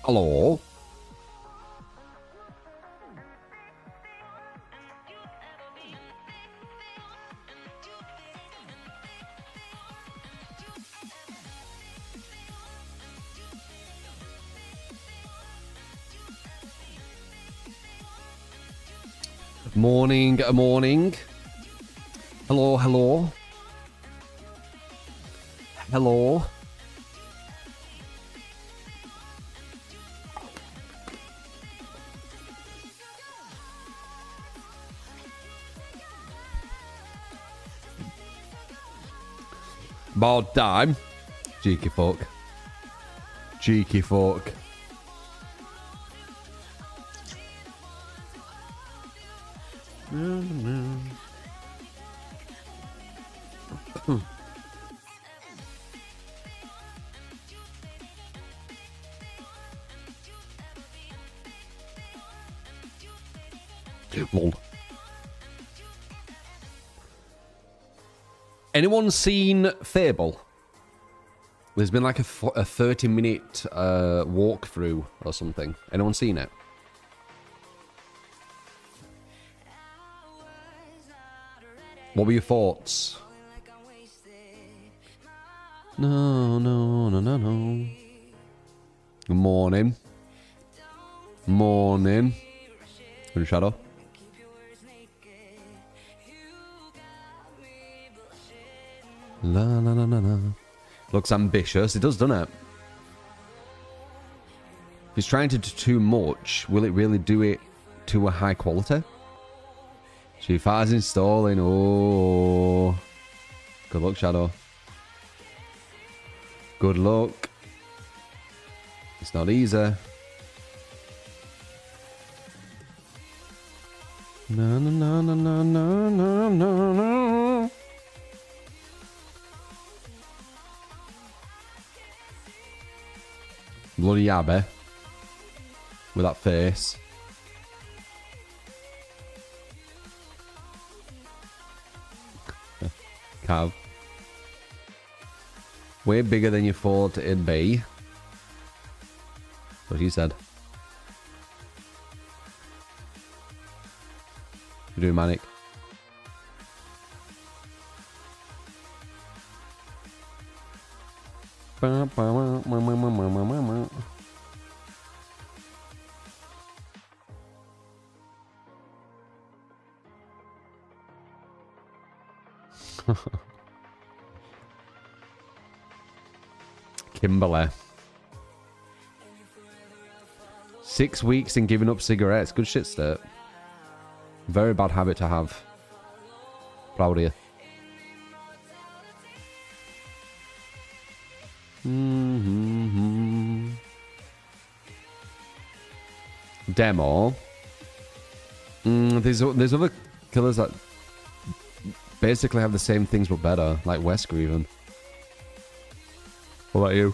Hello. Morning, morning. Hello, hello. Hello. About time. Cheeky fuck. Cheeky fuck. Lol. Anyone seen Fable? There's been like a 30-minute walkthrough or something. Anyone seen it? What were your thoughts? No, no, no, no, no. Good morning. Morning. Good shadow. La la la la la. Looks ambitious. It does, doesn't it? If he's trying to do too much, will it really do it to a high quality? G5's installing. Oh. Good luck, Shadow. Good luck. It's not easy. No, no, no, no, no, no, no, no, no. Bloody Abby. With that face. Cav. Way bigger than you thought it'd be. What you said. You doing, Manic? Kimberly. 6 weeks in giving up cigarettes. Good shit, Sturt. Very bad habit to have. Proud of you. Demo. There's other killers that basically have the same things but better, like Wesker even. What about you?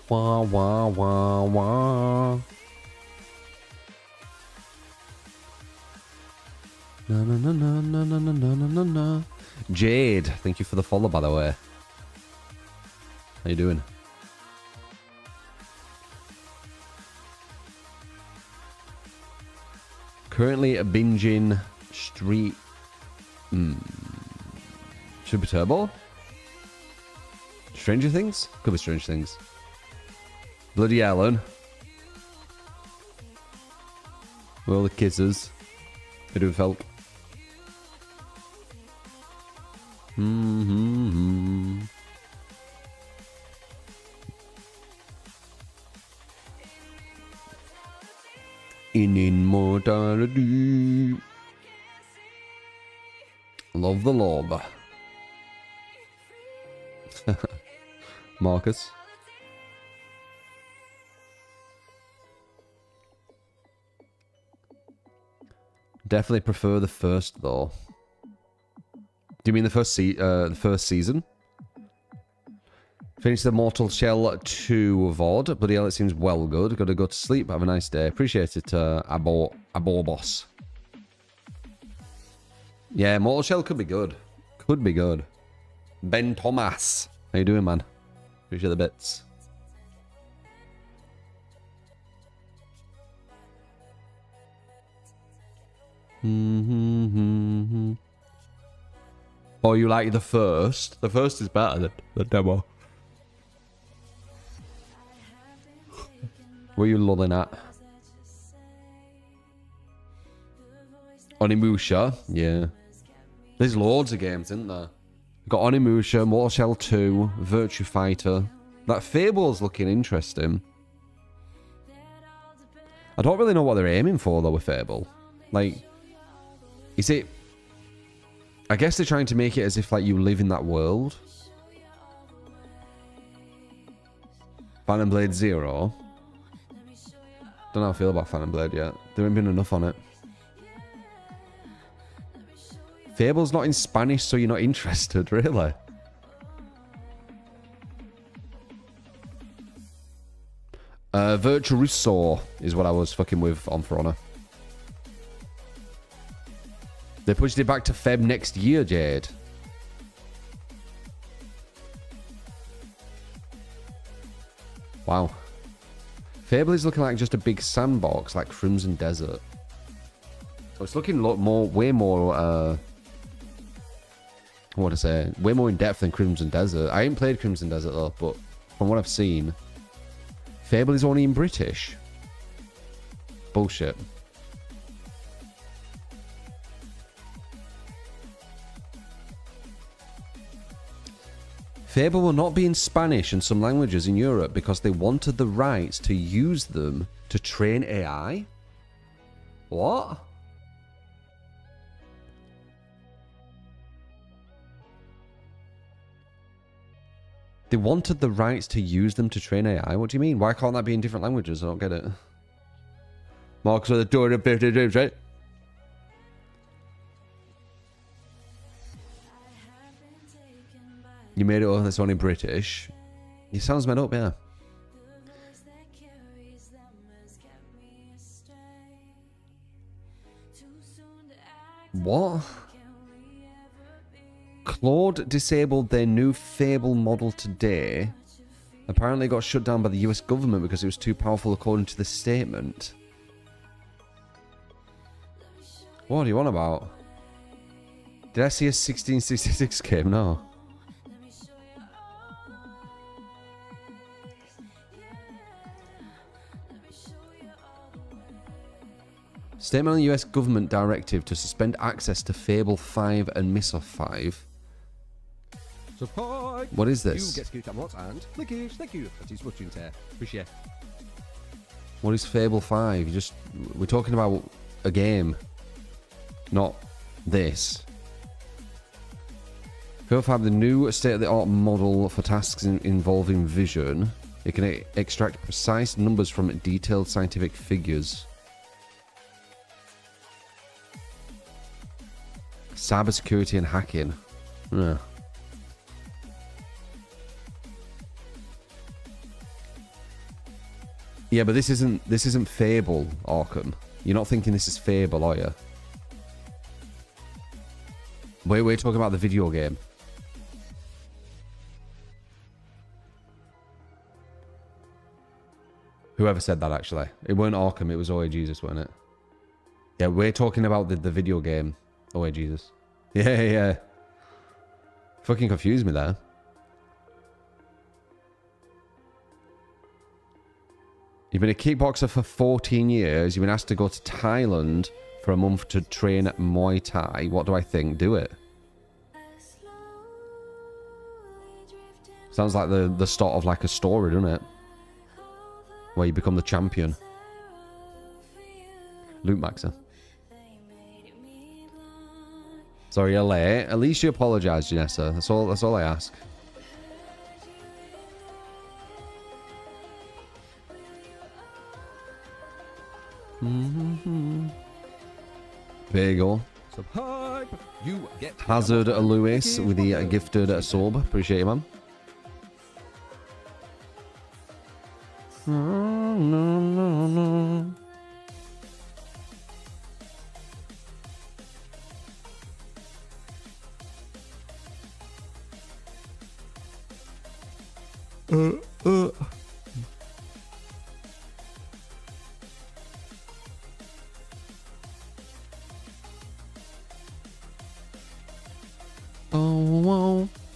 Wah wah wah wah. Na na na na na na na na na na. Jade, thank you for the follow, by the way. How you doing? Currently binging Street. Super Turbo? Stranger Things? Could be Stranger Things. Bloody Ellen. With all the kisses. Who do felt? In immortality. Love the lob. Marcus. Definitely prefer the first though. Do you mean the first season? Finished the Mortal Shell 2 VOD. Bloody hell, it seems well good. Gotta go to sleep. Have a nice day. Appreciate it, Abo Boss. Yeah, Mortal Shell could be good. Could be good. Ben Thomas. How you doing, man? Appreciate the bits. Oh, you like the first? The first is better than the demo. What are you lulling at? Onimusha? Yeah. There's loads of games, isn't there? We've got Onimusha, Mortal Shell 2, Virtua Fighter. That Fable's looking interesting. I don't really know what they're aiming for, though, with Fable. Like, is it... I guess they're trying to make it as if, like, you live in that world. Phantom Blade 0. Don't know how I feel about Phantom Blade yet. There ain't been enough on it. Fable's not in Spanish, so you're not interested, really? Virtuoso is what I was fucking with on For Honor. They pushed it back to Feb next year, Jade. Wow. Fable is looking like just a big sandbox, like Crimson Desert. So it's looking way more, what to say, way more in depth than Crimson Desert. I ain't played Crimson Desert though, but from what I've seen, Fable is only in British. Bullshit. Fable will not be in Spanish and some languages in Europe because they wanted the rights to use them to train AI? What? They wanted the rights to use them to train AI? What do you mean? Why can't that be in different languages? I don't get it. Marks with the door of 50 dreams, right? You made it up that's only British. It sounds made up, yeah. What? Claude disabled their new Fable model today. Apparently got shut down by the US government because it was too powerful according to the statement. What are you on about? Did I see a 1666 game? No. Statement on the US government directive to suspend access to Fable 5 and Miss 5. Support. What is this? You get what and thank you. That is watching there. Appreciate. What is Fable 5? We're talking about a game, not this. Fable 5, the new state-of-the-art model for tasks involving vision. It can extract precise numbers from detailed scientific figures. Cybersecurity and hacking. Yeah. Yeah, but this isn't Fable, Arkham. You're not thinking this is Fable, are you? We're talking about the video game. Whoever said that, actually. It weren't Arkham, it was Oh Jesus, weren't it? Yeah, we're talking about the video game. Oh Jesus. Yeah. Fucking confused me there. You've been a kickboxer for 14 years. You've been asked to go to Thailand for a month to train Muay Thai. What do I think? Do it. Sounds like the start of like a story, doesn't it? Where you become the champion. Loopmaxxing. Sorry you're late. At least you apologise, Janessa. That's all I ask. There you go. You get Hazard Lewis with the gifted sub. Appreciate you, man. Oh,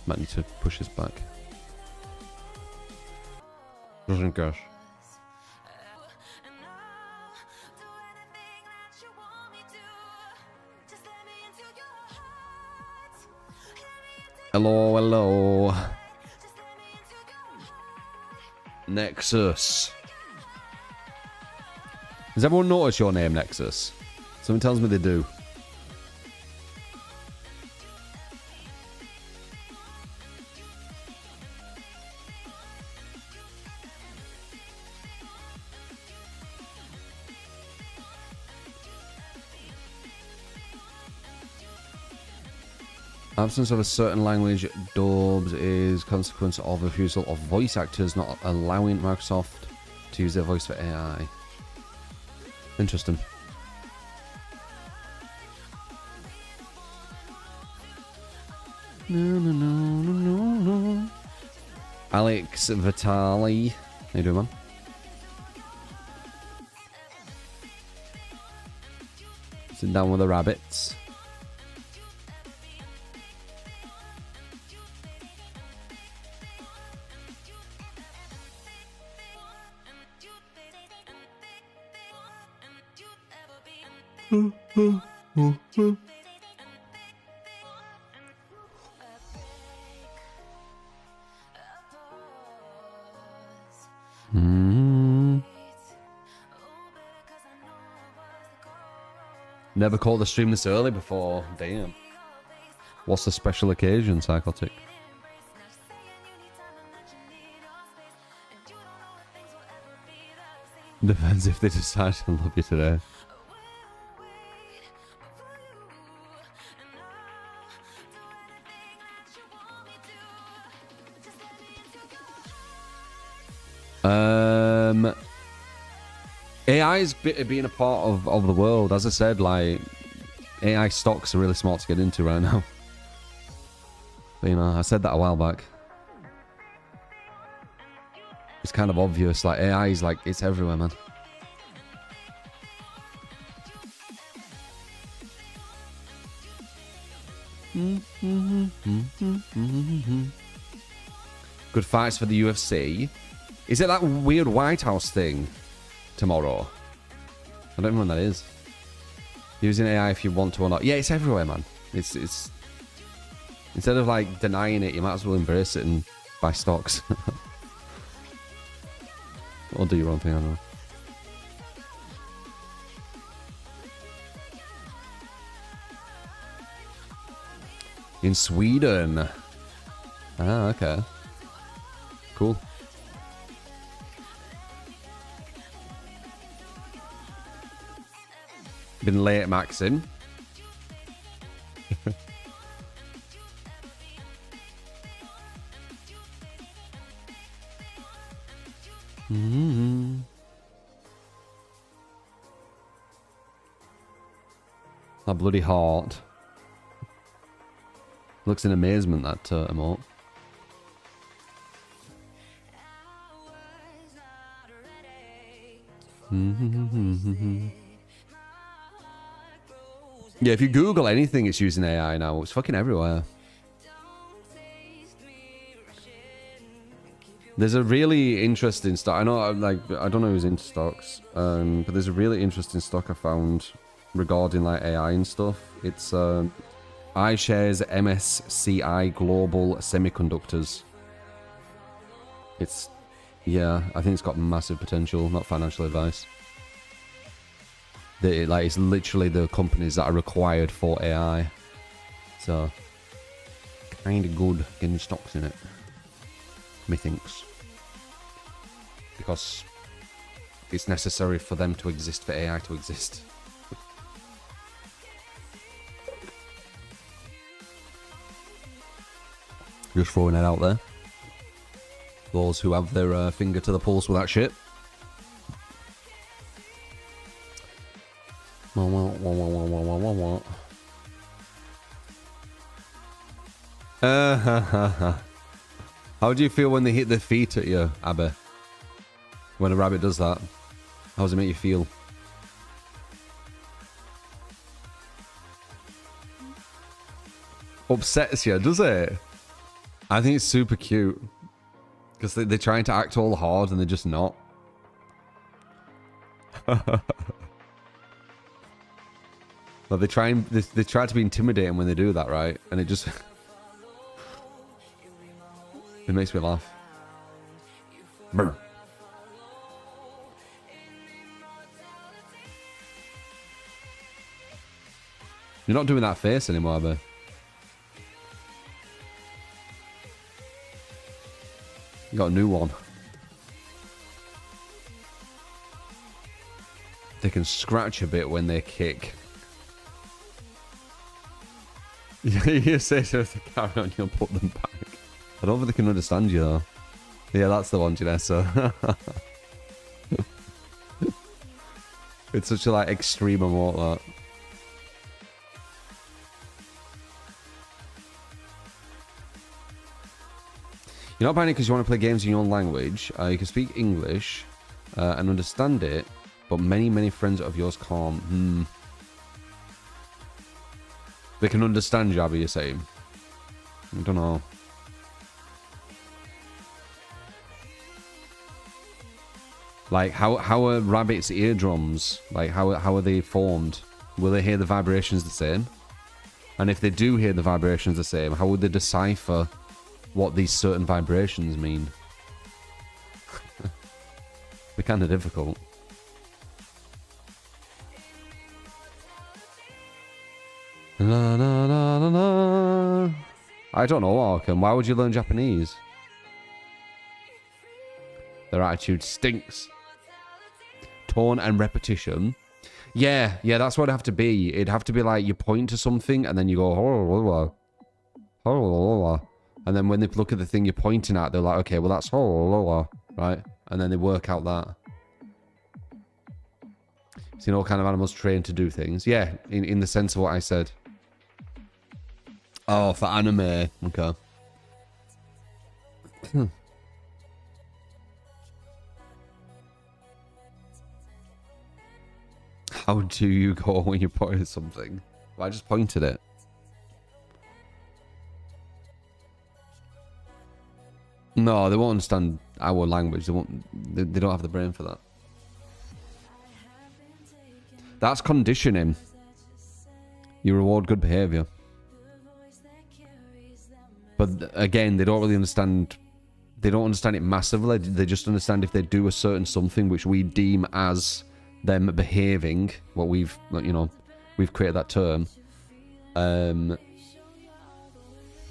might need to push this back. Doesn't guess. Hello, hello. Nexus. Does everyone notice your name, Nexus? Someone tells me they do. Absence of a certain language dubs is consequence of refusal of voice actors not allowing Microsoft to use their voice for AI. Interesting. No. Alex Vitali. How you doing, man? Sitting down with the rabbits. Never caught the stream this early before. Damn. What's the special occasion, Psychotic? Depends if they decide to love you today. AI is being a part of the world. As I said, like, AI stocks are really smart to get into right now. But, you know, I said that a while back. It's kind of obvious. Like, AI is like, it's everywhere, man. Good fights for the UFC. Is it that weird White House thing tomorrow? I don't know when that is. Using AI if you want to or not. Yeah, it's everywhere, man. It's instead of like denying it, you might as well embrace it and buy stocks. Or do your own thing, I don't know. In Sweden. Ah, okay. Cool. Been late maxing. That bloody heart. Looks in amazement, that emote. Yeah, if you Google anything, it's using AI now. It's fucking everywhere. There's a really interesting stock. I know, like, I don't know who's into stocks, but there's a really interesting stock I found regarding like AI and stuff. It's iShares MSCI Global Semiconductors. It's, yeah, I think it's got massive potential. Not financial advice. Like, it's literally the companies that are required for AI. So, kind of good getting stocks in it. Methinks. Because it's necessary for them to exist, for AI to exist. Just throwing that out there. Those who have their finger to the pulse with that shit. How do you feel when they hit their feet at you, Abby? When a rabbit does that? How does it make you feel? Upsets you, does it? I think it's super cute. Because they're trying to act all hard and they're just not. But they try to be intimidating when they do that, right? And it just... it makes me laugh. Brr. You're not doing that face anymore, Abby. You got a new one. They can scratch a bit when they kick. You say so if they carry on, you'll put them back. I don't think they can understand you though. Yeah, that's the one, Janessa. It's such a like extreme emote that. You're not buying it because you want to play games in your own language. You can speak English and understand it, but many friends of yours can't. They can understand you, Abby, you're saying? I don't know. Like, how are rabbits' eardrums? Like, how are they formed? Will they hear the vibrations the same? And if they do hear the vibrations the same, how would they decipher what these certain vibrations mean? They're kind of difficult. La, la, la, la, la. I don't know, Arkham. Why would you learn Japanese? Their attitude stinks. Tone and repetition. Yeah, that's what it'd have to be. It'd have to be like you point to something and then you go, and then when they look at the thing you're pointing at, they're like, okay, well that's right? And then they work out that. So, all kind of animals trained to do things. Yeah, in the sense of what I said. Oh, for anime. Okay. How do you go when you point at something? Well, I just pointed it. No, they won't understand our language. They don't have the brain for that. That's conditioning. You reward good behavior. But again, they don't really understand. They don't understand it massively. They just understand if they do a certain something which we deem as them behaving. What we've created that term.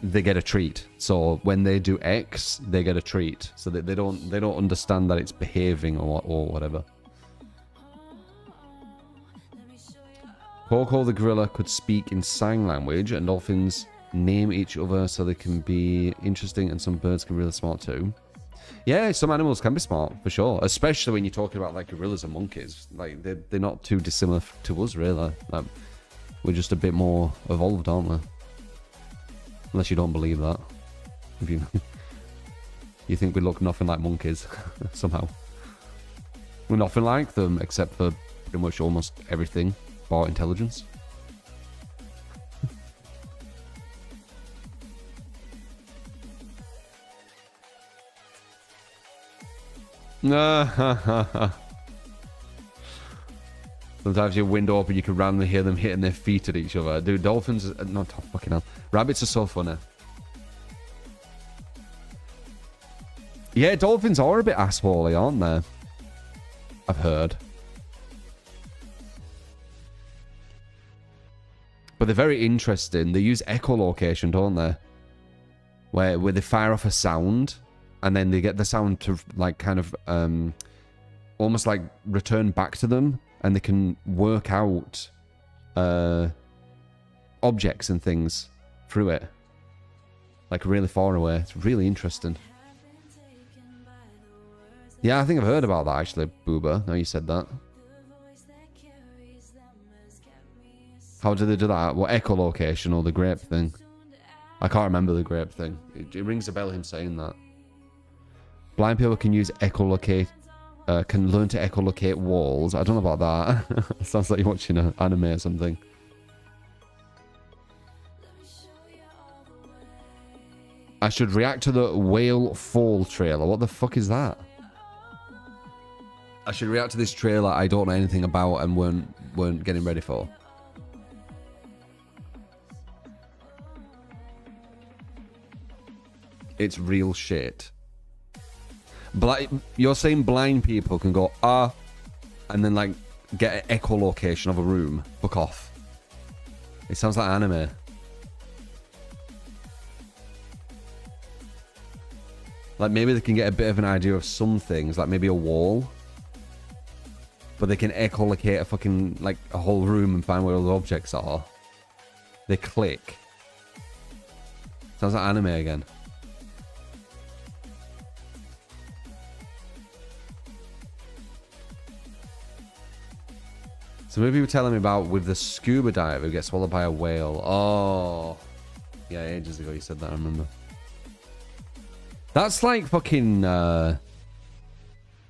They get a treat. So when they do X, they get a treat. So they don't understand that it's behaving or whatever. Coco the gorilla could speak in sign language, and dolphins name each other so they can be interesting, and some birds can be really smart too. Yeah, some animals can be smart for sure, especially when you're talking about like gorillas and monkeys. Like they're not too dissimilar to us really. Like, we're just a bit more evolved, aren't we? Unless you don't believe that. If you think we look nothing like monkeys somehow. We're nothing like them except for pretty much almost everything bar intelligence. Sometimes your window open, you can randomly hear them hitting their feet at each other. Dude, dolphins... No, fucking hell. Rabbits are so funny. Yeah, dolphins are a bit assholey, aren't they? I've heard. But they're very interesting. They use echolocation, don't they? Where they fire off a sound, and then they get the sound to, like, kind of... almost, like, return back to them. And they can work out objects and things through it. Like really far away. It's really interesting. Yeah, I think I've heard about that actually, Booba. Now you said that. How do they do that? What, echolocation or the grape thing? I can't remember the grape thing. It rings a bell him saying that. Blind people can use echolocate, can learn to echolocate walls. I don't know about that. Sounds like you're watching an anime or something. I should react to the Whale Fall trailer. What the fuck is that? I should react to this trailer I don't know anything about and weren't getting ready for. It's real shit. You're saying blind people can go, and then, like, get an echolocation of a room. Fuck off. It sounds like anime. Like, maybe they can get a bit of an idea of some things, like maybe a wall. But they can echolocate a fucking, like, a whole room and find where all the objects are. They click. Sounds like anime again. So maybe you were telling me about with the scuba diver who gets swallowed by a whale. Oh. Yeah, ages ago you said that, I remember. That's like fucking...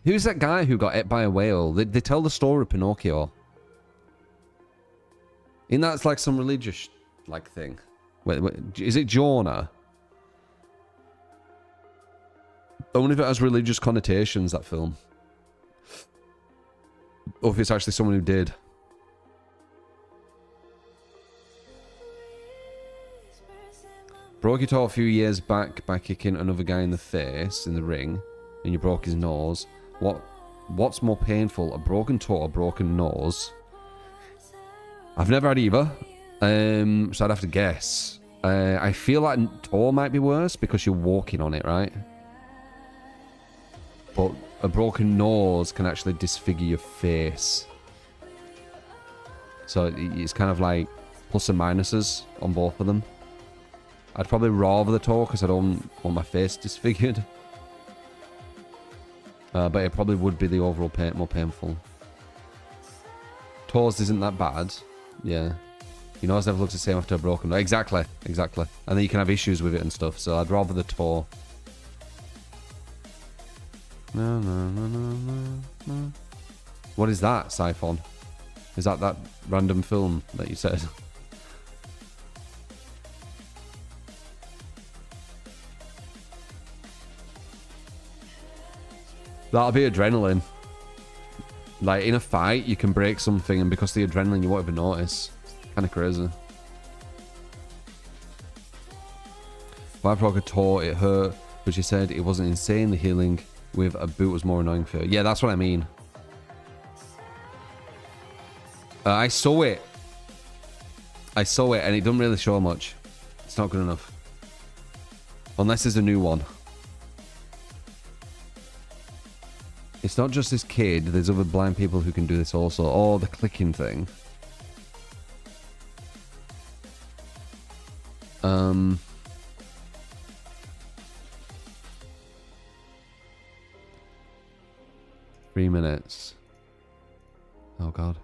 who's that guy who got ate by a whale? They tell the story of Pinocchio. Isn't that like some religious like thing? Wait, is it Jonah? I wonder if it has religious connotations, that film. Or if it's actually someone who did. Broke your toe a few years back by kicking another guy in the face in the ring, and you broke his nose. What's more painful, a broken toe or a broken nose? I've never had either, so I'd have to guess. I feel like toe might be worse because you're walking on it, right? But a broken nose can actually disfigure your face. So it's kind of like plus and minuses on both of them. I'd probably rather the toe because I don't want my face disfigured. But it probably would be the overall more painful. Toes isn't that bad. Yeah. Your nose never looks the same after a broken nose. Exactly. Exactly. And then you can have issues with it and stuff. So I'd rather the toe. No, no, no, no, no, no. What is that, Siphon? Is that random film that you said? That'll be adrenaline. Like, in a fight, you can break something, and because of the adrenaline, you won't even notice. Kind of crazy. When I broke a toe, it hurt, but she said it wasn't insane. The healing with a boot was more annoying for her. Yeah, that's what I mean. I saw it. I saw it, and it doesn't really show much. It's not good enough. Unless there's a new one. It's not just this kid. There's other blind people who can do this also. Oh, the clicking thing. 3 minutes. Oh, God.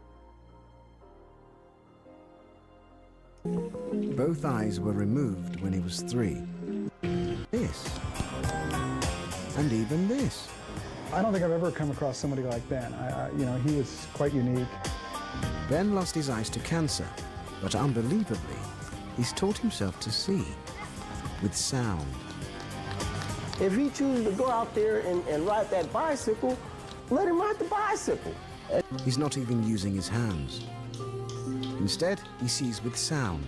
Both eyes were removed when he was 3. This. And even this. I don't think I've ever come across somebody like Ben. You know, he was quite unique. Ben lost his eyes to cancer, but unbelievably, he's taught himself to see with sound. If he chooses to go out there and ride that bicycle, let him ride the bicycle. He's not even using his hands. Instead, he sees with sound.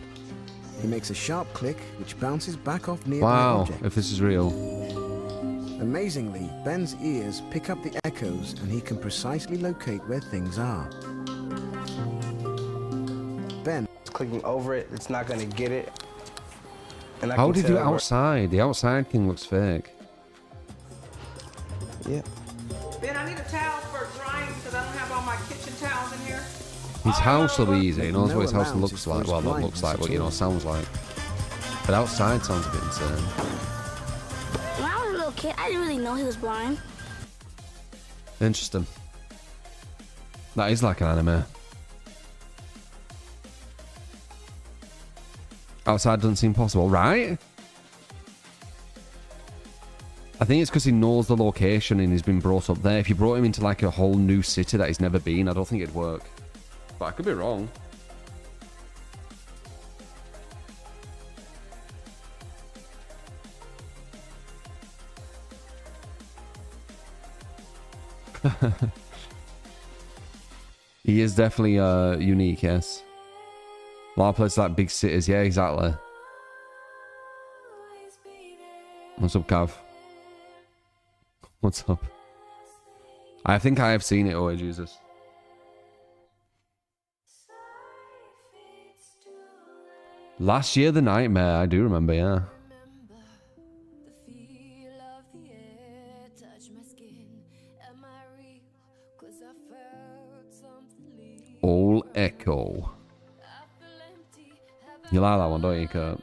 He makes a sharp click, which bounces back off nearby Wow, objects. if this is real. Amazingly, Ben's ears pick up the echoes and he can precisely locate where things are. Ben. Clicking over it, it's not gonna get it. And How did you outside? The outside thing looks fake. Yeah. Ben, I need a towel for drying because I don't have all my kitchen towels in here. His house will be easy. He knows No what his house allowance looks is like. for Well, not his looks like, blindness but, you know, at all. sounds like. But outside sounds a bit insane. When I was a little kid, I didn't really know he was blind. Interesting. That is like an anime. Outside doesn't seem possible, right? I think it's because he knows the location and he's been brought up there. If you brought him into like a whole new city that he's never been, I don't think it'd work. But I could be wrong. He is definitely unique, yes. A lot of places like big cities, yeah, exactly. What's up, Cav? What's up? I think I have seen it, oh Jesus. Last year, The Nightmare, I do remember, yeah. All Echo. You like that one, don't you, Kurt?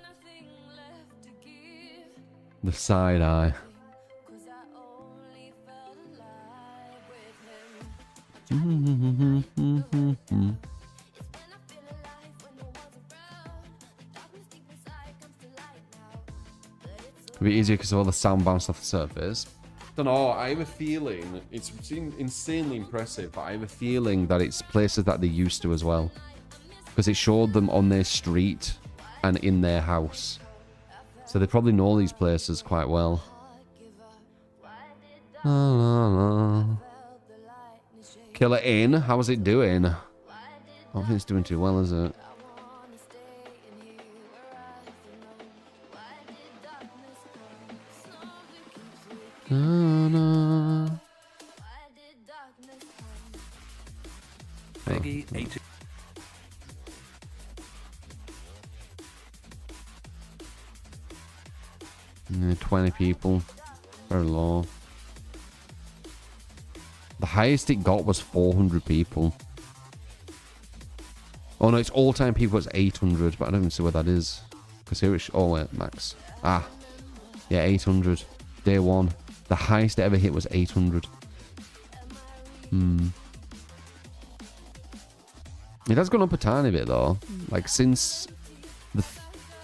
The side eye. It'd be easier because of all the sound bounced off the surface. Don't know, I have a feeling, it's insanely impressive, but I have a feeling that it's places that they used to as well. Because it showed them on their street and in their house. So they probably know these places quite well. La, la, la. Killer in, how's it doing? I don't think it's doing too well, is it? Na, na. Peggy 8. 20 people. Very low. The highest it got was 400 people. Oh no, it's all-time people, it's 800, but I don't even see what that is. Because here it's... Oh wait, max. Ah. Yeah, 800. Day one. The highest it ever hit was 800. It has gone up a tiny bit though. Like since the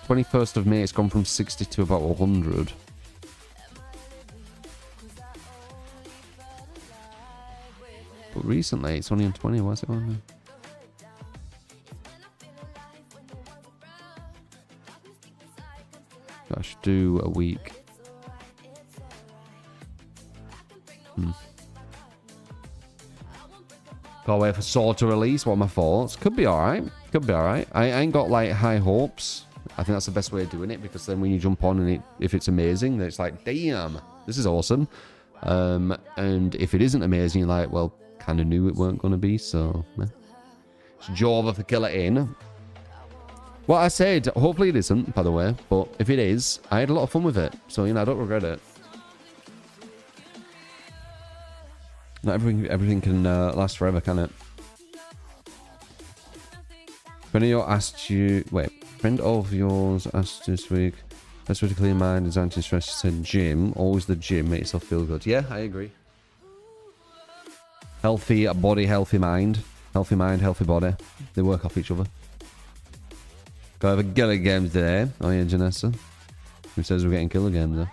21st of May, it's gone from 60 to about 100. But recently, it's only on 20. Why is it on there? I should do a week. Can't wait for Saw to release. What are my thoughts? Could be alright. Could be alright. I ain't got like high hopes. I think that's the best way of doing it, because then when you jump on and if it's amazing, then it's like, damn, this is awesome. And if it isn't amazing, you're like, well, kind of knew it weren't going to be, so... Eh. It's Jova for Killer In. What I said, hopefully it isn't, by the way, but if it is, I had a lot of fun with it, so, you know, I don't regret it. Not everything can last forever, can it? Friend of yours asked you... Wait. Friend of yours asked this week... Best way to clear your mind is anti-stress. Said gym. Always the gym. Make yourself feel good. Yeah, I agree. Healthy body, healthy mind. Healthy mind, healthy body. They work off each other. Got to have a killer games today. Oh yeah, Janessa. Who says we're getting killer games though?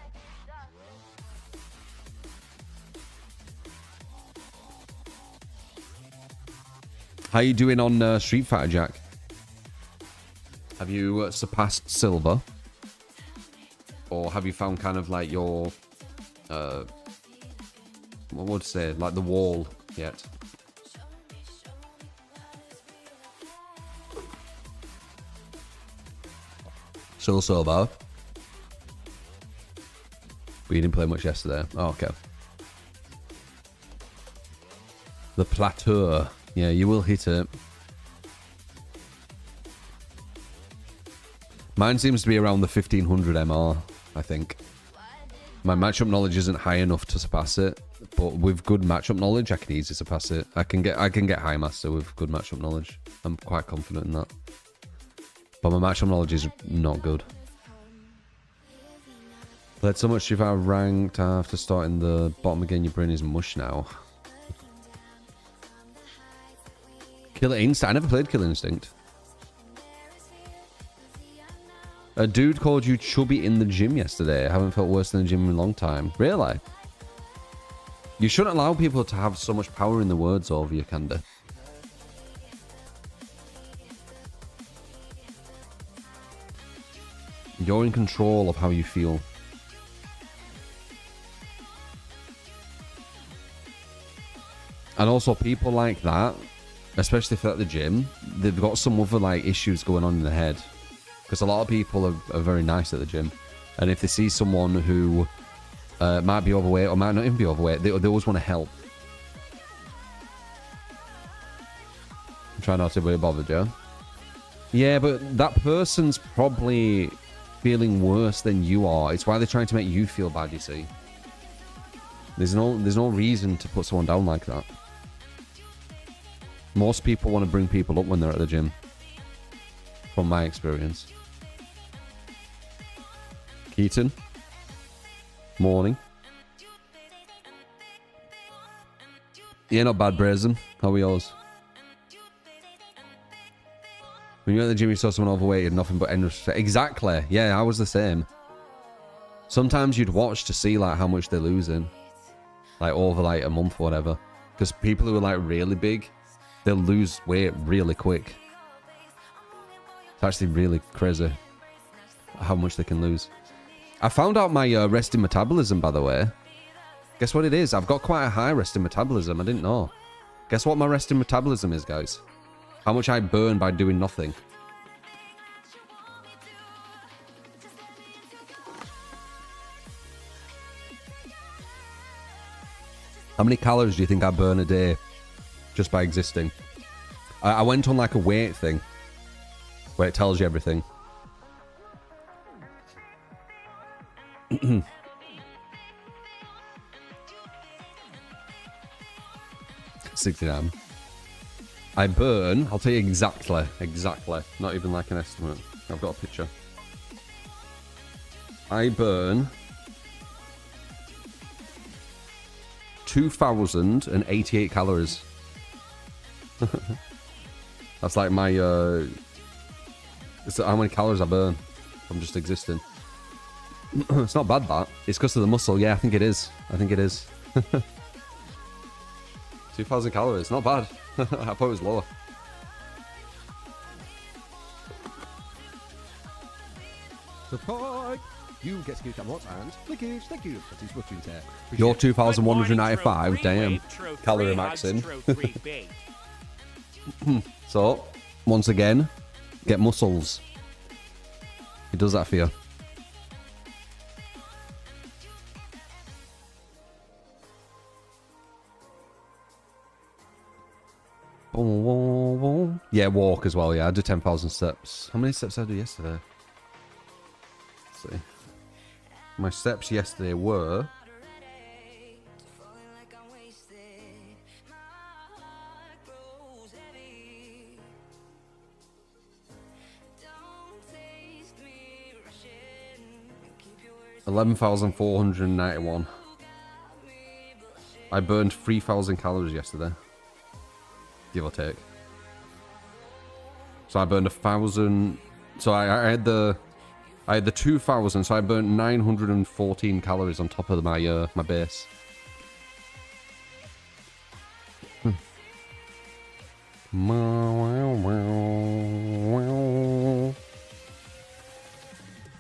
How you doing on Street Fighter, Jack? Have you surpassed silver? Or have you found kind of like your... what would I say? Like the wall yet? Still silver. But you didn't play much yesterday. Oh, okay. The plateau. Yeah, you will hit it. Mine seems to be around the 1500 MR, I think. My matchup knowledge isn't high enough to surpass it, but with good matchup knowledge, I can easily surpass it. I can get high master with good matchup knowledge. I'm quite confident in that. But my matchup knowledge is not good. Played so much if I ranked after starting the bottom again, your brain is mush now. Killer Instinct. I never played Killer Instinct. A dude called you chubby in the gym yesterday. I haven't felt worse than the gym in a long time. Really? You shouldn't allow people to have so much power in the words over you, Candy. You're in control of how you feel. And also people like that, especially if they're at the gym, they've got some other like issues going on in their head. Because a lot of people are very nice at the gym. And if they see someone who might be overweight or might not even be overweight, they always want to help. I'm trying not to be bothered, yeah? Yeah, but that person's probably feeling worse than you are. It's why they're trying to make you feel bad, you see. There's no reason to put someone down like that. Most people want to bring people up when they're at the gym. From my experience. Keaton. Morning. Yeah, not bad, Brazen. How are yours? When you're at the gym, you saw someone overweight, you had nothing but endless... Exactly. Yeah, I was the same. Sometimes you'd watch to see like how much they're losing. Like over like a month or whatever. Because people who are like really big, they'll lose weight really quick. It's actually really crazy how much they can lose. I found out my resting metabolism, by the way. Guess what it is? I've got quite a high resting metabolism. I didn't know. Guess what my resting metabolism is, guys? How much I burn by doing nothing. How many calories do you think I burn a day just by existing? I went on like a weight thing where it tells you everything. 69. I burn, I'll tell you exactly, not even like an estimate. I've got a picture. I burn 2,088 calories. That's like my, it's how many calories I burn from just existing. It's not bad, that. It's because of the muscle. Yeah, I think it is. 2,000 calories. Not bad. I thought it was lower. Support! You get to keep that what and Flickish, thank you. That is what you tear. You're 2,195. Damn. Calorie maxing. So, once again, get muscles. It does that for you. Yeah, walk as well. Yeah, I do 10,000 steps. How many steps did I do yesterday? Let's see. My steps yesterday were... $11,491. I burned 3,000 calories yesterday. Give or take. So I burned 1,000. So I had the 2,000. So I burned 914 calories on top of my my base.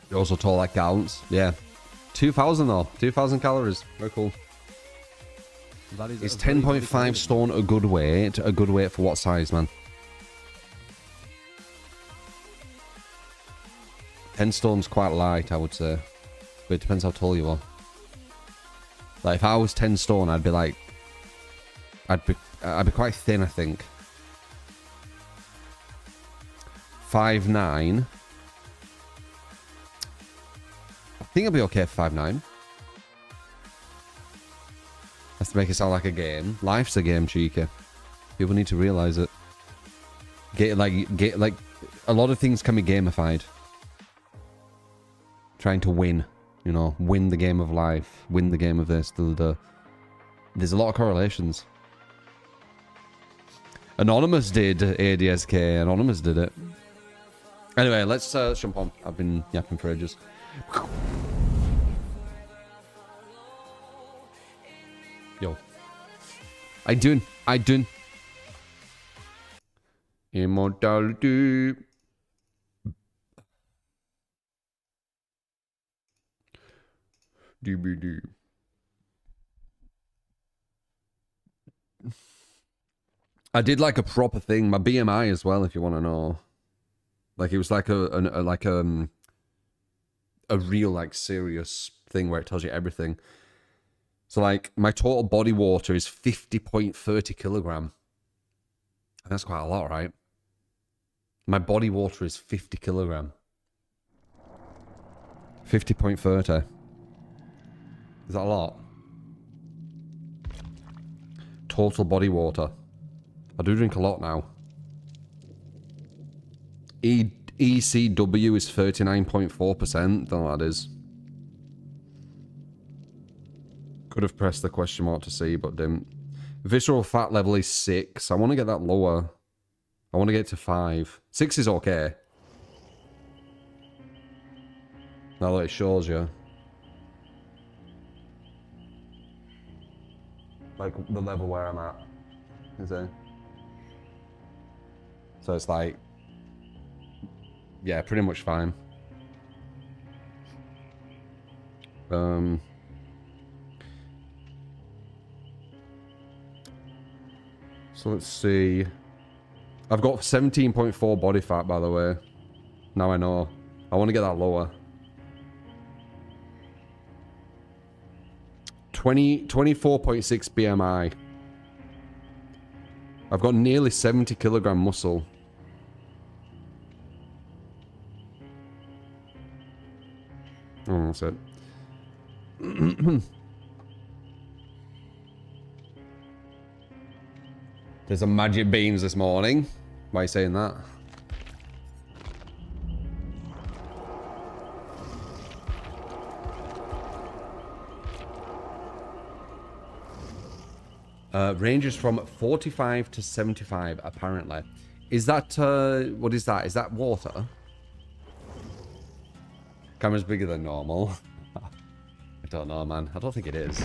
You're also tall like gallons. Yeah. 2,000 though. 2,000 calories. Very cool. Is 10.5 stone a good weight? A good weight for what size, man? 10 stone's quite light, I would say. But it depends how tall you are. Like, if I was 10 stone, I'd be like... I'd be quite thin, I think. 5'9". I think I'll be okay for 5'9". That's to make it sound like a game. Life's a game, cheeky. People need to realize it. Get like a lot of things can be gamified. Trying to win, you know, win the game of life, win the game of this. There's a lot of correlations. Anonymous did ADSK. Anonymous did it. Anyway, let's jump on. I've been yapping for ages. Yo. I doing? Immortality. DBD. I did like a proper thing. My BMI as well, if you want to know. Like it was like a real like serious thing where it tells you everything. So like my total body water is 50.30 kilogram. That's quite a lot, right? My body water is 50 kilogram. 50.30. Is that a lot? Total body water. I do drink a lot now. ECW is 39.4%. Don't know what that is. Could have pressed the question mark to see, but didn't. Visceral fat level is 6. I want to get that lower. I want to get to 5. 6 is okay. Now that it shows you. Like the level where I'm at. Is it? So it's like, yeah, pretty much fine. So let's see. I've got 17.4 body fat, by the way. Now I know. I want to get that lower. 24.6 BMI. I've got nearly 70 kilogram muscle. Oh, that's it. There's a magic beans this morning. Why are you saying that? Ranges from 45 to 75, apparently. Is that, what is that? Is that water? Camera's bigger than normal. I don't know, man. I don't think it is.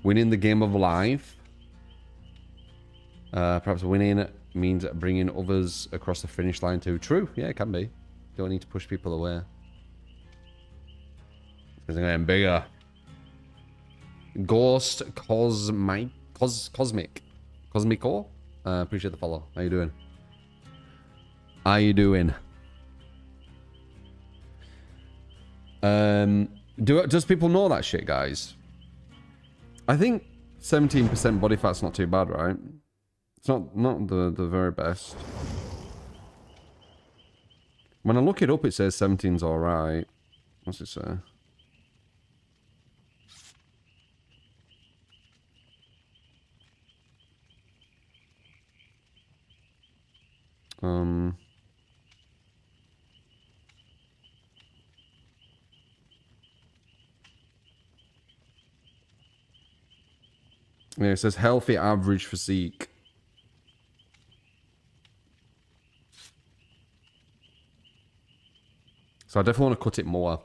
Winning the game of life. Perhaps winning means bringing others across the finish line too. True, yeah, it can be. Don't need to push people away. It's getting bigger. Ghost Cosmico. Appreciate the follow. How you doing? How you doing? Does people know that shit, guys? I think 17% body fat's not too bad, right? It's not the very best. When I look it up, it says 17's alright. What's it say? Yeah, it says healthy average physique. So I definitely want to cut it more.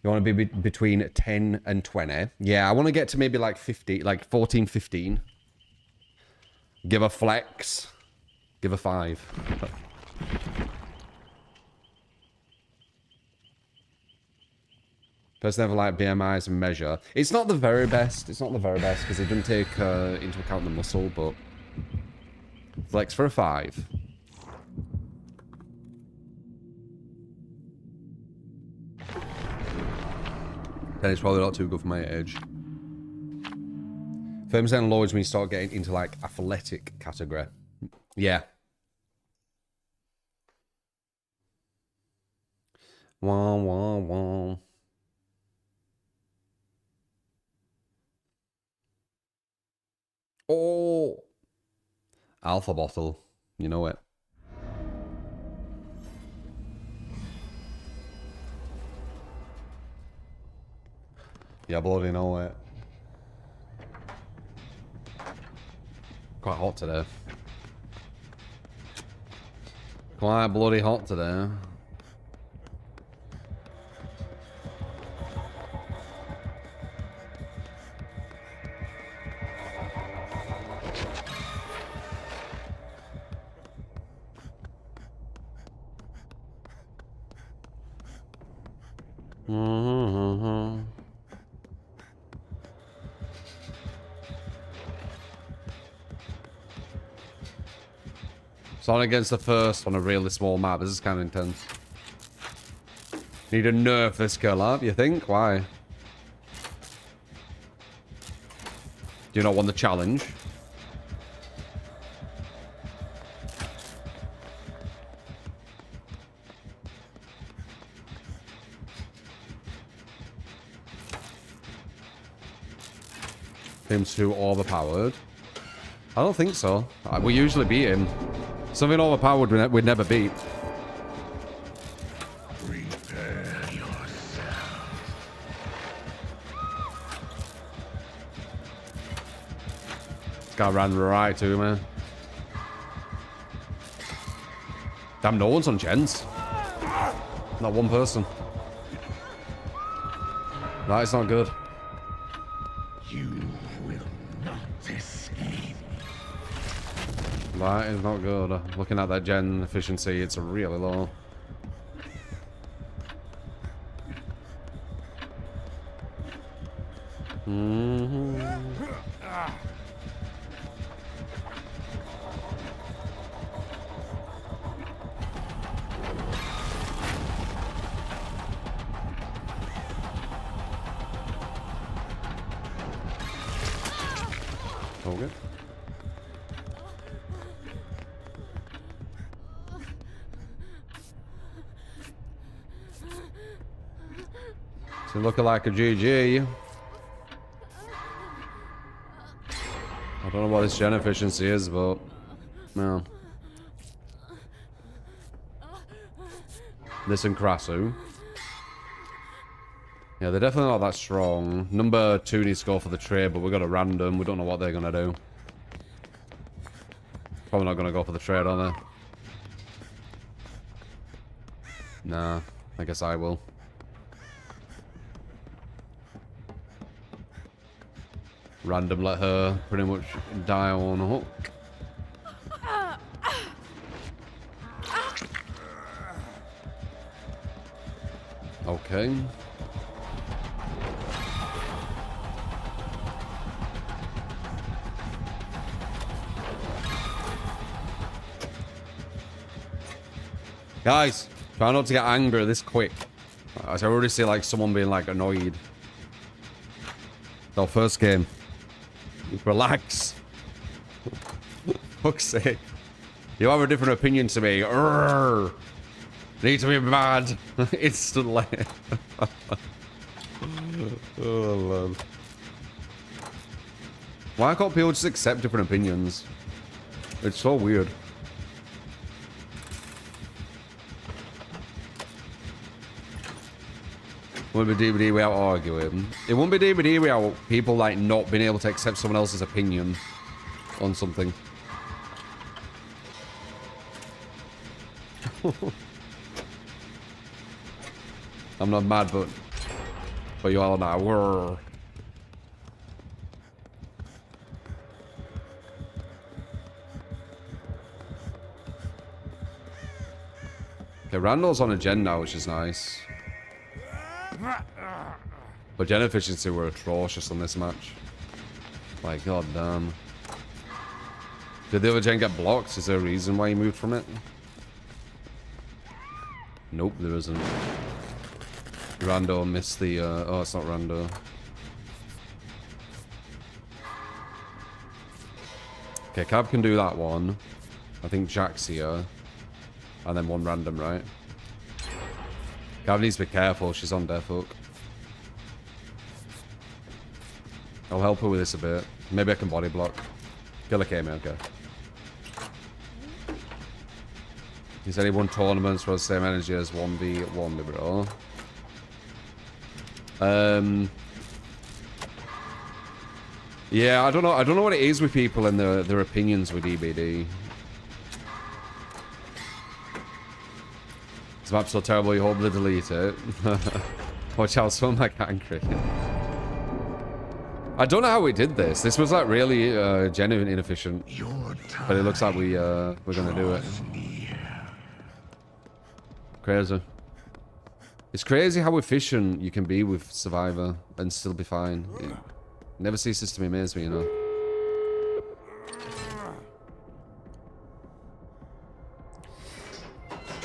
You want to be between 10 and 20. Yeah, I want to get to maybe like 50, like 14, 15. Give a flex. Give a 5. Person ever like BMI as a measure. It's not the very best. It's not the very best because it doesn't take into account the muscle, but flex for a 5. Then it's probably not too good for my age. Firms and loads when you start getting into like athletic category. Yeah. Wah, wah, wah. Oh, alpha bottle, you know it. Yeah, bloody know it. Quite hot today. Quite bloody hot today. So on against the first on a really small map. This is kind of intense. Need to nerf this collab, you think? Why? Do you not want the challenge? Him too overpowered? I don't think so. We usually beat him. Something overpowered we'd never beat. Prepare yourself. This guy ran right to me. Damn, no one's on gens. Not one person. That is not good. You will not escape. That is not good. Looking at that gen efficiency, it's really low. Okay. So looking like a GG. I don't know what his gen efficiency is, but no. This and Krasu. Yeah, they're definitely not that strong. Number 2 needs to go for the trade, but we got a random. We don't know what they're gonna do. Probably not gonna go for the trade, are they? Nah, I guess I will. Random let her pretty much die on a hook. Okay. Guys, try not to get angry this quick. I already see like someone being like annoyed. So first game. Relax. Fuck's sake. You have a different opinion to me. Urgh. Need to be mad. Instantly. Oh, man. Why can't people just accept different opinions? It's so weird. Wouldn't be DBD without arguing. It wouldn't be DBD without people like not being able to accept someone else's opinion on something. I'm not mad, but you all now. Whirr. Okay, Randall's on a gen now, which is nice. But gen efficiency were atrocious on this match. Like, god damn. Did the other gen get blocked? Is there a reason why he moved from it? Nope, there isn't. Rando missed the, oh, it's not Rando. Okay, Cab can do that one. I think Jack's here. And then one random, right? Cab needs to be careful, she's on death hook. I'll help her with this a bit. Maybe I can body block. Killer came in, okay. He said he won tournaments for the same energy as 1v1, bro. Yeah, I don't know. I don't know what it is with people and their opinions with DBD. This map's so terrible, you hope they delete it. Watch out, someone like angry. I don't know how we did this. This was like really genuine inefficient. But it looks like we're gonna do it. Crazy. It's crazy how efficient you can be with Survivor and still be fine. It never ceases to amaze me, you know.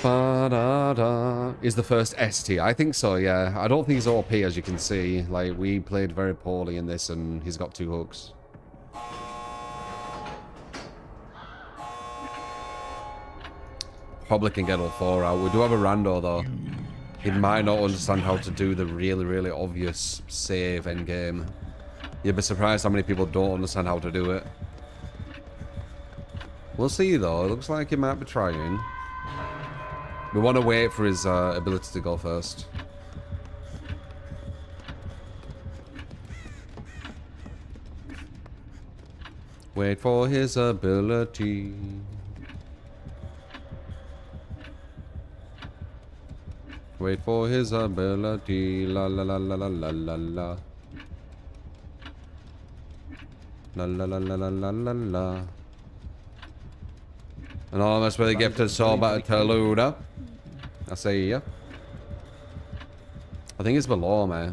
Ba-da-da. Is the first ST? I think so, yeah. I don't think he's OP, as you can see. Like, we played very poorly in this, and he's got 2 hooks. Probably can get all 4 out. We do have a rando, though. He might not understand how to do the really, really obvious save endgame. You'd be surprised how many people don't understand how to do it. We'll see, though. It looks like he might be trying. We want to wait for his ability to go first. Wait for his ability. Wait for his ability. La la la la la la la la. La la la la la la la la. Anonymous with a gifted soul back to Luda. I see ya. I think it's below me.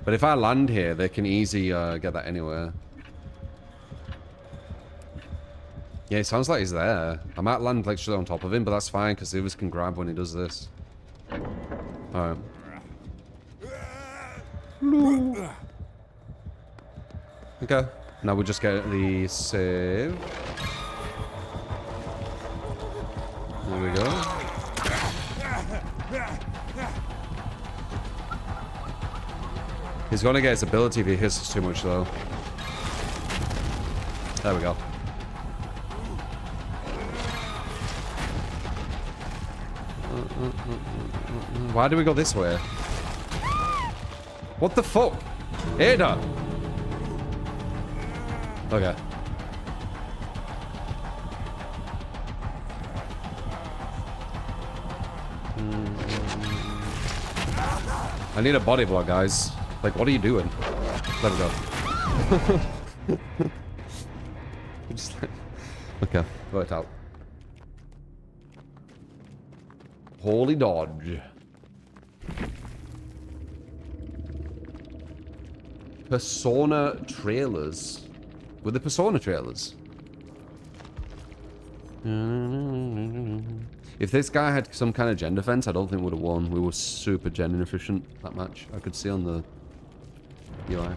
But if I land here, they can easily get that anywhere. Yeah, it sounds like he's there. I might land literally on top of him, but that's fine because the others can grab when he does this. Alright. Okay. Now we just get the save. There we go. He's gonna get his ability if he hits us too much, though. There we go. Why do we go this way? What the fuck? Ada! Okay. I need a body block, guys. Like, what are you doing? Let me go. Just like... Okay, worked out. Holy dodge. Persona trailers. Were the Persona trailers? If this guy had some kind of gen defense, I don't think we would have won. We were super gen inefficient that match. I could see on the UI.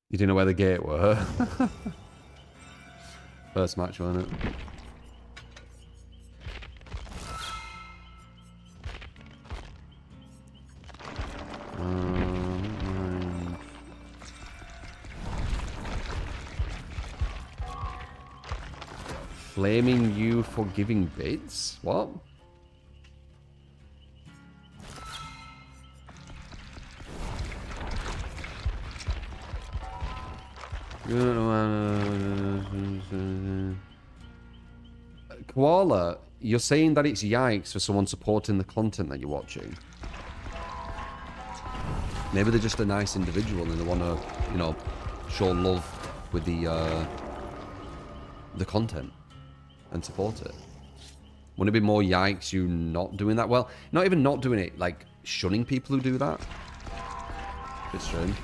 You didn't know where the gate were. First match, wasn't it? Blaming you for giving bits? What? Koala, you're saying that it's yikes for someone supporting the content that you're watching. Maybe they're just a nice individual and they want to, you know, show love with the content and support it. Wouldn't it be more yikes you not doing that? Well, not even not doing it, like shunning people who do that. Bit strange.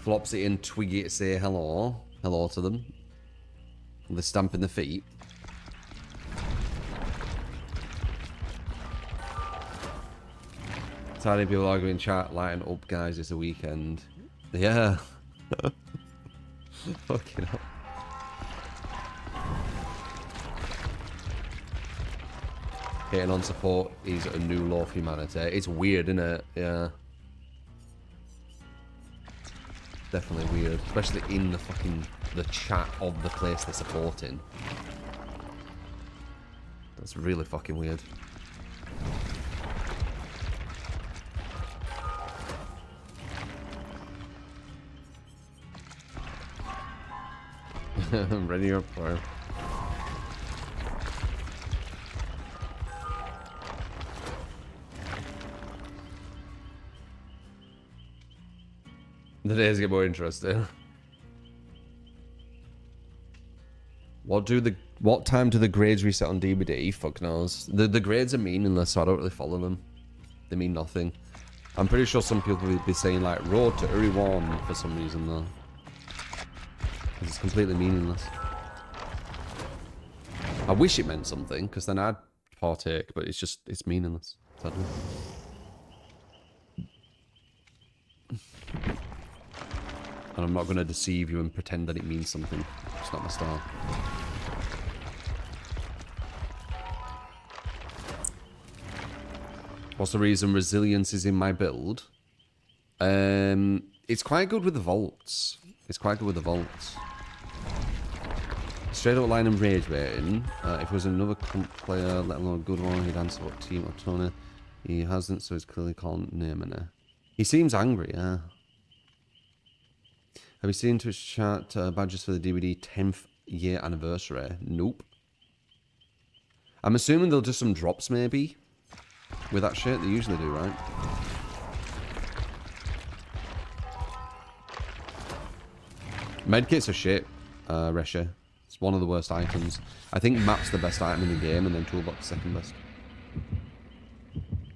Flopsy and Twiggy to say hello. Hello to them. They're stamping their feet. Tidy people arguing in chat, lighten up guys, it's a weekend. Yeah. Fucking hell. Hitting on support is a new law for humanity. It's weird, isn't it? Yeah. Definitely weird. Especially in the chat of the place they're supporting. That's really fucking weird. Ready up, bro. The days get more interesting. What time do the grades reset on DBD? Fuck knows. The grades are meaningless, so I don't really follow them. They mean nothing. I'm pretty sure some people will be saying like road to Uri 1 for some reason though. It's completely meaningless. I wish it meant something, because then I'd partake, but it's meaningless. Sadly. And I'm not going to deceive you and pretend that it means something. It's not my style. What's the reason resilience is in my build? It's quite good with the vaults. It's quite good with the vaults. Straight up line and rage baiting. If it was another comp player, let alone a good one, he'd answer what team or toner. He hasn't, so he's clearly can't name it. He seems angry, yeah. Have you seen Twitch chat badges for the DBD 10th year anniversary? Nope. I'm assuming they'll do some drops maybe with that shit. They usually do, right? Medkits are shit, Resha. It's one of the worst items. I think map's the best item in the game, and then toolbox second best.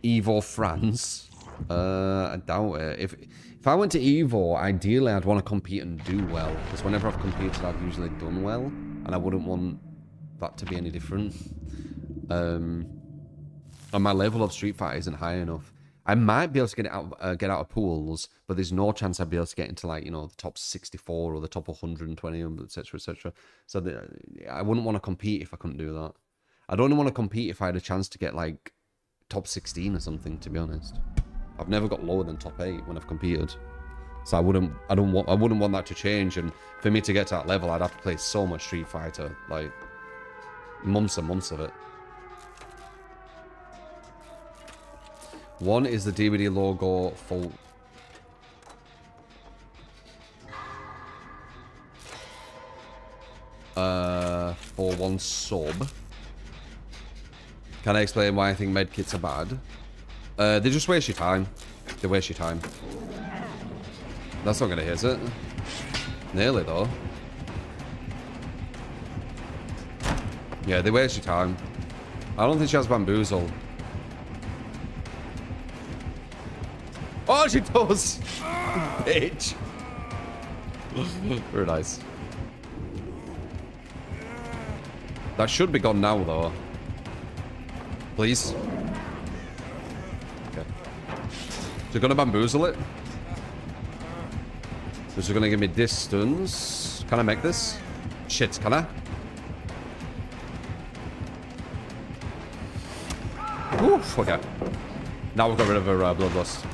Evo France. I doubt it. If I went to Evo, ideally I'd want to compete and do well, because whenever I've competed, I've usually done well, and I wouldn't want that to be any different. And my level of Street Fighter isn't high enough. I might be able to get out of pools, but there's no chance I'd be able to get into, like, you know, the top 64 or the top 120, etc., etc. So I wouldn't want to compete if I couldn't do that. I'd only want to compete if I had a chance to get, like, top 16 or something, to be honest. I've never got lower than top 8 when I've competed. So I wouldn't want that to change, and for me to get to that level, I'd have to play so much Street Fighter, like, months and months of it. One is the DBD logo full. For one sub. Can I explain why I think medkits are bad? They just waste your time. They waste your time. That's not gonna hit it. Nearly though. Yeah, they waste your time. I don't think she has bamboozle. Oh, she does! Bitch. Very nice. That should be gone now, though. Please. Okay. So you're gonna bamboozle it? Is it gonna give me distance? Can I make this? Shit, can I? Oof, okay. Now we've got rid of her bloodlust.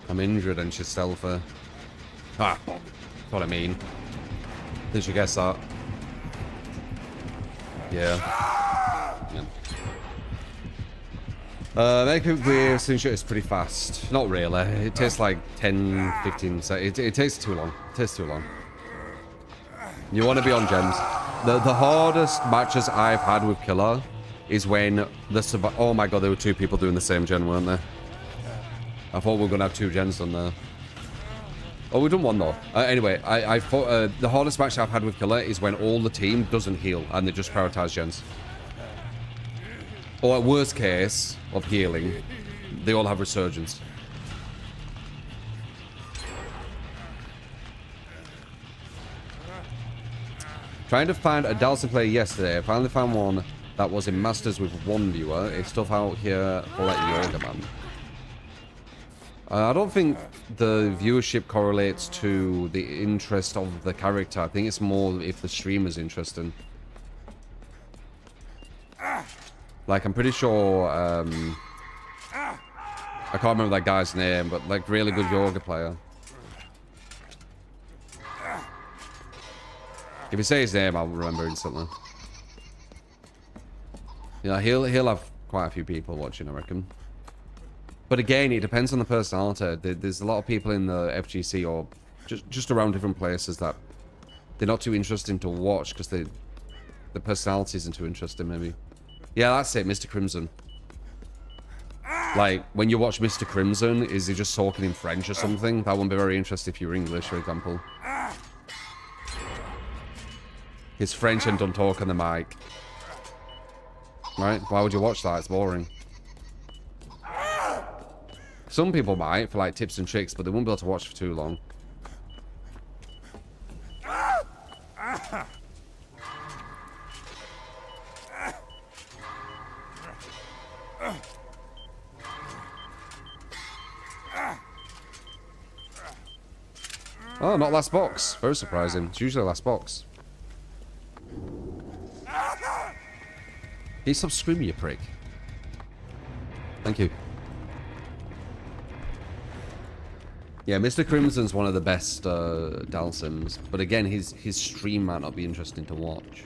I'm injured and she's self-er. Ah, that's what I mean. Did you guess that? Yeah. Make it weird, since it's pretty fast. Not really. It takes like 10, 15 seconds. It takes too long. It takes too long. You want to be on gems. The hardest matches I've had with Killer is when the oh my god, there were two people doing the same gen, weren't there? I thought we were gonna have two gens done there. Oh, we've done one though. Anyway, I thought the hardest match I've had with Killer is when all the team doesn't heal and they just prioritize gens. Or at worst case of healing, they all have resurgence. Trying to find a Dalton player yesterday. I finally found one that was in Masters with one viewer. It's stuff out here for like Yoga Man. I don't think the viewership correlates to the interest of the character. I think it's more if the streamer's interesting. Like, I'm pretty sure I can't remember that guy's name, but like really good yoga player. If you say his name, I'll remember instantly. Yeah, he'll have quite a few people watching, I reckon. But again, it depends on the personality. There's a lot of people in the FGC or just around different places that they're not too interesting to watch because the personality isn't too interesting, maybe. Yeah, that's it, Mr. Crimson. Like, when you watch Mr. Crimson, is he just talking in French or something? That wouldn't be very interesting if you were English, for example. He's French and don't talk on the mic. Right? Why would you watch that? It's boring. Some people might, for like tips and tricks, but they won't be able to watch for too long. Oh, not last box. Very surprising. It's usually last box. Can you stop screaming, you prick? Thank you. Yeah, Mr. Crimson's one of the best Dalsims, but again, his stream might not be interesting to watch.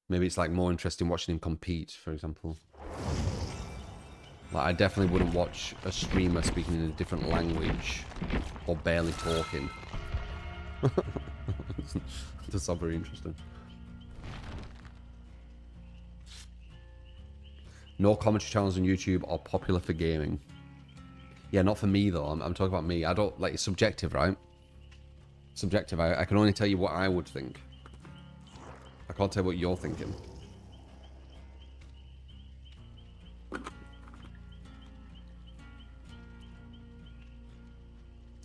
Maybe it's like more interesting watching him compete, for example. Like, I definitely wouldn't watch a streamer speaking in a different language or barely talking. That's not very interesting. No commentary channels on YouTube are popular for gaming. Yeah, not for me though. I'm talking about me. I don't like, it's subjective, right? Subjective. I can only tell you what I would think. I can't tell you what you're thinking.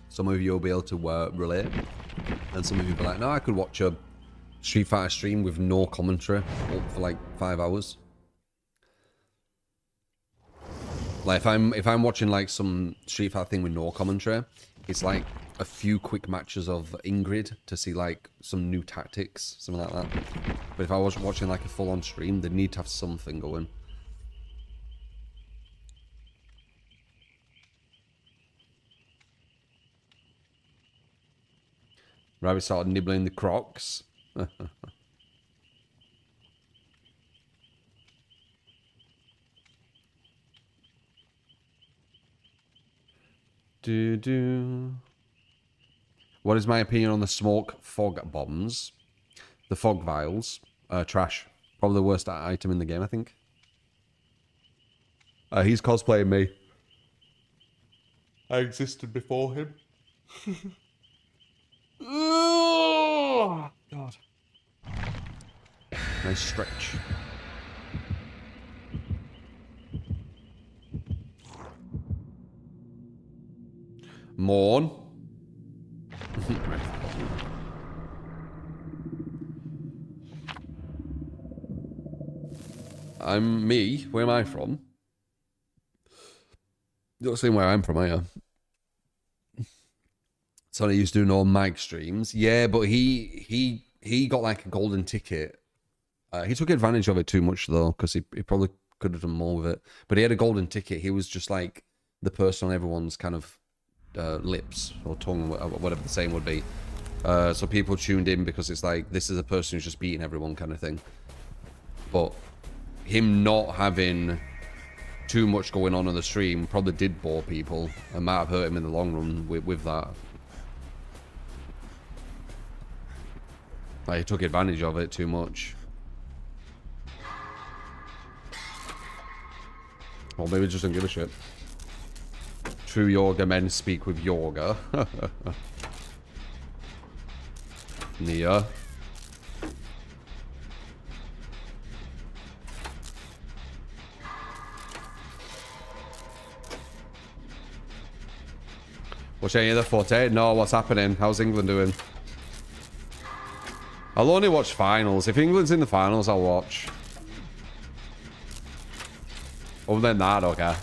Some of you will be able to relate, and some of you will be like, no, I could watch a Street Fighter stream with no commentary for like 5 hours. Like if I'm watching like some Street Fighter thing with no commentary, it's like a few quick matches of Ingrid to see like some new tactics, something like that. But if I was watching like a full-on stream, they need to have something going. Rabbit started nibbling the Crocs. What is my opinion on the smoke fog bombs? The fog vials. Trash. Probably the worst item in the game, I think. He's cosplaying me. I existed before him. Oh, God. Nice stretch. Morn. I'm me. Where am I from? You're not saying where I'm from, are you? Sonny used to do no mic streams. Yeah, but he got like a golden ticket. He took advantage of it too much though, because he probably could have done more with it. But he had a golden ticket. He was just like the person on everyone's kind of lips or tongue, whatever the saying would be. So people tuned in because it's like, this is a person who's just beating everyone kind of thing. But him not having too much going on the stream probably did bore people and might have hurt him in the long run with that. Like, he took advantage of it too much. Or maybe just don't give a shit. True yoga men speak with yoga. Nia. Watch any of the footage? No, what's happening? How's England doing? I'll only watch finals. If England's in the finals, I'll watch. Other than that, okay.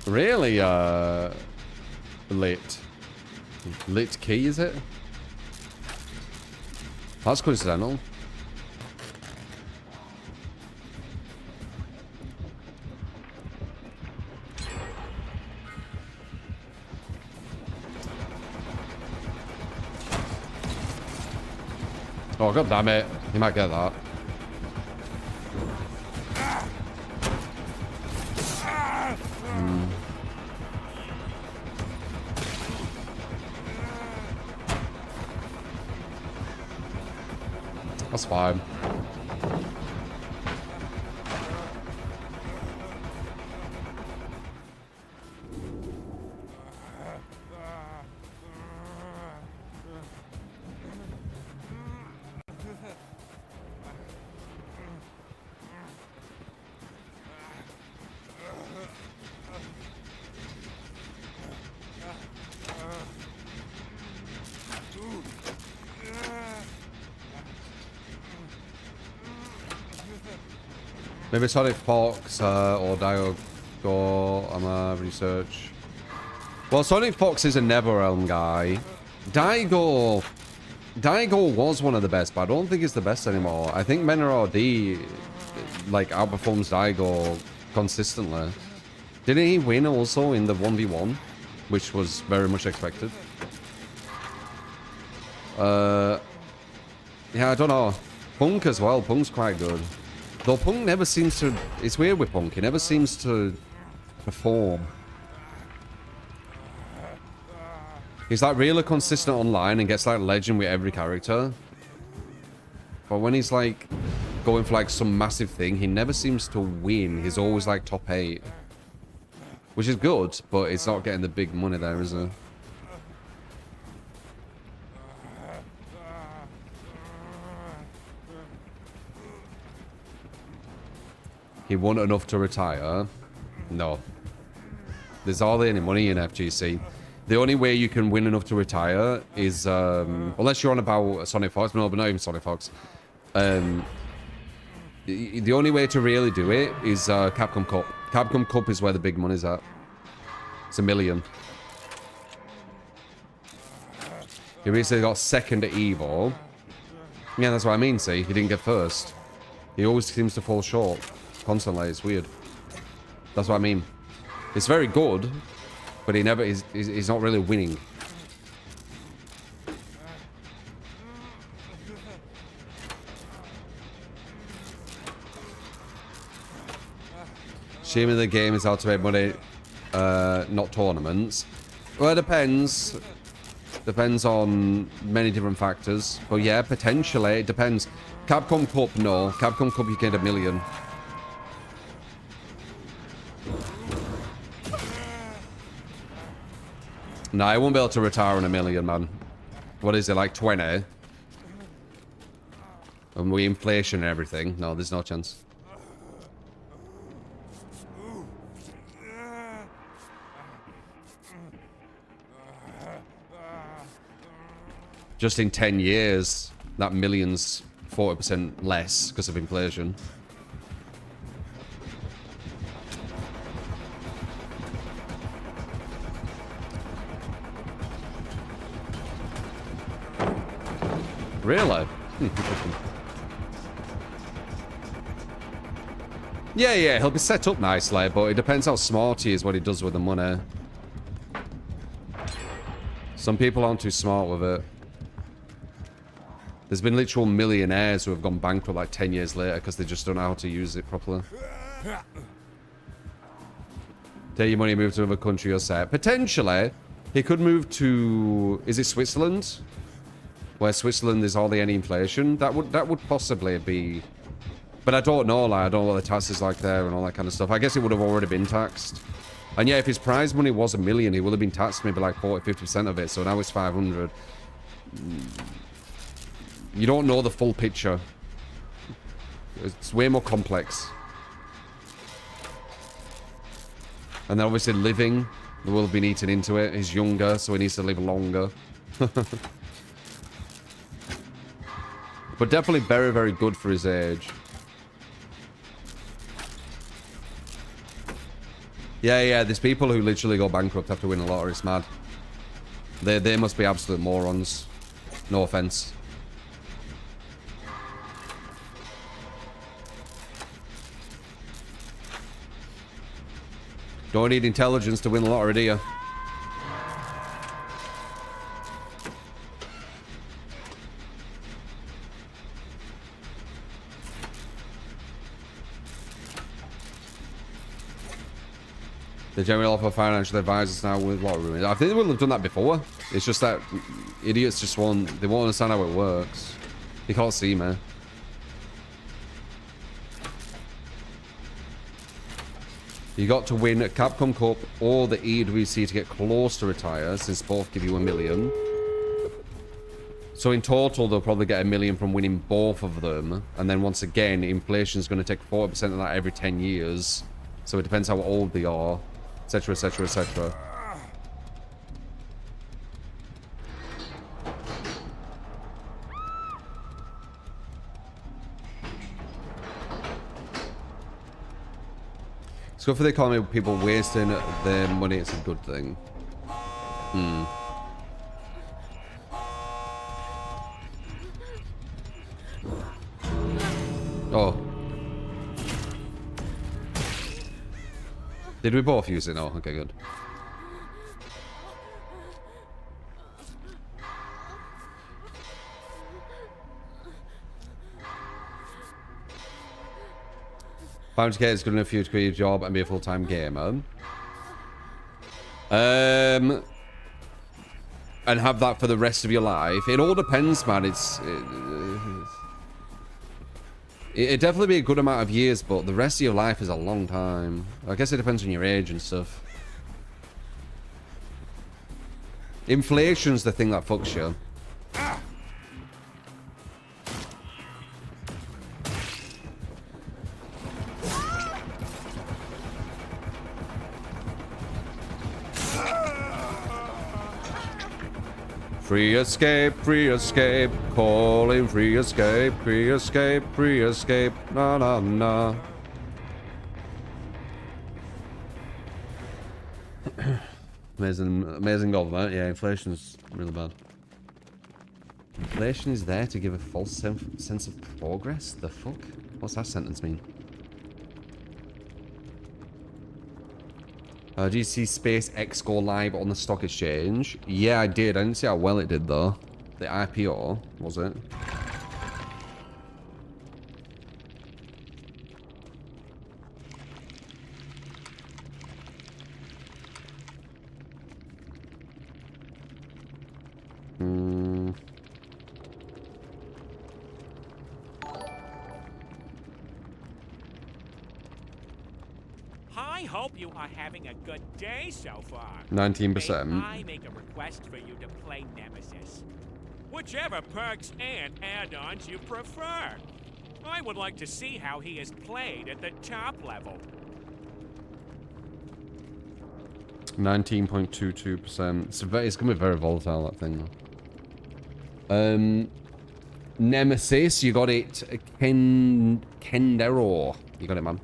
Really, lit. Lit key, is it? That's coincidental. Oh, god damn it. You might get that. That's fine. Maybe Sonic Fox or Diogo. I'm a research. Well, Sonic Fox is a NetherRealm guy. Daigo was one of the best, but I don't think it's the best anymore. I think Menor like outperforms Daigo consistently. Didn't he win also in the 1v1, which was very much expected? Yeah, I don't know. Punk as well. Punk's quite good. Though Punk never seems to... It's weird with Punk. He never seems to perform. He's like really consistent online and gets like legend with every character. But when he's like going for like some massive thing, he never seems to win. He's always like top 8. Which is good, but it's not getting the big money there, is it? He won enough to retire? No. There's hardly any money in FGC. The only way you can win enough to retire is, unless you're on about Sonic Fox, no, but not even Sonic Fox. The only way to really do it is Capcom Cup. Capcom Cup is where the big money's at. It's $1 million. He basically got second at Evo. Yeah, that's what I mean, see? He didn't get first. He always seems to fall short. Constantly, it's weird. That's what I mean. It's very good, but he never is. He's not really winning. Shame of the game is how to make money, not tournaments. Well, it depends. Depends on many different factors. But yeah, potentially it depends. Capcom Cup, no. Capcom Cup, you get $1 million. No, I won't be able to retire on $1 million, man. What is it, like 20? And with inflation and everything. No, there's no chance. Just in 10 years, that million's 40% less because of inflation. Really? Yeah, he'll be set up nicely, but it depends how smart he is, what he does with the money. Some people aren't too smart with it. There's been literal millionaires who have gone bankrupt like 10 years later because they just don't know how to use it properly. Take your money and move to another country or set. Potentially, he could move to... Is it Switzerland? Where Switzerland is hardly any inflation. That would possibly be... But I don't know, like, I don't know what the tax is like there and all that kind of stuff. I guess it would have already been taxed. And yeah, if his prize money was $1 million, he would have been taxed maybe like 40-50% of it. So now it's 500. You don't know the full picture. It's way more complex. And then obviously living, the will have been eaten into it. He's younger, so he needs to live longer. But definitely very, very good for his age. Yeah, there's people who literally go bankrupt after winning a lottery. It's mad. They must be absolute morons. No offense. Don't need intelligence to win the lottery, do you? The general offer financial advisors now with lottery winners. I think they would have done that before. It's just that idiots just won't understand how it works. You can't see, man. You got to win a Capcom Cup or the EWC to get close to retire, since both give you $1 million. So in total, they'll probably get $1 million from winning both of them. And then once again, inflation is going to take 40% of that every 10 years. So it depends how old they are, etc., etc., etc. So if they call me people wasting their money, it's a good thing. Oh. Did we both use it? No. Okay, good. $500K is good enough for you to create a job and be a full-time gamer. And have that for the rest of your life. It all depends, man. It'd definitely be a good amount of years, but the rest of your life is a long time. I guess it depends on your age and stuff. Inflation's the thing that fucks you. Free escape, calling free escape, na na na. Amazing government. Yeah, inflation's really bad. Inflation is there to give a false sense of progress? The fuck? What's that sentence mean? Do you see SpaceX go live on the stock exchange? Yeah, I did. I didn't see how well it did, though. The IPO, was it? I hope you are having a good day so far. 19%. May I make a request for you to play Nemesis? Whichever perks and add-ons you prefer. I would like to see how he is played at the top level. 19.22%. It's going to be very volatile, that thing, though. Nemesis, you got it. Kendero. You got it, man.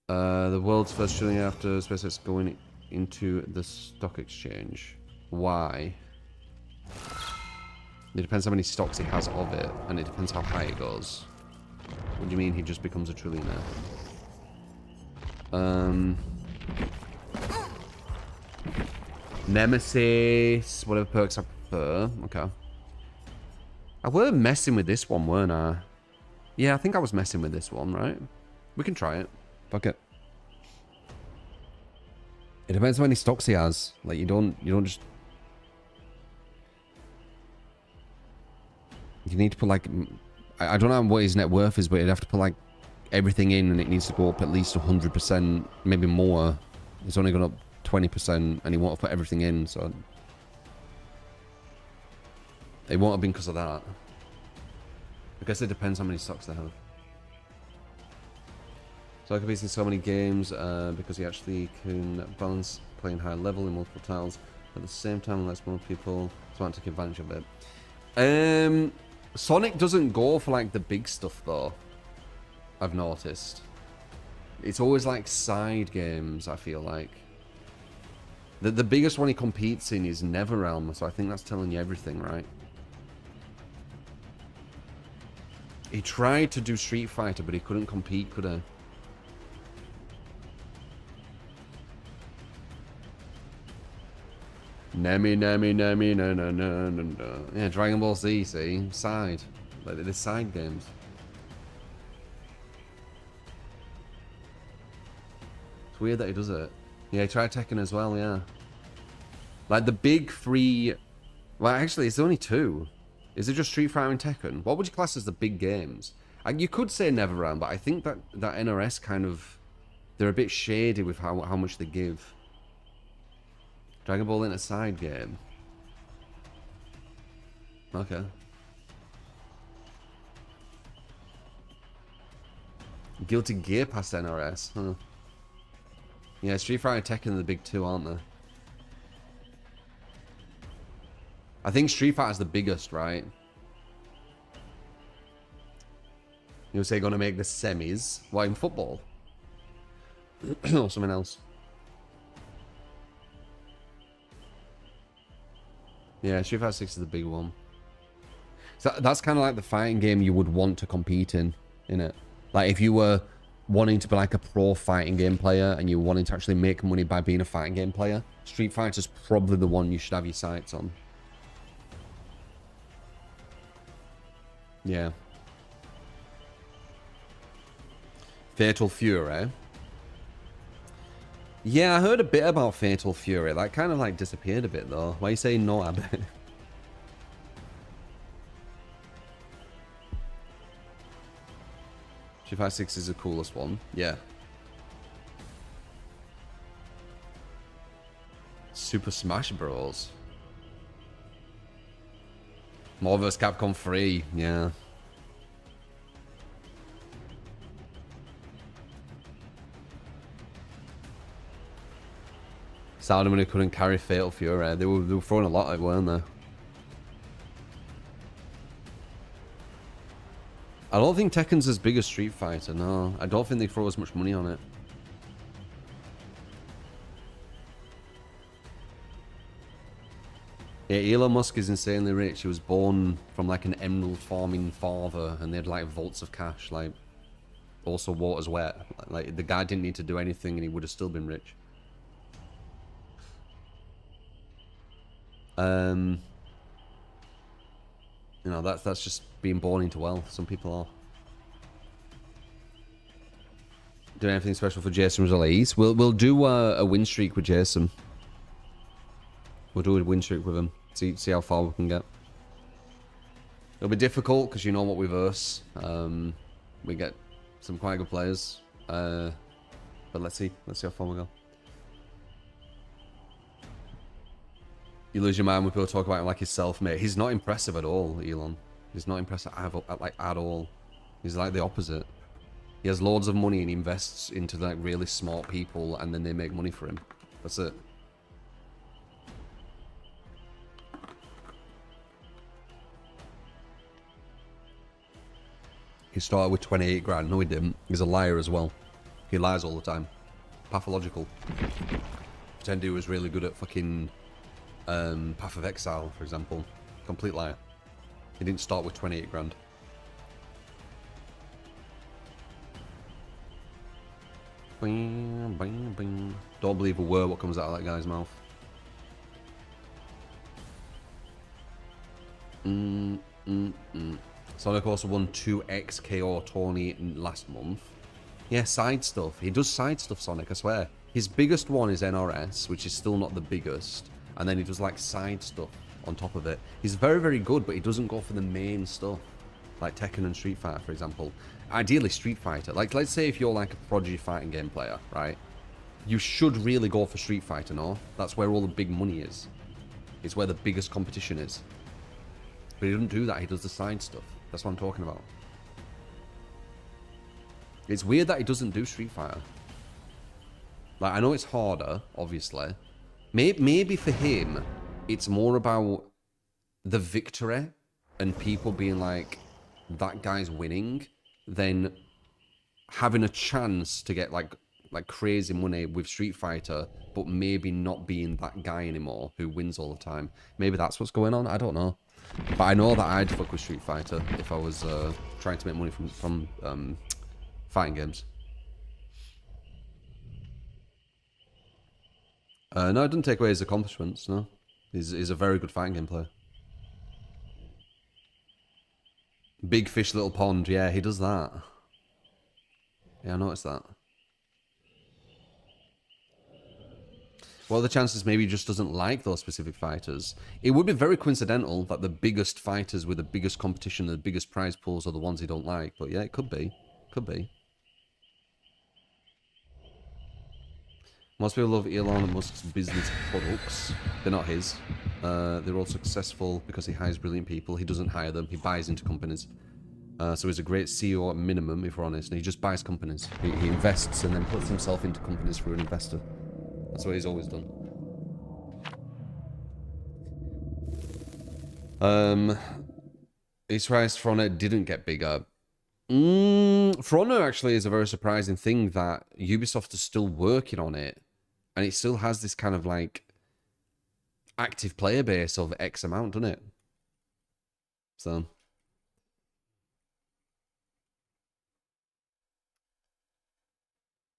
The world's first shilling after SpaceX going into the stock exchange. Why? It depends how many stocks he has of it, and it depends how high it goes. What do you mean he just becomes a trillionaire? Nemesis, whatever perks I prefer. Okay. I were messing with this one, weren't I? Yeah, I think I was messing with this one, right? We can try it. Fuck it. It depends how many stocks he has. Like, you don't just... You need to put, like... I don't know what his net worth is, but you'd have to put, like, everything in, and it needs to go up at least 100%, maybe more. It's only gone up 20%, and he won't have put everything in, so... It won't have been because of that. I guess it depends how many stocks they have. So I could be in so many games because he actually can balance playing high level in multiple titles at the same time, unless more people want to take advantage of it. Sonic doesn't go for like the big stuff though. I've noticed. It's always like side games, I feel like. The biggest one he competes in is NetherRealm, so I think that's telling you everything, right? He tried to do Street Fighter, but he couldn't compete, could he? Nemi, nemi, nemi, no, no, no, no, no. Yeah, Dragon Ball Z, see? Side. Like, they're side games. It's weird that he does it. Yeah, he tried Tekken as well, yeah. Like, the big three... Well, actually, it's only two. Is it just Street Fighter and Tekken? What would you class as the big games? You could say NetherRealm, but I think that NRS kind of... They're a bit shady with how much they give. Dragon Ball in a side game. Okay. Guilty Gear past NRS, huh? Yeah, Street Fighter and Tekken are the big two, aren't they? I think Street Fighter's the biggest, right? You say gonna make the semis? Why, in football? Or something else? Yeah, Street Fighter 6 is the big one. So that's kind of like the fighting game you would want to compete in, innit? Like if you were wanting to be like a pro fighting game player and you were wanting to actually make money by being a fighting game player, Street Fighter's probably the one you should have your sights on. Yeah. Fatal Fury. Yeah, I heard a bit about Fatal Fury. That kind of like disappeared a bit though. Why are you saying no, Abby? Street Fighter 6 is the coolest one. Yeah. Super Smash Bros. Marvel vs. Capcom 3. Yeah. Sadly when they couldn't carry Fatal Fury. They were throwing a lot out, weren't they? I don't think Tekken's as big as Street Fighter, no. I don't think they throw as much money on it. Yeah, Elon Musk is insanely rich. He was born from like an emerald farming father and they had like vaults of cash. Like, also water's wet. Like, the guy didn't need to do anything and he would have still been rich. You know, that's just being born into wealth. Some people are. Doing anything special for Jason's release? We'll do a win streak with Jason. We'll do a win streak with him. See how far we can get. It'll be difficult because you know what we verse. We get some quite good players. But let's see. Let's see how far we go. You lose your mind when people talk about him like he's self-made. He's not impressive at all, Elon. He's not impressive at all. He's like the opposite. He has loads of money and he invests into like really smart people and then they make money for him. That's it. He started with 28 grand. No, he didn't. He's a liar as well. He lies all the time. Pathological. Pretend he was really good at fucking Path of Exile, for example. Complete liar. He didn't start with 28 grand. Bing, bing, bing. Don't believe a word what comes out of that guy's mouth. Sonic also won 2 XKO tourney last month. Yeah, side stuff. He does side stuff, Sonic, I swear. His biggest one is NRS, which is still not the biggest. And then he does like side stuff on top of it. He's very, very good, but he doesn't go for the main stuff. Like Tekken and Street Fighter, for example. Ideally, Street Fighter. Like, let's say if you're like a prodigy fighting game player, right? You should really go for Street Fighter, no? That's where all the big money is. It's where the biggest competition is. But he doesn't do that. He does the side stuff. That's what I'm talking about. It's weird that he doesn't do Street Fighter. Like, I know it's harder, obviously. Maybe for him, it's more about the victory and people being like, that guy's winning, than having a chance to get like crazy money with Street Fighter, but maybe not being that guy anymore who wins all the time. Maybe that's what's going on. I don't know. But I know that I'd fuck with Street Fighter if I was trying to make money from fighting games. No, it doesn't take away his accomplishments, no. He's a very good fighting game player. Big fish, little pond. Yeah, he does that. Yeah, I noticed that. What are the chances maybe he just doesn't like those specific fighters? It would be very coincidental that the biggest fighters with the biggest competition, the biggest prize pools are the ones he don't like. But yeah, it could be. Could be. Most people love Elon Musk's business products. They're not his. They're all successful because he hires brilliant people. He doesn't hire them. He buys into companies. So he's a great CEO at minimum, if we're honest. And he just buys companies. He invests and then puts himself into companies through an investor. That's what he's always done. He's surprised For Honor didn't get bigger. For Honor actually is a very surprising thing that Ubisoft is still working on it. And it still has this kind of like active player base of X amount, doesn't it? So...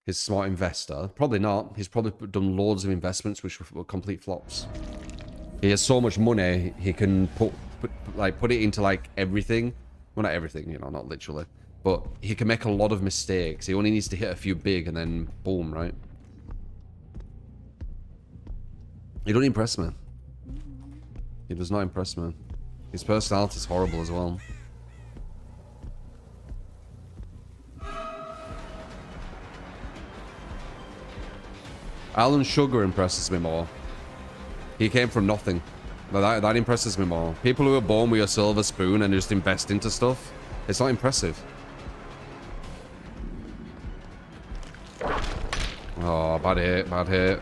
his smart investor. Probably not. He's probably done loads of investments which were complete flops. He has so much money, he can put it into like everything. Well, not everything, you know, not literally. But he can make a lot of mistakes. He only needs to hit a few big and then boom, right? He don't impress me. He does not impress me. His personality is horrible as well. Alan Sugar impresses me more. He came from nothing. That impresses me more. People who are born with a silver spoon and just invest into stuff, it's not impressive. Oh, bad hit, bad hit.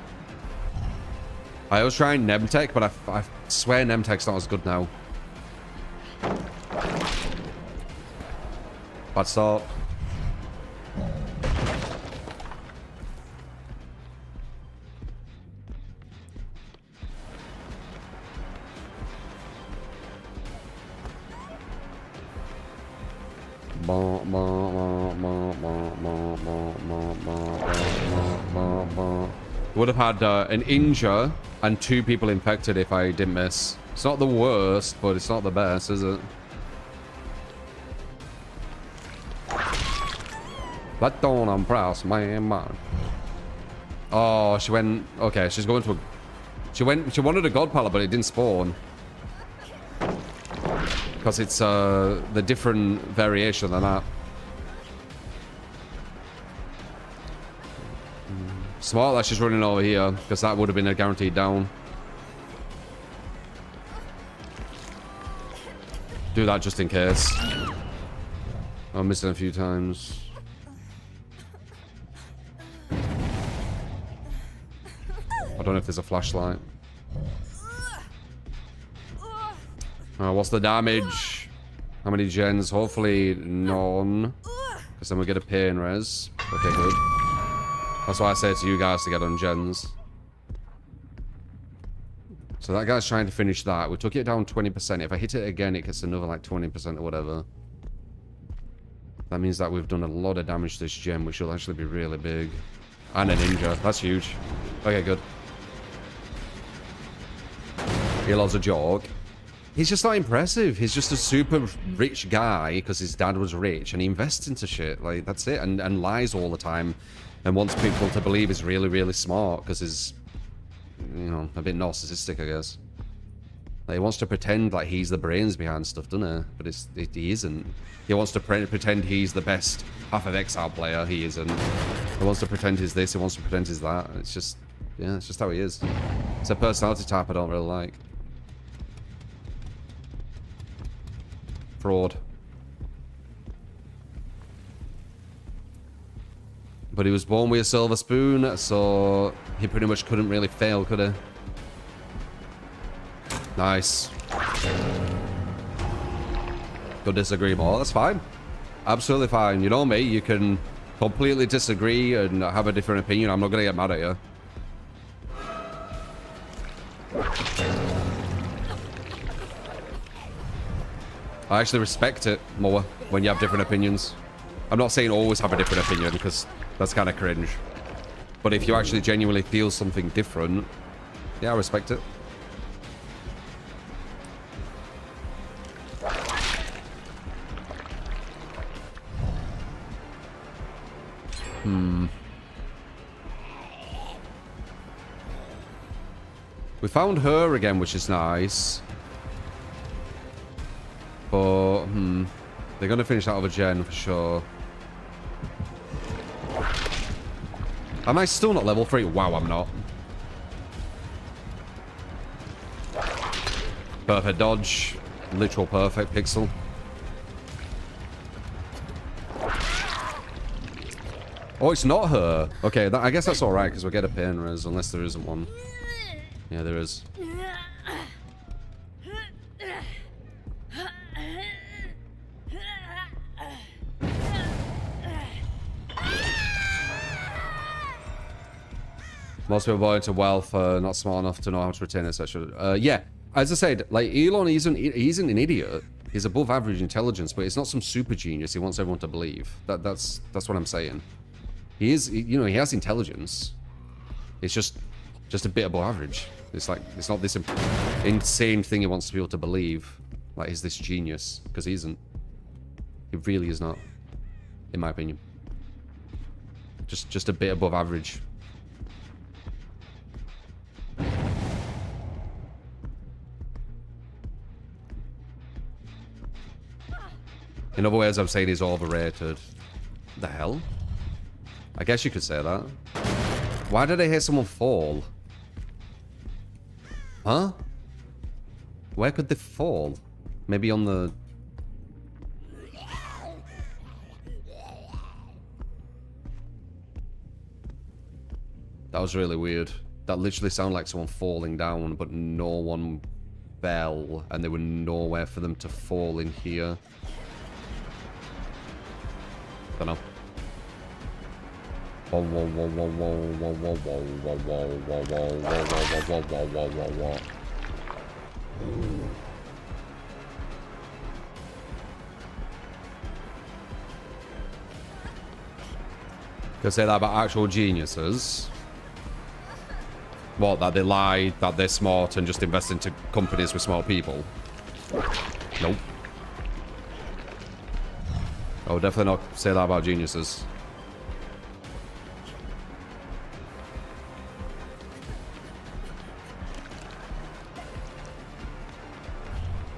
I was trying Nemtech, but I swear Nemtech's not as good now. Bad start. Would have had an injure and 2 people infected if I didn't miss. It's not the worst, but it's not the best, is it? That don't impress my man. Oh, she went. Okay, she's going to a. She wanted a god pallet, but it didn't spawn. Because it's the different variation than that. Smart that she's running over here, because that would have been a guaranteed down. Do that just in case. I'm missing a few times. I don't know if there's a flashlight. What's the damage? How many gens? Hopefully none. Because then we get a pain res. Okay, good. That's why I say to you guys to get on gens. So that guy's trying to finish that. We took it down 20%. If I hit it again, it gets another like 20% or whatever. That means that we've done a lot of damage to this gem, which will actually be really big. And a ninja. That's huge. Okay, good. Elon's a joke. He's just not impressive. He's just a super rich guy because his dad was rich and he invests into shit. Like, that's it. And lies all the time and wants people to believe he's really, really smart because he's, you know, a bit narcissistic, I guess. Like, he wants to pretend like he's the brains behind stuff, doesn't he? But he isn't. He wants to pretend he's the best half of Exile player. He isn't. He wants to pretend he's this. He wants to pretend he's that. It's just, yeah, it's just how he is. It's a personality type I don't really like. Fraud. But he was born with a silver spoon, so he pretty much couldn't really fail, could he? Nice. Could disagree more. That's fine. Absolutely fine. You know me, you can completely disagree and have a different opinion, I'm not going to get mad at you. I actually respect it more when you have different opinions. I'm not saying always have a different opinion because that's kind of cringe. But if you actually genuinely feel something different, yeah, I respect it. We found her again, which is nice. But, they're going to finish that other gen for sure. Am I still not level 3? Wow, I'm not. Perfect dodge. Literal perfect pixel. Oh, it's not her. Okay, I guess that's alright, because we'll get a pain res, unless there isn't one. Yeah, there is. Most people born into wealth are not smart enough to know how to retain it, etc. Yeah, as I said, like, Elon isn't an idiot. He's above average intelligence, but it's not some super genius he wants everyone to believe. That's what I'm saying. He is, you know, he has intelligence. It's just a bit above average. It's like, it's not this insane thing he wants people to believe. Like, he's this genius, because he isn't. He really is not, in my opinion. Just a bit above average. In other words, I'm saying he's overrated. The hell? I guess you could say that. Why did I hear someone fall? Huh? Where could they fall? Maybe on the... That was really weird. That literally sounded like someone falling down, but no one fell, and there were nowhere for them to fall in here. Don't know. Whoa, whoa, whoa, whoa, whoa, whoa, whoa, whoa, whoa, whoa, whoa, whoa, whoa, whoa, whoa, whoa, whoa. Could say that about actual geniuses. What, that they lie, that they're smart, and just invest into companies with smart people? Nope. I would definitely not say that about geniuses.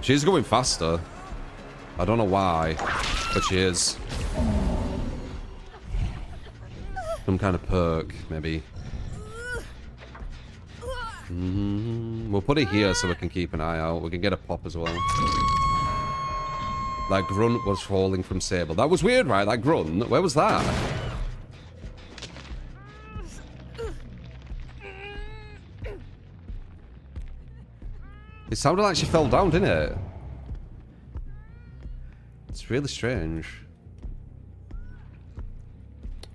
She's going faster. I don't know why, but she is. Some kind of perk, maybe. We'll put it here so we can keep an eye out. We can get a pop as well. That grunt was falling from Sable. That was weird, right? That grunt. Where was that? It sounded like she fell down, didn't it? It's really strange.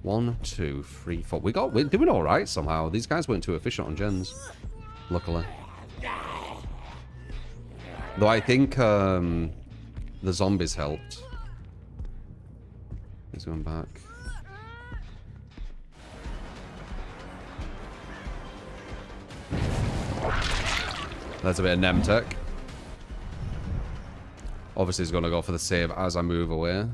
1, 2, 3, 4. We're doing all right somehow. These guys weren't too efficient on gens, luckily. Though I think the zombies helped. He's going back. There's a bit of Nemtech. Obviously, he's going to go for the save as I move away.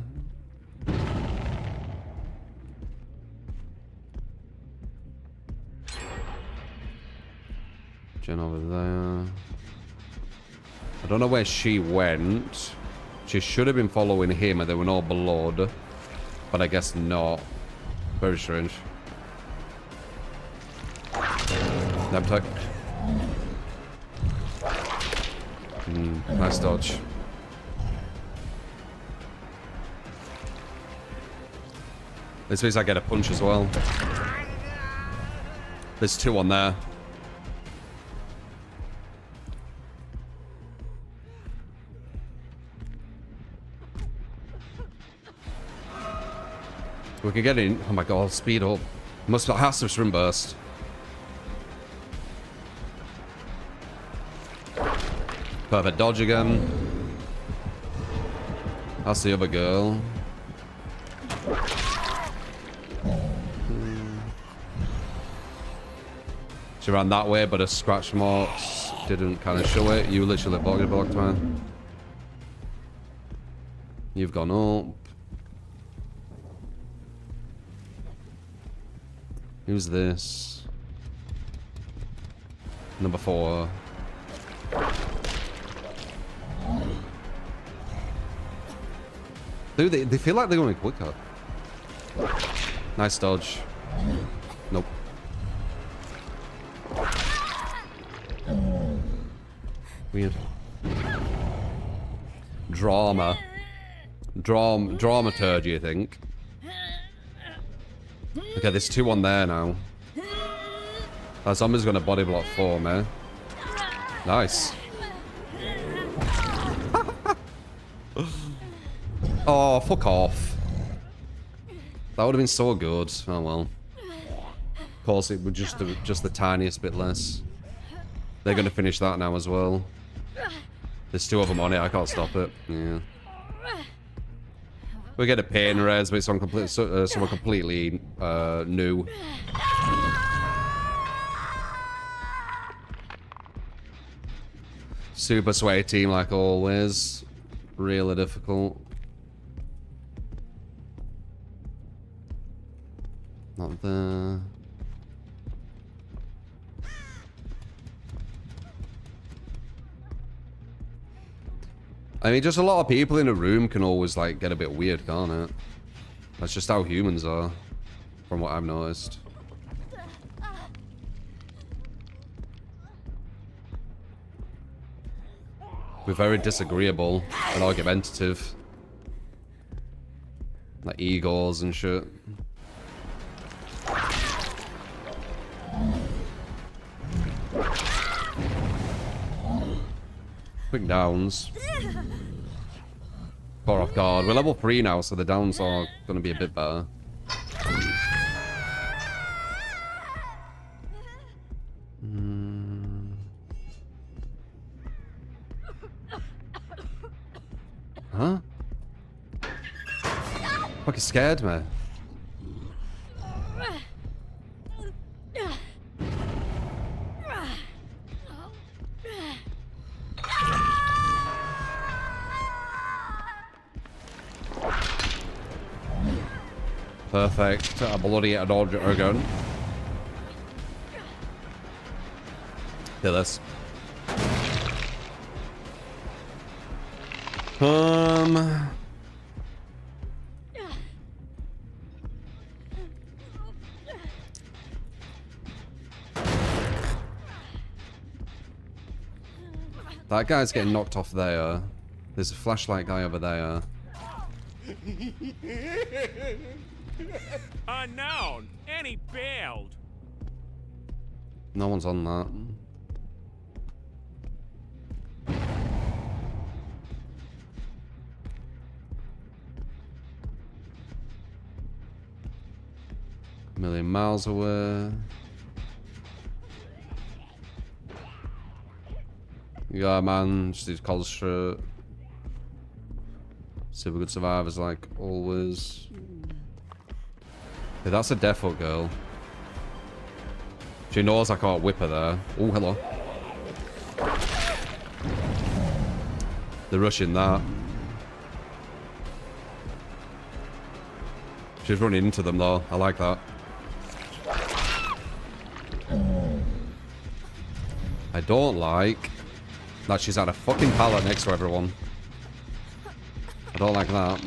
Jen over there. I don't know where she went. She should have been following him and they were no blood. But I guess not. Very strange. Nemtech. Nice dodge. This means I get a punch as well. There's 2 on there. We can get in. Oh my god, speed up. Has to sprint burst. Perfect dodge again. That's the other girl. She ran that way, but her scratch marks didn't kind of show it. You literally blocked, man. You've gone up. Who's this? Number 4. Dude, they feel like they're going quicker. Nice dodge. Nope. Weird. Dramaturgy, I think. Okay, there's 2 on there now. That zombie's gonna body block 4, man. Nice. Oh, fuck off. That would have been so good. Oh well. Of course, it would just the tiniest bit less. They're gonna finish that now as well. There's 2 of them on it. I can't stop it. Yeah. We get a pain res, but it's on someone completely new. Super sweaty team like always. Really difficult. Not there. I mean, just a lot of people in a room can always, like, get a bit weird, can't it? That's just how humans are, from what I've noticed. We're very disagreeable and argumentative. Like egos and shit. Quick downs. Caught off guard. We're level 3 now, so the downs are going to be a bit better. Huh? Fucking scared me. Perfect. A bloody dodge again. Kill this. That guy's getting knocked off there. There's a flashlight guy over there. Unknown, and he bailed. No one's on that. A million miles away. Yeah, man, just these collar shirt. Super good survivors, like always. Hey, that's a defo girl. She knows I can't whip her there. Oh, hello. They're rushing that. She's running into them though. I like that. I don't like that she's had a fucking pallet next to everyone. I don't like that.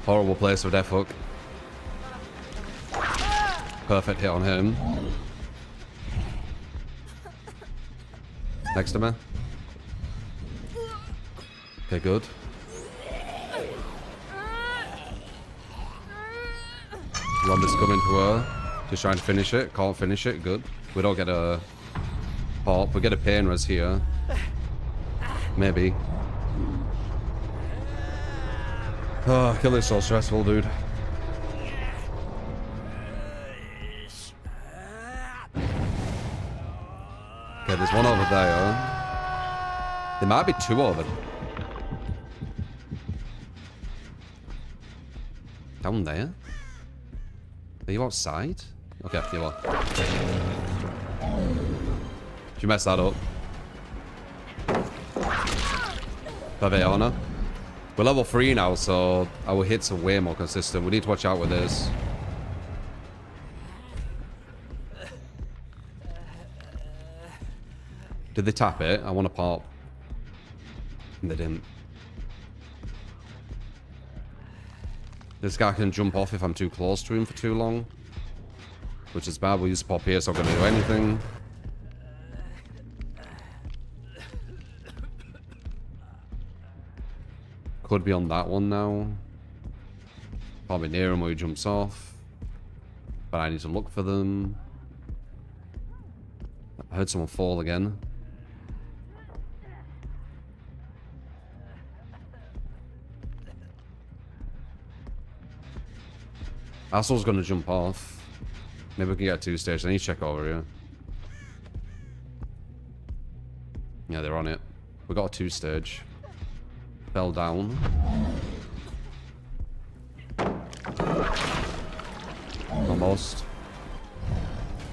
Horrible place for death hook. Perfect hit on him. Next to me. Okay, good. Rhonda's coming to her. Just trying to finish it. Can't finish it. Good. We don't get a pop. We get a pain res here. Maybe. Oh, kill is so stressful, dude. Okay, there's one over there. There might be two over there. Down there? Are you outside? Okay, you are. Did you mess that up? Paviana. We're level 3 now, so our hits are way more consistent. We need to watch out with this. Did they tap it? I want to pop. And they didn't. This guy can jump off if I'm too close to him for too long. Which is bad. We'll use pop here, so I'm going to do anything. Could be on that one now. Probably near him where he jumps off. But I need to look for them. I heard someone fall again. Asshole's gonna jump off. Maybe we can get 2 stage. I need to check over here. Yeah, they're on it. We got a 2 stage. Fell down. Almost.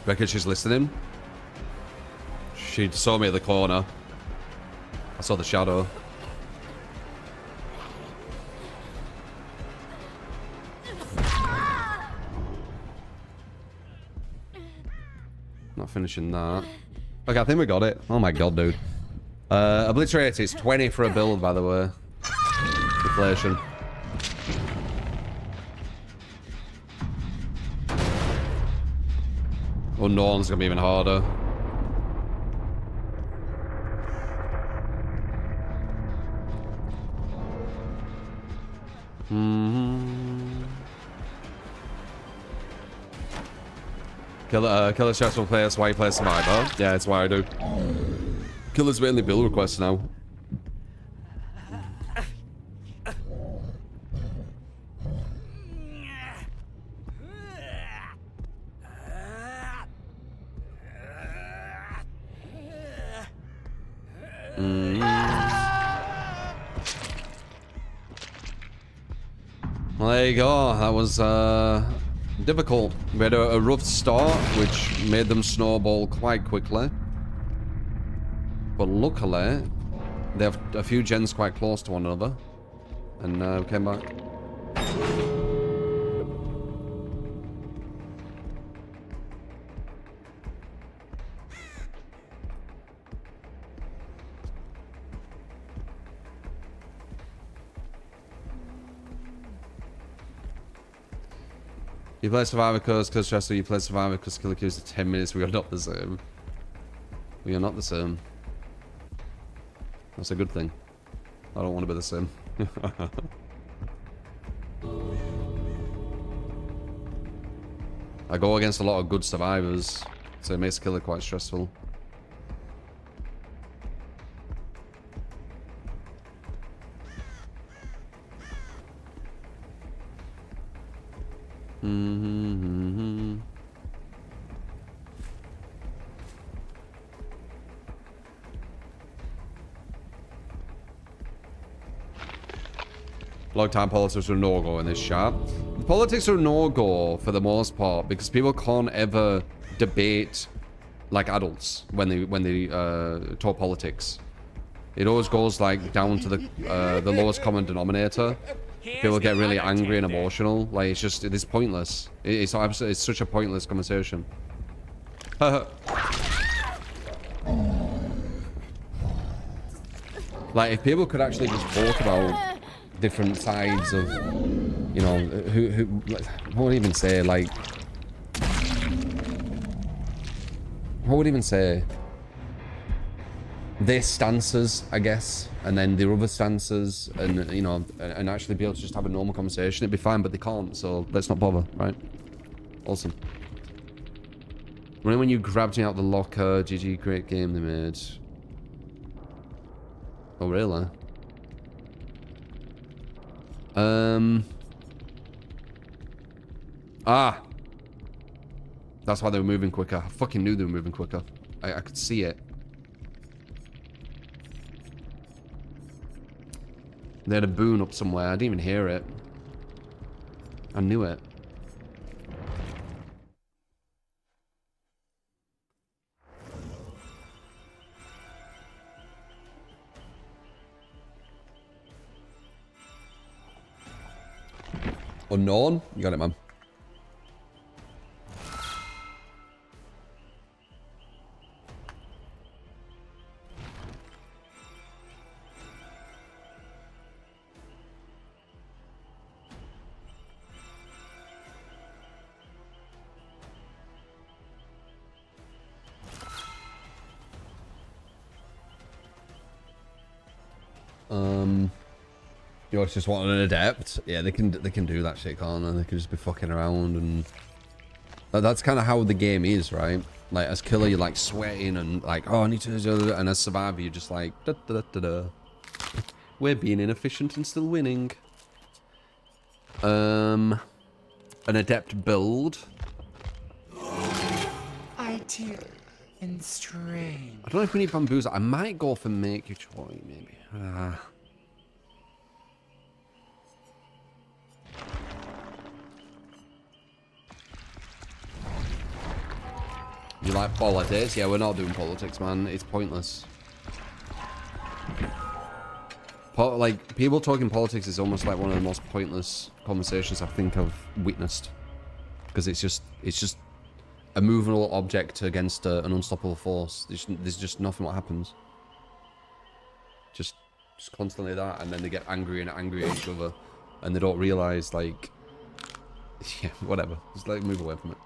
Reckon she's listening. She saw me at the corner. I saw the shadow. Not finishing that. Okay, I think we got it. Oh my god, dude. Obliterate, it's 20 for a build, by the way. Deflation. Unknown's gonna be even harder. Killer stressful play, that's why you play Survivor. Yeah, that's why I do. Killer's mainly build requests now. Well, there you go. That was difficult. We had a rough start, which made them snowball quite quickly. But luckily, they have a few gens quite close to one another. And we came back. You play Survivor because Stressor, you play Survivor because Killer Q's for 10 minutes. We are not the same. We are not the same. That's a good thing. I don't want to be the same. I go against a lot of good survivors, so it makes Killer quite stressful. Long-time politics are no-go in this chat. Politics are no-go for the most part because people can't ever debate like adults when they talk politics. It always goes like down to the lowest common denominator. People get really angry and emotional. Like it's pointless. It's absolutely, it's such a pointless conversation. Like if people could actually just talk about different sides of, you know, who what would I even say, like, what would I even say, their stances, I guess, and then their other stances, and, you know, and actually be able to just have a normal conversation, it'd be fine, but they can't, so let's not bother, right? Awesome. When you grabbed me out the locker, GG, great game they made. Oh, really? Ah. That's why they were moving quicker. I fucking knew they were moving quicker. I could see it. They had a boon up somewhere. I didn't even hear it. I knew it. Unknown? You got it, man. You just want an adept. Yeah, they can do that shit, can't they? They can just be fucking around, and that's kind of how the game is, right? Like as killer, you're like sweating and like, oh, I need to, and as survivor, you're just like, da da da da. We're being inefficient and still winning. An adept build. Ideal and strange. I don't know if we need bamboos. I might go for make your choice, maybe. You like politics? Yeah, we're not doing politics, man. It's pointless. Like, people talking politics is almost like one of the most pointless conversations I think I've witnessed. Because it's just a movable object against an unstoppable force. There's just nothing what happens. Just constantly that, and then they get angry and angry at each other, and they don't realize, like, yeah, whatever. Just like move away from it.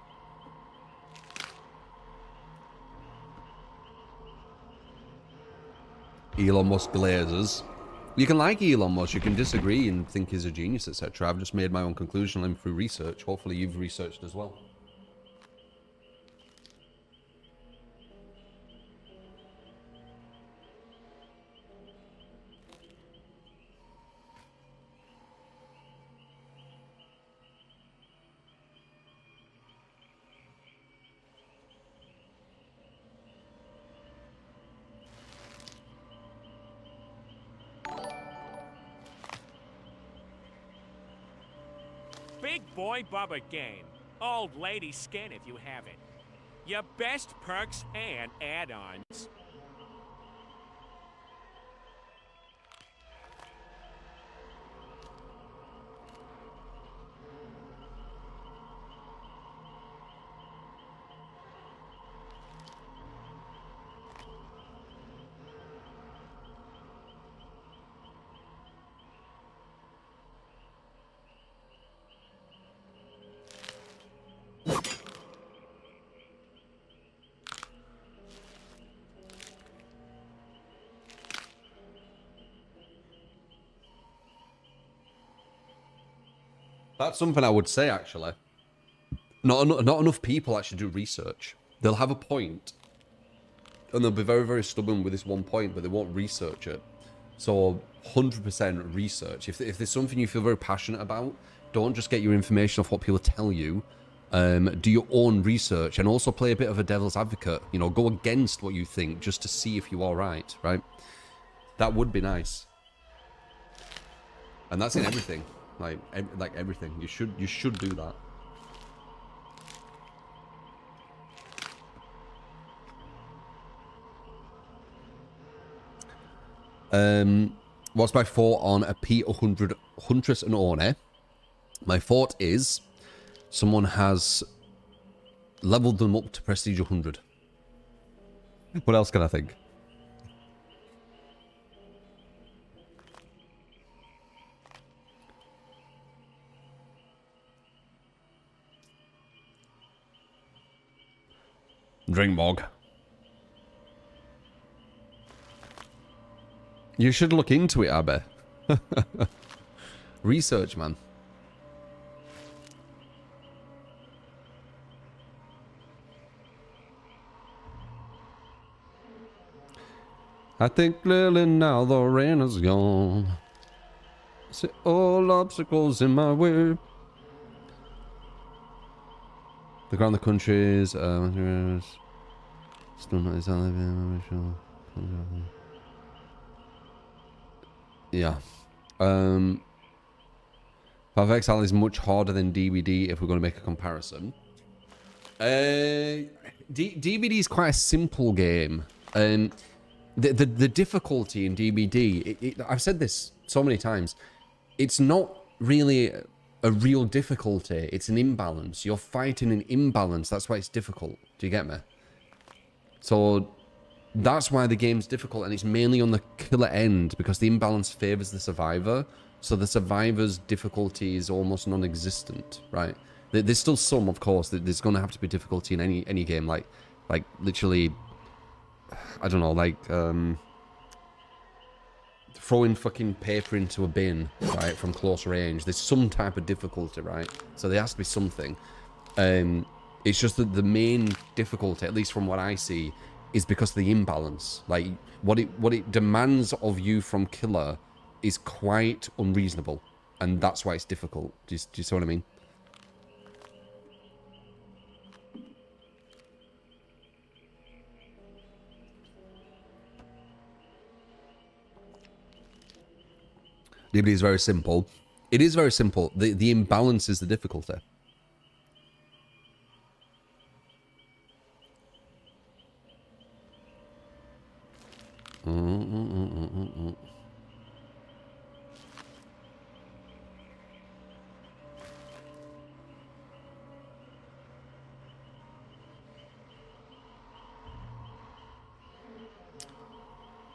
Elon Musk glazes. You can like Elon Musk, you can disagree and think he's a genius, etc. I've just made my own conclusion on him through research. Hopefully you've researched as well. Big boy Bubba game. Old lady skin if you have it. Your best perks and add-ons. That's something I would say, actually. Not enough people actually do research. They'll have a point, and they'll be very, very stubborn with this one point, but they won't research it. So 100% research. If there's something you feel very passionate about, don't just get your information off what people tell you. Do your own research, and also play a bit of a devil's advocate. You know, go against what you think just to see if you are right, right? That would be nice. And that's in everything. Like everything. You should do that. What's my thought on a P100 Huntress and Orne? My thought is someone has leveled them up to Prestige 100. What else can I think? Drink mog. You should look into it, Abbe. Research, man. I think clearly now the rain is gone. See all obstacles in my way. The ground the countries, still not exactly yeah. Path of Exile is much harder than DBD if we're going to make a comparison. DBD is quite a simple game. The difficulty in DBD, I've said this so many times, it's not really a real difficulty, it's an imbalance. You're fighting an imbalance, that's why it's difficult. Do you get me? So that's why the game's difficult, and it's mainly on the killer end because the imbalance favors the survivor. So the survivor's difficulty is almost non-existent, right? There's still some, of course. There's going to have to be difficulty in any game, like literally, I don't know, like throwing fucking paper into a bin, right, from close range. There's some type of difficulty, right? So there has to be something. It's just that the main difficulty, at least from what I see, is because of the imbalance. Like what it demands of you from killer is quite unreasonable, and that's why it's difficult. Do you see what I mean? DBD is very simple. It is very simple. The imbalance is the difficulty.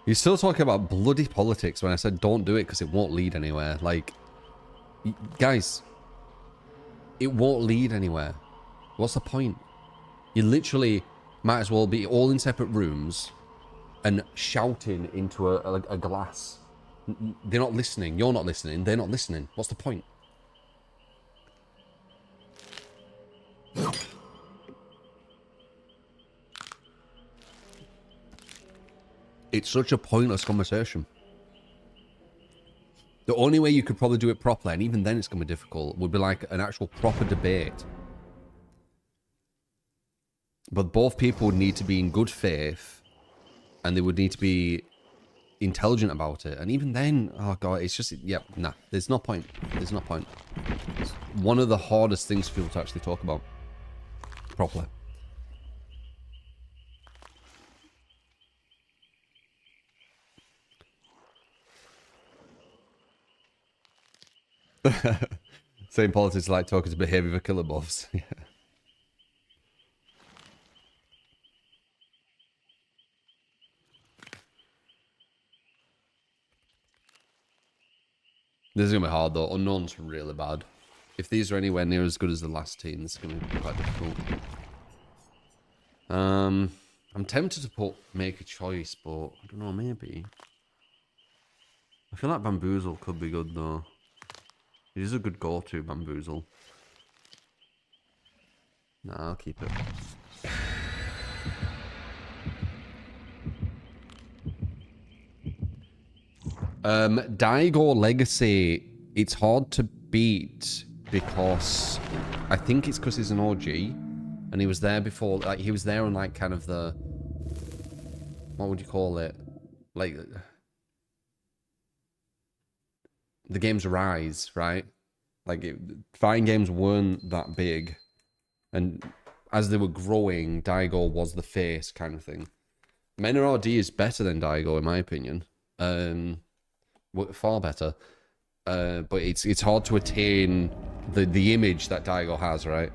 You're still talking about bloody politics when I said don't do it because it won't lead anywhere. Like, guys, it won't lead anywhere. What's the point? You literally might as well be all in separate rooms and shouting into a glass. They're not listening. You're not listening. They're not listening. What's the point? It's such a pointless conversation. The only way you could probably do it properly, and even then it's going to be difficult, would be like an actual proper debate. But both people would need to be in good faith, and they would need to be intelligent about it. And even then, oh god, it's just, yeah, nah, there's no point. There's no point. It's one of the hardest things for people to actually talk about properly. Saying politics is like talking to behavior for killer buffs. Yeah. This is gonna be hard though. Unknown's really bad. If these are anywhere near as good as the last team, this is gonna be quite difficult. I'm tempted to make a choice, but I don't know, maybe. I feel like Bamboozle could be good though. It is a good go-to, Bamboozle. Nah, I'll keep it. Daigo Legacy, it's hard to beat because I think it's because he's an OG and he was there before, like he was there on like kind of the, what would you call it? Like the game's rise, right? Like fighting games weren't that big, and as they were growing, Daigo was the face kind of thing. Mena RD is better than Daigo in my opinion. Far better, but it's hard to attain the image that Daigo has, right?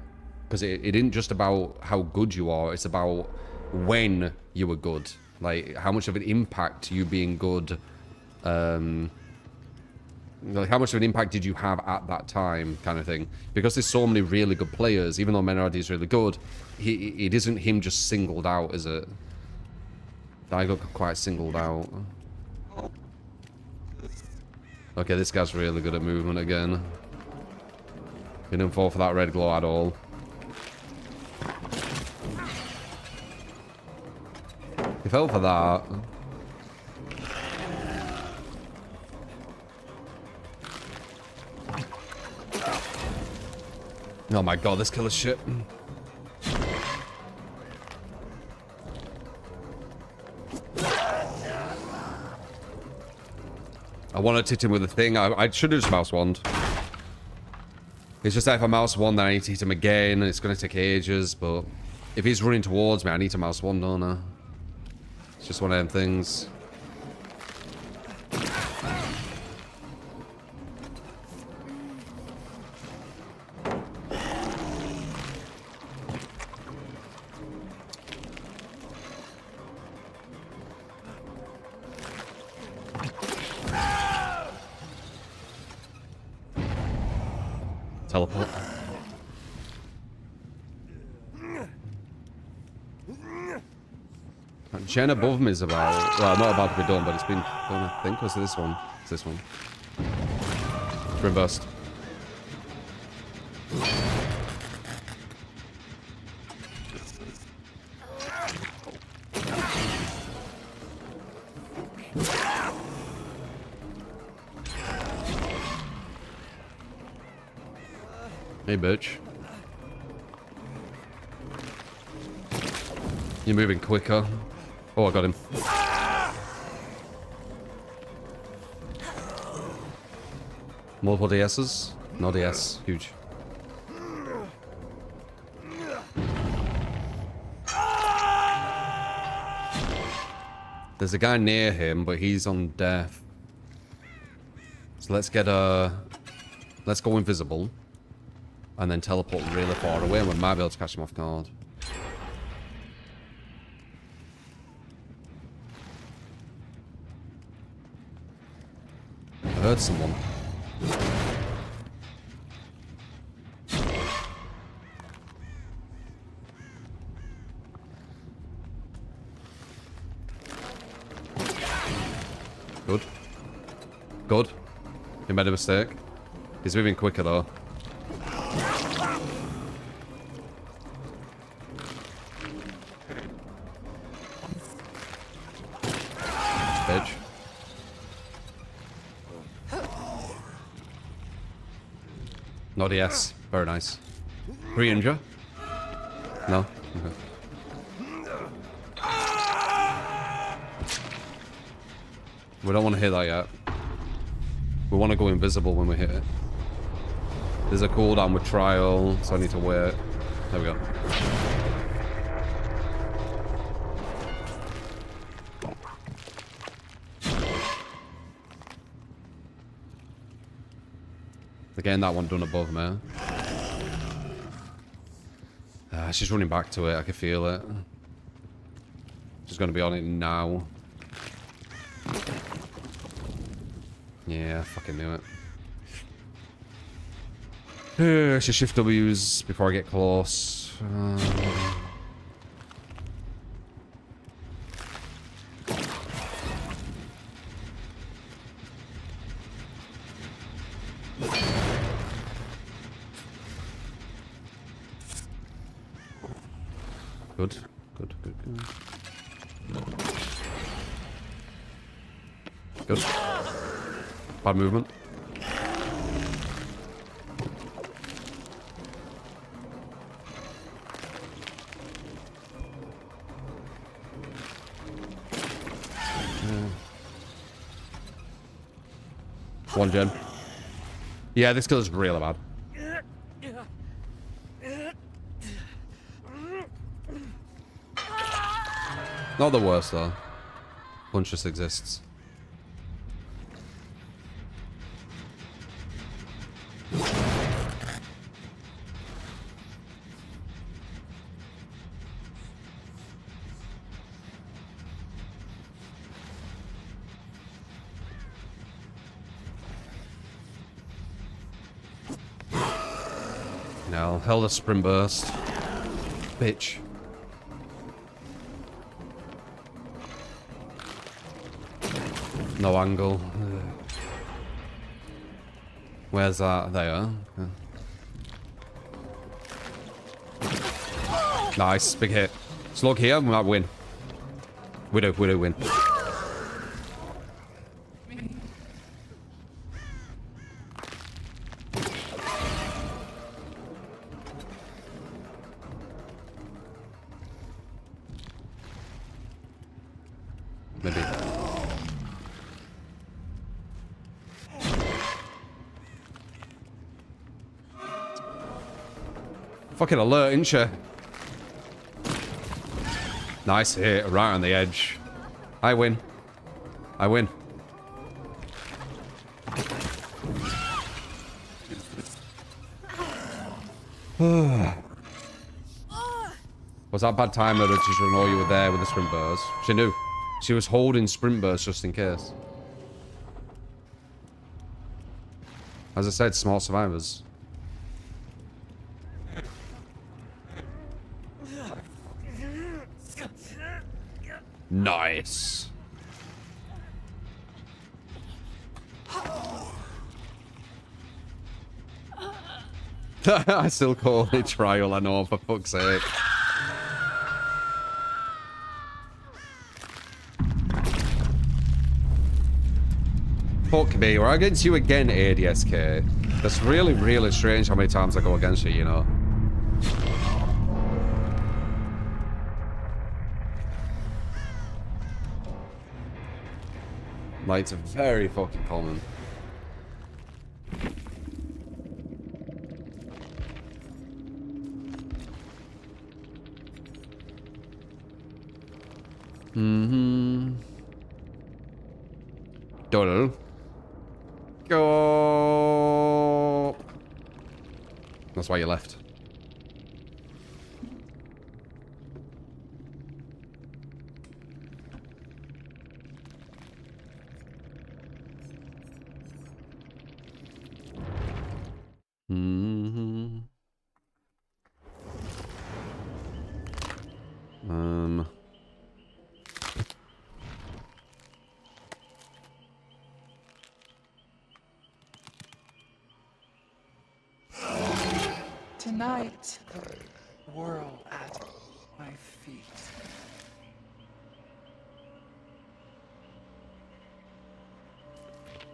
Because it isn't just about how good you are, it's about when you were good, like how much of an impact you being good, like how much of an impact did you have at that time, kind of thing. Because there's so many really good players, even though Mena RD is really good, it isn't him just singled out, is it? Daigo got quite singled out. Okay, this guy's really good at movement again. He didn't fall for that red glow at all. He fell for that. Oh my god, this killer's shit. I wanted to hit him with a thing. I should have just mouse wand. It's just that if I mouse wand, then I need to hit him again, and it's going to take ages, but if he's running towards me, I need to mouse wand, don't I? It's just one of them things. Teleport. Gen above me is about, well, not about to be done, but it's been done, I think. Was it this one? It's this one. Spring burst. Hey, bitch. You're moving quicker. Oh, I got him. Multiple DSs? No DS. Huge. There's a guy near him, but he's on death. So let's get a... Let's go invisible. And then teleport really far away, and we might be able to catch him off guard. I heard someone. Good. Good. He made a mistake. He's moving quicker though. Bitch. No DS. Very nice. Re-injure? No? Okay. We don't want to hit that yet. We want to go invisible when we hit it. There's a cooldown with trial, so I need to wait. There we go. Again, that one done above me. She's running back to it. I can feel it. She's going to be on it now. Yeah, I fucking knew it. I should shift W's before I get close. Good. Good, good, good. Good. Bad movement. One gen. Yeah, this killer's really bad. Not the worst though. Punch just exists. Now, held a sprint burst. Bitch. No angle. Where's that? There. Okay. Nice, big hit. Slug here, we might win. We do win. Fucking alert, ain't you? Nice hit, right on the edge. I win. I win. Was that bad time or did she know you were there with the sprint burst? She knew. She was holding sprint burst just in case. As I said, smart survivors. Nice. I still call it trial, I know, for fuck's sake. Fuck me, we're against you again, ADSK. That's really, really strange how many times I go against you, you know. Like, it's very fucking common. Doodle. Go. That's why you left. Tonight, the world at my feet.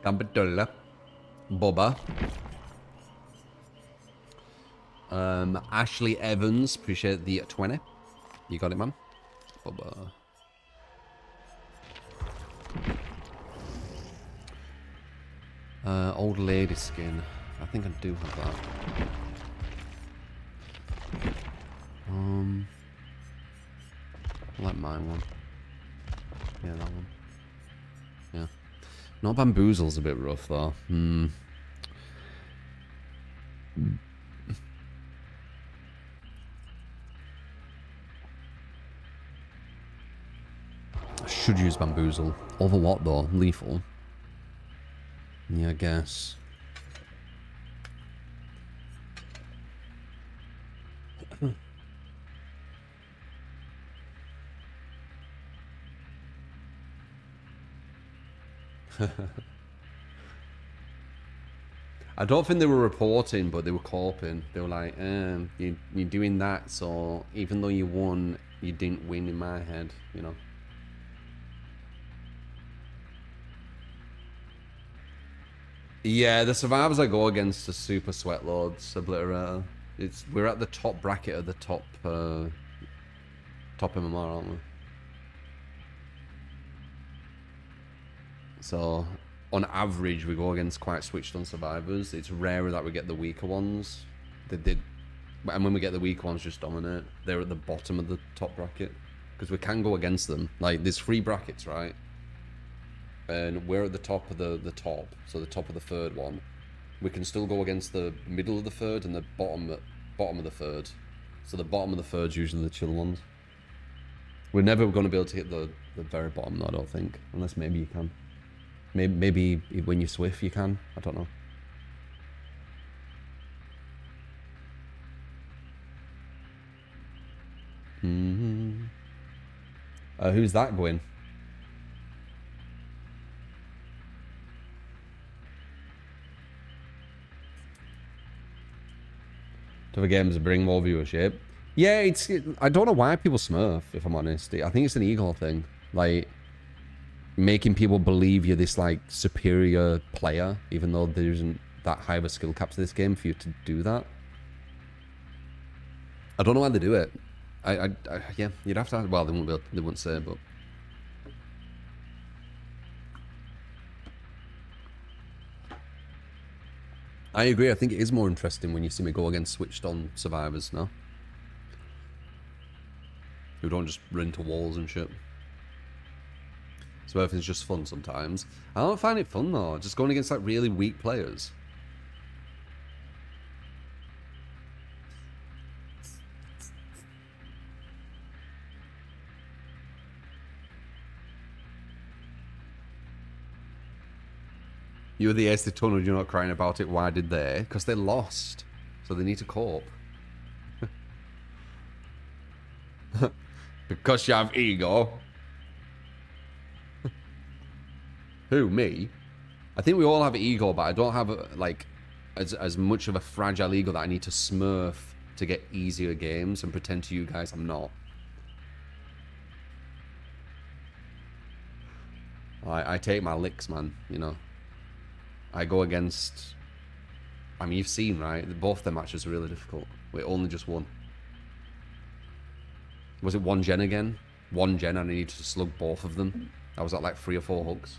Gambadilla. Boba. Ashley Evans, appreciate the 20. You got it, man. Boba. Old lady skin. I think I do have that. I like mine one. Yeah, that one. Yeah. Not Bamboozle's a bit rough though. I should use Bamboozle. Over what though? Lethal? Yeah, I guess. I don't think they were reporting, but they were coping. They were like, you're doing that, so even though you won, you didn't win in my head, you know. Yeah, the survivors I go against are super sweat lords, Obliterator. We're at the top bracket of the top MMR, aren't we? So, on average, we go against quite switched on survivors. It's rarer that we get the weaker ones. And when we get the weaker ones, just dominate. They're at the bottom of the top bracket. Because we can go against them. Like, there's 3 brackets, right? And we're at the top of the top. So the top of the third one. We can still go against the middle of the third and the bottom of the third. So the bottom of the third's usually the chill ones. We're never going to be able to hit the very bottom, though, I don't think. Unless maybe you can. Maybe when you Swift you can. I don't know. Who's that going? To the games bring more viewership. Yeah, I don't know why people smurf, if I'm honest. I think it's an ego thing. Like, making people believe you're this, like, superior player, even though there isn't that high of a skill cap to this game for you to do that. I don't know why they do it. Yeah, you'd have to, well, they wouldn't say, but... I agree. I think it is more interesting when you see me go against switched on survivors now. Who don't just run to walls and shit. So everything's just fun sometimes. I don't find it fun though, just going against like really weak players. You were the ace they tunneled, you're not crying about it. Why did they? Because they lost. So they need to cope. Because you have ego. Who, me? I think we all have ego, but I don't have like as much of a fragile ego that I need to smurf to get easier games and pretend to you guys I'm not. I take my licks, man, you know. I go against... I mean, you've seen, right? Both their matches are really difficult. We only just won. Was it one gen again? One gen and I needed to slug both of them. I was at like 3 or 4 hooks.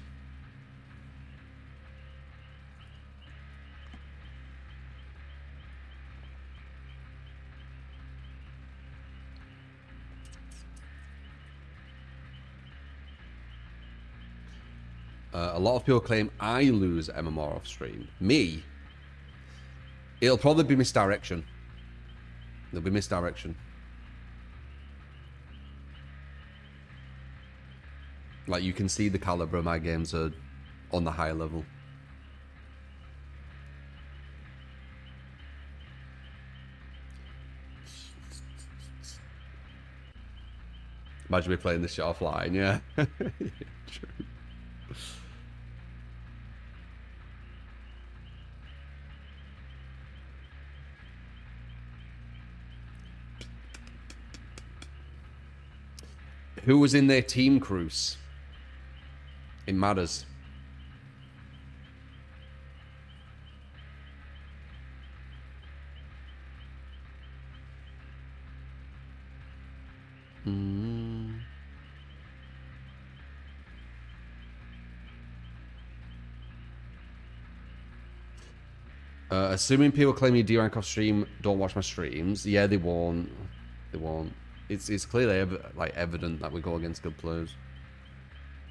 A lot of people claim I lose MMR off stream. Me? It'll probably be misdirection. There'll be misdirection. Like, you can see the caliber of my games are on the higher level. Imagine me playing this shit offline, yeah. Yeah, true. Who was in their team cruise? It matters. Assuming people claim you D-rank off stream, don't watch my streams. Yeah, they won't. They won't. It's clearly like evident that we go against good players.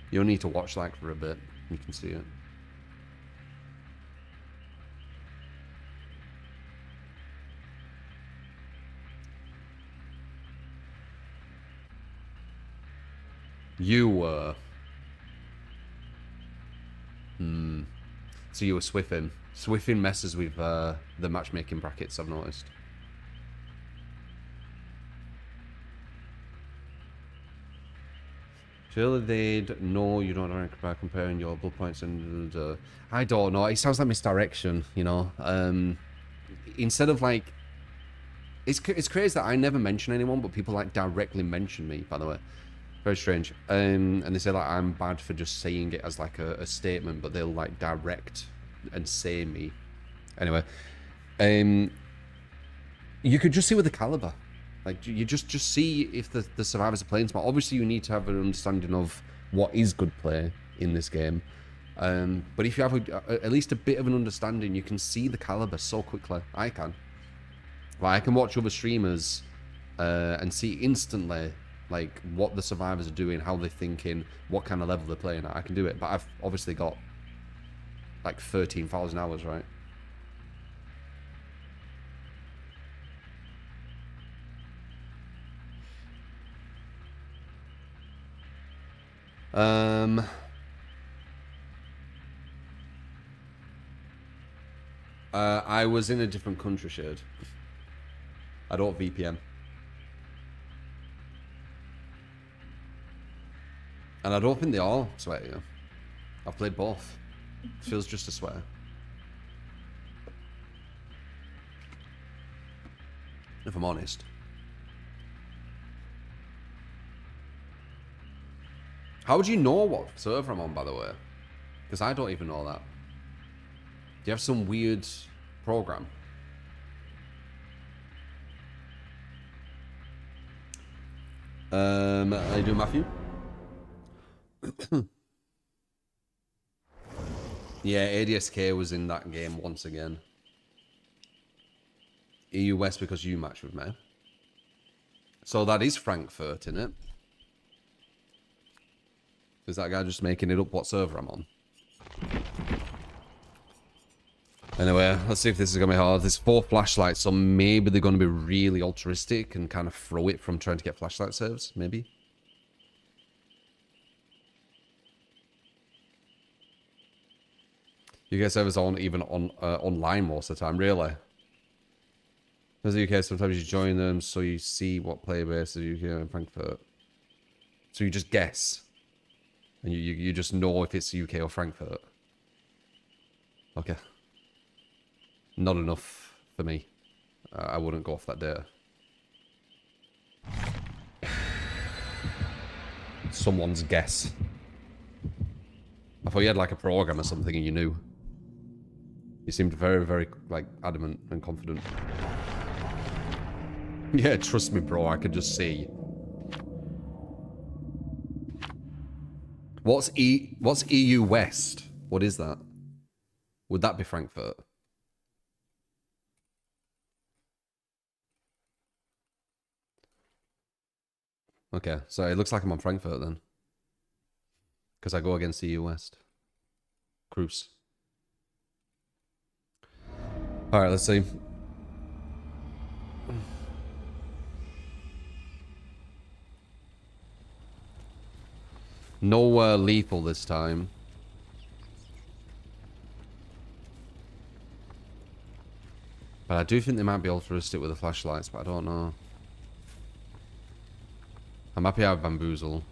You'll need to watch like for a bit. You can see it. You were. So you were Swiffing. Swiffing messes with the matchmaking brackets, I've noticed. Surely they'd know you don't rank by comparing your blood points and... I don't know. It sounds like misdirection, you know? Instead of like... It's crazy that I never mention anyone, but people like directly mention me, by the way. Very strange. And they say like I'm bad for just saying it as like a statement, but they'll like direct and say me. Anyway. You could just see with the caliber. Like, you just see if the survivors are playing smart. Obviously, you need to have an understanding of what is good play in this game. But if you have at least a bit of an understanding, you can see the caliber so quickly. I can. Like, I can watch other streamers and see instantly, like, what the survivors are doing, how they're thinking, what kind of level they're playing at. I can do it. But I've obviously got, like, 13,000 hours, right? I was in a different country, Shade. I don't VPN. And I don't think they all swear, you know. I've played both. It feels just a swear. If I'm honest. How would you know what server I'm on, by the way? Because I don't even know that. Do you have some weird program? How you doing, Matthew? Yeah, ADSK was in that game once again. EU West because you match with me. So that is Frankfurt, innit? Is that guy just making it up what server I'm on? Anyway, let's see if this is going to be hard. There's 4 flashlights, so maybe they're going to be really altruistic and kind of throw it from trying to get flashlight saves, maybe. UK servers aren't even on online most of the time, really. As the UK, sometimes you join them so you see what player base is UK and Frankfurt. So you just guess. And you just know if it's UK or Frankfurt. Okay. Not enough for me. I wouldn't go off that data. Someone's guess. I thought you had like a program or something and you knew. You seemed very, very like adamant and confident. Yeah, trust me, bro. I could just see. What's EU West? What is that? Would that be Frankfurt? Okay, so it looks like I'm on Frankfurt then. Because I go against EU West. Cruise. Alright, let's see. No lethal this time. But I do think they might be altruistic with the flashlights, but I don't know. I'm happy I have bamboozle.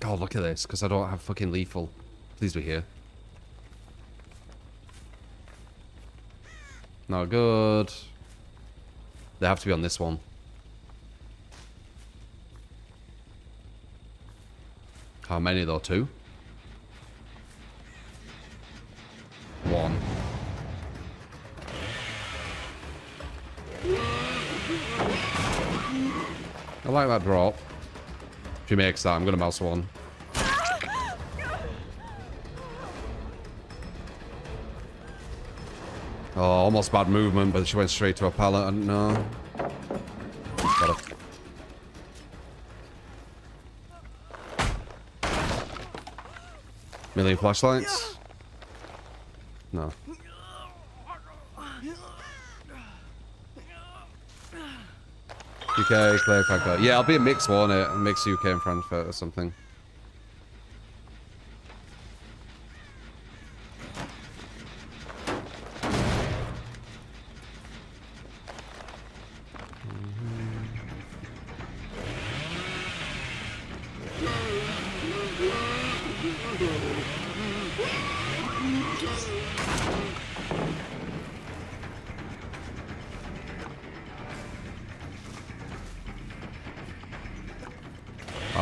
God, look at this, because I don't have fucking lethal. Please be here. Not good. They have to be on this one. How many though? 2? 1. I like that drop. If he makes that, I'm gonna mouse 1. Oh, almost bad movement, but she went straight to a pallet. I don't know. Got it. Million flashlights? No. UK, clear Frankfurt. Yeah, I'll be a mix, won't it? A mix UK and Frankfurt or something.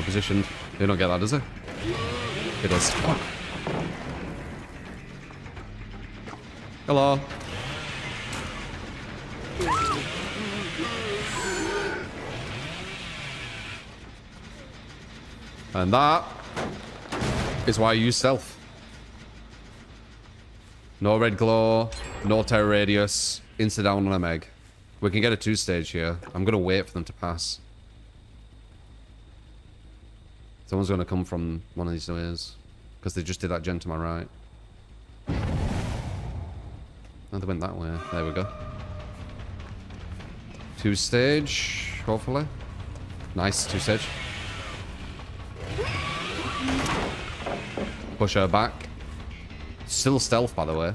Positioned. You don't get that, does it? It does. Fuck. Hello. And that is why I use stealth. No red glow, no terror radius, insta down on a meg. We can get a 2-stage here. I'm gonna wait for them to pass. Someone's going to come from one of these ways. Because they just did that gen to my right. Oh, they went that way. There we go. 2-stage, hopefully. Nice, 2-stage. Push her back. Still stealth, by the way.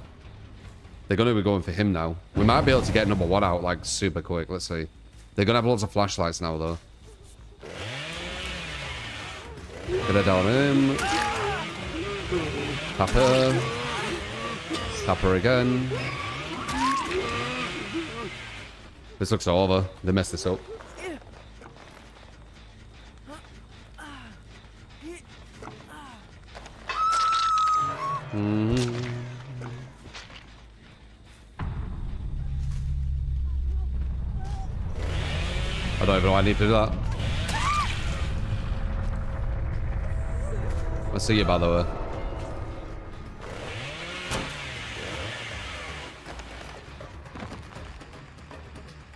They're going to be going for him now. We might be able to get number 1 out, like, super quick. Let's see. They're going to have lots of flashlights now, though. Gonna down him. Tap her. Tap her again. This looks over. They messed this up. I don't even know I need to do that. I see you, by the way.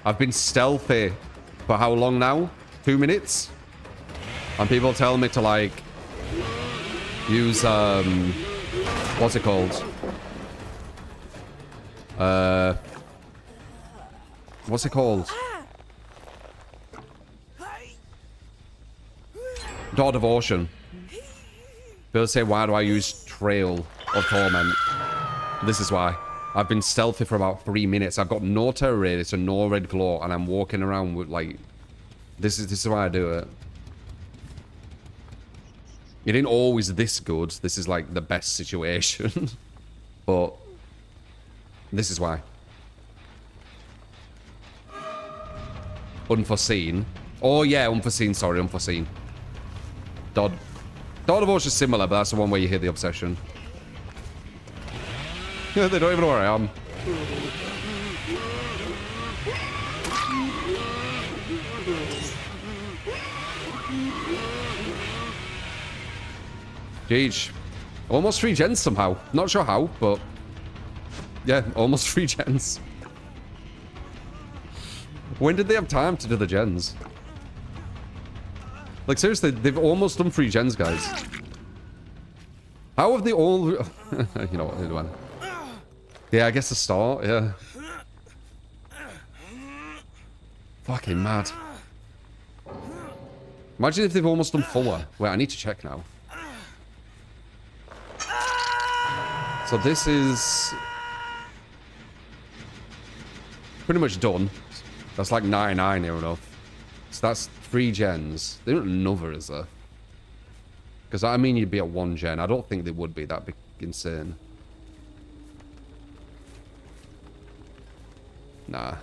I've been stealthy for how long now? 2 minutes? And people tell me to like use what's it called? What's it called? Door Devotion. People say, why do I use Trail of Torment? This is why. I've been stealthy for about 3 minutes. I've got no terror radius and no red glow, and I'm walking around with like... This is why I do it. It ain't always this good. This is like the best situation. But this is why. Unforeseen. Oh yeah, unforeseen. Sorry, unforeseen. Dodd of Ocean is similar, but that's the one where you hit the obsession. Yeah, they don't even know where I am. Jeez. Almost 3 gens somehow. Not sure how, but... Yeah, almost 3 gens. When did they have time to do the gens? Like, seriously, they've almost done 3 gens, guys. How have they all... You know what, they're doing. Yeah, I guess the start, yeah. Fucking mad. Imagine if they've almost done fuller. Wait, I need to check now. So this is... pretty much done. That's like 99 near enough. So that's 3 gens. There isn't another, is there? Because I mean you'd be at 1 gen. I don't think they would be. That'd be insane. Nah.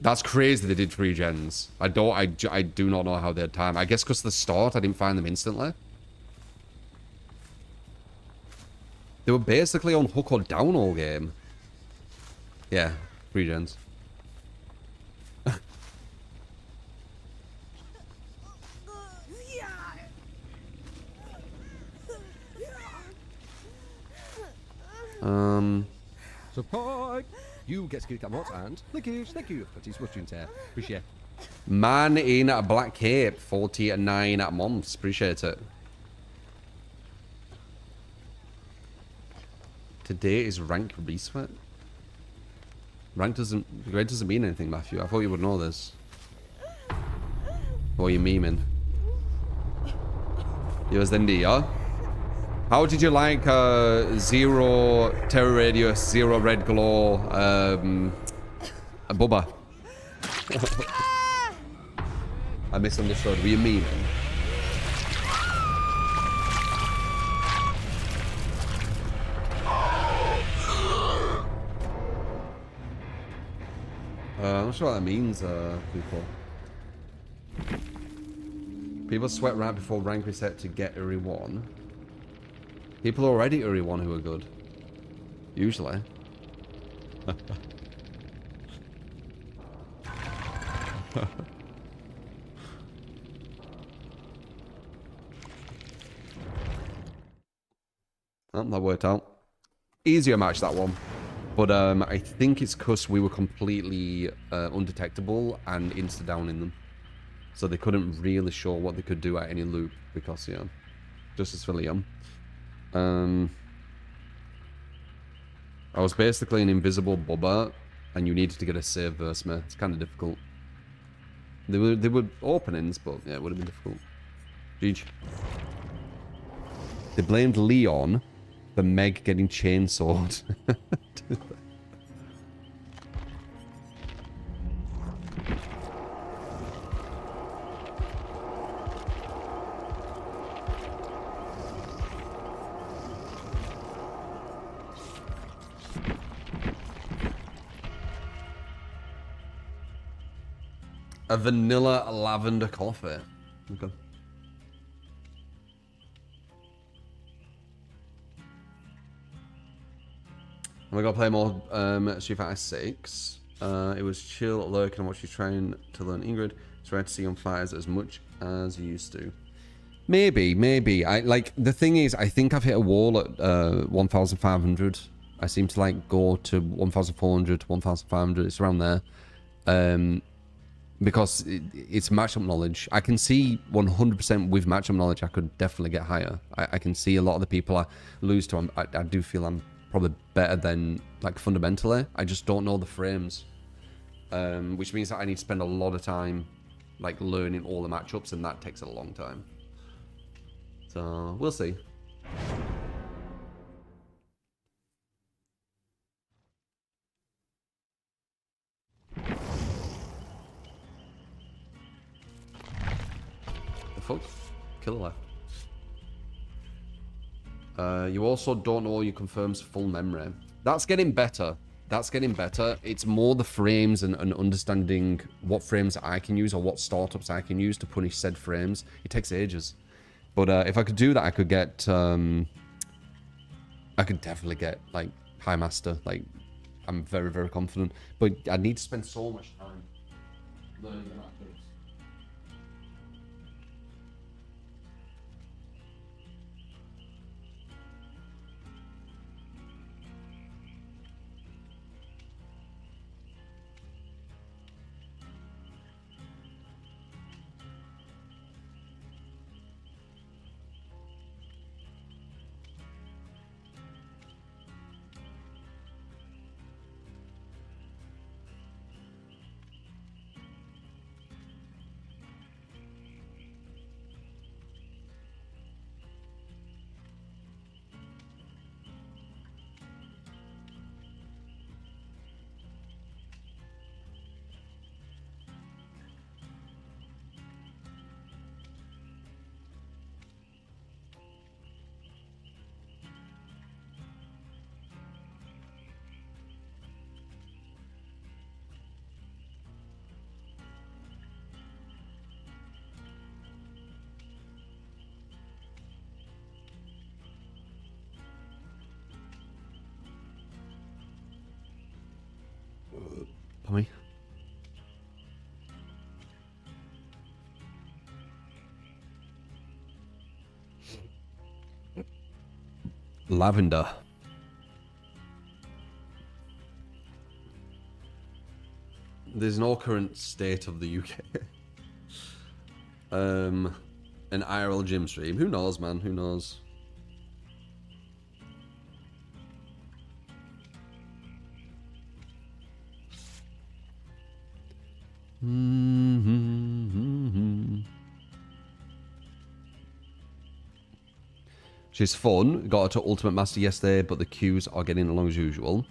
That's crazy they did 3 gens. I do not know how they had time. I guess because the start, I didn't find them instantly. They were basically on hook or down all game. Yeah, 3 gens. Support! You get to kick that mod and Lickish, thank you. That is watching there. Appreciate it. Man in a black cape, 49 months. Appreciate it. Today is rank resweat. Rank doesn't mean anything, Matthew. I thought you would know this. Or are you memeing? Yours then, yeah? How did you like 0 terror radius, 0 red glow, a Bubba? I misunderstood. Were you memeing? I'm not sure what that means, people. People sweat right before rank reset to get Uri 1. People already Uri 1 who are good. Usually. Oh, that worked out. Easier match, that one. But I think it's because we were completely undetectable and insta-downing them. So they couldn't really show what they could do at any loop because, yeah, justice for Liam. I was basically an invisible Bubba and you needed to get a save versus me. It's kind of difficult. They were openings, but yeah, it would have been difficult. GG. They blamed Leon for Meg getting chainsawed. A vanilla lavender coffee. Okay. We gotta play more Street Fighter 6. It was chill lurking and watch you trying to learn Ingrid. It's rare to see on fighters as much as you used to. Maybe. I like the thing is I think I've hit a wall at 1,500 I seem to like go to 1400, 1500. It's around there. Because it's matchup knowledge. I can see 100% with matchup knowledge, I could definitely get higher. I can see a lot of the people I lose to. I do feel I'm probably better than, like, fundamentally. I just don't know the frames. Which means that I need to spend a lot of time, like, learning all the matchups, and that takes a long time. So, we'll see. Fuck? Killer left. You also don't know your confirms full memory. That's getting better. That's getting better. It's more the frames and understanding what frames I can use or what startups I can use to punish said frames. It takes ages. But if I could do that, I could get... I could definitely get, like, High Master. Like, I'm very, very confident. But I need to spend so much time learning the matchups. Pommy. Lavender. There's no current state of the UK. An IRL gym stream. Who knows, man? Who knows? She's fun. Got her to Ultimate Master yesterday, but the queues are getting along as usual.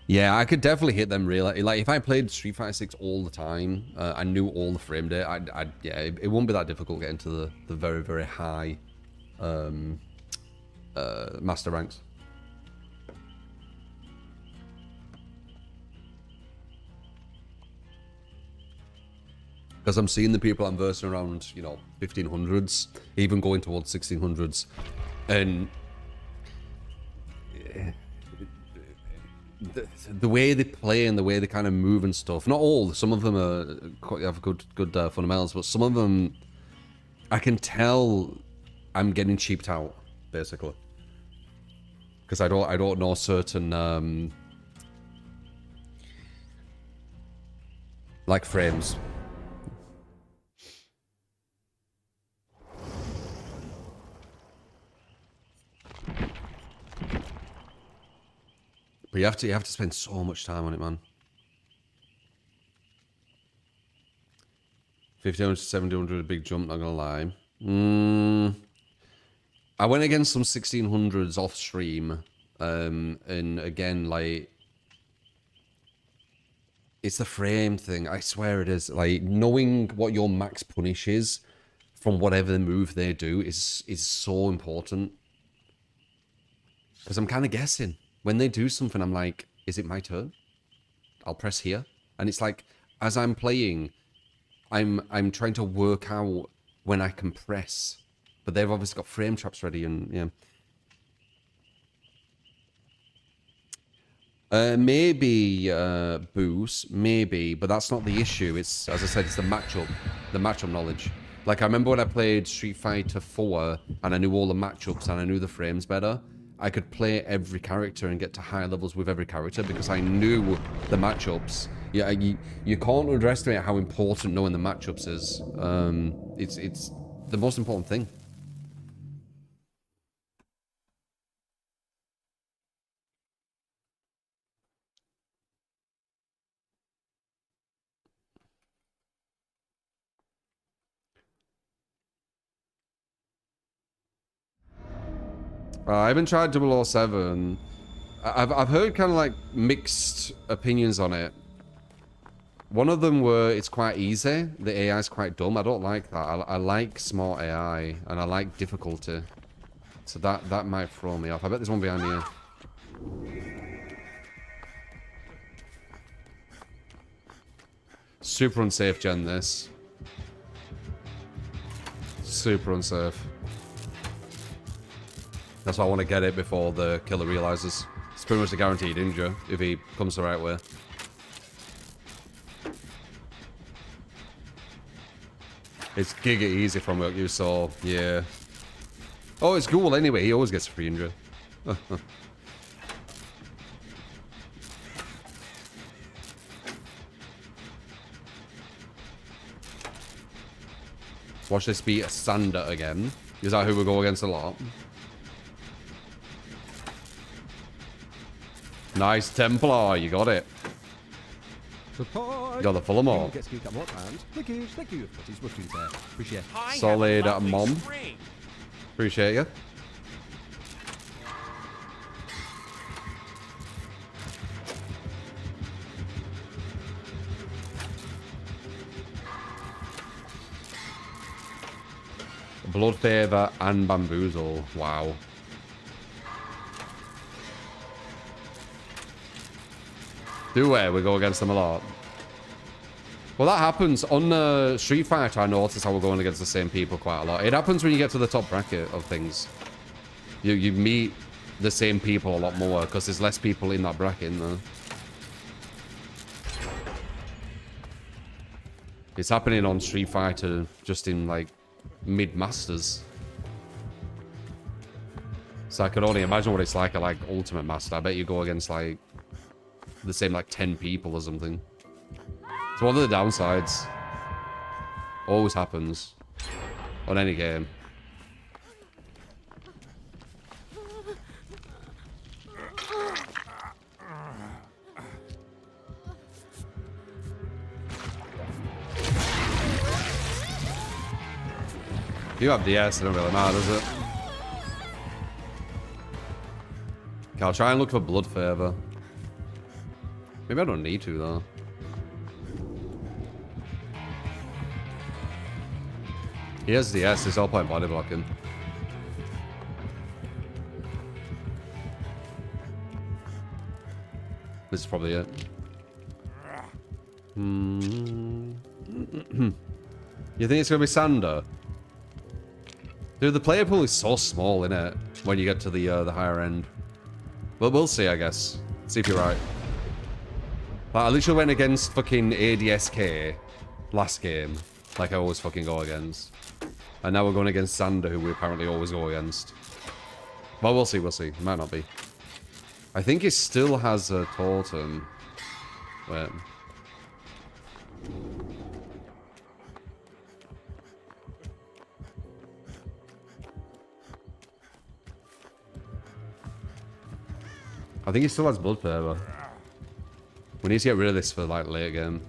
Yeah, I could definitely hit them really. Like, if I played Street Fighter 6 all the time, I knew all the frame data, yeah, it wouldn't be that difficult getting to the very, very high master ranks. Because I'm seeing the people I'm versing around, you know, 1500s, even going towards 1600s. And the way they play and the way they kind of move and stuff, not all, some of them have good fundamentals, but some of them, I can tell I'm getting cheaped out, basically. Because I don't know certain, like frames. But you have to spend so much time on it, man. 1500 to 1700, a big jump, not gonna lie. I went against some 1600s off stream, and again, like, it's the frame thing. I swear it is. Like, knowing what your max punish is from whatever move they do is so important. Because I'm kind of guessing. When they do something, I'm like, is it my turn? I'll press here. And it's like, as I'm playing, I'm trying to work out when I can press. But they've obviously got frame traps ready, and yeah. Maybe boost, maybe, but that's not the issue. It's, as I said, it's the matchup knowledge. Like, I remember when I played Street Fighter 4 and I knew all the matchups and I knew the frames better. I could play every character and get to higher levels with every character because I knew the matchups. Yeah, you can't underestimate how important knowing the matchups is. It's the most important thing. I haven't tried 007. I've heard kind of like mixed opinions on it. One of them were it's quite easy. The AI is quite dumb. I don't like that. I like smart AI and I like difficulty. So that might throw me off. I bet there's one behind here. Super unsafe, Gen, this. Super unsafe. That's why I want to get it before the killer realizes. It's pretty much a guaranteed injure if he comes the right way. It's giga easy from what you saw, yeah. Oh, it's cool anyway, he always gets a free injure. Watch this be a Sander again. Is that who we go against a lot? Nice Templar, you got it. Goodbye. Got the full more. You get skill come up and thank you, putties washing there. Appreciate it. Solid mom. Appreciate you. Blood Favor and Bamboozle. Wow. Do we go against them a lot? Well, that happens. On Street Fighter, I notice how we're going against the same people quite a lot. It happens when you get to the top bracket of things. You meet the same people a lot more because there's less people in that bracket, isn't there? It's happening on Street Fighter just in, like, mid-masters. So I can only imagine what it's like at, like, Ultimate Master. I bet you go against, like, the same, like, 10 people or something. It's one of the downsides. Always happens. On any game. You have DS, it don't really matter, does it? Okay, I'll try and look for Blood Favor. Maybe I don't need to, though. He has DS, he's all playing body blocking. This is probably it. You think it's gonna be Sander? Dude, the player pool is so small, innit? When you get to the higher end. Well, we'll see, I guess. See if you're right. Like, I literally went against fucking ADSK last game. Like I always fucking go against. And now we're going against Sander, who we apparently always go against. Well, we'll see, we'll see. It might not be. I think he still has a totem. Wait. I think he still has Blood Favor. We need to get rid of this for, like, late game.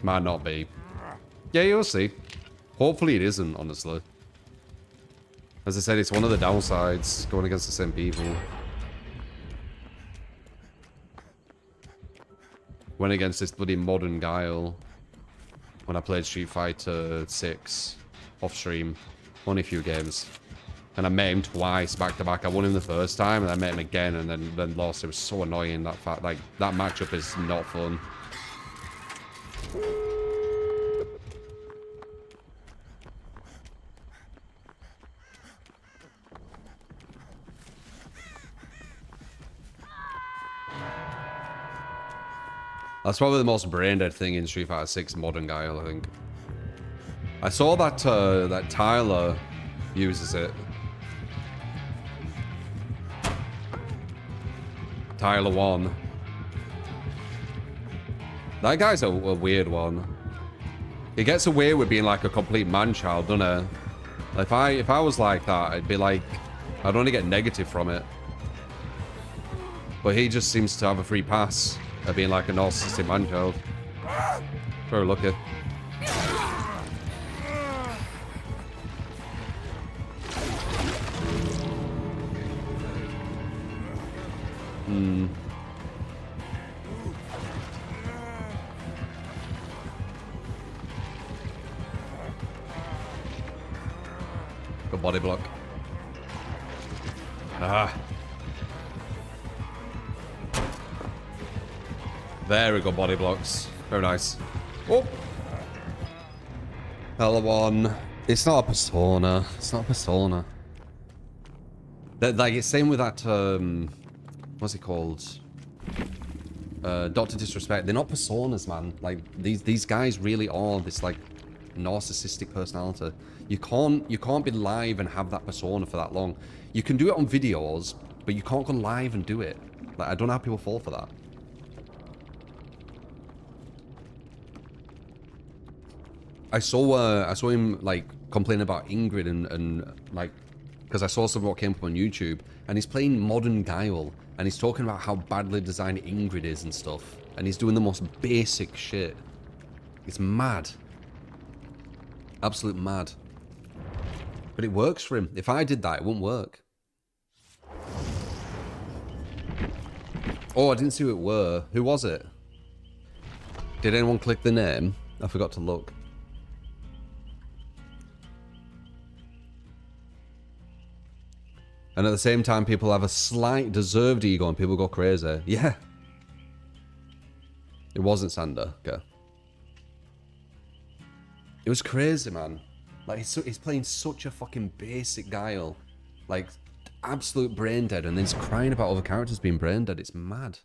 Might not be. Yeah, you'll see. Hopefully it isn't, honestly. As I said, it's one of the downsides, going against the same people. Went against this bloody modern Guile when I played Street Fighter 6 off stream. Only a few games. And I met him twice back to back. I won him the first time, and I met him again, and then lost. It was so annoying. That matchup is not fun. That's probably the most brain-dead thing in Street Fighter 6 Modern Guile, I think. I saw that that Tyler uses it Tyler 1. That guy's a weird one. He gets away with being like a complete man-child, doesn't he? If I was like that, I'd be like, I'd only get negative from it. But he just seems to have a free pass at being like a narcissistic man-child. Very lucky. Hmm. Good body block. Ah. Very good body blocks. Very nice. Oh. Hella one. It's not a persona. It's not a persona. Like, it's same with that, what's it called? Dr. Disrespect. They're not personas, man. Like, these guys really are this, like, narcissistic personality. You can't be live and have that persona for that long. You can do it on videos, but you can't go live and do it. Like, I don't know how people fall for that. I saw him like complain about Ingrid and like, because I saw some what came up on YouTube, and he's playing Modern Guile, and he's talking about how badly designed Ingrid is and stuff, and he's doing the most basic shit. It's mad. Absolute mad. But it works for him. If I did that, it wouldn't work. Oh, I didn't see who it were. Who was it? Did anyone click the name? I forgot to look. And at the same time, people have a slight deserved ego and people go crazy. Yeah. It wasn't Sander. Okay. It was crazy, man. Like, he's playing such a fucking basic Guile. Like, absolute brain dead, and then he's crying about other characters being brain dead. It's mad.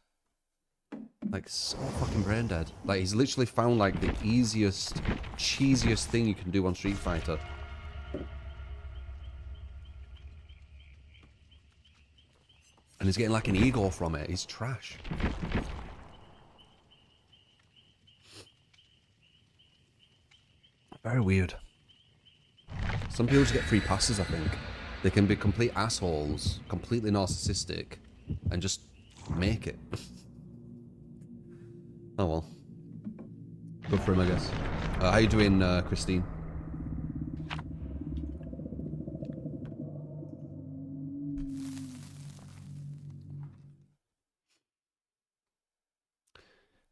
Like, so fucking brain dead. Like, he's literally found, like, the easiest, cheesiest thing you can do on Street Fighter. And he's getting, like, an ego from it. He's trash. Very weird. Some people just get free passes, I think. They can be complete assholes, completely narcissistic, and just make it. Oh well. Good for him, I guess. How you doing, Christine?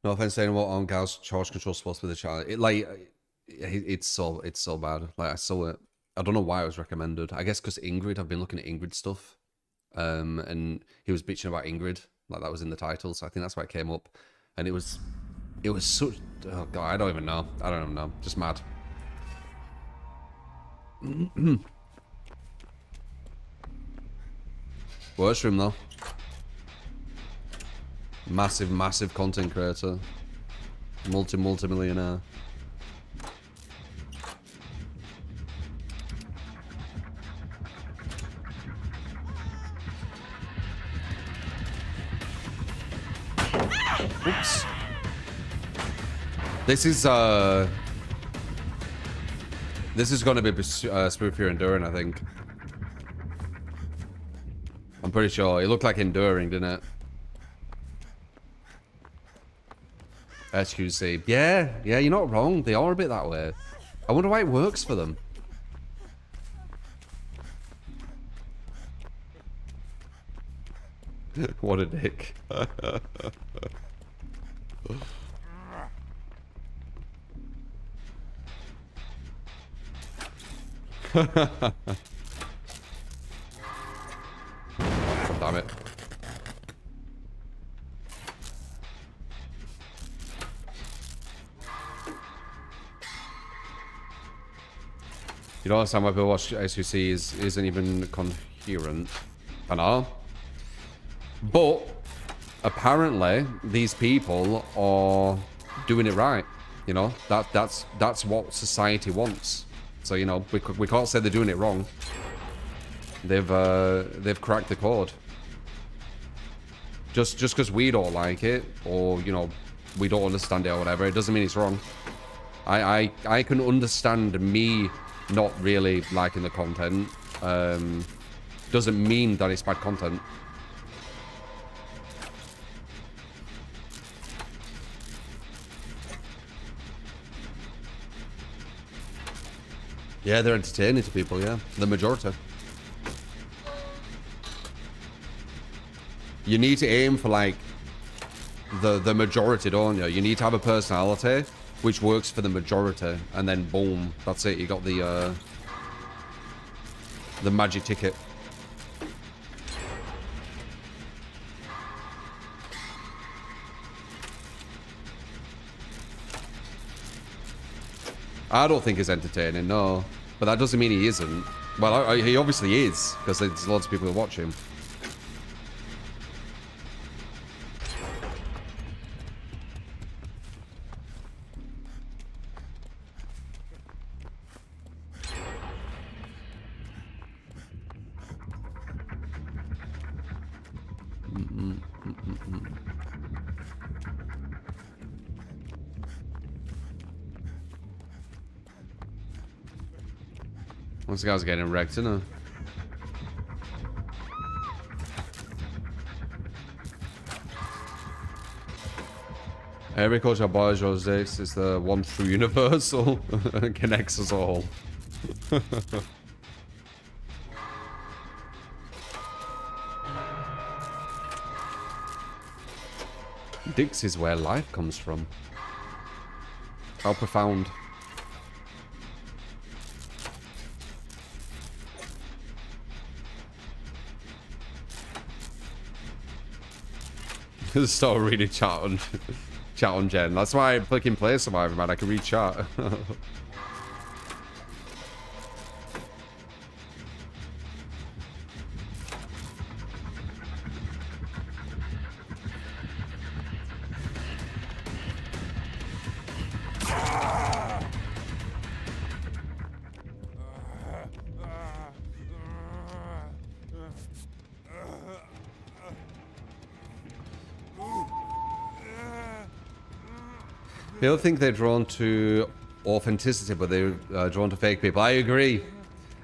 No offense to anyone on Gal's charge control supposed to be the challenge. It's so bad. Like, I saw it. I don't know why it was recommended. I guess because Ingrid, I've been looking at Ingrid stuff. And he was bitching about Ingrid. Like, that was in the title, so I think that's why it came up. And it was such, oh god, I don't even know. I don't even know. Just mad. Works for him though. Massive content creator. Multi-millionaire. Oops. This is going to be Spirit Fear Enduring, I think. I'm pretty sure. It looked like Enduring, didn't it? SQC. Yeah, you're not wrong. They are a bit that way. I wonder why it works for them. What a dick. Damn it. You don't understand why people watch SUC isn't even coherent. I know. But apparently these people are doing it right. You know, that's what society wants. So, you know, we can't say they're doing it wrong. They've cracked the code. Just because we don't like it, or, you know, we don't understand it or whatever, it doesn't mean it's wrong. I can understand me not really liking the content. Doesn't mean that it's bad content. Yeah, they're entertaining to people, yeah. The majority. You need to aim for, like, the majority, don't you? You need to have a personality which works for the majority, and then boom, that's it. You got the magic ticket. I don't think he's entertaining, no. But that doesn't mean he isn't. Well, he obviously is, because there's lots of people who watch him. This guy's getting wrecked, isn't he? Every coach our boys this is the one true universal connects us all. Dix is where life comes from. How profound. Start reading chat on Gen. That's why I fucking play Survivor, man. I can read chat. People think they're drawn to authenticity, but they're drawn to fake people. I agree.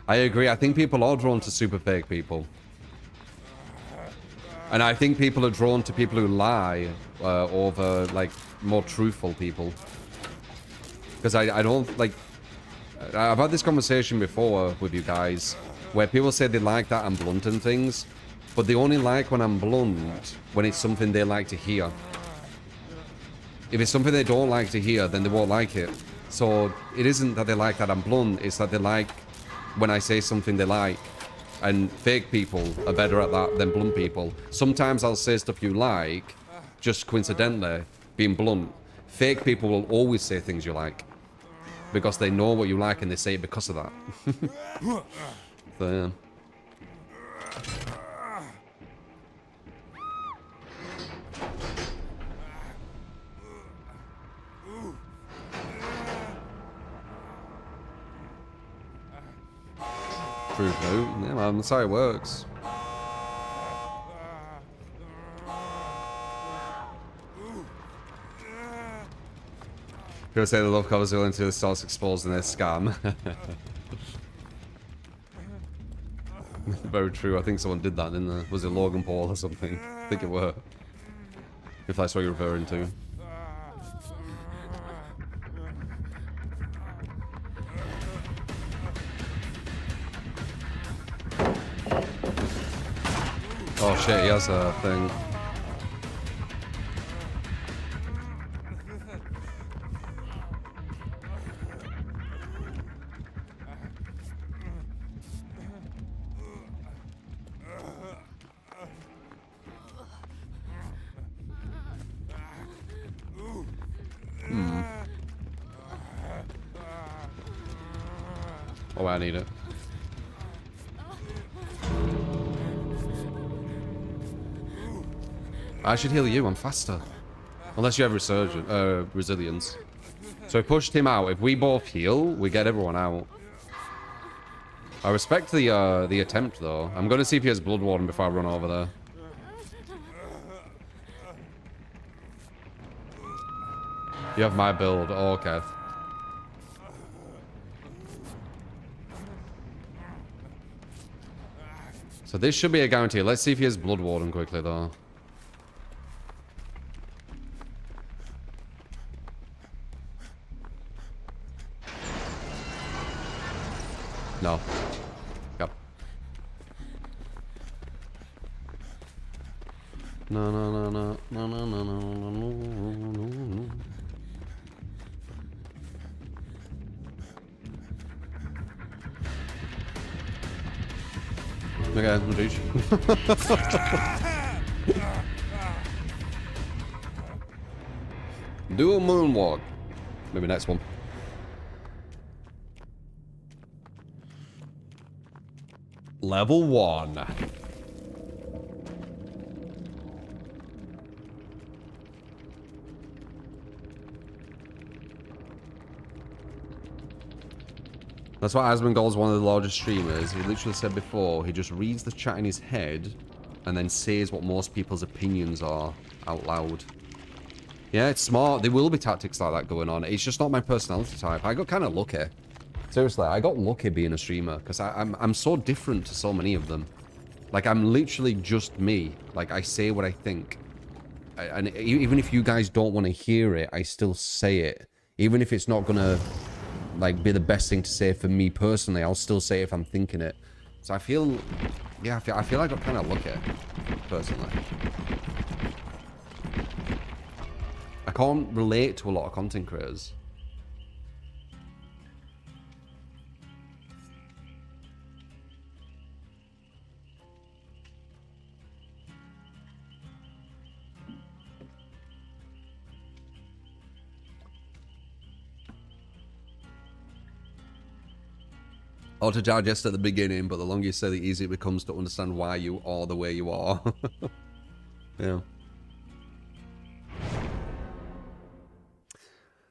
I agree. I think people are drawn to super fake people. And I think people are drawn to people who lie over, like, more truthful people. Because I don't, like... I've had this conversation before with you guys, where people say they like that I'm blunt and things, but they only like when I'm blunt when it's something they like to hear. If it's something they don't like to hear, then they won't like it. So it isn't that they like that I'm blunt, it's that they like when I say something they like. And fake people are better at that than blunt people. Sometimes I'll say stuff you like, just coincidentally, being blunt. Fake people will always say things you like. Because they know what you like and they say it because of that. So, yeah. True, yeah, man, that's how it works. People say they love covers until it starts exposing their scam. Very true. I think someone did that, didn't they? Was it Logan Paul or something? I think it were. If that's what you're referring to. Oh shit, he has a thing. Oh, I need it. I should heal you, I'm faster. Unless you have resilience. So I pushed him out. If we both heal, we get everyone out. I respect the attempt though. I'm gonna see if he has Blood Warden before I run over there. You have my build. Oh, okay. So this should be a guarantee. Let's see if he has Blood Warden quickly, though. No. Yep. No, no, no, no, no, no, no, no, no, no. Okay, we'll reach. Do a moonwalk. Maybe next one. Level 1. That's why Asmongold's one of the largest streamers. He literally said before, he just reads the chat in his head and then says what most people's opinions are out loud. Yeah, it's smart. There will be tactics like that going on. It's just not my personality type. I got kind of lucky. Seriously, I got lucky being a streamer because I'm so different to so many of them. Like, I'm literally just me. Like, I say what I think. And even if you guys don't want to hear it, I still say it. Even if it's not going to, like, be the best thing to say for me personally, I'll still say it if I'm thinking it. So I feel, yeah, I feel like I got kind of lucky, personally. I can't relate to a lot of content creators. Hard to digest at the beginning, but the longer you say, the easier it becomes to understand why you are the way you are. Yeah.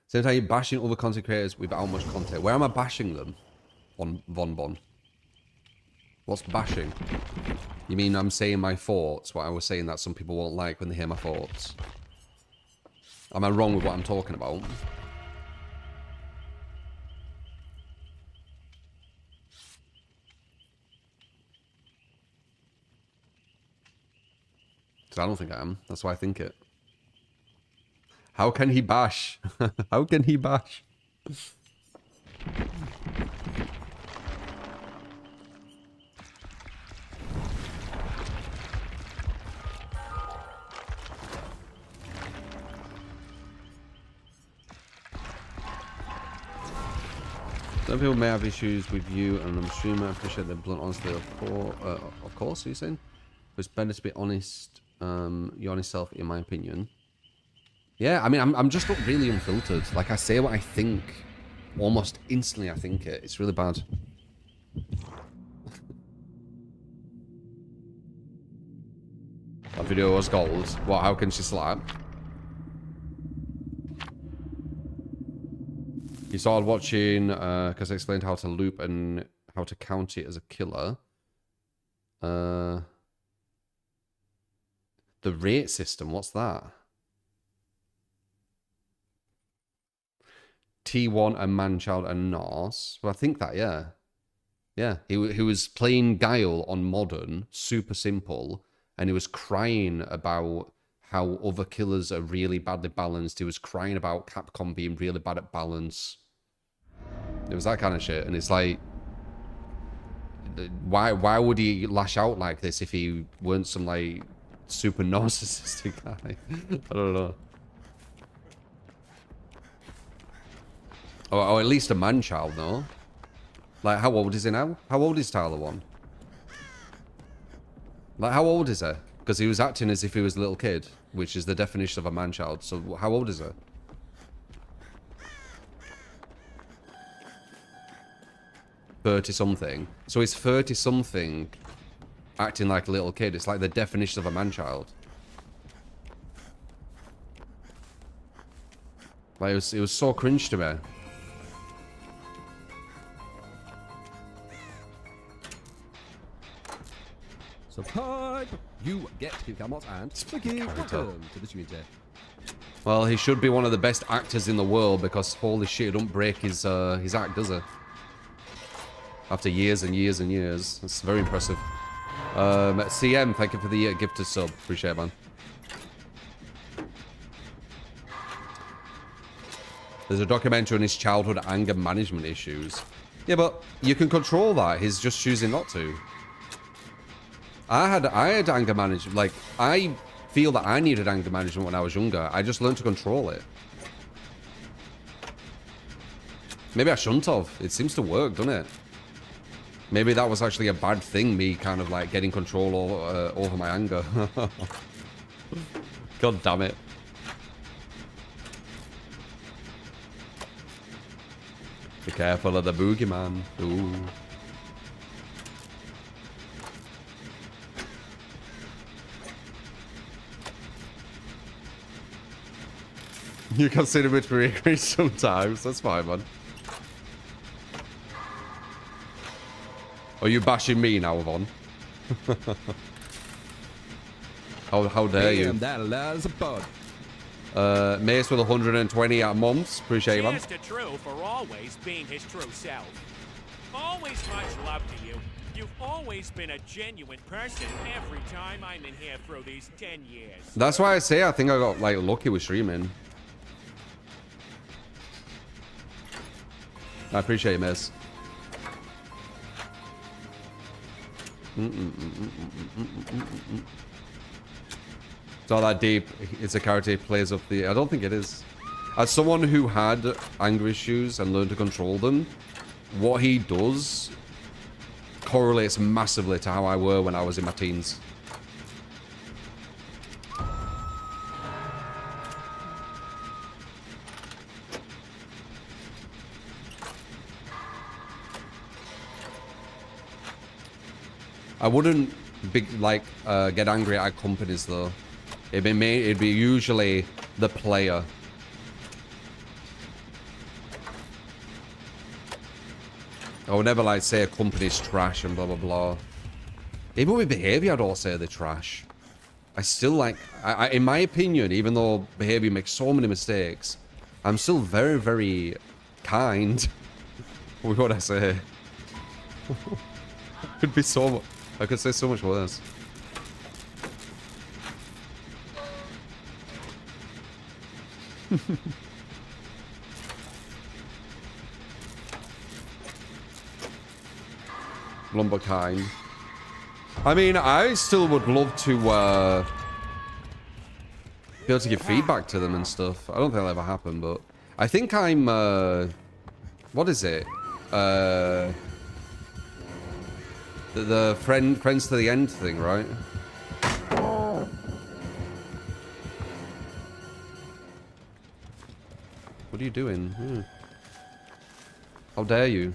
Same time you're bashing other content creators without much content. Where am I bashing them? On Von Bon. What's bashing? You mean I'm saying my thoughts? What I was saying that some people won't like when they hear my thoughts? Am I wrong with what I'm talking about? Because I don't think I am. That's why I think it. How can he bash? How can he bash? Some people may have issues with you and I'm a streamer. I appreciate the blunt honesty, of course, you're saying. But it's better to be honest, your honest self, in my opinion. Yeah, I mean, I'm just not really unfiltered. Like, I say what I think. Almost instantly I think it. It's really bad. That video was gold. What, how can she slap? You started watching, because I explained how to loop and how to count it as a killer. The rate system, what's that? T1 and Manchild and Nars. Well, I think that, yeah. Yeah, he was playing Guile on Modern, super simple, and he was crying about how other killers are really badly balanced. He was crying about Capcom being really bad at balance. It was that kind of shit, and it's like, why would he lash out like this if he weren't some, like, super narcissistic guy? I don't know. Or at least a man-child, no? Like, how old is he now? How old is Tyler 1? Like, how old is he? Because he was acting as if he was a little kid, which is the definition of a man-child. So, how old is he? .30-something. So, he's 30-something acting like a little kid. It's like the definition of a man-child. Like, it was so cringe to me. Subscribe! You get to keep Gamot and Spiky. Welcome to the stream today. Well, he should be one of the best actors in the world because holy shit, he don't break his act, does he? After years and years and years. That's very impressive. CM, thank you for the gifted sub. Appreciate it, man. There's a documentary on his childhood anger management issues. Yeah, but you can control that. He's just choosing not to. I had anger management. Like, I feel that I needed anger management when I was younger. I just learned to control it. Maybe I shouldn't have. It seems to work, doesn't it? Maybe that was actually a bad thing, me kind of like getting control over my anger. God damn it. Be careful of the boogeyman. Ooh. You consider me to be angry sometimes. That's fine, man. Are you bashing me now, Vaughn? how dare you? Mace with 120 at months. Appreciate you, man. Cheers to True for always being his true self. Always much love to you. You've always been a genuine person every time I'm in here through these 10 years. That's why I say I think I got like lucky with streaming. I appreciate it, Mace. It's not that deep. It's a character he plays up the... I don't think it is. As someone who had anger issues and learned to control them, what he does correlates massively to how I were when I was in my teens. I wouldn't get angry at companies though. It'd be usually the player. I would never like say a company's trash and blah blah blah. Even with behavior, I'd all say they're trash. I still like, in my opinion, even though behavior makes so many mistakes, I'm still very, very kind with what I say. Could be so much. I could say so much worse. Lumberkind. I mean, I still would love to be able to give feedback to them and stuff. I don't think that'll ever happen, but I think I'm what is it? The friends to the end thing, right? What are you doing? How dare you?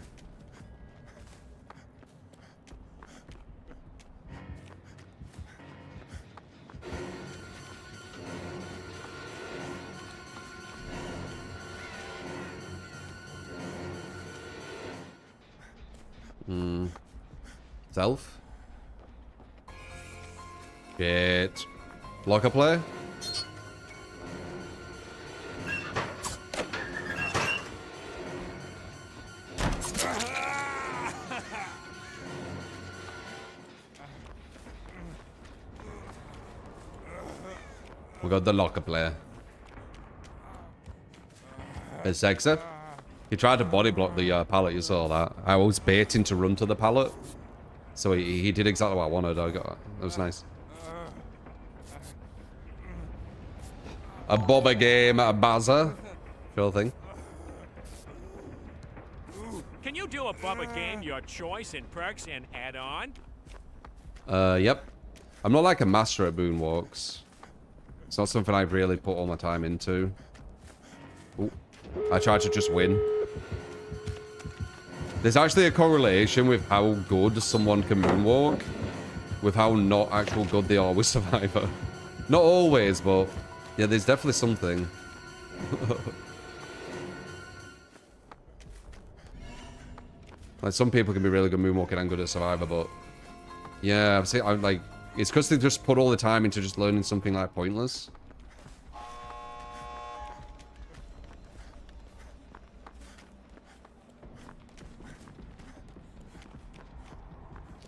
Self? Shit. Locker play? We got the locker player. It's sexy. He tried to body block the pallet, you saw that. I was baiting to run to the pallet. So he did exactly what I wanted. It was nice. A bobber game, a bazza. Sure thing. Can you do a bubba game your choice in perks and add-on? Yep. I'm not like a master at moonwalks. It's not something I've really put all my time into. Ooh. I try to just win. There's actually a correlation with how good someone can moonwalk with how not actual good they are with Survivor. Not always, but yeah, there's definitely something. Like some people can be really good moonwalking and good at Survivor, but yeah, I'm like, it's because they just put all the time into just learning something like pointless.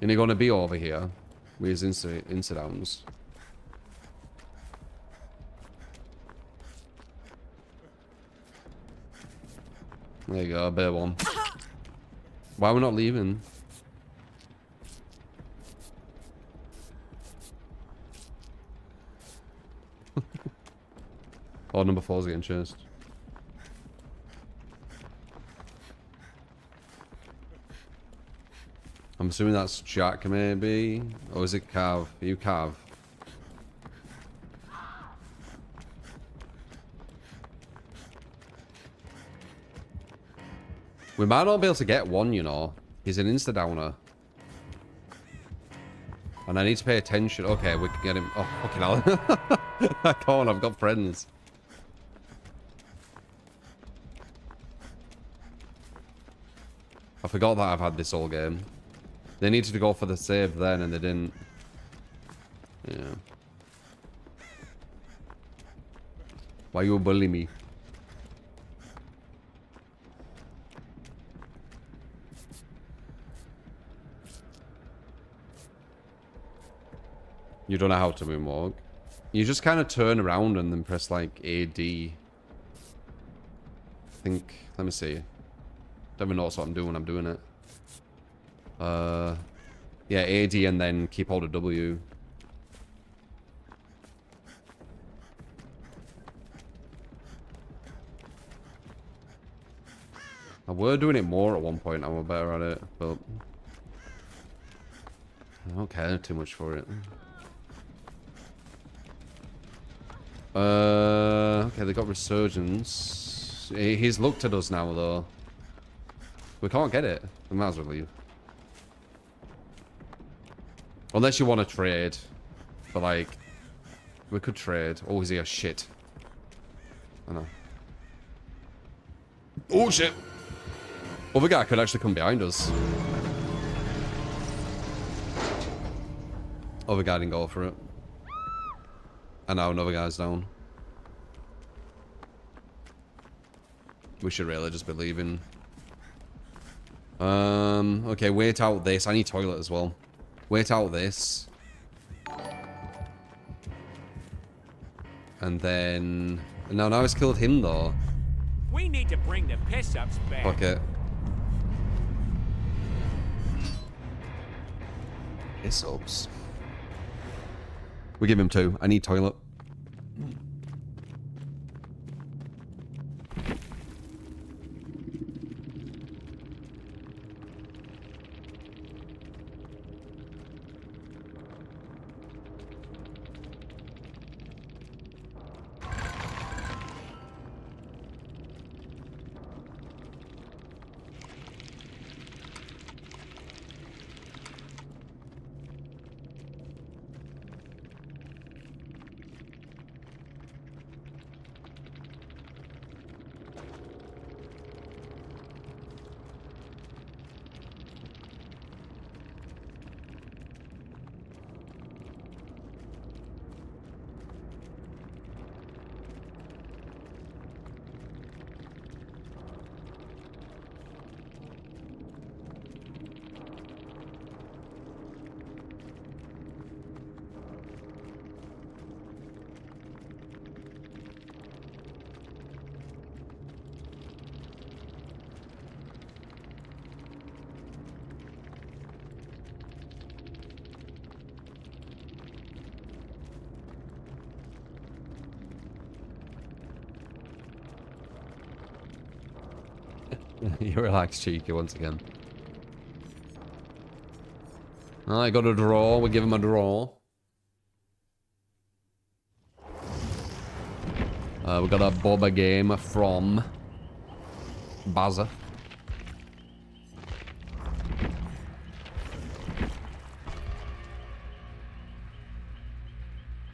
And you're going to be over here with his insta-downs. There you go, a better one. Why are we not leaving? Oh, number 4's getting chased. I'm assuming that's Jack, maybe? Or is it Cav? Are you Cav? We might not be able to get one, you know. He's an insta-downer. And I need to pay attention. Okay, we can get him. Oh, fucking hell. Come on, I've got friends. I forgot that I've had this whole game. They needed to go for the save then, and they didn't. Yeah. Why you bully me? You don't know how to moonwalk. You just kind of turn around and then press like AD. I think. Let me see. Don't even know what I'm doing when I'm doing it. Yeah, AD and then keep hold of W. I were doing it more at one point. I was better at it, but I don't care too much for it. Okay, they got resurgence. He's looked at us now, though. We can't get it. We might as well leave. Unless you want to trade. But, like, we could trade. Oh, is he a shit? I know. Oh, shit. Other guy could actually come behind us. Other guy didn't go for it. And now another guy's down. We should really just be leaving. Okay, wait out this. I need toilet as well. Wait out this. And then... No, now it's killed him, though. We need to bring the piss-ups back. Fuck it. Piss-ups. We give him 2. I need toilet. You relax, cheeky, once again. I got a draw. We give him a draw. We got a Boba game from Baza.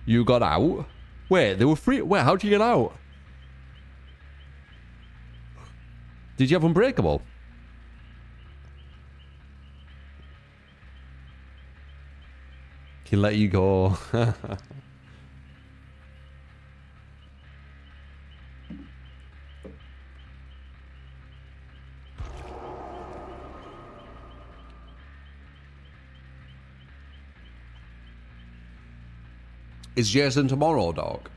You got out? Wait, they were free. Wait, how'd you get out? Did you have Unbreakable? He let you go. Is Jason tomorrow, dog?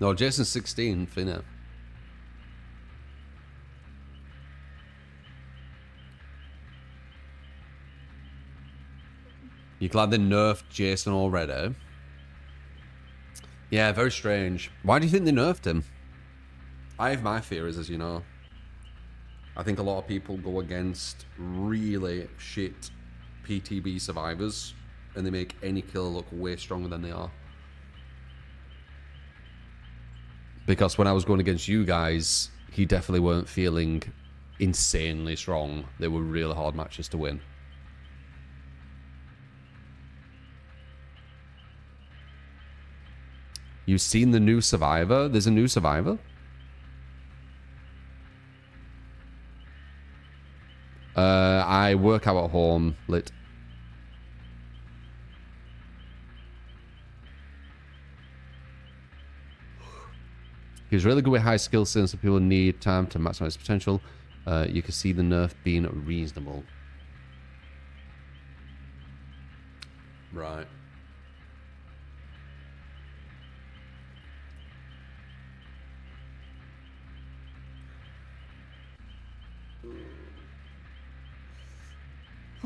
No, Jason's 16th, innit? You glad they nerfed Jason already? Yeah, very strange. Why do you think they nerfed him? I have my theories, as you know. I think a lot of people go against really shit PTB survivors and they make any killer look way stronger than they are. Because when I was going against you guys, he definitely weren't feeling insanely strong. They were really hard matches to win. You've seen the new Survivor? There's a new Survivor? I work out at home, lit. He's really good with high skill since some people need time to maximize his potential. You can see the nerf being reasonable. Right.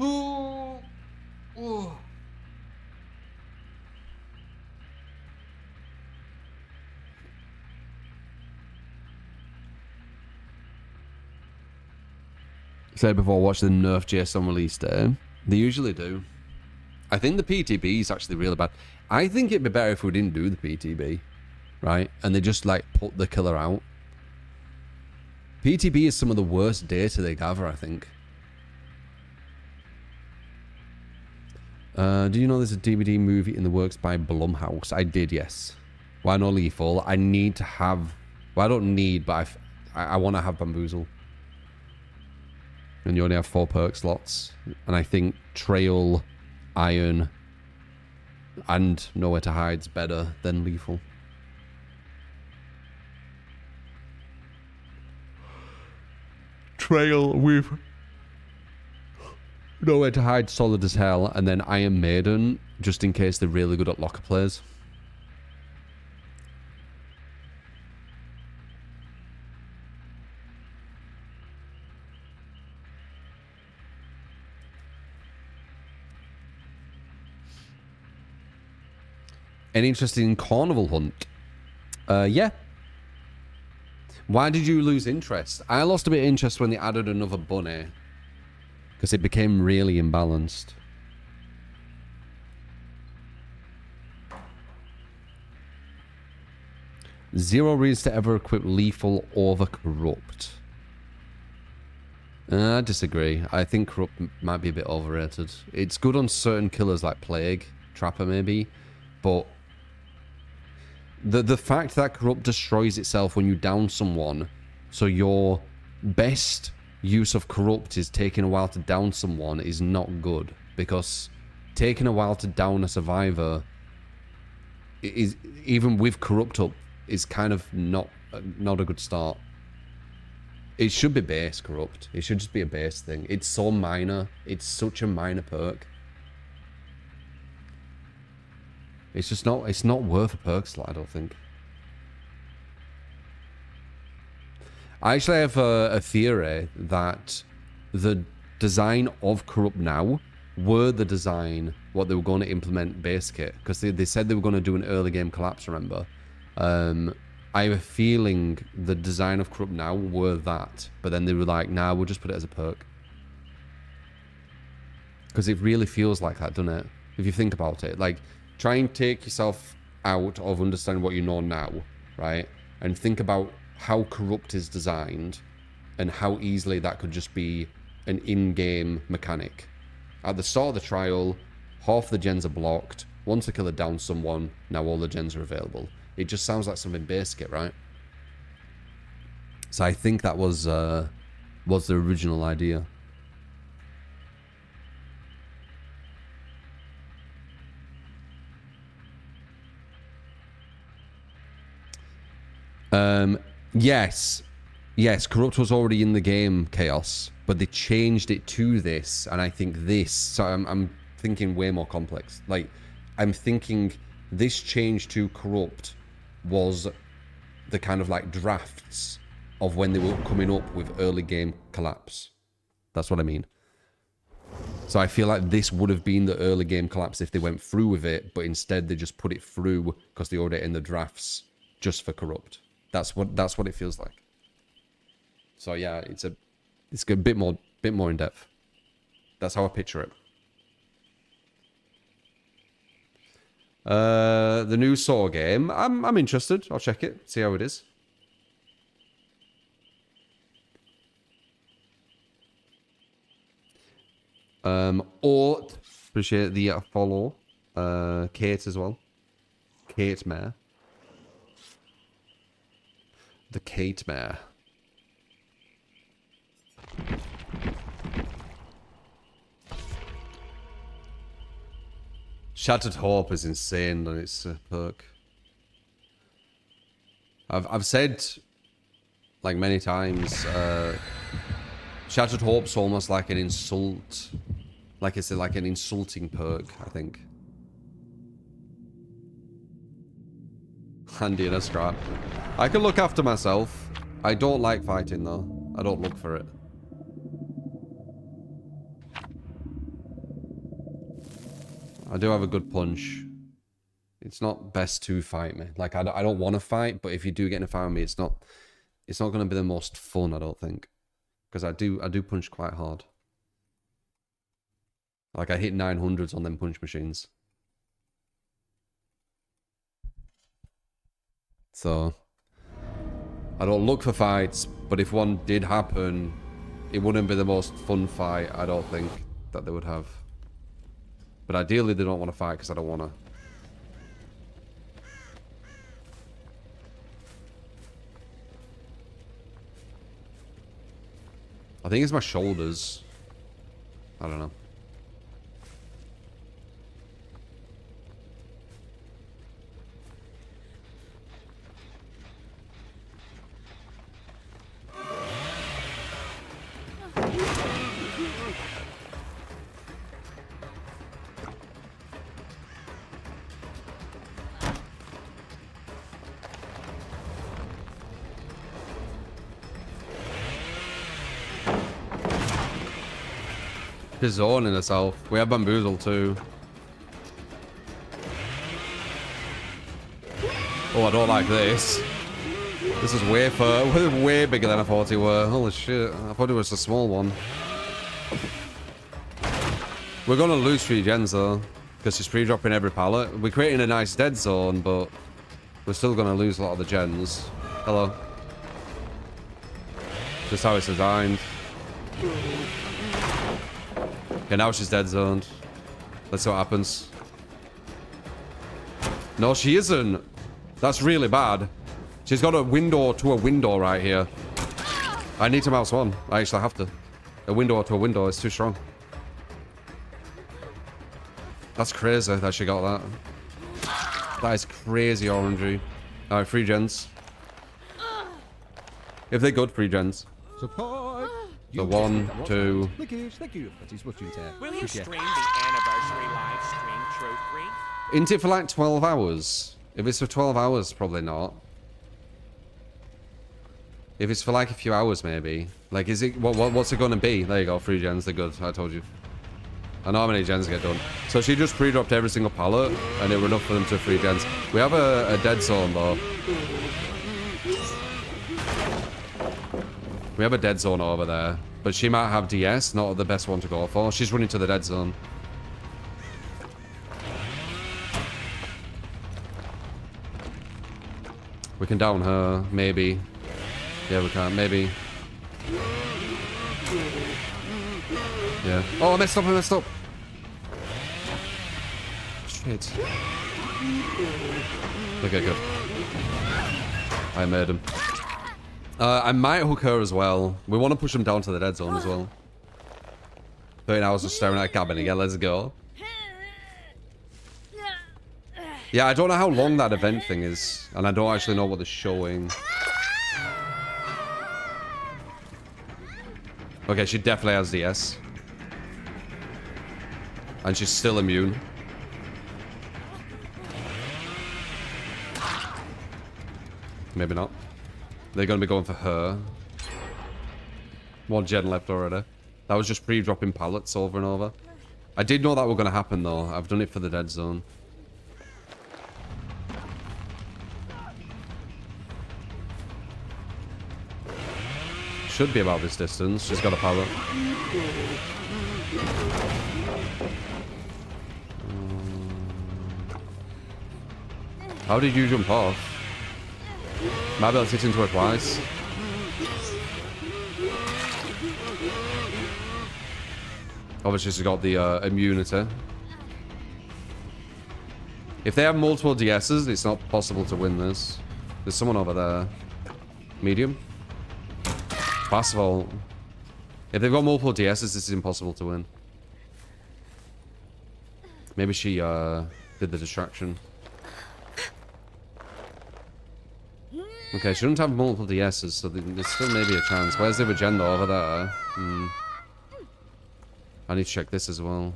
Ooh. Ooh. Said before, watch the nerf JS on release day. They usually do. I think the PTB is actually really bad. I think it'd be better if we didn't do the PTB, right? And they just like put the killer out. PTB is some of the worst data they gather, I think. Do you know there's a DBD movie in the works by Blumhouse? I did, yes. Why not Lethal? I need to have... Well, I don't need, but I want to have Bamboozle. And you only have 4 perk slots. And I think Trail, Iron, and Nowhere to Hide's better than Lethal. Trail with... Nowhere to Hide, solid as hell, and then Iron Maiden, just in case they're really good at locker plays. Any interest in Carnival Hunt? Yeah. Why did you lose interest? I lost a bit of interest when they added another bunny. Because it became really imbalanced. Zero reasons to ever equip Lethal over Corrupt. I disagree. I think Corrupt might be a bit overrated. It's good on certain killers like Plague, Trapper maybe, but the fact that Corrupt destroys itself when you down someone, so your best use of Corrupt is taking a while to down someone is not good, because taking a while to down a survivor is, even with Corrupt up, is kind of not a good start. It should be base Corrupt. It should just be a base thing. It's so minor. It's such a minor perk. It's just not, it's not worth a perk slot, I don't think. I actually have a theory that the design of Corrupt now were the design what they were going to implement base kit, because they said they were going to do an early game collapse, remember? I have a feeling the design of Corrupt now were that, but then they were like, nah, we'll just put it as a perk. Because it really feels like that, doesn't it? If you think about it, like, try and take yourself out of understanding what you know now, right? And think about how Corrupt is designed and how easily that could just be an in-game mechanic. At the start of the trial, half the gens are blocked. Once a killer downs someone, now all the gens are available. It just sounds like something basic, right? So I think that was the original idea. Yes, Corrupt was already in the game, Chaos, but they changed it to this, and I think this. So I'm thinking way more complex. Like, I'm thinking this change to corrupt was the kind of like drafts of when they were coming up with early game collapse. That's what I mean. So I feel like this would have been the early game collapse if they went through with it, but instead they just put it through because they ordered it in the drafts just for corrupt. That's what it feels like. So yeah, it's a bit more in depth. That's how I picture it. The new Saw game. I'm interested. I'll check it. See how it is. Ort, appreciate the follow. Kate as well. Kate Mare. The Kate Mare. Shattered Hope is insane on its perk. I've said like many times, Shattered Hope's almost like an insult. Like it's like an insulting perk, I think. Handy in a scrap. I can look after myself. I don't like fighting though. I don't look for it. I do have a good punch. It's not best to fight me. Like I don't want to fight, but if you do get in a fight with me, it's not going to be the most fun, I don't think, because I do punch quite hard. Like I hit 900s on them punch machines. So I don't look for fights, but if one did happen, it wouldn't be the most fun fight, I don't think, that they would have. But ideally, they don't want to fight because I don't want to. I think it's my shoulders. I don't know. She's zoning herself. We have Bamboozle too. Oh, I don't like this. This is way bigger than I thought it were. Holy shit. I thought it was a small one. We're gonna lose 3 gens though, because she's pre-dropping every pallet. We're creating a nice dead zone, but we're still gonna lose a lot of the gens. Hello. Just how it's designed. Okay, now she's dead zoned. Let's see what happens. No, she isn't. That's really bad. She's got a window to a window right here. I need to mouse one. I actually have to. A window to a window is too strong. That's crazy that she got that. That is crazy RNG. Alright, 3 gens. If they're good, 3 gens. Support. So 1, 2. Will you stream the anniversary live stream, True 3? Isn't it for like 12 hours? If it's for 12 hours, probably not. If it's for like a few hours, maybe. Like, is it... What's it going to be? There you go, 3 gens. They're good. I told you. I know how many gens get done. So she just pre-dropped every single pallet, and it were enough for them to 3 gens. We have a dead zone, though. We have a dead zone over there. But she might have DS, not the best one to go for. She's running to the dead zone. We can down her, maybe. Yeah, we can, maybe. Yeah. Oh, I messed up, Shit. Okay, good. I made him. I might hook her as well. We want to push them down to the dead zone as well. 13 hours of staring at a cabin again. Let's go. Yeah, I don't know how long that event thing is. And I don't actually know what they're showing. Okay, she definitely has DS. And she's still immune. Maybe not. They're going to be going for her. One gen left already. That was just pre-dropping pallets over and over. I did know that was going to happen though. I've done it for the dead zone. Should be about this distance. She's got a pallet. How did you jump off? Maybe I'll hit into her twice. Obviously she's got the immunity. If they have multiple DSs, it's not possible to win this. There's someone over there. Medium. Asphalt. If they've got multiple DSs, this is impossible to win. Maybe she did the distraction. Okay, she doesn't have multiple DSs, so there's still maybe a chance. Where's the agenda over there? I need to check this as well.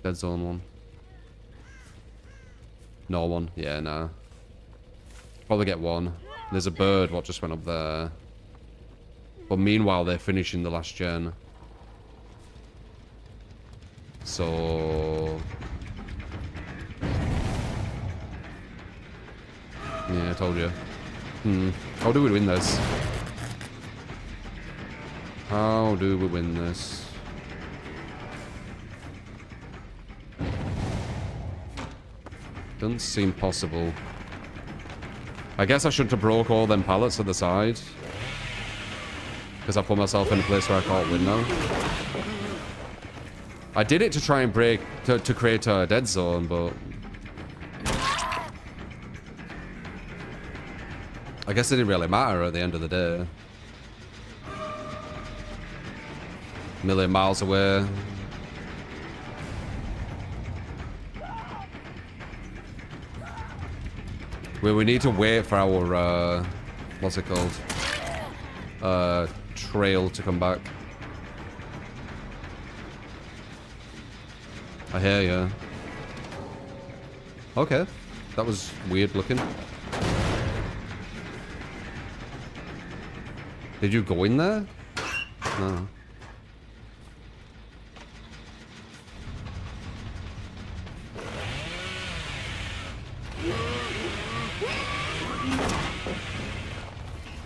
Dead zone one. No one. Yeah, nah. Probably get one. There's a bird what just went up there. But meanwhile, they're finishing the last gen. So... yeah, I told you. How do we win this? How do we win this? Doesn't seem possible. I guess I shouldn't have broke all them pallets at the side. Because I put myself in a place where I can't win now. I did it to try and break, to create a dead zone, but... I guess it didn't really matter at the end of the day. A million miles away. We need to wait for our, what's it called? Trail to come back. I hear you. Okay. That was weird looking. Did you go in there? No.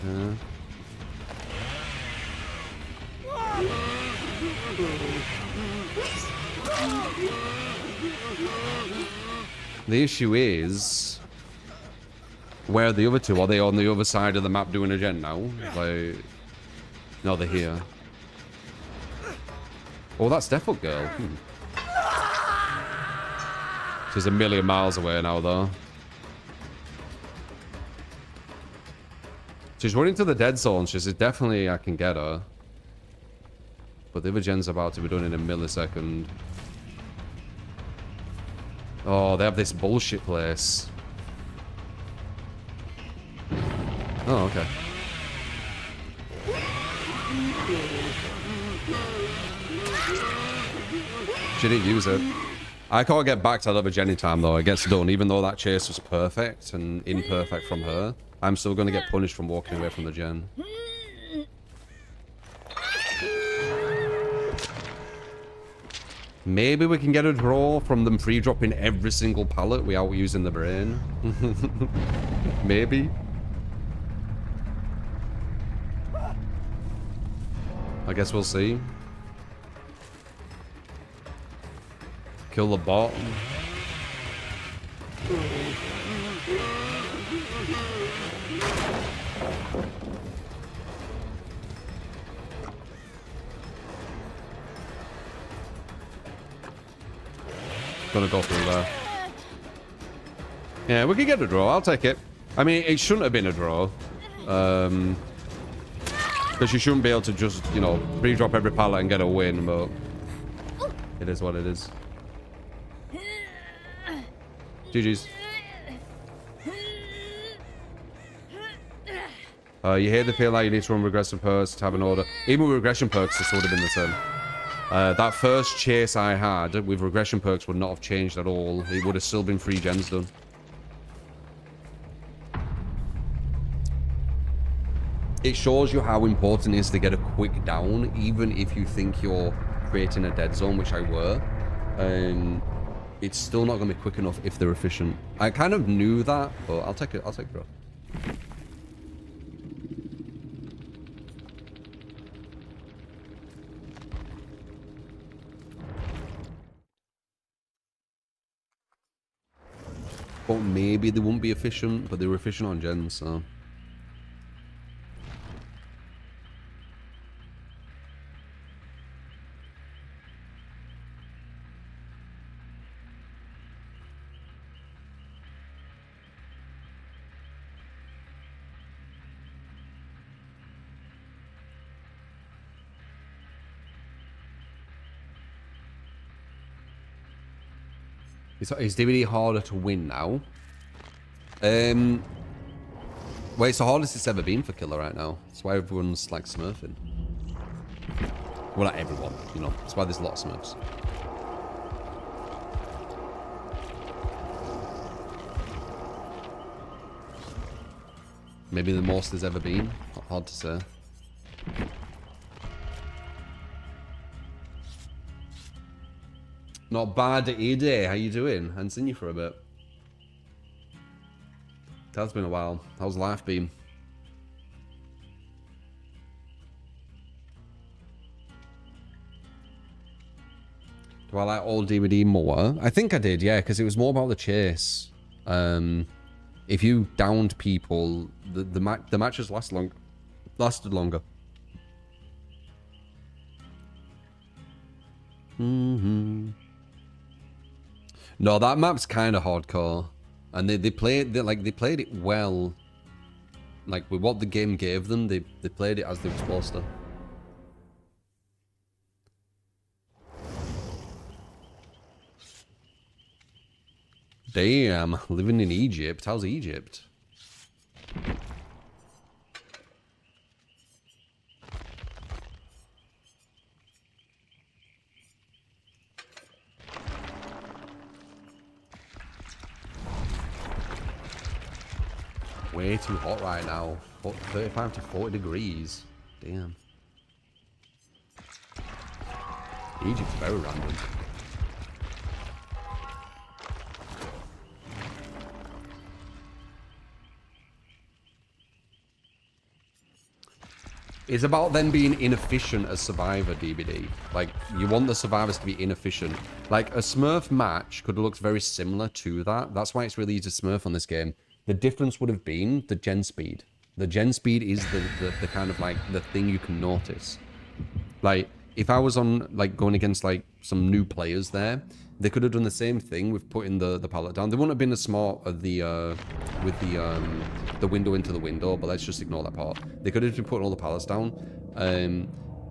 Yeah. The issue is, where are the other two? Are they on the other side of the map doing a gen now? Like, no, they're here. Oh, that's Default Girl. She's a million miles away now, though. She's running to the dead zone. She says, definitely I can get her. But the other gen's about to be done in a millisecond. Oh, they have this bullshit place. Oh, okay. She didn't use it. I can't get back to that other gen in time, though. It gets done. Even though that chase was perfect and imperfect from her, I'm still going to get punished from walking away from the gen. Maybe we can get a draw from them pre-dropping every single pallet without using the brain. Maybe. I guess we'll see. Kill the bot. Gonna go through there. Yeah, we can get a draw. I'll take it. I mean, it shouldn't have been a draw. Because you shouldn't be able to just, you know, pre-drop every pallet and get a win, but it is what it is. GG's. You hear the feel like you need to run regressive perks to have an order. Even with regression perks, this would have been the same. That first chase I had with regression perks would not have changed at all. It would have still been 3 gens done. It shows you how important it is to get a quick down, even if you think you're creating a dead zone, which I were. It's still not going to be quick enough if they're efficient. I kind of knew that, but I'll take it. I'll take it off. But maybe they wouldn't be efficient, but they were efficient on gens, so... Is DBD harder to win now? Well, it's the hardest it's ever been for Killer right now. That's why everyone's like smurfing. Well, not everyone, you know. That's why there's a lot of smurfs. Maybe the most there's ever been. Hard to say. Not bad, Ede. How you doing? I haven't seen you for a bit. That's been a while. How's life been? Do I like old DBD more? I think I did, yeah, because it was more about the chase. If you downed people, the matches lasted longer. No, that map's kind of hardcore, and they played it well. Like with what the game gave them, they played it as they were supposed to. Damn, living in Egypt. How's Egypt? Way too hot right now. 35 to 40 degrees. Damn. Egypt's very random. It's about them being inefficient as Survivor, DBD. Like, you want the survivors to be inefficient. Like, a Smurf match could have looked very similar to that. That's why it's really easy to Smurf on this game. The difference would have been the gen speed. The gen speed is the kind of, like, the thing you can notice. Like, if I was on, like, going against, like, some new players there, they could have done the same thing with putting the pallet down. They wouldn't have been as smart with the window into the window, but let's just ignore that part. They could have been putting all the pallets down.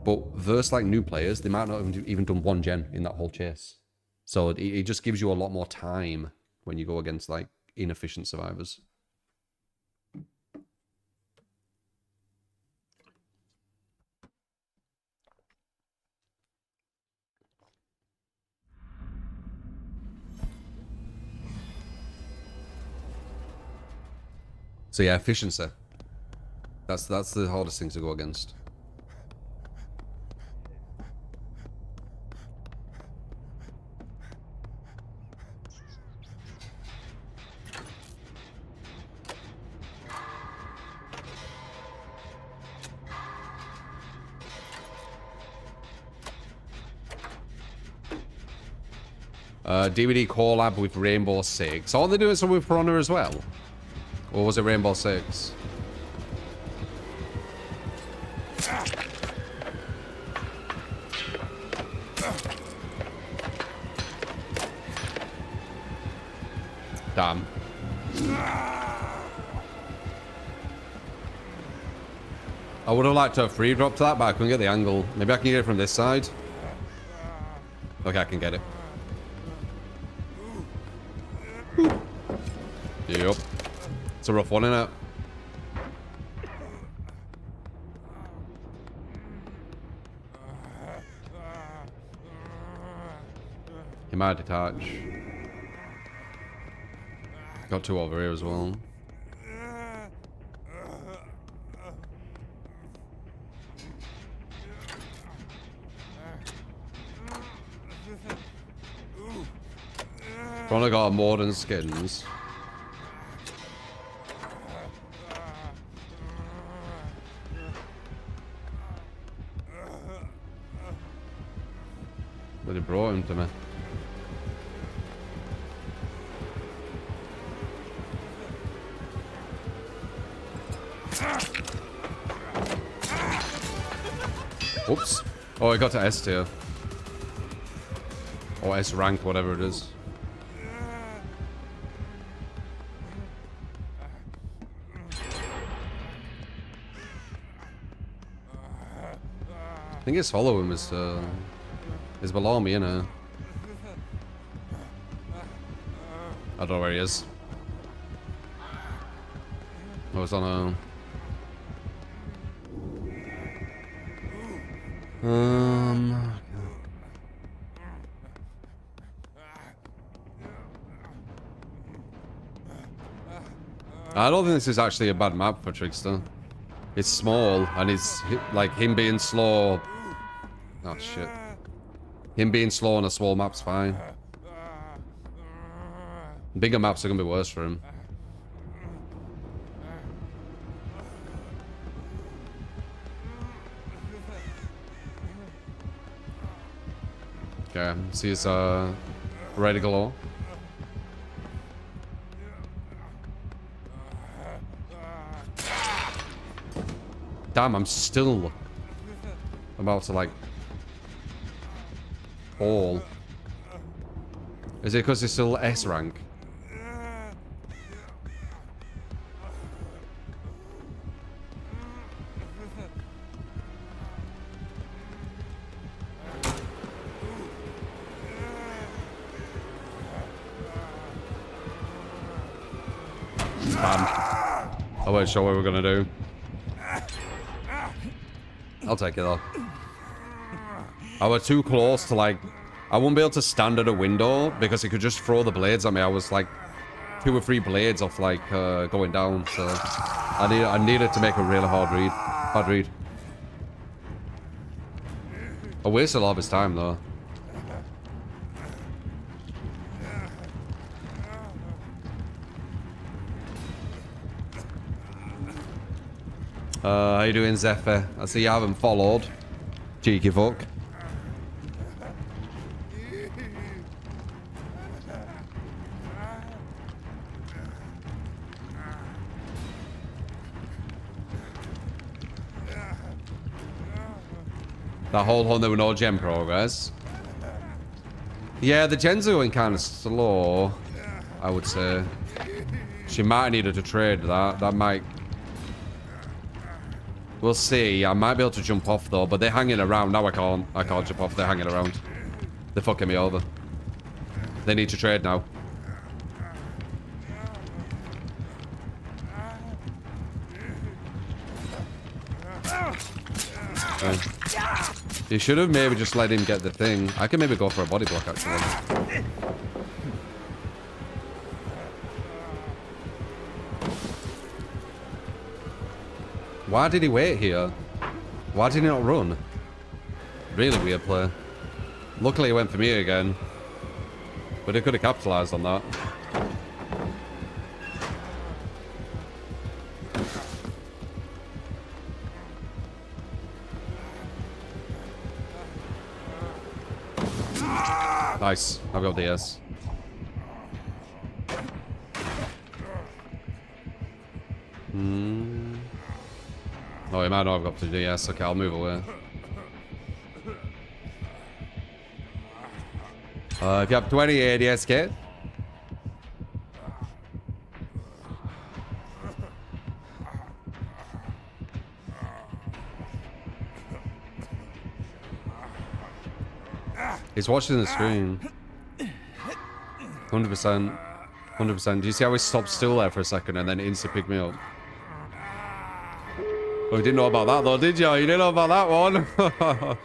But versus, like, new players, they might not have even done one gen in that whole chase. So it just gives you a lot more time when you go against, like, inefficient survivors. So yeah, efficiency. That's the hardest thing to go against. DBD collab with Rainbow Six. Are they doing something with Piranha as well? Or was it Rainbow Six? Damn. I would have liked to have free dropped that, but I couldn't get the angle. Maybe I can get it from this side. Okay, I can get it. Yep. It's a rough one, isn't it? might detach. Got two over here as well. Probably got more than skins. But he brought him to me. Oops. Oh, I got to S tier. Or S rank, whatever it is. I think his follow him is below me, innit? I don't know where he is. Oh, it's on a... I don't think this is actually a bad map for Trickster. It's small, and it's like him being slow. Oh shit. Him being slow on a small map's fine. Bigger maps are gonna be worse for him. Okay, see he's ready to go. Damn, I'm still about to like fall. Is it because it's still S rank? Bam. I wasn't sure what we were gonna do. I'll take it though. I was too close to like... I wouldn't be able to stand at a window because he could just throw the blades at me. I was like 2 or 3 blades off like going down. So I needed to make a really hard read. I wasted a lot of his time though. How you doing, Zephyr? I see you haven't followed. Cheeky fuck. That whole hunt, there were no gem progress. Yeah, the gens are going kind of slow, I would say. She might have needed to trade that. That might... We'll see. I might be able to jump off though, but they're hanging around. Now I can't jump off. They're hanging around. They're fucking me over. They need to trade now. You should have maybe just let him get the thing. I can maybe go for a body block actually. Why did he wait here? Why did he not run? Really weird play. Luckily he went for me again. But he could have capitalized on that. Nice. I've got DS. Oh, he might not have got to DS. Okay, I'll move away. If you have 20 ADS kit. He's watching the screen. 100%. 100%. Do you see how he stopped still there for a second and then instantly picked me up? Oh, you didn't know about that though, did you? You didn't know about that one.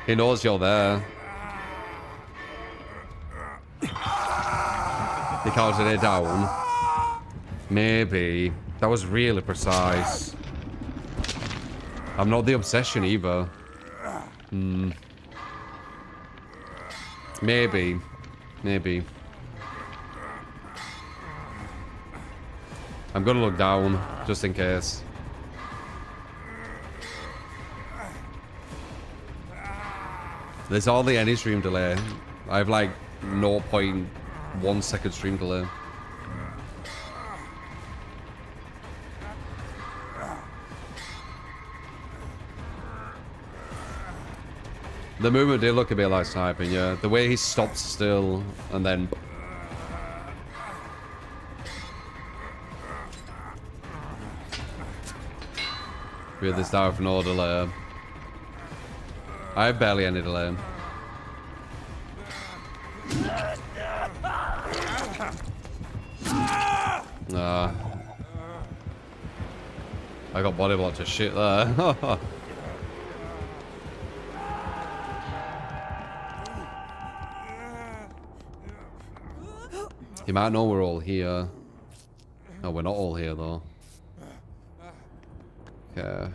He knows you're there. He counted it down. Maybe. That was really precise. I'm not the obsession either. Maybe. Maybe. I'm gonna look down, just in case. There's hardly any stream delay. I have like 0.1 second stream delay. The movement did look a bit like sniping, yeah. The way he stopped still and then... With this down with no delay. I have barely any delay. Nah. I got body blocked to shit there. You might know we're all here. No, we're not all here though. Okay.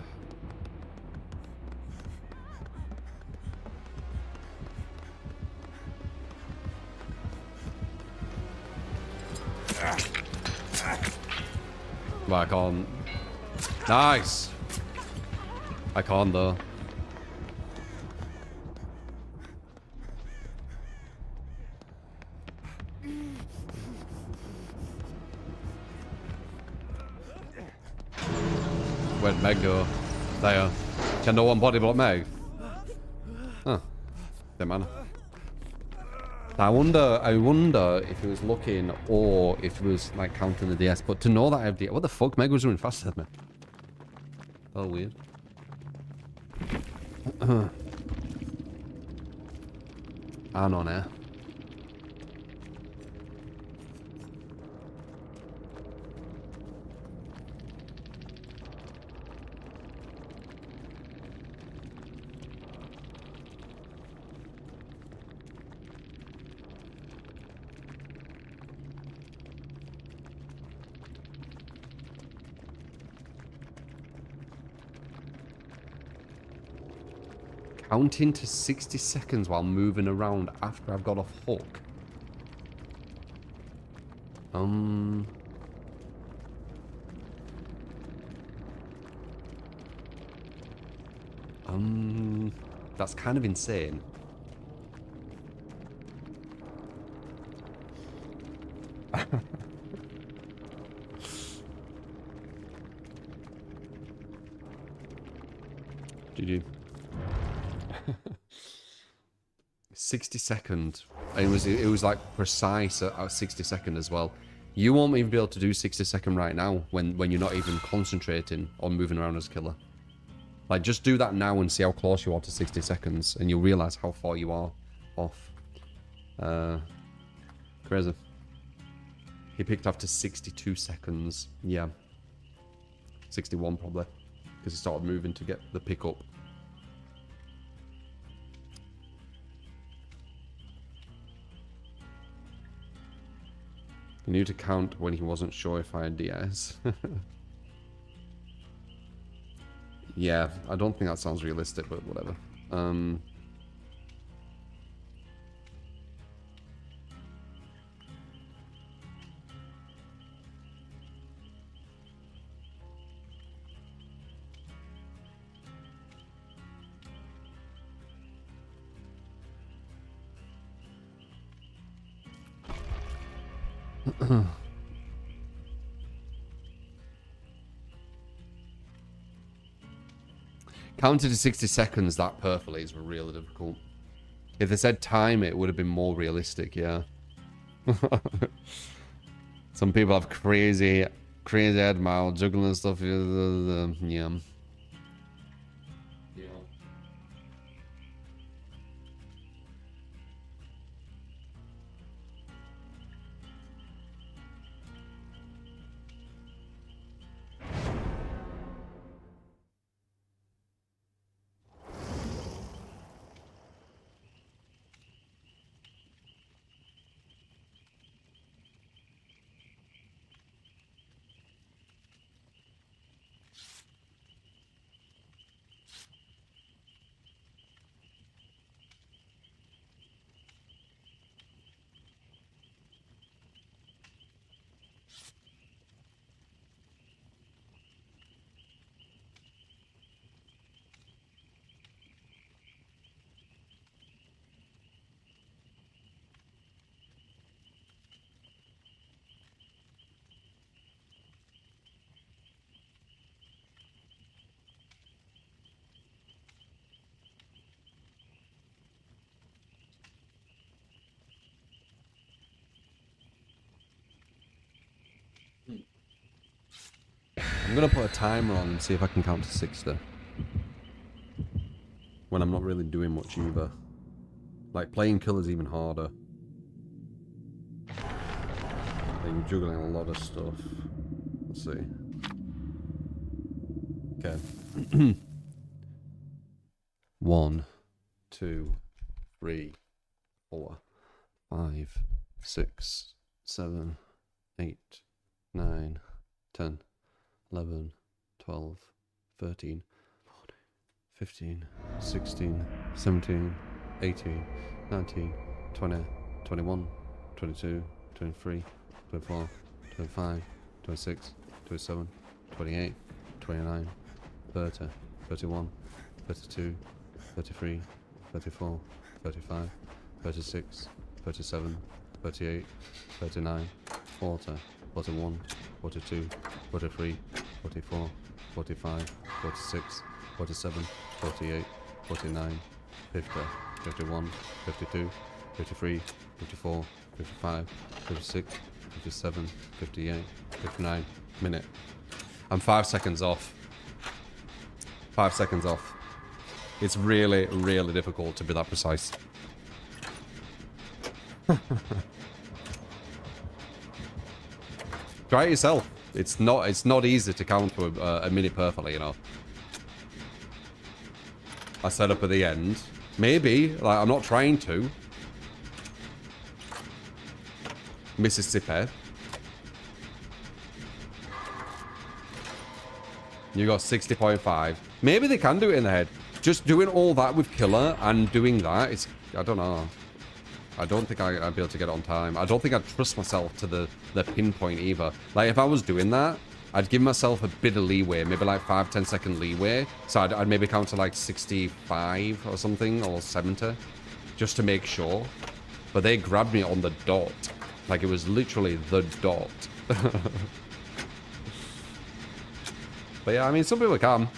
Well, I can't. Nice! I can't though. Where'd Meg go? There. Can no one body block Meg? Huh. Didn't matter. I wonder if it was looking or if it was like counting the DS. But to know that I have DS, what the fuck? Meg was running faster than me. Oh, weird. I'm on air. Counting to 60 seconds while moving around after I've got off hook. That's kind of insane. GG. 60 seconds. It was like precise at 60 seconds as well. You won't even be able to do 60 second right now when you're not even concentrating on moving around as a killer. Like, just do that now and see how close you are to 60 seconds, and you'll realize how far you are off. Crazy. He picked after 62 seconds. Yeah. 61 probably. Because he started moving to get the pick up. He knew to count when he wasn't sure if I had DS. Yeah, I don't think that sounds realistic, but whatever. Counted to 60 seconds that perfectly is really difficult. If they said time, it would have been more realistic, yeah. Some people have crazy head mouth, juggling and stuff. Yeah. gonna put a timer on and see if I can count to 60. When I'm not really doing much either. Like, playing killer's even harder. I'm juggling a lot of stuff. Let's see. Okay. 1, 2, 3, 4, 5, 6, 7, 8, 9, 10, 11, 12, 13, 14, 15, 16, 17, 18, 19, 20, 21, 22, 23, 24, 25, 26, 27, 28, 29, 30, 31, 32, 33, 34, 35, 36, 37, 38, 39, 40, 41, 42, 43, 44, 45, 46, 47, 48, 49, 50, 51, 52, 53, 54, 55, 56, 57, 58, 59, minute. I'm 5 seconds off. 5 seconds off. It's really, really difficult to be that precise. Try it yourself. It's not easy to count to a minute perfectly, you know. I set up at the end. Maybe, like, I'm not trying to. Mississippi. You got 60.5. Maybe they can do it in the head. Just doing all that with killer and doing that, it's... I don't know. I don't think I'd be able to get it on time. I don't think I'd trust myself to the pinpoint either. Like, if I was doing that, I'd give myself a bit of leeway. Maybe like 5-10 second leeway. So I'd maybe count to like 65 or something, or 70. Just to make sure. But they grabbed me on the dot. Like, it was literally the dot. But yeah, I mean, some people can.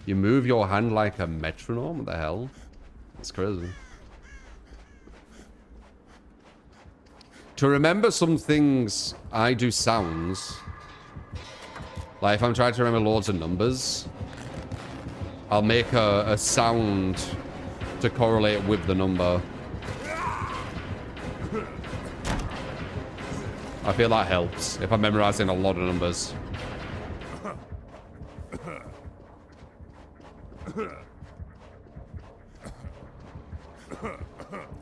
You move your hand like a metronome? What the hell? That's crazy. To remember some things, I do sounds. Like, if I'm trying to remember loads of numbers, I'll make a sound to correlate with the number. I feel that helps if I'm memorizing a lot of numbers.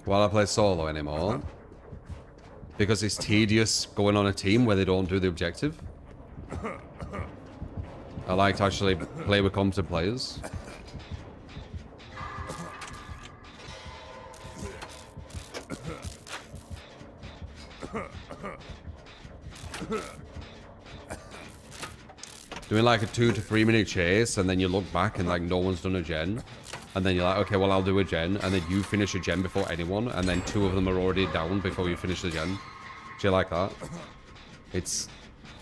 While I play solo anymore, because it's tedious going on a team where they don't do the objective. I like to actually play with competent players. Doing like a 2 to 3 minute chase, and then you look back and like no one's done a gen. And then you're like, okay, well, I'll do a gen. And then you finish a gen before anyone. And then 2 of them are already down before you finish the gen. Do you like that? It's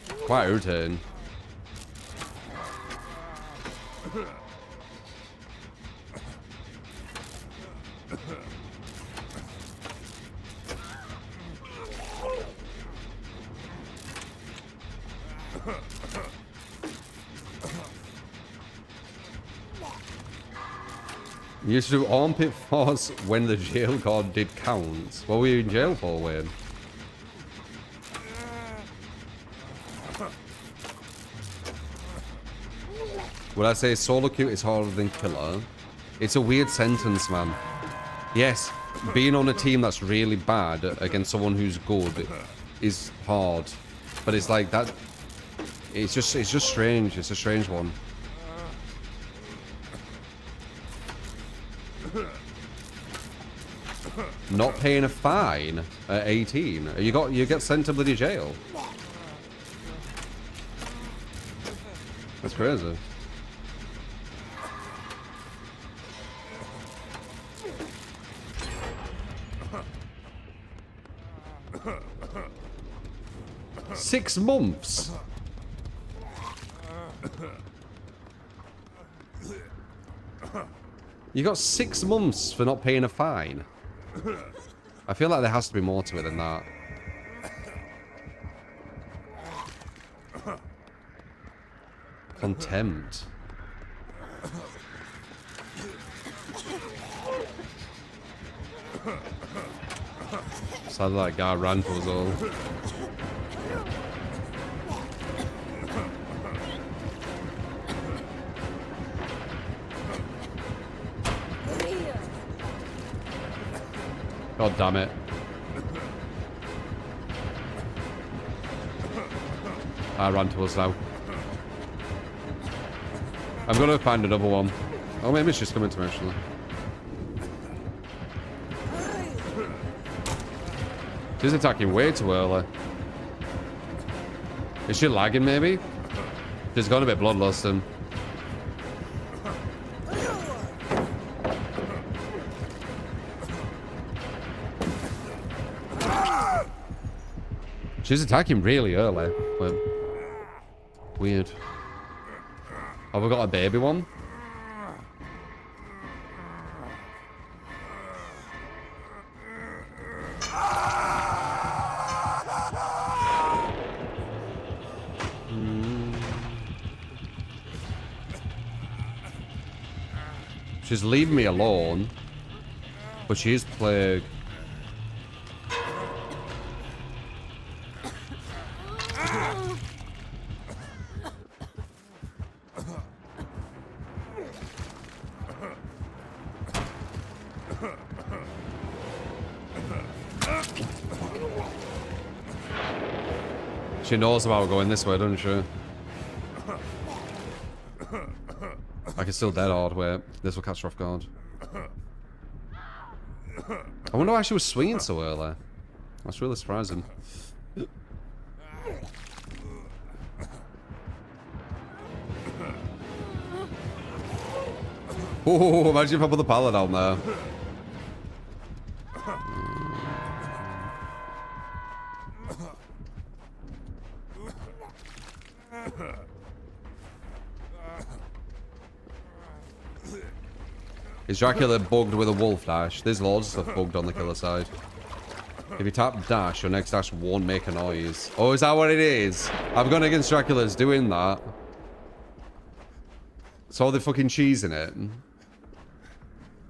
quite irritating. You used to do armpit force when the jail card did count. What were you in jail for, Wayne? Would I say solo queue is harder than killer? It's a weird sentence, man. Yes, being on a team that's really bad against someone who's good is hard. But it's like that... It's just strange. It's a strange one. Not paying a fine at 18. You get sent to bloody jail. That's crazy. Six months. You got 6 months for not paying a fine. I feel like there has to be more to it than that. Contempt. Sounded like guy ran for us all. God damn it. I ran to us now. I'm gonna find another one. Oh, maybe it's just coming to me actually. She's attacking way too early. Is she lagging maybe? She's gone a bit bloodlusting. She's attacking really early, but weird. Have we got a baby one? She's leaving me alone, but she is plague. She knows about going this way, doesn't she? I can still dead hard. Wait, this will catch her off guard. I wonder why she was swinging so early. That's really surprising. Oh, imagine if I put the pallet down there. Is Dracula bugged with a wolf dash? There's loads of stuff bugged on the killer side. If you tap dash, your next dash won't make a noise. Oh, is that what it is? I've gone against Dracula's doing that. Saw the fucking cheese in it.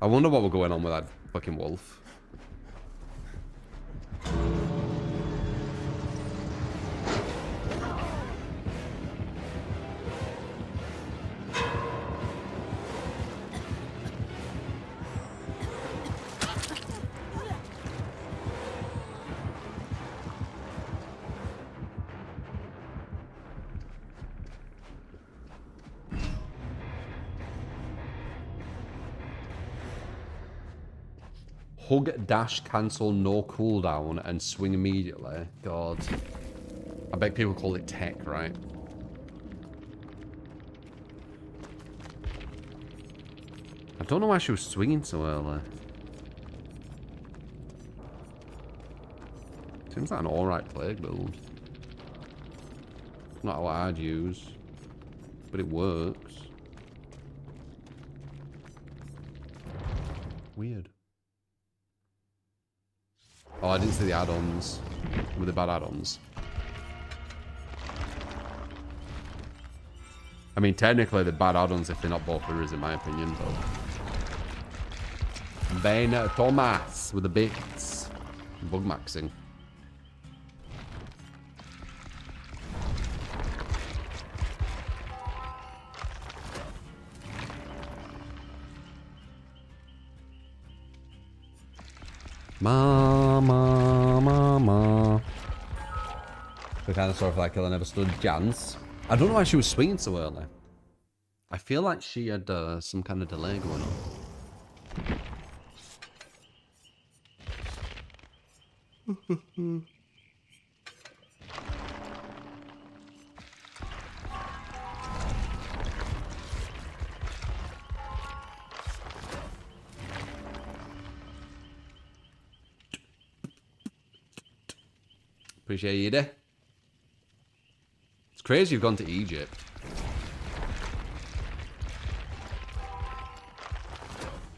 I wonder what we're going on with that fucking wolf. Hug, dash, cancel, no cooldown, and swing immediately. God. I bet people call it tech, right? I don't know why she was swinging so early. Seems like an alright plague build. Not what I'd use, but it works. Weird. Oh, I didn't see the add-ons. With the bad add-ons. I mean, technically, the bad add-ons if they're not both errors, in my opinion, but... Ben Thomas with the bits. Loopmaxxing. Mama. So kind of sorry for that kill. I never stood a chance. I don't know why she was swinging so early. I feel like she had some kind of delay going on. Appreciate you there. It's crazy you've gone to Egypt.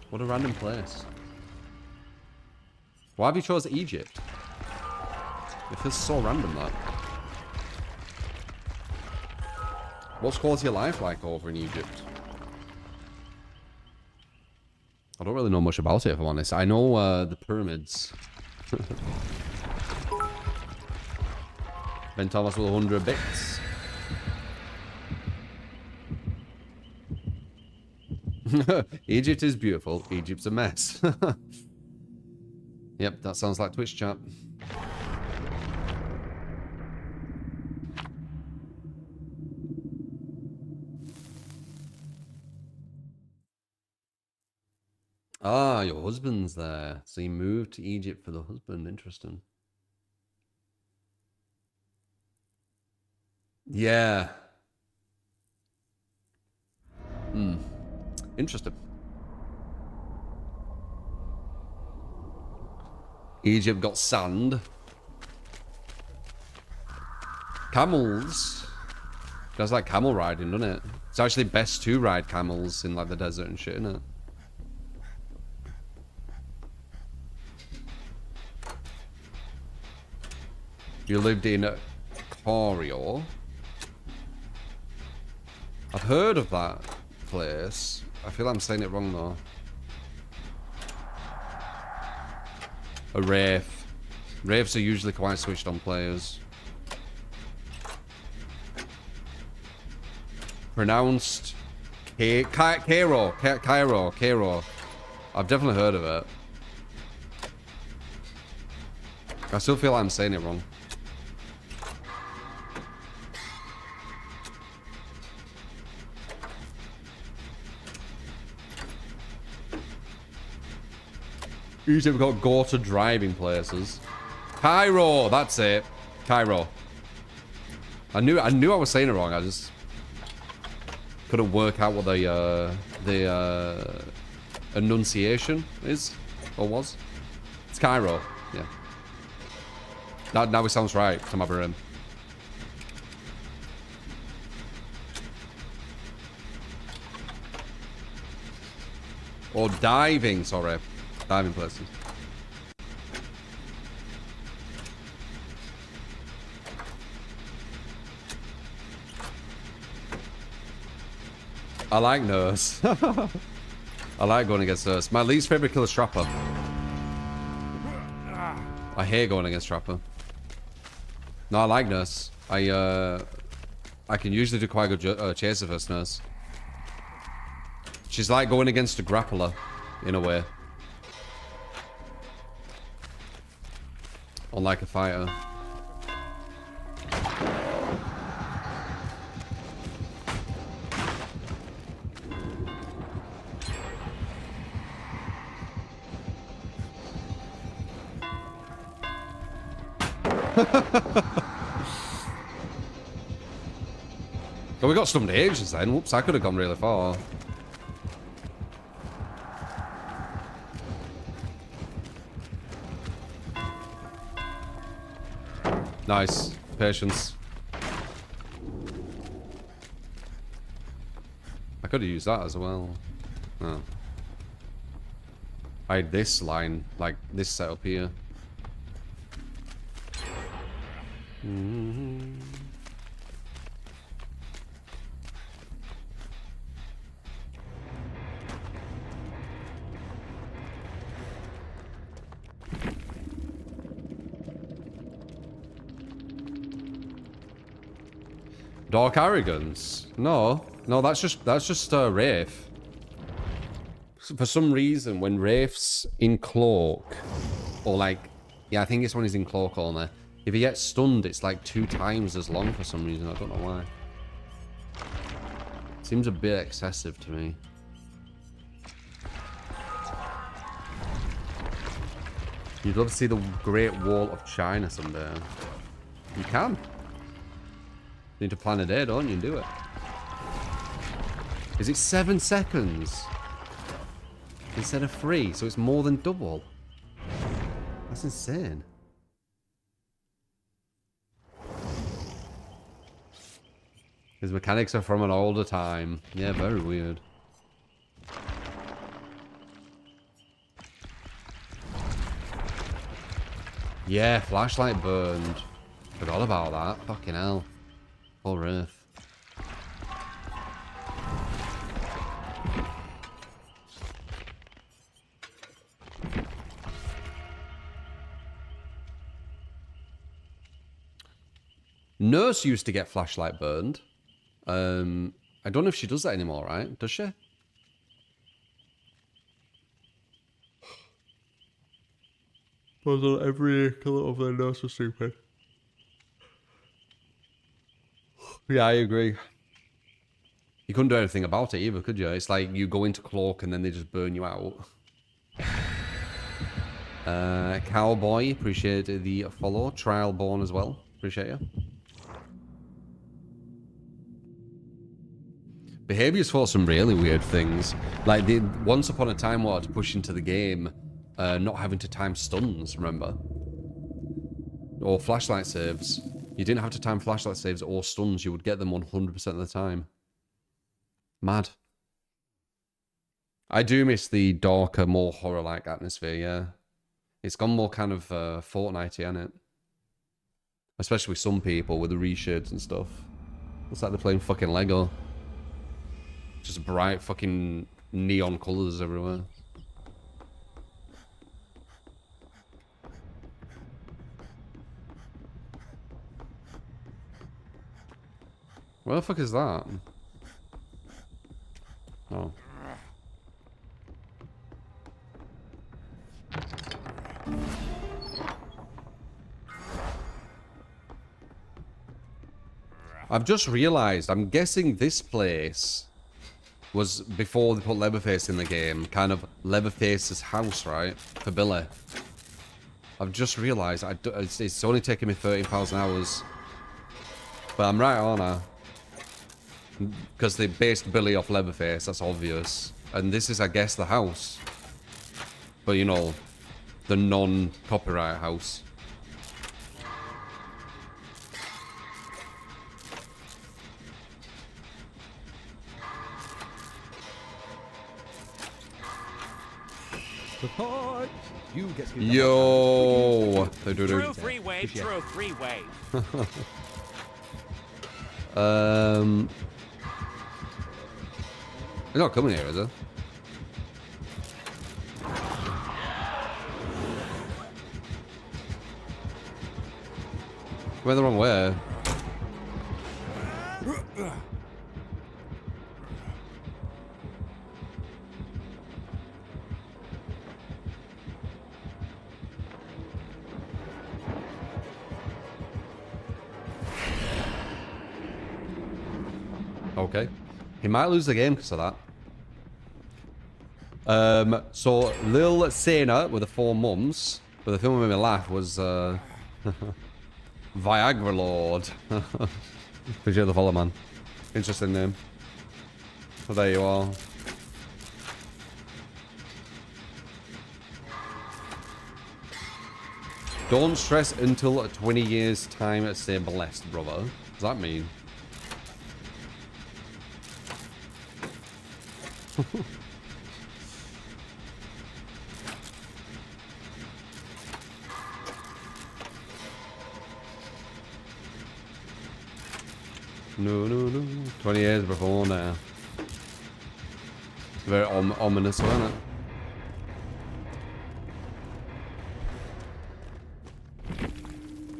What a random place. Why have you chose Egypt? It feels so random, that. What's quality of life like over in Egypt? I don't really know much about it, if I'm honest. I know the pyramids. Ben Thomas with 100 bits. Egypt is beautiful. Egypt's a mess. Yep, that sounds like Twitch chat. Ah, your husband's there. So you moved to Egypt for the husband. Interesting. Yeah. Interesting. Egypt got sand. Camels. You guys like camel riding, doesn't it? It's actually best to ride camels in like the desert and shit, isn't it? You lived in Corio. I've heard of that place. I feel I'm saying it wrong though. A Wraith. Wraiths are usually quite switched on players. Pronounced Cairo. Cairo. I've definitely heard of it. I still feel I'm saying it wrong. Usually we've got go-to driving places. Cairo, that's it. Cairo. I knew I was saying it wrong. I just couldn't work out what the enunciation is or was. It's Cairo. Yeah. Now it sounds right to my brain. Or diving, sorry. Diving places. I like Nurse. I like going against Nurse. My least favorite kill is Trapper. I hate going against Trapper. No, I like Nurse. I can usually do quite a good chase of us, Nurse. She's like going against a grappler, in a way. Unlike a fighter. Well, we got stumped ages then. Whoops, I could have gone really far. Nice. Patience. I could have used that as well. Oh. I had this line, like this setup here. Dark Arrogance? No, that's just Wraith. For some reason, when Wraith's in cloak, or like, yeah, I think this one is in cloak only. If he gets stunned, it's like 2 times as long for some reason. I don't know why. Seems a bit excessive to me. You'd love to see the Great Wall of China someday. You can. You need to plan a day, don't you, and do it. Is it 7 seconds? Instead of 3, so it's more than double. That's insane. His mechanics are from an older time. Yeah, very weird. Yeah, flashlight burned. Forgot about that. Fucking hell. Full earth. Nurse used to get flashlight burned. I don't know if she does that anymore, right? Does she? Every color of the nurse was stupid. Yeah, I agree. You couldn't do anything about it either, could you? It's like you go into cloak and then they just burn you out. Cowboy, appreciate the follow. Trialborn as well. Appreciate you. Behaviors for some really weird things. Like, they once upon a time wanted to push into the game not having to time stuns, remember? Or flashlight saves. You didn't have to time flashlight saves or stuns. You would get them 100% of the time. Mad. I do miss the darker, more horror-like atmosphere, yeah. It's gone more kind of Fortnite-y, hasn't it? Especially with some people with the reshades and stuff. Looks like they're playing fucking Lego. Just bright fucking neon colours everywhere. Where the fuck is that? Oh. I've just realised, I'm guessing this place was before they put Leatherface in the game, kind of Leatherface's house, right? For Billy. I've just realised, it's only taken me 13,000 hours. But I'm right, aren't I? Because they based Billy off Leatherface, that's obvious. And this is, I guess, the house. But, you know, the non-copyright house. Support! You get to Yo! They do True free wave, true free wave. They're not coming here, is it? Went the wrong way. Okay. He might lose the game because of that. So Lil Sena with the 4 mums, but the film that made me laugh was Viagra Lord. Appreciate the follow, man. Interesting name. Well, there you are. Don't stress until 20 years time. Stay blessed, brother. What does that mean? No. 20 years before now. Very ominous, wasn't it?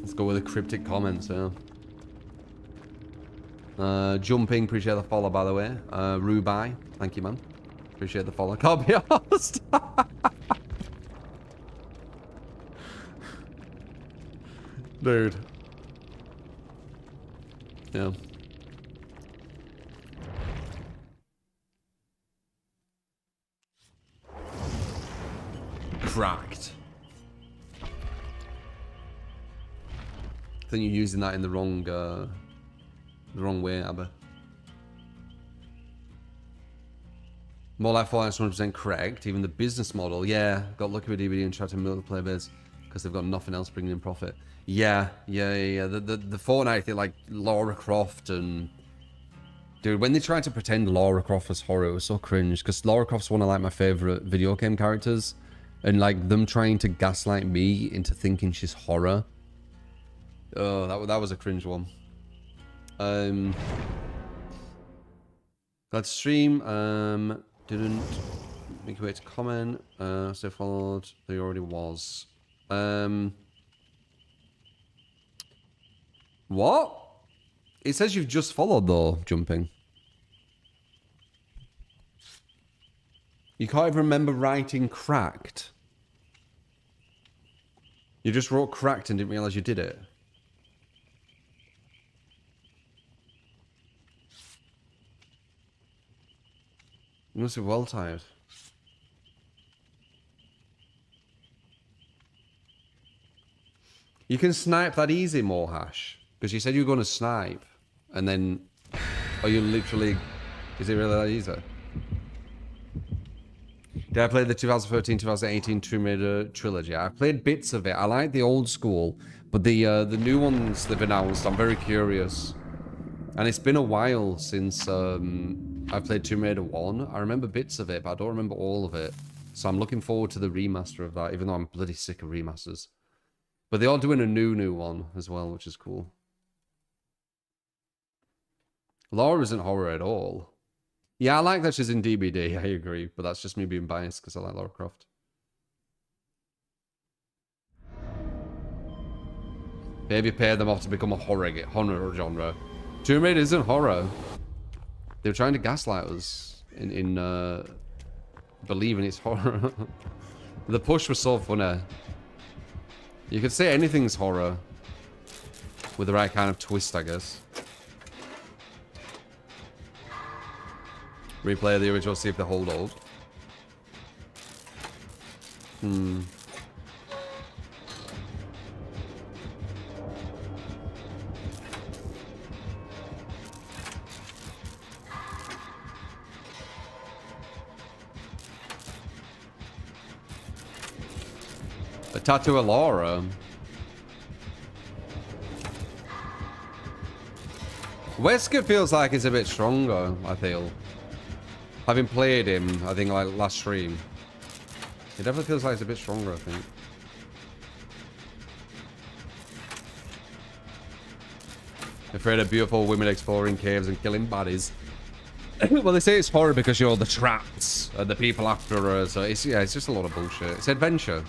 Let's go with the cryptic comments, yeah. Jumping, appreciate the follow, by the way. Rubai, thank you, man. Appreciate the follow. Can't be honest. Dude. Yeah. Cracked. I think you're using that in the wrong way, Abba. More like Fallout's 100% correct. Even the business model, yeah. Got lucky with DBD and tried to milk the player base because they've got nothing else bringing in profit. Yeah. The Fortnite thing, like Lara Croft and... Dude, when they tried to pretend Lara Croft was horror, it was so cringe. Because Lara Croft's one of like my favourite video game characters. And like them trying to gaslight me into thinking she's horror. Oh, that was a cringe one. Glad to stream. Didn't make a way to comment. Stay followed. There already was. What? It says you've just followed though, jumping. You can't even remember writing cracked. You just wrote cracked and didn't realize you did it. You must be well tired. You can snipe that easy, Morehash. Because you said you were going to snipe. And then... Are you literally... Is it really that easy? Did I play the 2013-2018 Tomb Raider trilogy? I played bits of it. I like the old school. But the new ones they've announced, I'm very curious. And it's been a while since I played Tomb Raider 1. I remember bits of it, but I don't remember all of it. So I'm looking forward to the remaster of that, even though I'm bloody sick of remasters. But they are doing a new one as well, which is cool. Laura isn't horror at all. Yeah, I like that she's in DBD, I agree. But that's just me being biased because I like Lara Croft. Maybe pay them off to become a horror genre. Tomb Raider isn't horror. They were trying to gaslight us in believing it's horror. The push was so funny. You could say anything's horror with the right kind of twist, I guess. Replay the original, see if they hold up. A tattoo of Laura. Wesker feels like he's a bit stronger, I feel. Having played him, I think, like last stream. He definitely feels like he's a bit stronger, I think. Afraid of beautiful women exploring caves and killing baddies. Well, they say it's horror because, you know, the traps and the people after her. So it's, yeah, it's just a lot of bullshit. It's adventure.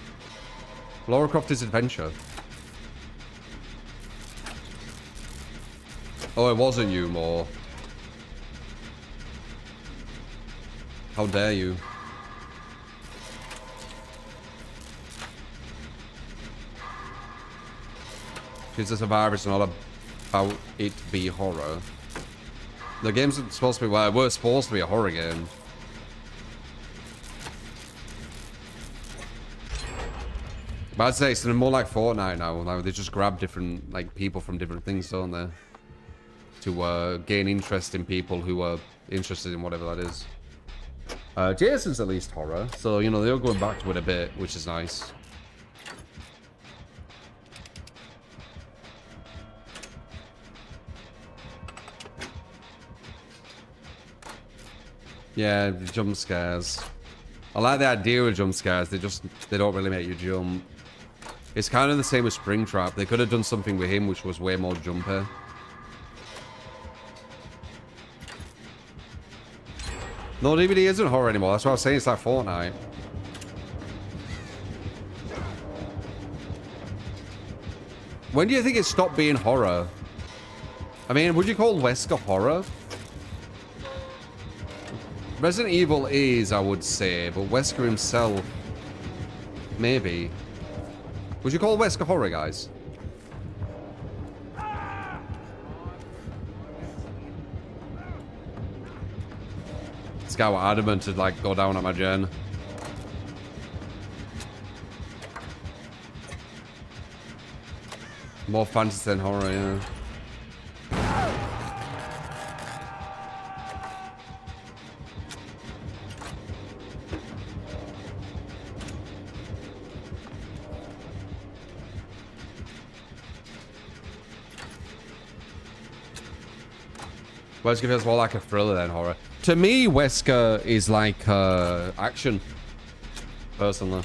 Lara Croft is adventure. Oh, it wasn't you, More. How dare you? She's a survivor, it's not about it be horror. The game's supposed to be, well, we're supposed to be a horror game. But I'd say it's more like Fortnite now. Like they just grab different like people from different things, don't they? To gain interest in people who are interested in whatever that is. Jason's at least horror, so you know they're going back to it a bit, which is nice. Yeah, jump scares. I like the idea of jump scares. They don't really make you jump. It's kind of the same with Springtrap. They could have done something with him which was way more jumpy. No, DBD isn't horror anymore. That's what I was saying. It's like Fortnite. When do you think it stopped being horror? I mean, would you call Wesker horror? Resident Evil is, I would say, but Wesker himself, maybe. Would you call Wesker horror, guys? This guy was adamant to like go down at my gen. More fantasy than horror, yeah. Wesker feels more like a thriller than horror. To me, Wesker is like action, personally.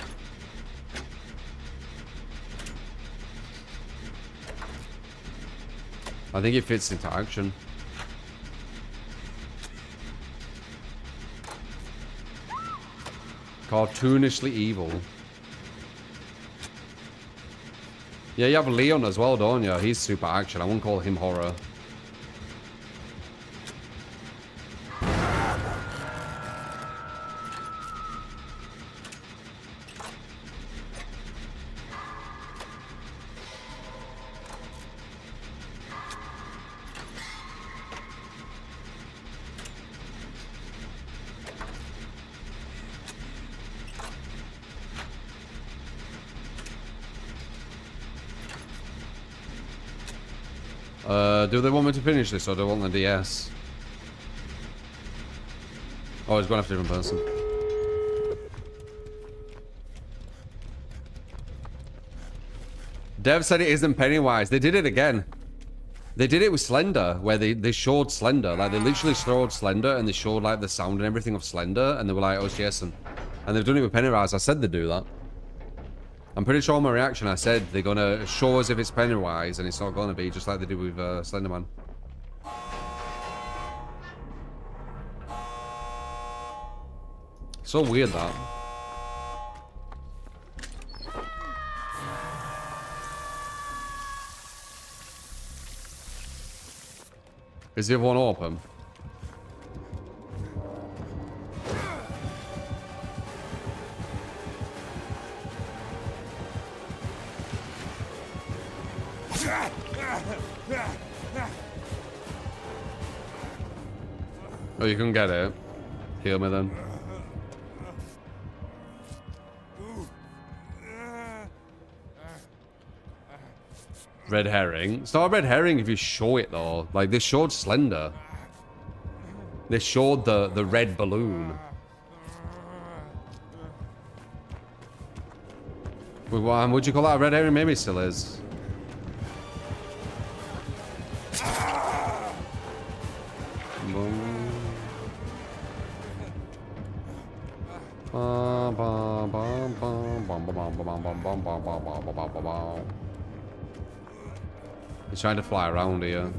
I think it fits into action. Cartoonishly evil. Yeah, you have Leon as well, don't you? He's super action. I wouldn't call him horror. Do they want me to finish this or do they want the DS? Oh, it's going after a different person. Dev said it isn't Pennywise. They did it again. They did it with Slender, where they showed Slender. Like, they literally showed Slender and they showed, like, the sound and everything of Slender. And they were like, oh, it's Jason. And they've done it with Pennywise. I said they'd do that. I'm pretty sure on my reaction I said they're going to show us if it's Pennywise and it's not going to be, just like they did with Slenderman. So weird, that. Is the other one open? Oh, you can get it. Heal me then. Red herring. It's not a red herring if you show it though. Like, they showed Slender. They showed the red balloon. Would you call that a red herring? Maybe it still is. He's trying to fly around here.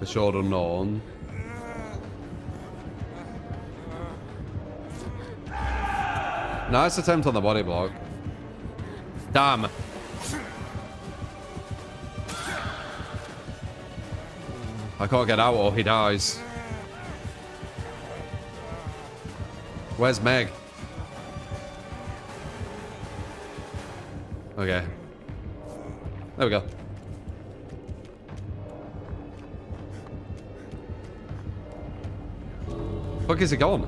The short unknown. Nice attempt on the body block. Damn. I can't get out or he dies. Where's Meg? Okay. There we go. Fuck is he gone?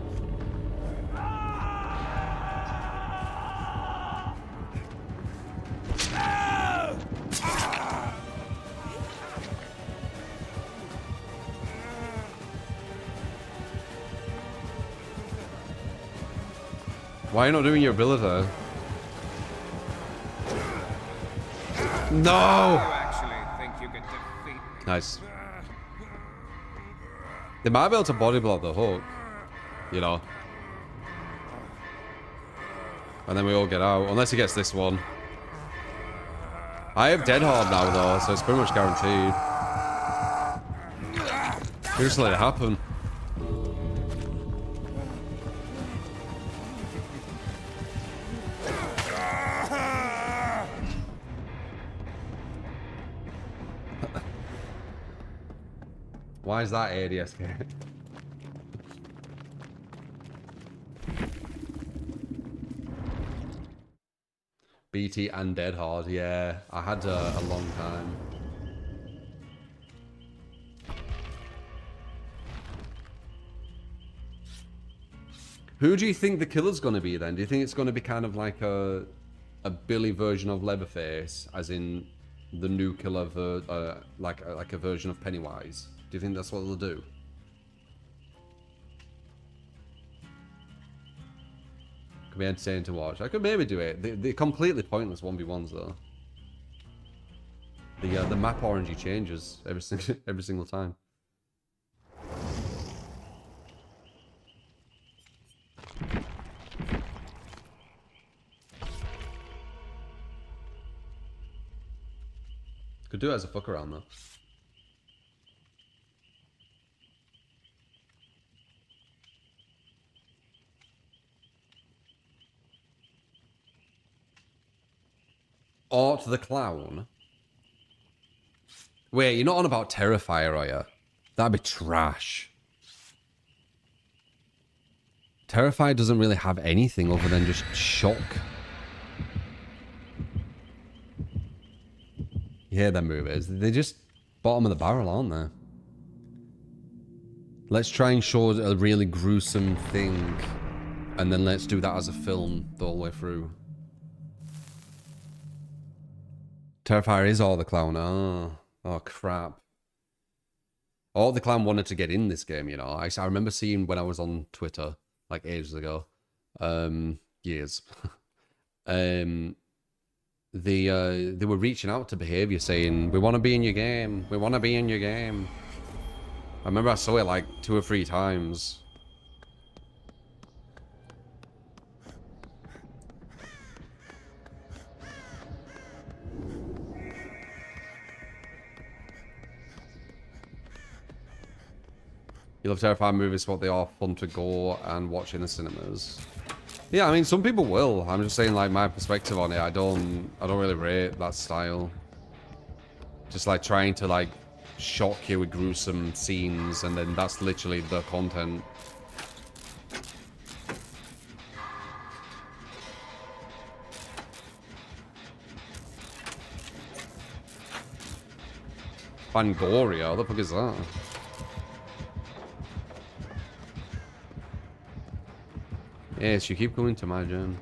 Why are you not doing your ability? No! Nice. They might be able to body block the hook, you know. And then we all get out, unless he gets this one. I have Dead Hard now though, so it's pretty much guaranteed. We just let it happen. Why is that ADSK? BT and Dead Hard, yeah. I had a long time. Who do you think the killer's gonna be then? Do you think it's gonna be kind of like a Billy version of Leatherface, as in the new killer, like a version of Pennywise? Do you think that's what they'll do? Could be entertaining to watch. I could maybe do it. They're completely pointless 1v1s though. The map orangey changes every single time. Could do it as a fuck around though. Art the Clown. Wait, you're not on about Terrifier, are you? That'd be trash. Terrifier doesn't really have anything other than just shock. You hear them movies? They're just bottom of the barrel, aren't they? Let's try and show a really gruesome thing, and then let's do that as a film the whole way through. Terrifier is All the Clown. Oh crap. All the Clown wanted to get in this game, you know. I remember seeing when I was on Twitter, like ages ago. Years. They were reaching out to Behavior saying, we want to be in your game. We want to be in your game. I remember I saw it like 2 or 3 times. You love Terrifying movies, but they are fun to go and watch in the cinemas. Yeah, I mean, some people will. I'm just saying, like, my perspective on it. I don't really rate that style. Just like trying to like shock you with gruesome scenes, and then that's literally the content. Fangoria, what the fuck is that? Yes, you keep going to my gym.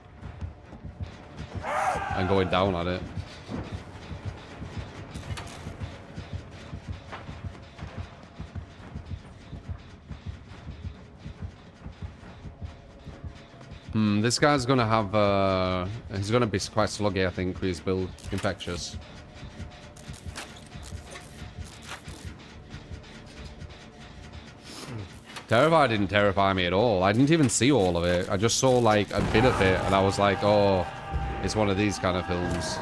And going down at it. This guy's gonna have, he's gonna be quite sluggy, I think, with his build. Infectious. Terrifier didn't terrify me at all. I didn't even see all of it. I just saw like a bit of it and I was like, oh, it's one of these kind of films.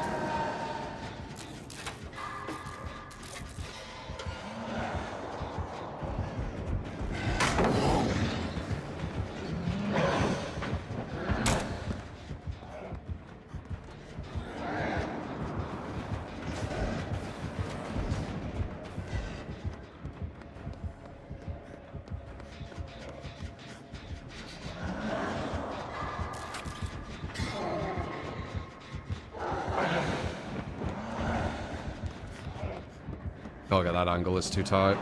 Can't get that angle, it's too tight.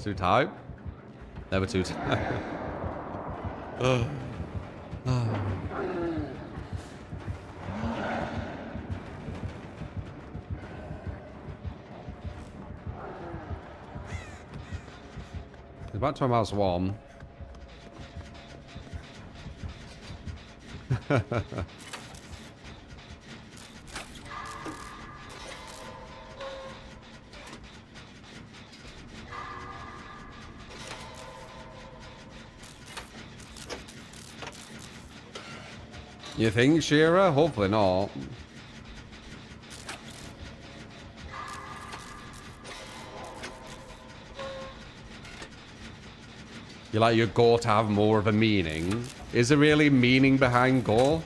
Too tight? Never too tight. About to mouse one. You think, Shira? Hopefully not. You like your gore to have more of a meaning. Is there really meaning behind gore?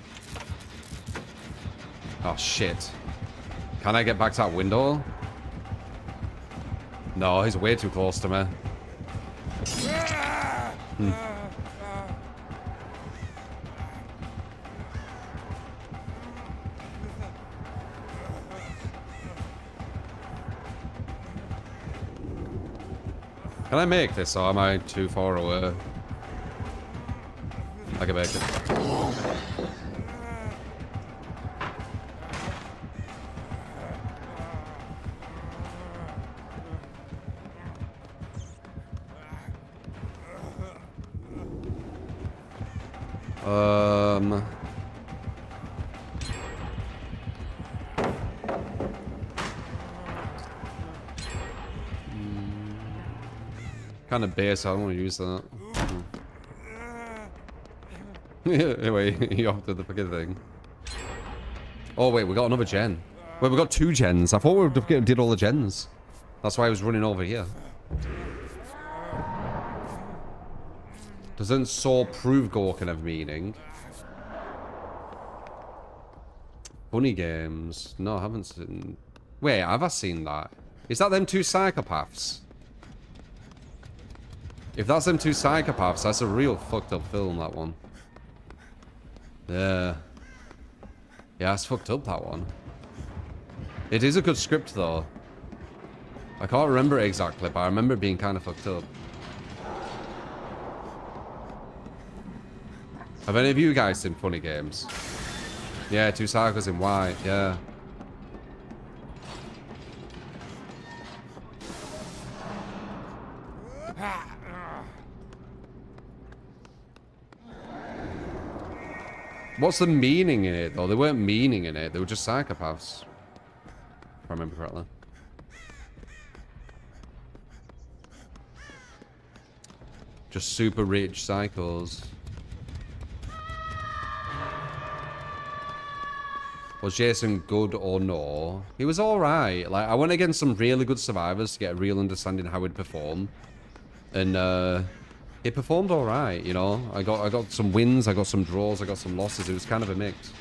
Oh, shit. Can I get back to that window? No, he's way too close to me. Can I make this, or am I too far away? I can make it. Kind of base, I don't want to use that. Anyway, you opted the fucking thing. Oh wait, we got another gen. Wait, we got 2 gens. I thought we did all the gens. That's why I was running over here. Doesn't saw prove Gorkin have meaning? Funny games. No, I haven't seen... Wait, have I seen that? Is that them 2 psychopaths? If that's them 2 psychopaths, that's a real fucked up film, that one. Yeah. Yeah, it's fucked up, that one. It is a good script, though. I can't remember it exactly, but I remember it being kind of fucked up. Have any of you guys seen Funny Games? Yeah, 2 psychos in white, yeah. What's the meaning in it, though? They weren't meaning in it. They were just psychopaths. If I remember correctly. Just super rich psychos. Was Jason good or no? He was alright. Like, I went against some really good survivors to get a real understanding how he'd perform. And, he performed alright, you know? I got some wins, I got some draws, I got some losses. It was kind of a mix.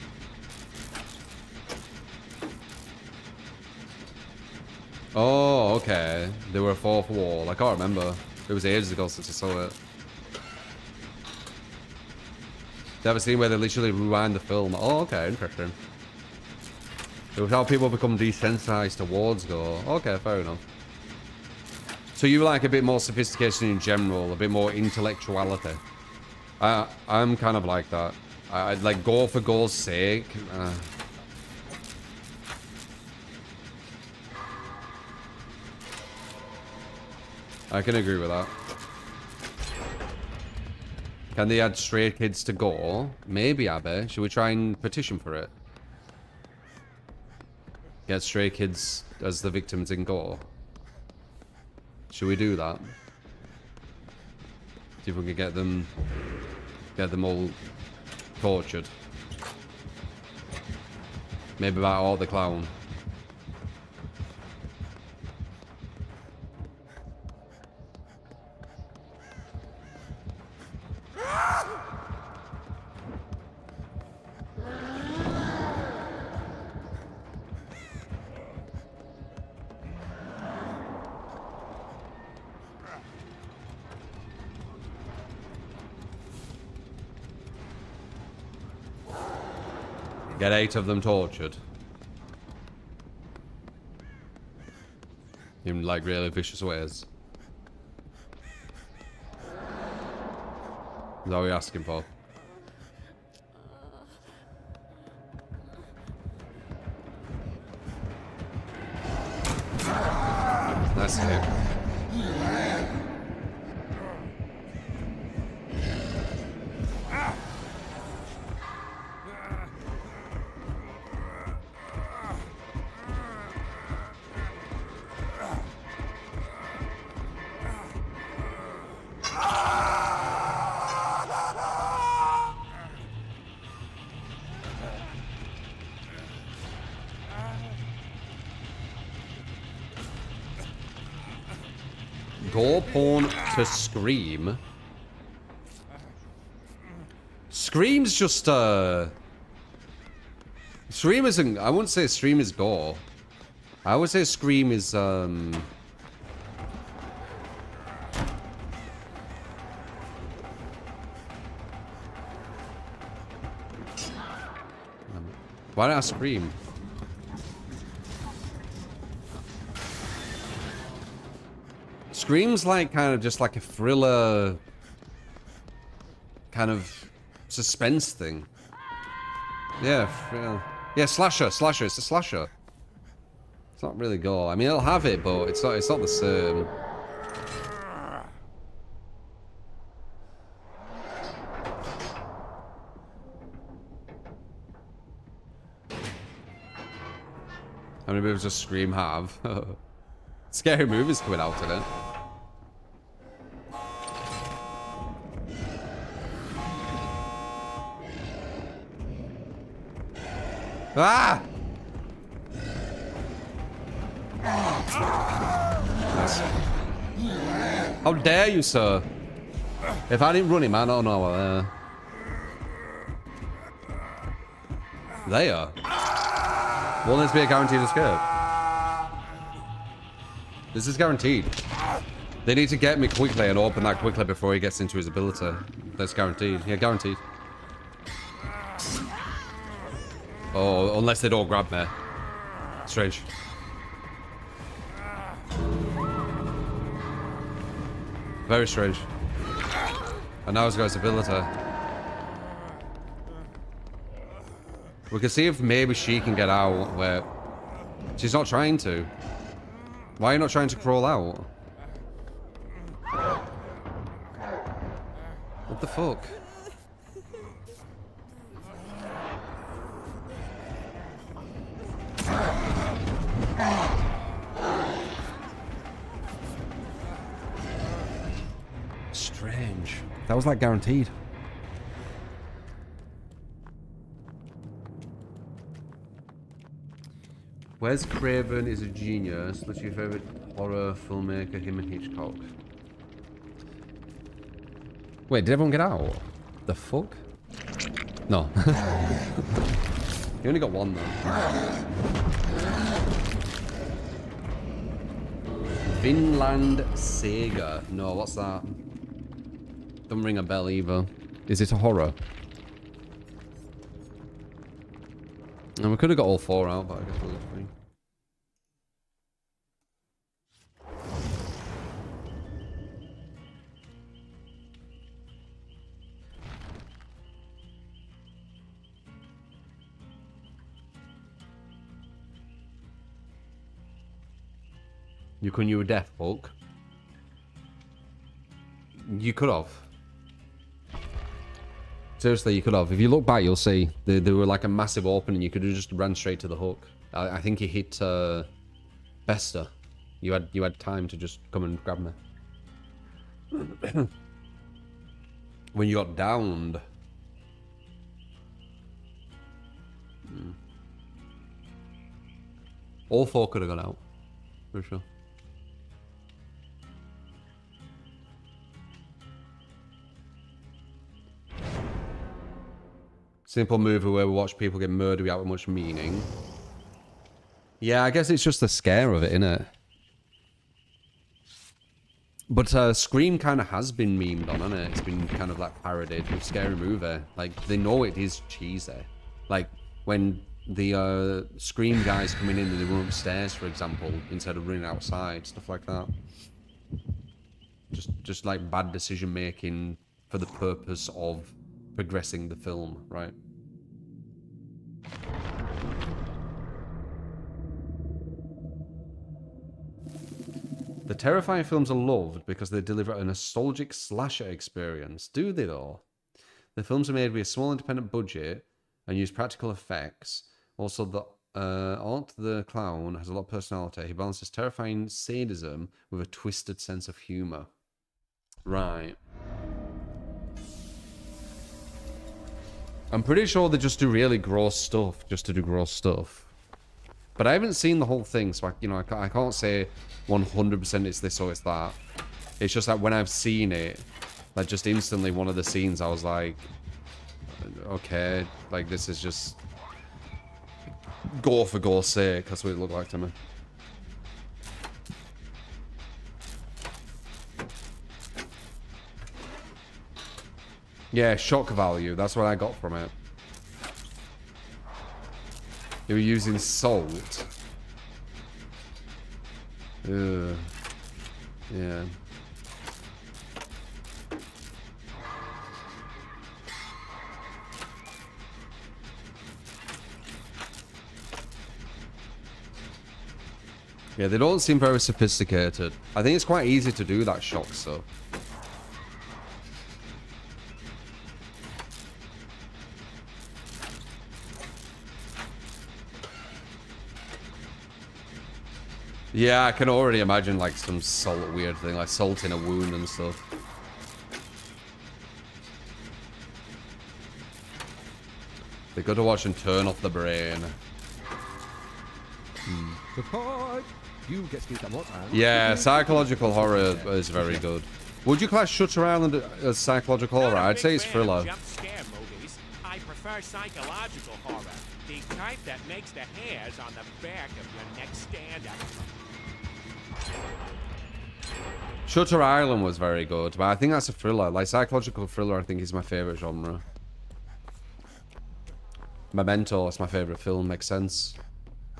Oh, okay. They were a 4th wall. I can't remember. It was ages ago since I saw it. You ever seen where they literally rewind the film? Oh, okay, interesting. It was how people become desensitized towards Gore. Okay, fair enough. So you like a bit more sophistication in general, a bit more intellectuality. I'm kind of like that. I like Gore for Gore's sake. I can agree with that. Can they add Stray Kids to Gore? Maybe, Abby. Should we try and petition for it? Get Stray Kids as the victims in Gore. Should we do that? See if we can get them all tortured. Maybe about all the clown. Get 8 of them tortured. In like really vicious ways. Is that what you're asking for? Nice hit. Gore porn to Scream. Scream's just Scream isn't, I wouldn't say Scream is gore. I would say Scream is why not Scream? Scream's like kind of just like a thriller kind of suspense thing. Yeah, yeah, slasher, it's a slasher. It's not really gore. I mean, it'll have it, but it's not the same. How many movies does Scream have? Scary movies coming out in it. Ah! How dare you, sir? If I didn't run him, I don't know. They are. Won't this be a guaranteed escape? This is guaranteed. They need to get me quickly and open that quickly before he gets into his ability. That's guaranteed. Yeah, guaranteed. Oh, unless they don't grab me. Strange. Very strange. And now he's got his ability. We can see if maybe she can get out where... She's not trying to. Why are you not trying to crawl out? What the fuck? Strange. That was like guaranteed. Wes Craven is a genius. What's your favorite horror filmmaker? Him and Hitchcock. Wait, did everyone get out? The fuck? No. You only got one though. Vinland Saga. No, what's that? Don't ring a bell either. Is it a horror? And we could have got all four out, but I guess we'll just three. You were deaf, Hulk. You could have. Seriously, you could have. If you look back, you'll see there were like a massive opening. You could have just ran straight to the hook. I think he hit Bester. You had time to just come and grab me. When you got downed. All four could have gone out. For sure. Simple movie where we watch people get murdered without much meaning. Yeah, I guess it's just the scare of it, innit? But Scream kind of has been memed on, hasn't it? It's been kind of like parodied with Scary Movie. Like, they know it is cheesy. Like, when the Scream guys coming in and they run upstairs, for example, instead of running outside, stuff like that. Just like bad decision making for the purpose of progressing the film, right? The terrifying films are loved because they deliver a nostalgic slasher experience. Do they though? The films are made with a small independent budget and use practical effects. Also, Art the Clown has a lot of personality. He balances terrifying sadism with a twisted sense of humor. Right. I'm pretty sure they just do really gross stuff just to do gross stuff. But I haven't seen the whole thing, so I can't say 100% it's this or it's that. It's just that when I've seen it, like just instantly one of the scenes I was like, okay, like this is just gore for gore's sake. That's what it looked like to me. Yeah, shock value. That's what I got from it. They were using salt. Ugh. Yeah. Yeah, they don't seem very sophisticated. I think it's quite easy to do that shock stuff. Yeah, I can already imagine like some salt weird thing, like salt in a wound and stuff. They go to watch and turn off the brain. Support. You get to come what? And Yeah, psychological horror is very good. Would you class Shutter Island as psychological horror? I'd say it's thriller. Jump scare movies. I prefer psychological horror. The type that makes the hairs on the back of your neck stand up. Shutter Island was very good, but I think that's a thriller. Like, psychological thriller, I think, is my favorite genre. Memento, that's my favorite film, makes sense.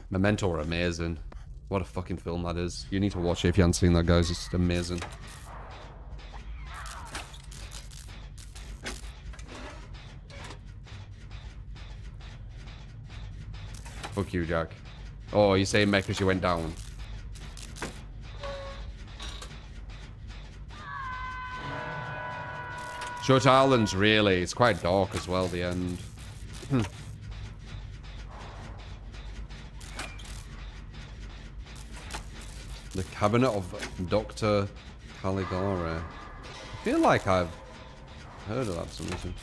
Memento were amazing. What a fucking film that is. You need to watch it if you haven't seen that, guys. It's amazing. Fuck you, Jack. Oh, you saying mech because you went down? Shutter Island's really, it's quite dark as well, the end. The Cabinet of Dr. Caligari. I feel like I've heard of that for some reason.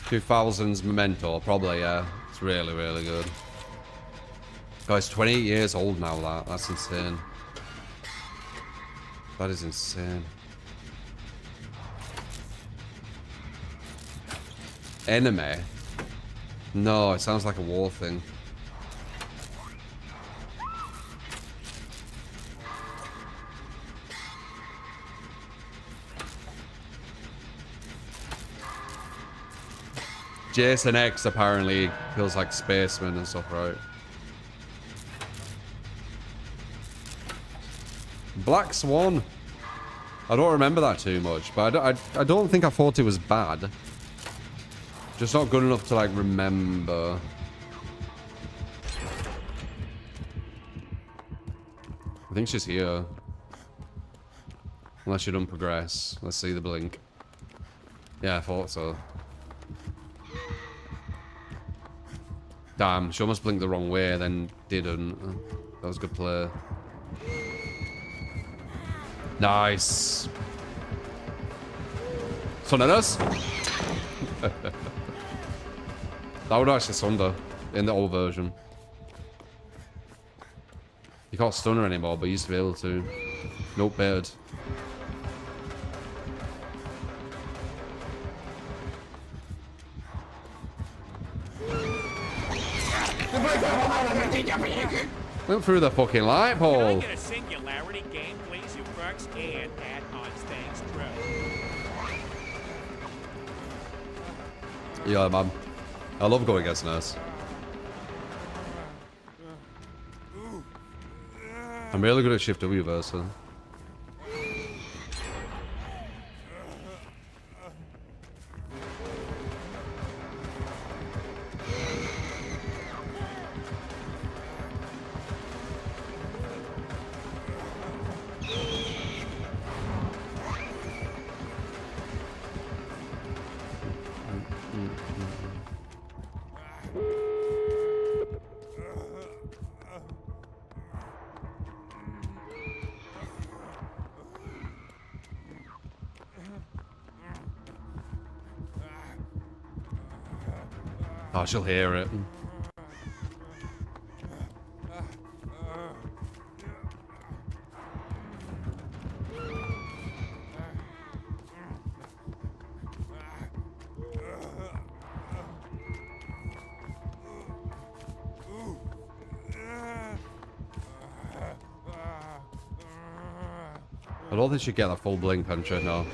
2000's Memento, probably, yeah. It's really, really good. Guys, 28 years old now, that's insane. That is insane. Enemy? No, it sounds like a war thing. Jason X apparently feels like spaceman and stuff, right? Black Swan. I don't remember that too much, but I don't think I thought it was bad. Just not good enough to, like, remember. I think she's here. Unless you don't progress. Let's see the blink. Yeah, I thought so. Damn, she almost blinked the wrong way, then didn't. That was a good play. Nice. Stun at us? That would actually sunder in the old version. You can't stun her anymore, but you used to be able to. Nope, baited. Went through the fucking light Can I pole. get a singularity game, please, you perks and add-ons? Thanks, bro. Yeah, man. I love going against Nurse. I'm really good at Shift W Versa. Oh, she'll hear it. I don't think she'd get that full blink puncher, no.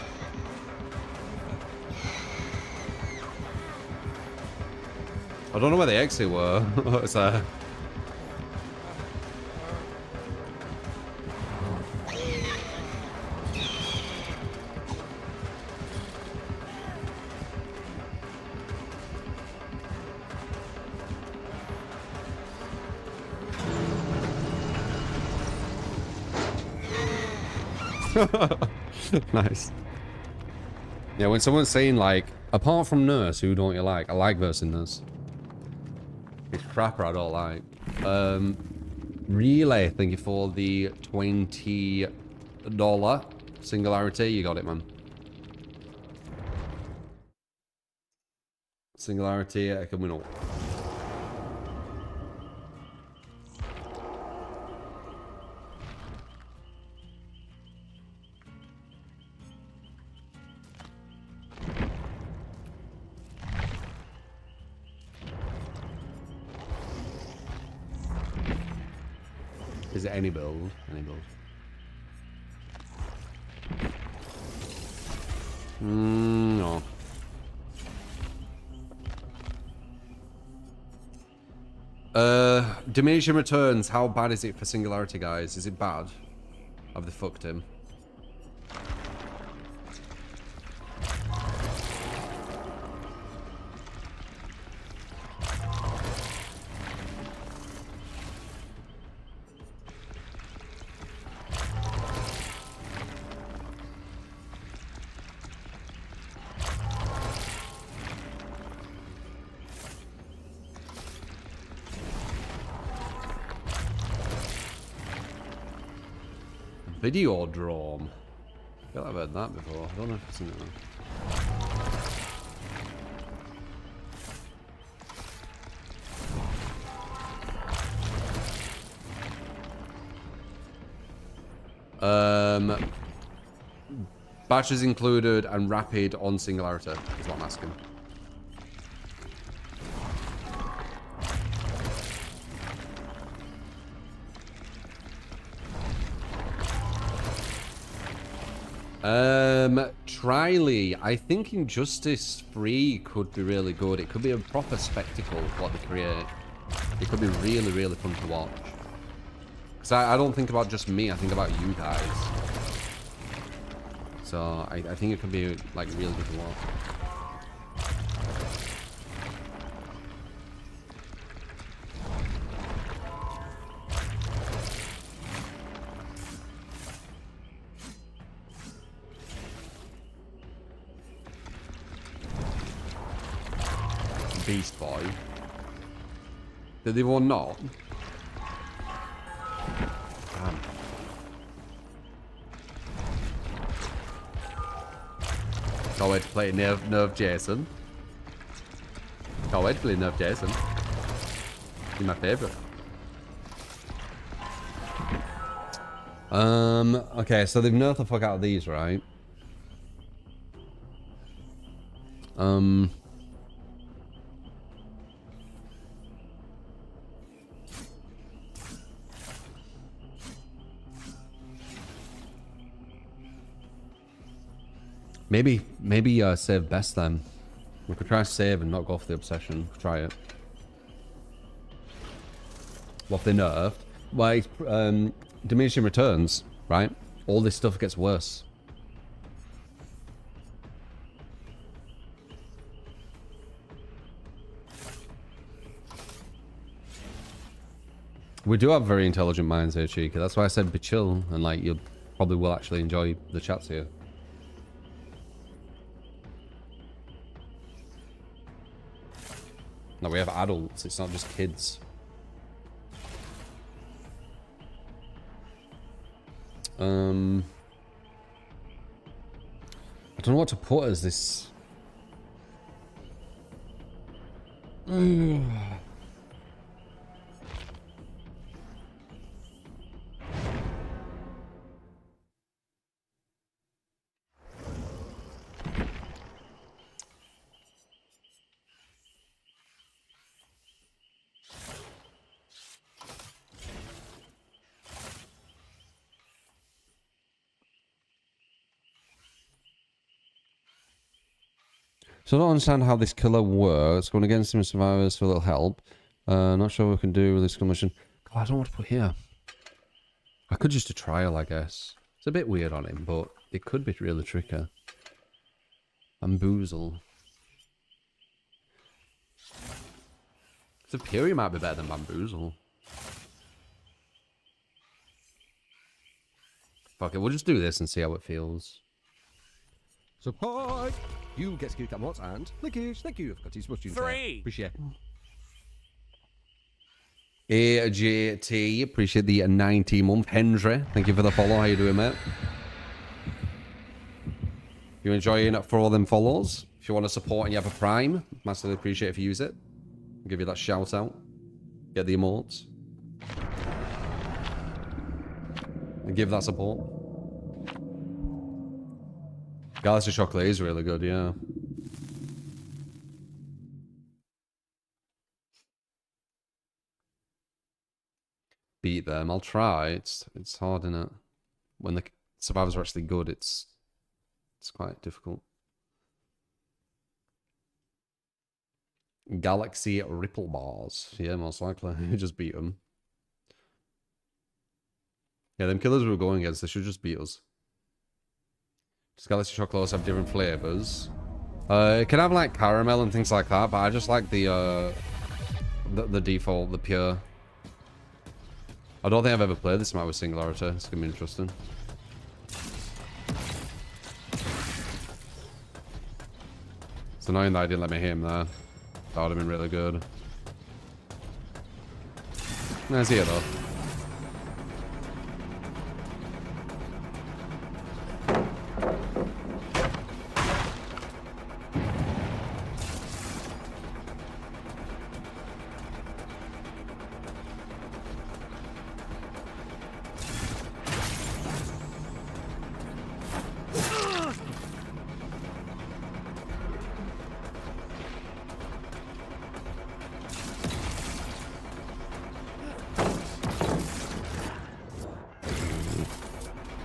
I don't know where the exit were. It's there. Nice. Yeah, when someone's saying, like, apart from Nurse, who don't you like? I like versing Nurse. It's crapper I don't like. Relay, thank you for the $20 singularity. You got it, man. Singularity coming up. Is it any build? Any build. No. Diminishing returns. How bad is it for Singularity, guys? Is it bad? Have they fucked him? Videodrome. I feel like I've heard that before. I don't know if it's in it though. Batches included and rapid on Singularity is what I'm asking. Triley, I think Injustice 3 could be really good. It could be a proper spectacle what they create. It could be really, really fun to watch. Because I don't think about just me, I think about you guys. So I think it could be like really good to watch. Beast Boy. Did they one not? Damn. Can't wait to play Nerve Jason. Can't wait to play Nerve Jason. He's my favourite. Okay, so they've nerfed the fuck out of these, right? Maybe save best then. We could try save and not go for the obsession. Try it. What if they nerfed? Well, it's diminishing returns, right? All this stuff gets worse. We do have very intelligent minds here, Cheeky. That's why I said be chill, and like you probably will actually enjoy the chats here. No, we have adults, it's not just kids. I don't know what to put as this. So I don't understand how this killer works. Going against him survivors for a little help. Not sure what we can do with this commission. God, I don't know what to put here. I could just do trial, I guess. It's a bit weird on him, but it could be really tricky. Bamboozle. So Fury might be better than Bamboozle. Fuck it, we'll just do this and see how it feels. Support! You get skill cam what and Lickish, thank you. I've got his mushroom. 3. Appreciate it. AJT, appreciate the 90-month. Henry, thank you for the follow. How you doing, mate? You enjoying it for all them follows? If you want to support and you have a Prime, massively appreciate if you use it. I'll give you that shout out. Get the emotes. And give that support. Galaxy Chocolate is really good, yeah. Beat them. I'll try. It's hard, isn't it? When the survivors are actually good, it's quite difficult. Galaxy Ripple Bars. Yeah, most likely. You just beat them. Yeah, them killers we were going against, they should just beat us. Does Galaxy Chocolates have different flavors? It can have like caramel and things like that, but I just like the default, the pure. I don't think I've ever played this map with Singularity. It's gonna be interesting. It's annoying that I didn't let me hit him there. That would have been really good. Nice here though.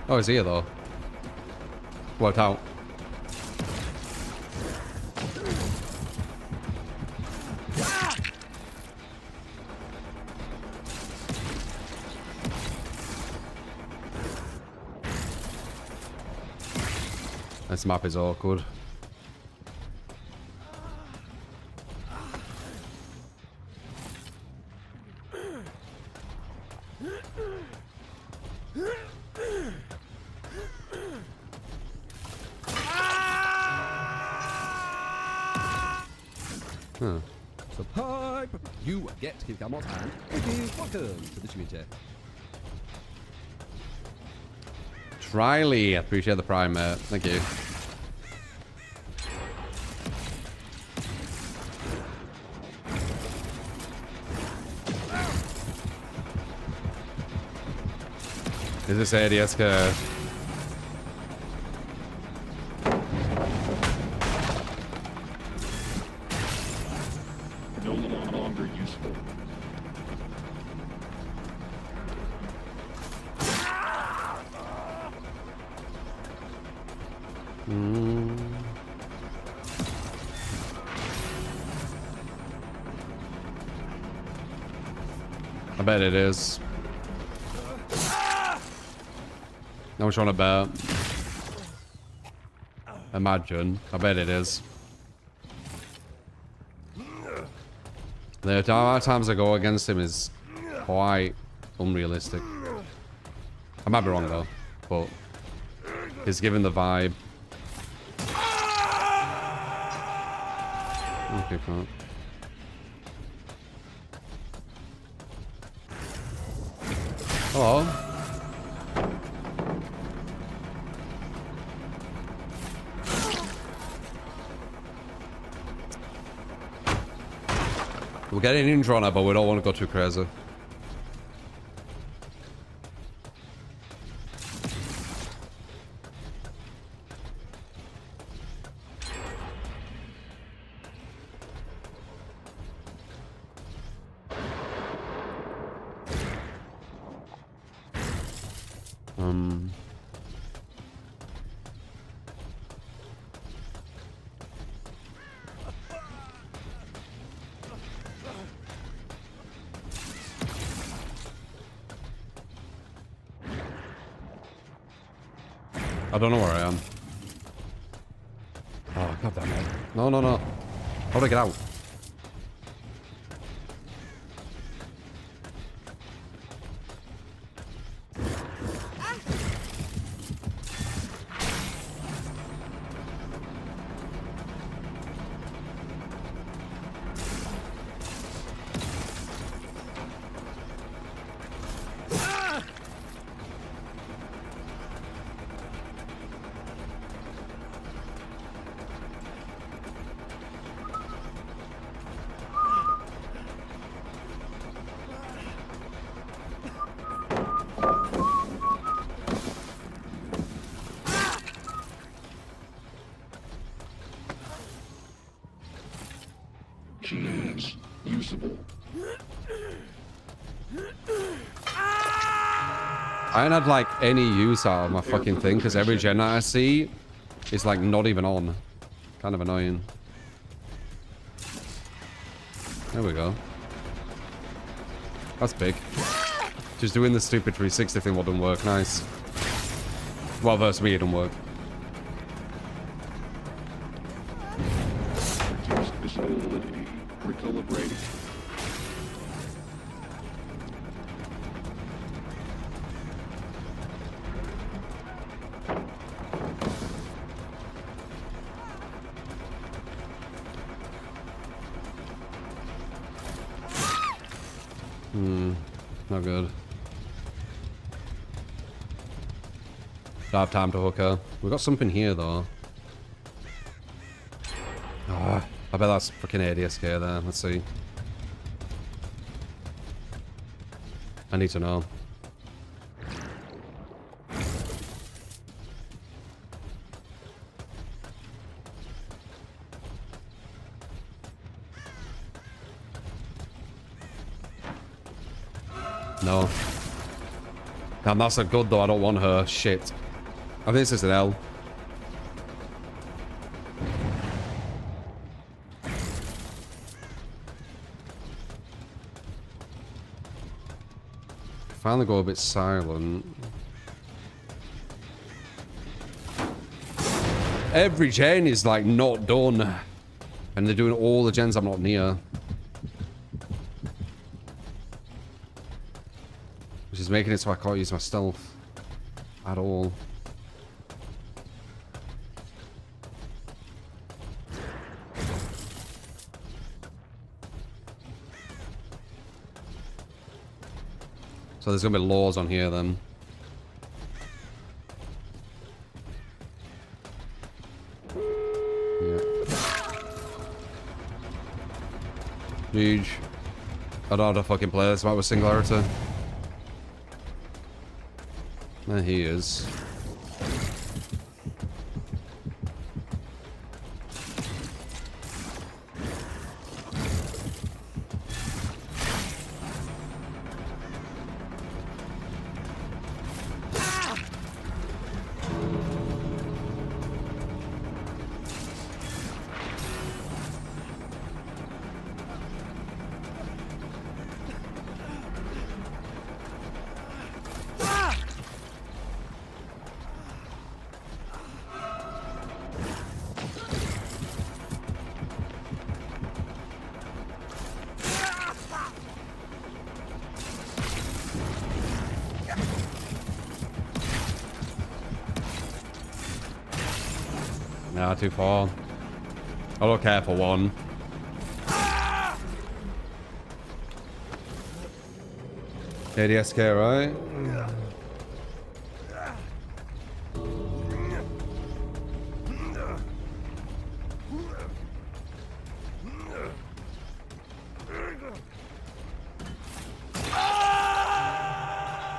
Oh, he's here though. Worked out. This map is awkward. Subscribe! You get to keep that mod and welcome to the community. Triley, appreciate the Prime, mate. Thank you. Is this ADS good? No longer useful. I bet it is. How much you want to bet? Imagine. I bet it is. The amount of times I go against him is quite unrealistic. I might be wrong though, but he's given the vibe. Okay, fine. Hello. We're getting in drawn out, but we don't want to go too crazy. I don't know where I am. Oh, god damn it. No, no, no. How do I get out? fleshy hands. Usable. I ain't had like any use out of my fucking thing because every gen I see is like not even on. Kind of annoying. There we go. That's big. Just doing the stupid 360 thing wouldn't work. Nice. Well, versus me, it don't work. Reduce visibility. Recalibrating. Not good. Don't have time to hook her. We got something here though. Oh, I bet that's fucking ADSK there. Let's see. I need to know. No. Damn, that's a good though. I don't want her. Shit. I think this is an L. Finally go a bit silent. Every gen is like not done. And they're doing all the gens I'm not near. Which is making it so I can't use my stealth at all. So there's gonna be laws on here then. Yeah. Huge. I don't know how to fucking play this map with Singularity. There he is. Nah, too far. I don't care for one. ADSK, right?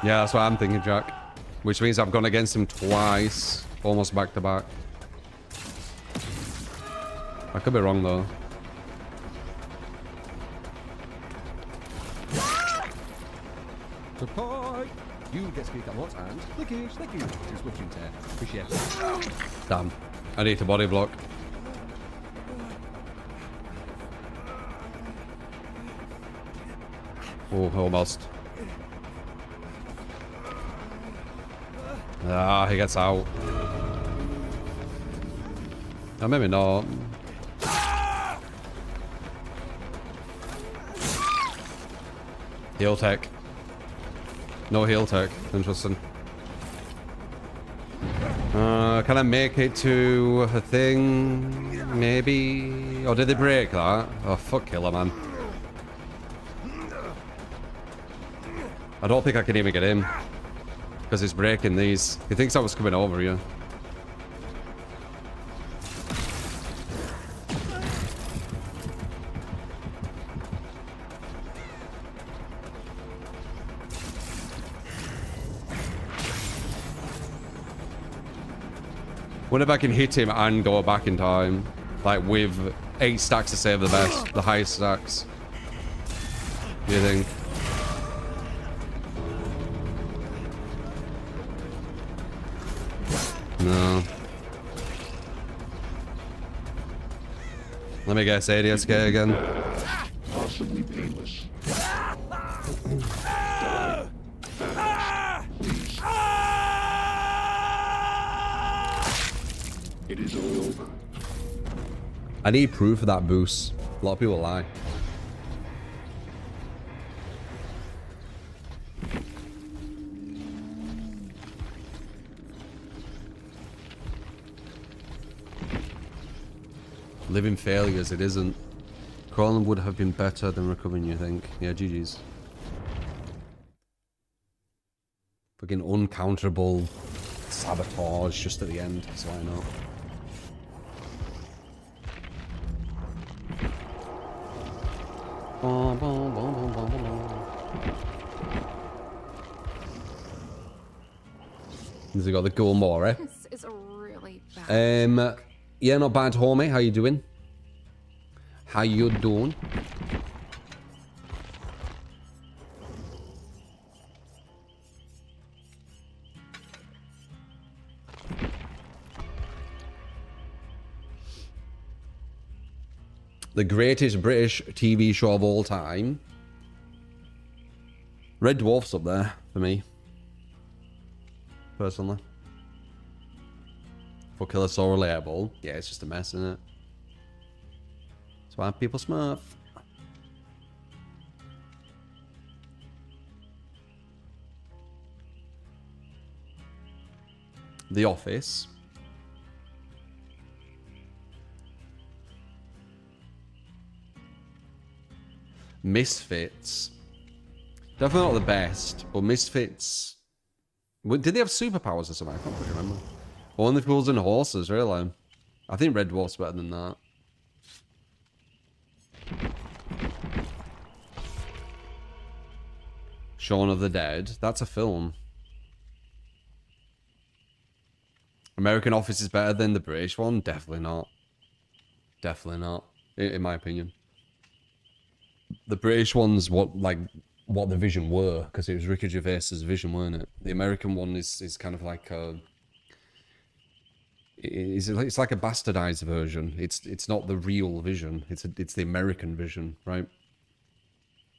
Yeah, that's what I'm thinking, Jack. Which means I've gone against him twice, almost back to back. I could be wrong though. Support! You get speak a lot and clickish, thank you. To switching tear. Appreciate it. Damn. I need to body block. Oh, almost. Ah, he gets out. Oh, maybe not. Heal tech. No heal tech. Interesting. Can I make it to a thing? Maybe? Or did they break that? Oh, fuck killer, man. I don't think I can even get in. Because he's breaking these. He thinks I was coming over here. Wonder if I can hit him and go back in time. Like with 8 stacks to save the best, the highest stacks. Do you think? No. Let me guess, ADSK again. Possibly painless. It is all over. I need proof of that boost. A lot of people lie. Living failures, it isn't. Crawling would have been better than recovering, you think? Yeah, GG's. Fucking uncounterable sabotage just at the end, so I know. Has he got the Gulmore? This is a really bad. Yeah, not bad, homie. How you doing? How you doing? The greatest British TV show of all time. Red Dwarf's up there for me. Personally. For Killer so relatable. Yeah, it's just a mess, isn't it? That's why people smurf. The Office. Misfits. Definitely not the best, but Misfits. Did they have superpowers or something? I can't quite remember. Only Fools and Horses, really. I think Red Dwarf's better than that. Shaun of the Dead. That's a film. American Office is better than the British one? Definitely not. Definitely not. In my opinion. The British one's what the Vision were, because it was Ricky Gervais's Vision, weren't it? The American one is kind of like a... It's like a bastardized version. It's not the real Vision. It's the American Vision, right?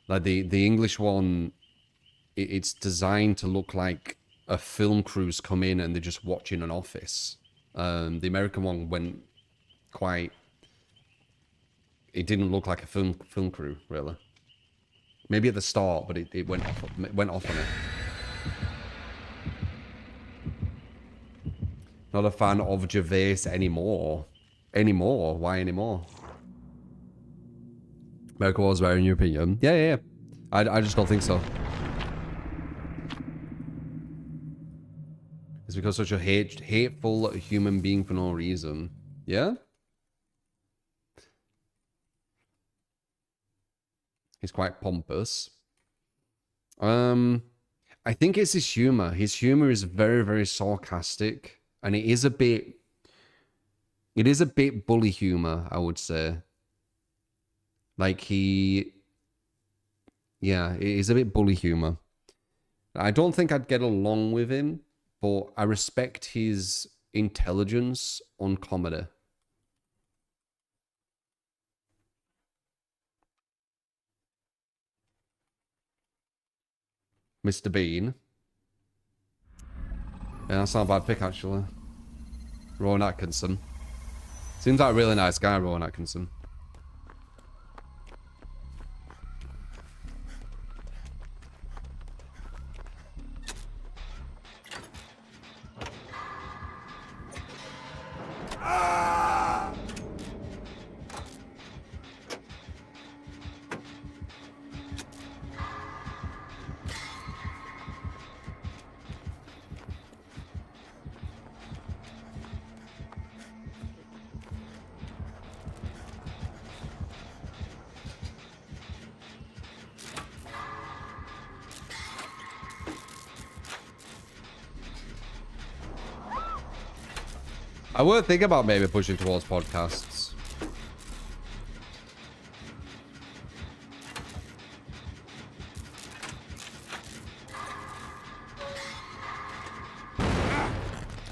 Like the English one, it's designed to look like a film crew's come in and they're just watching an office. The American one went quite... It didn't look like a film crew, really. Maybe at the start, but it went off on it. Not a fan of Gervais anymore. Why anymore? America was better in your opinion. Yeah. I just don't think so. It's because such a hateful human being for no reason. Yeah? He's quite pompous. I think it's his humor. His humor is very, very sarcastic. And it is a bit bully humor, I would say. Like it is a bit bully humor. I don't think I'd get along with him, but I respect his intelligence on comedy. Mr. Bean. Yeah, that's not a bad pick, actually. Rowan Atkinson. Seems like a really nice guy, Rowan Atkinson. I would think about maybe pushing towards podcasts.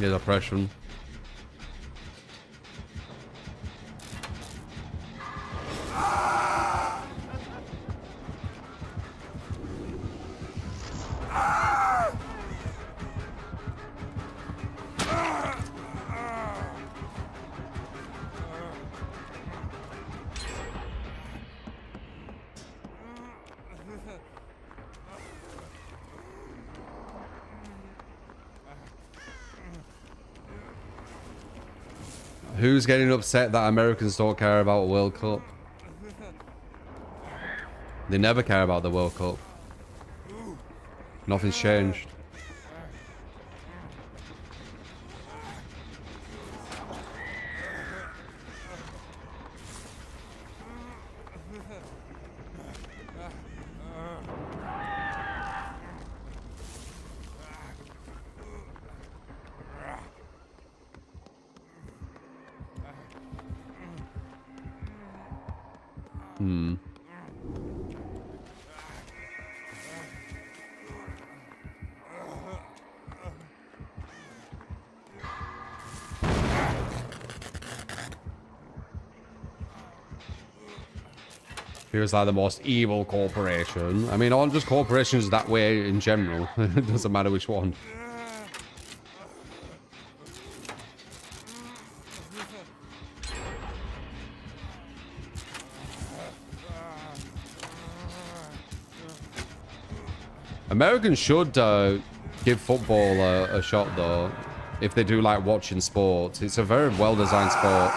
Here's oppression. Who's getting upset that Americans don't care about a World Cup? They never care about the World Cup. Nothing's changed. Feels like the most evil corporation. I mean, aren't just corporations that way in general? It doesn't matter which one. Americans should give football a shot, though, if they do like watching sports. It's a very well-designed sport.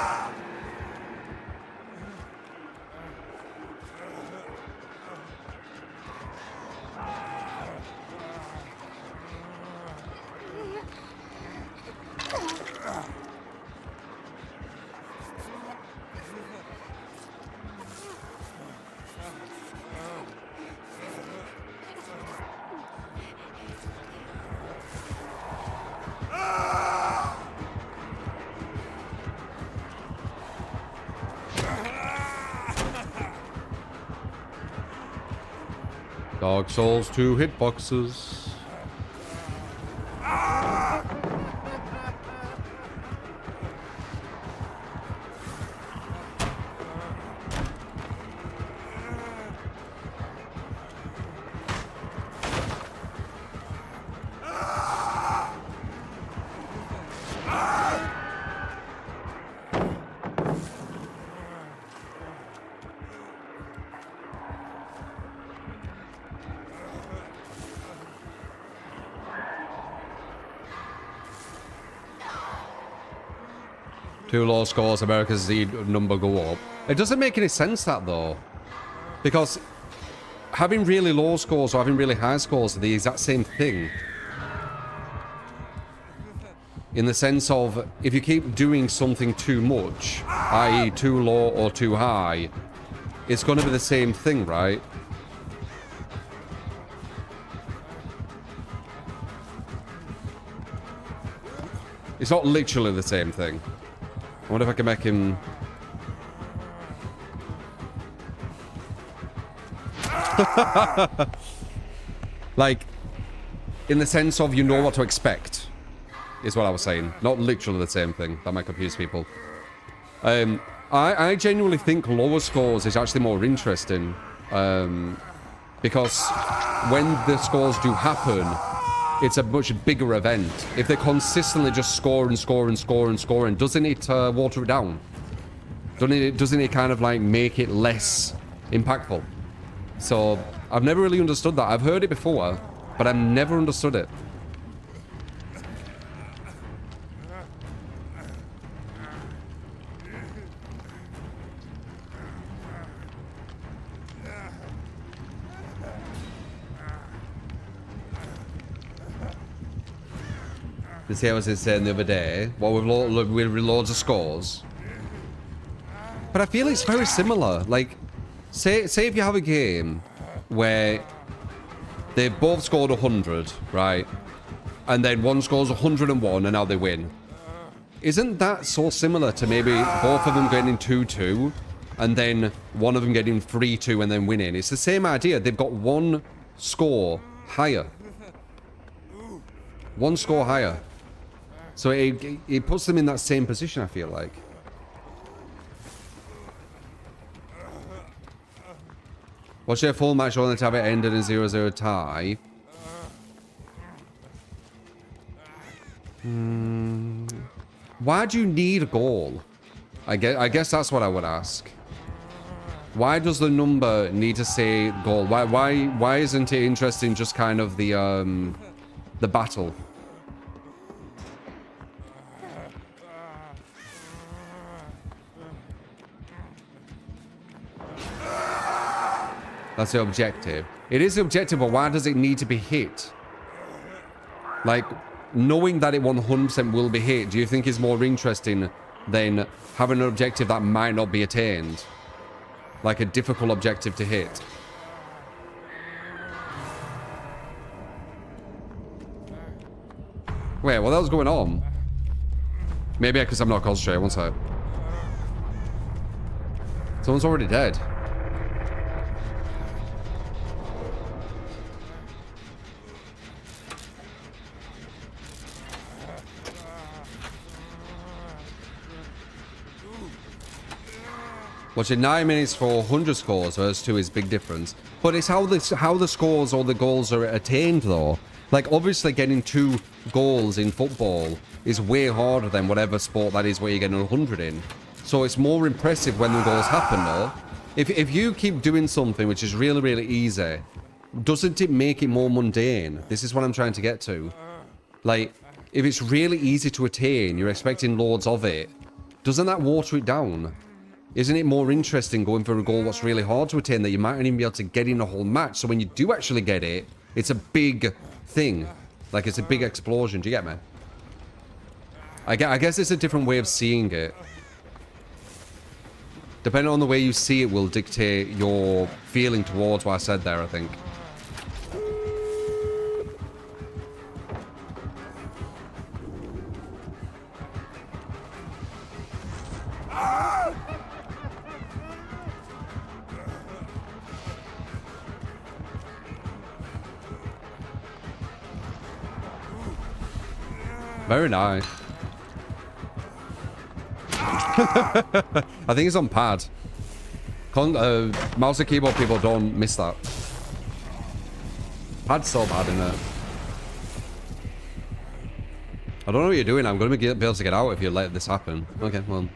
Dark Souls 2 hitboxes. Two low scores, America's Z number go up. It doesn't make any sense, that, though. Because having really low scores or having really high scores are the exact same thing. In the sense of, if you keep doing something too much, i.e. too low or too high, it's going to be the same thing, right? It's not literally the same thing. I wonder if I can make him... like, in the sense of you know what to expect, is what I was saying. Not literally the same thing. That might confuse people. I genuinely think lower scores is actually more interesting. Because when the scores do happen, it's a much bigger event. If they consistently just score and score and score and score, and doesn't it water it down? Doesn't it kind of like make it less impactful? So I've never really understood that. I've heard it before, but I've never understood it. You see, I was saying the other day, well, with loads of scores. But I feel it's very similar. Like, say if you have a game where they both scored 100, right? And then one scores 101 and now they win. Isn't that so similar to maybe both of them getting 2-2 and then one of them getting 3-2 and then winning? It's the same idea. They've got one score higher. One score higher. So it puts them in that same position, I feel like. Watch their full match only to have it ended in 0-0 tie. Why do you need a goal? I guess that's what I would ask. Why does the number need to say goal? Why isn't it interesting just kind of the battle? That's the objective. It is the objective, but why does it need to be hit? Like, knowing that it 100% will be hit, do you think is more interesting than having an objective that might not be attained? Like a difficult objective to hit. Wait, what the hell's going on? Maybe because I'm not concentrating. One sec. Someone's already dead. Watching 9 minutes for 100 scores versus 2 is big difference. But it's how the scores or the goals are attained, though. Like, obviously getting 2 goals in football is way harder than whatever sport that is where you're getting 100 in. So it's more impressive when the goals happen, though. If you keep doing something which is really, really easy, doesn't it make it more mundane? This is what I'm trying to get to. Like, if it's really easy to attain, you're expecting loads of it, doesn't that water it down? Isn't it more interesting going for a goal that's really hard to attain that you might not even be able to get in a whole match? So when you do actually get it, it's a big thing. Like, it's a big explosion. Do you get me? I guess it's a different way of seeing it. Depending on the way you see it will dictate your feeling towards what I said there, I think. Very nice. I think it's on pad. Mouse and keyboard people don't miss that. Pad's so bad in there. I don't know what you're doing. I'm going to be able to get out if you let this happen. Okay, well.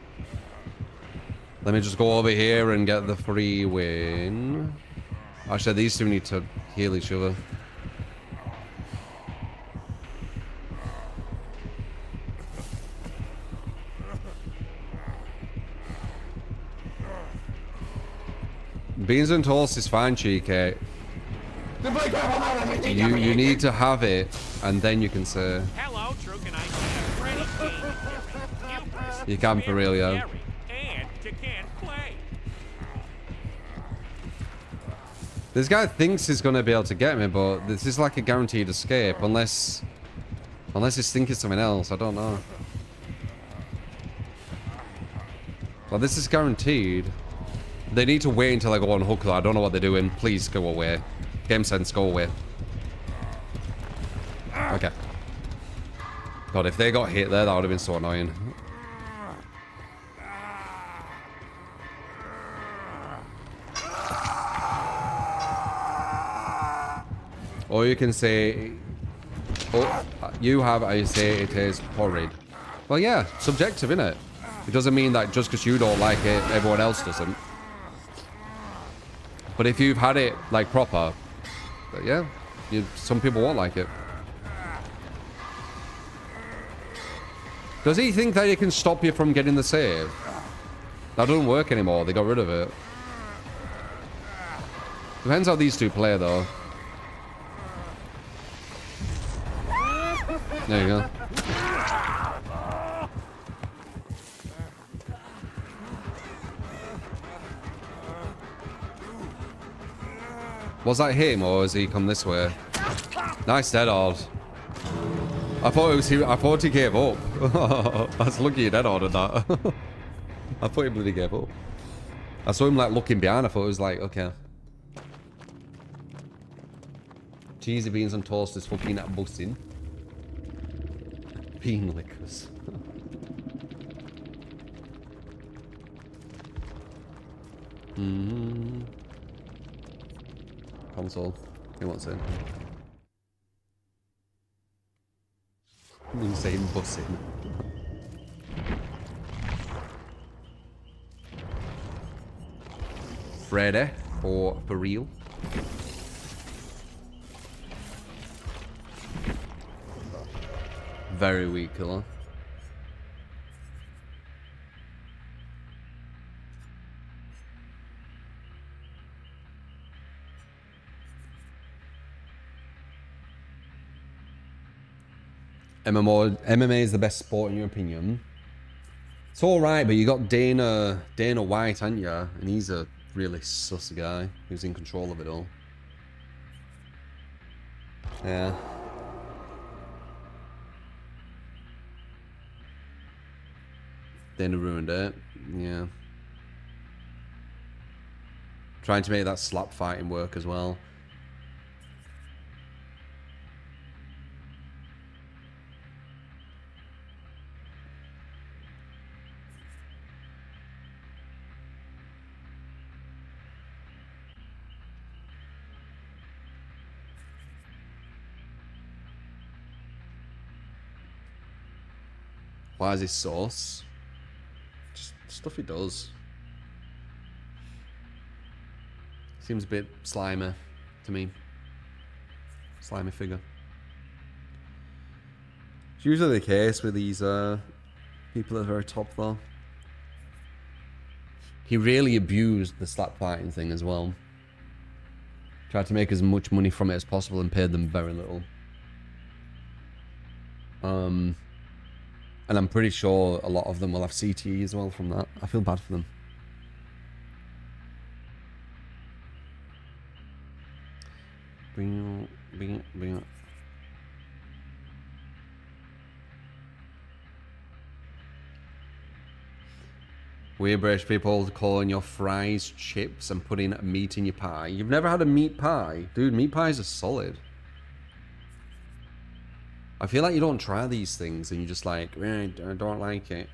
Let me just go over here and get the free win. Actually, these two need to heal each other. Beans and toast is fine, cheeky. You need to have it, and then you can say. Hello, Drew, can I get a pretty game? You can for real, yeah. And you can't play. This guy thinks he's gonna be able to get me, but this is like a guaranteed escape, unless he's thinking something else. I don't know. Well, this is guaranteed. They need to wait until I go on hook, though. I don't know what they're doing. Please go away. Game sense, go away. Okay. God, if they got hit there, that would have been so annoying. Or you can say... Oh, you have, I say it is horrid. Well, yeah, subjective, innit? It doesn't mean that just because you don't like it, everyone else doesn't. But if you've had it, like, proper, yeah, some people won't like it. Does he think that he can stop you from getting the save? That doesn't work anymore. They got rid of it. Depends how these two play, though. There you go. Was that him, or has he come this way? Nice dead hard. I thought it was he. I thought he gave up. That's lucky you dead ordered that. I thought he bloody gave up. I saw him like looking behind. I thought it was like, okay. Cheesy beans and toast is fucking busting. Bean lickers. Console. Who wants in? Insane bussing. Freddy or for real? Very weak killer. MMA is the best sport in your opinion. It's alright, but you got Dana White, haven't you? And he's a really sus guy who's in control of it all. Yeah. Dana ruined it. Yeah. Trying to make that slap fighting work as well. Why is this sauce? Just stuff he does. Seems a bit slimy to me. Slimy figure. It's usually the case with these people at the very top though. He really abused the slap fighting thing as well. Tried to make as much money from it as possible and paid them very little. And I'm pretty sure a lot of them will have CTE as well from that. I feel bad for them. Weird British people calling your fries chips and putting meat in your pie. You've never had a meat pie? Dude, meat pies are solid. I feel like you don't try these things and you're just like, I don't like it.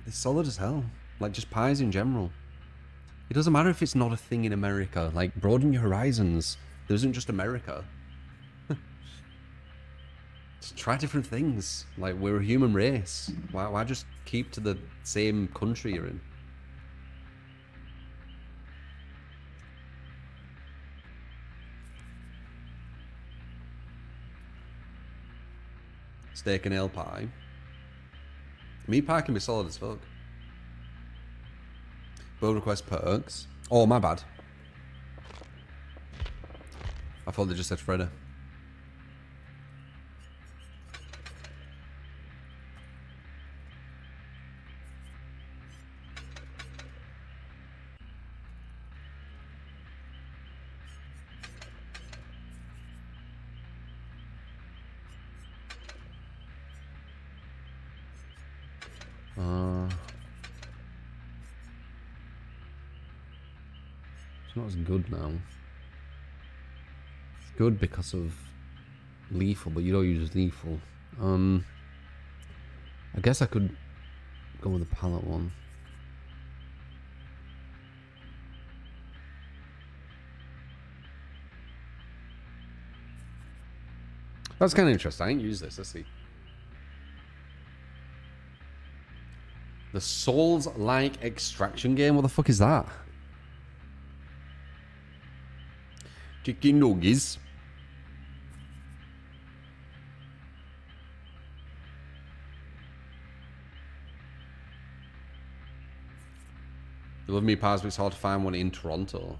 It's solid as hell. Like, just pies in general. It doesn't matter if it's not a thing in America. Like, broaden your horizons. There isn't just America. Just try different things. Like, we're a human race. Why just keep to the same country you're in? Steak and ale pie. Meat pie can be solid as fuck. Build request perks. Oh, my bad. I thought they just said Freddy. It's not as good now. It's good because of lethal, but you don't use lethal. I guess I could go with the pallet one. That's kind of interesting. I ain't used this. Let's see. The Souls-like extraction game? What the fuck is that? Chicken nuggies. You love meat pies, but it's hard to find one in Toronto.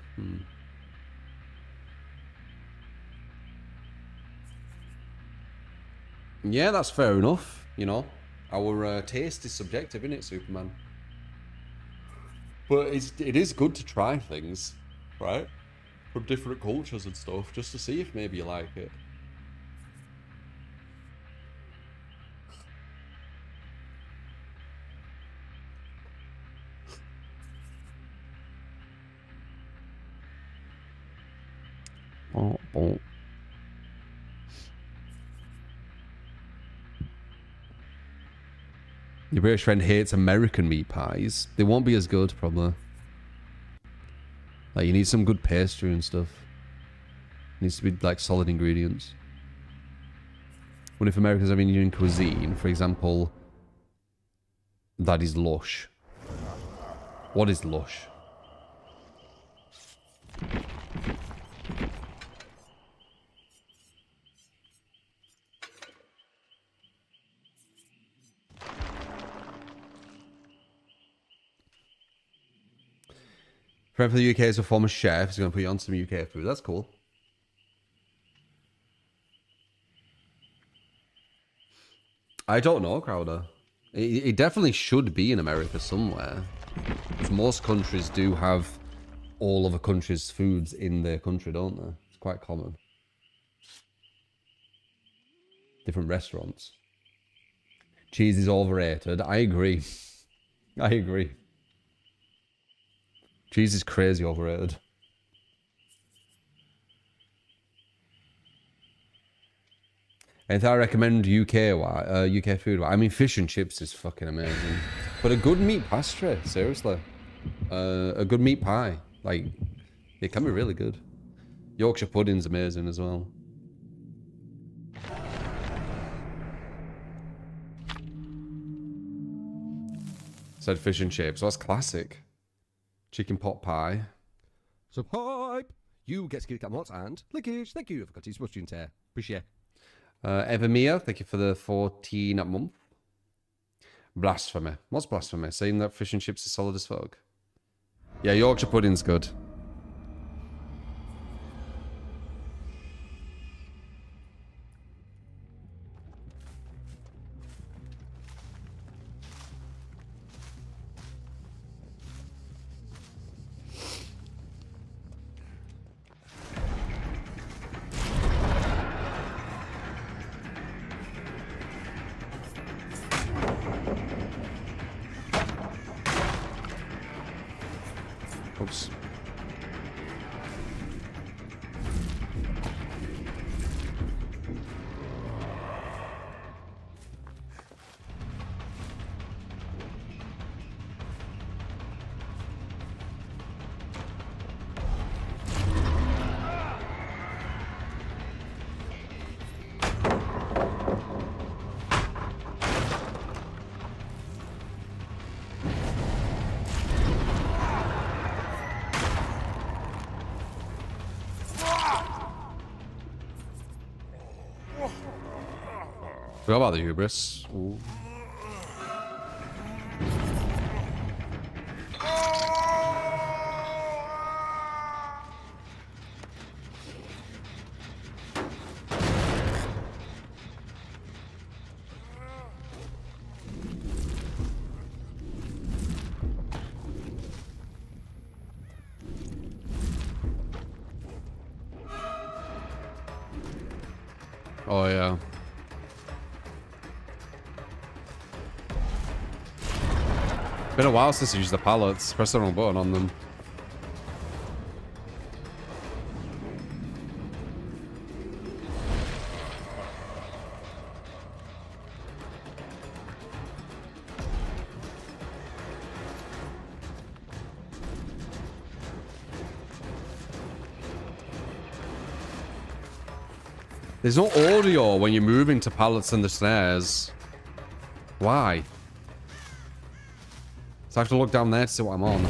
Yeah, that's fair enough, you know. Our taste is subjective, isn't it, Superman? But it is good to try things, right? From different cultures and stuff, just to see if maybe you like it. Your British friend hates American meat pies. They won't be as good, probably. Like, you need some good pastry and stuff. It needs to be, like, solid ingredients. What if Americans have Indian cuisine? For example, that is lush. What is lush? Friend for the UK is a former chef. He's going to put you on some UK food. That's cool. I don't know, Crowder. It definitely should be in America somewhere. Because most countries do have all of a country's foods in their country, don't they? It's quite common. Different restaurants. Cheese is overrated. I agree. I agree. Cheese is crazy overrated. Anything I recommend UK food? I mean, fish and chips is fucking amazing. But a good meat pastry, seriously. A good meat pie. Like, it can be really good. Yorkshire pudding's amazing as well. Said fish and chips. That's classic. Chicken pot pie. Subhype! You get Skilly Cat Mods and Lickish. Thank you for cutting mushroom tear. Appreciate. Evermere, thank you for the 14 a month. Blasphemy. What's blasphemy? Saying that fish and chips is solid as fuck? Yeah, Yorkshire pudding's good. Oops. Forgot about the hubris. Ooh. Oh yeah. Been a while since I used the pallets. Press the wrong button on them. There's no audio when you're moving to pallets and the stairs. Why? So I have to look down there to see what I'm on.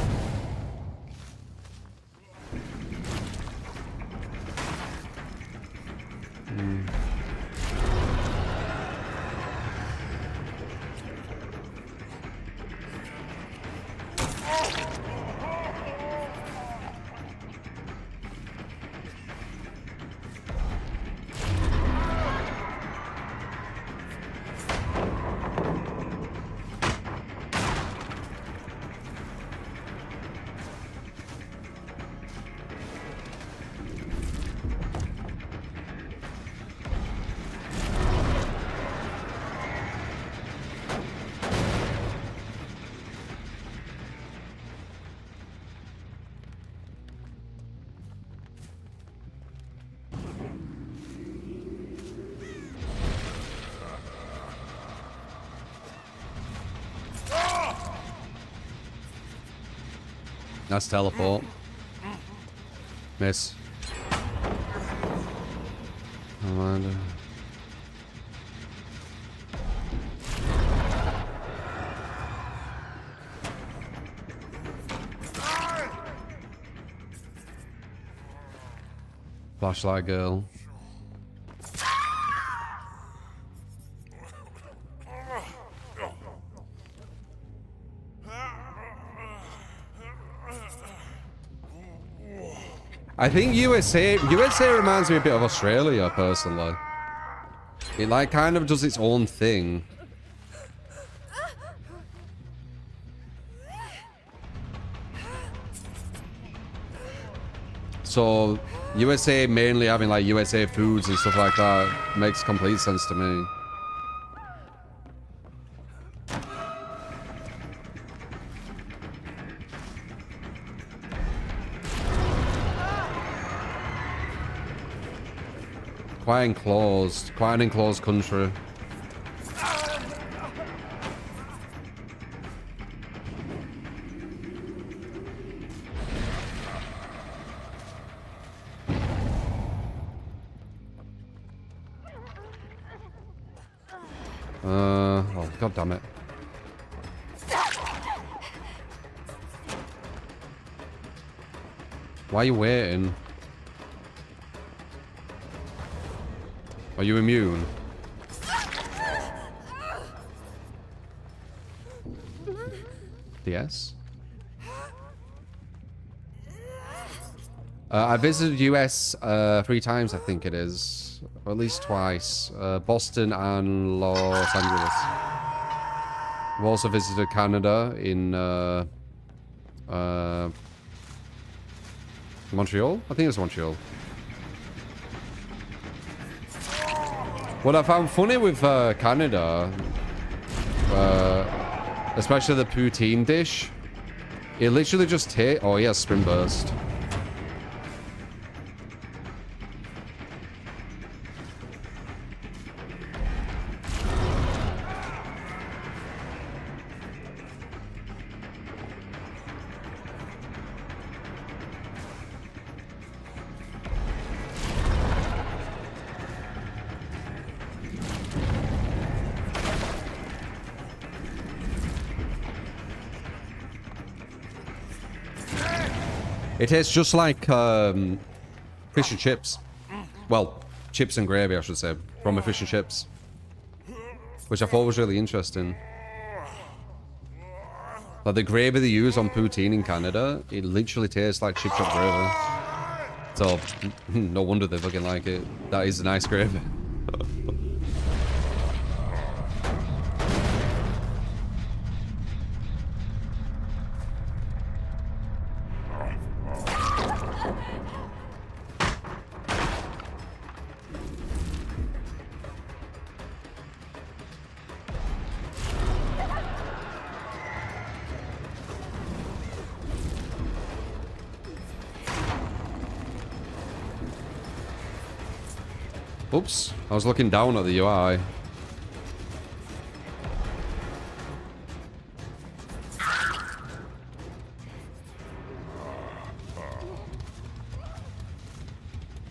That's teleport. Miss. Amanda. Flashlight girl. I think USA reminds me a bit of Australia, personally. It like kind of does its own thing. So USA mainly having like USA foods and stuff like that makes complete sense to me. Quite an enclosed country. Oh, god damn it. Why are you waiting? Are you immune? Yes. I visited US 3 times, I think it is. Or at least twice. Boston and Los Angeles. I've also visited Canada in Montreal? I think it's Montreal. What I found funny with Canada, especially the poutine dish, it literally just hit. Oh, he has spin burst. It tastes just like fish and chips. Well, chips and gravy, I should say, from a fish and chips. Which I thought was really interesting. Like the gravy they use on poutine in Canada, it literally tastes like chip chop gravy. So, no wonder they fucking like it. That is a nice gravy. Oops, I was looking down at the UI.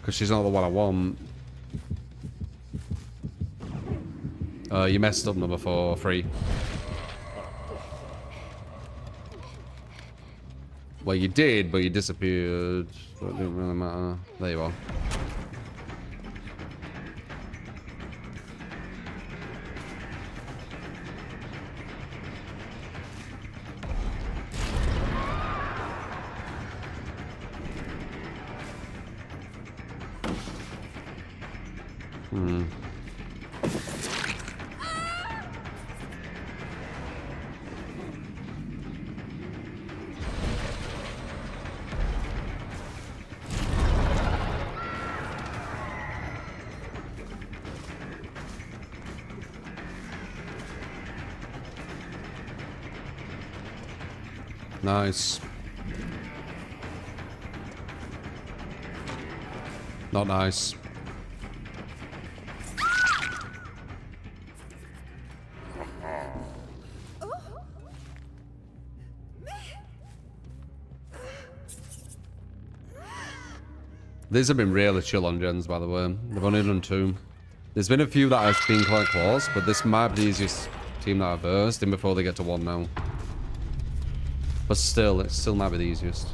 Because she's not the one I want. You messed up, number 3. Well, you did, but you disappeared. So it didn't really matter. There you are. Nice. Not nice. These have been really chill on gens, by the way. They've only done 2. There's been a few that have been quite close, but this might be the easiest team that I've versed in before they get to 1 now. But still, it still might be the easiest.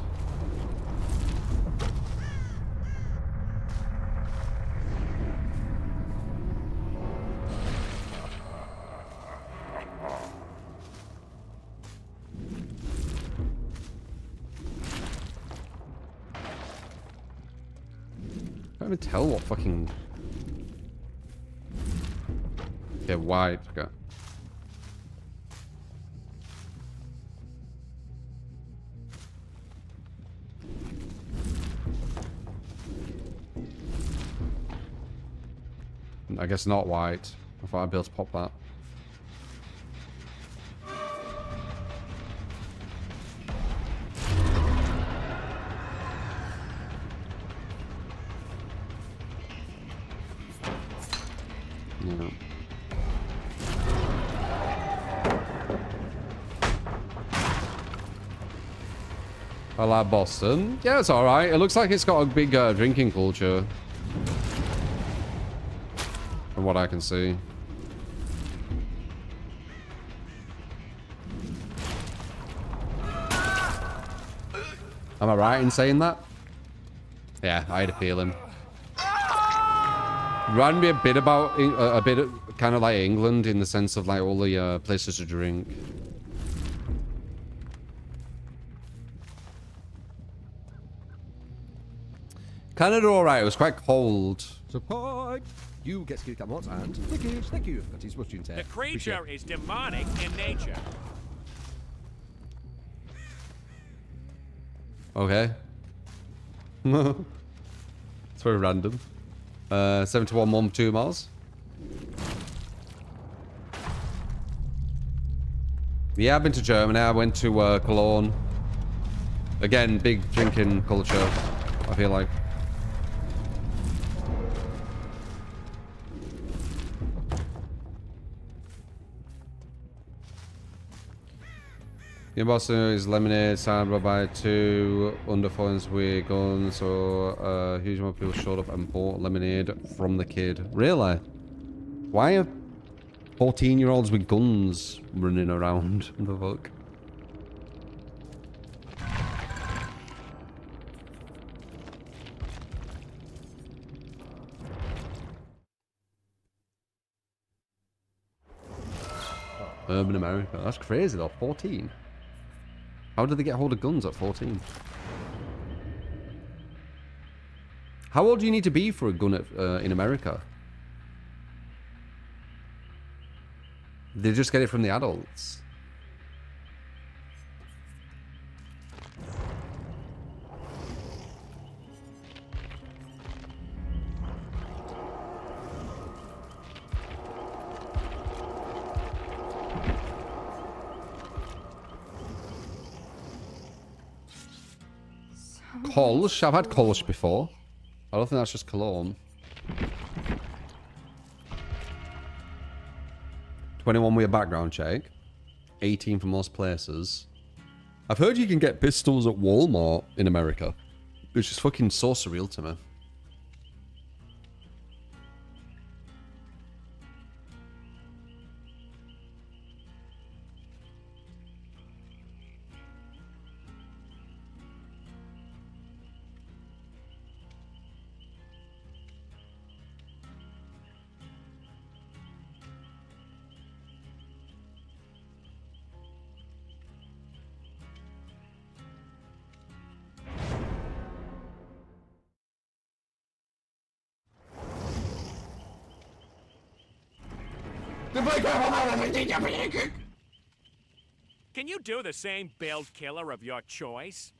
I can't even tell what fucking... Okay, white. Okay. I guess not white. I thought I'd be able to pop that. Yeah. I like Boston. Yeah, it's alright. It looks like it's got a big drinking culture. From what I can see. Am I right in saying that? Yeah, I had a feeling. Ran me a bit about a bit of, kind of like England in the sense of like all the places to drink. Canada, all right. It was quite cold. Support! You get skill cam and lickage. Thank you. That is watching The creature is demonic in nature. Okay. It's very random. 71 month 2 miles. Yeah, I've been to Germany. I went to Cologne. Again, big drinking culture, I feel like. Your boss is lemonade, signed by 2 underphones with guns, so a huge amount of people showed up and bought lemonade from the kid. Really? Why are 14-year-olds with guns running around? What the fuck? Urban America. That's crazy though, 14. How did they get hold of guns at 14? How old do you need to be for a gun at, in America? They just get it from the adults. Kolsch? I've had Kolsch before. I don't think that's just Cologne. 21 with a background check. 18 for most places. I've heard you can get pistols at Walmart in America. Which is fucking so surreal to me. Can you do the same build killer of your choice?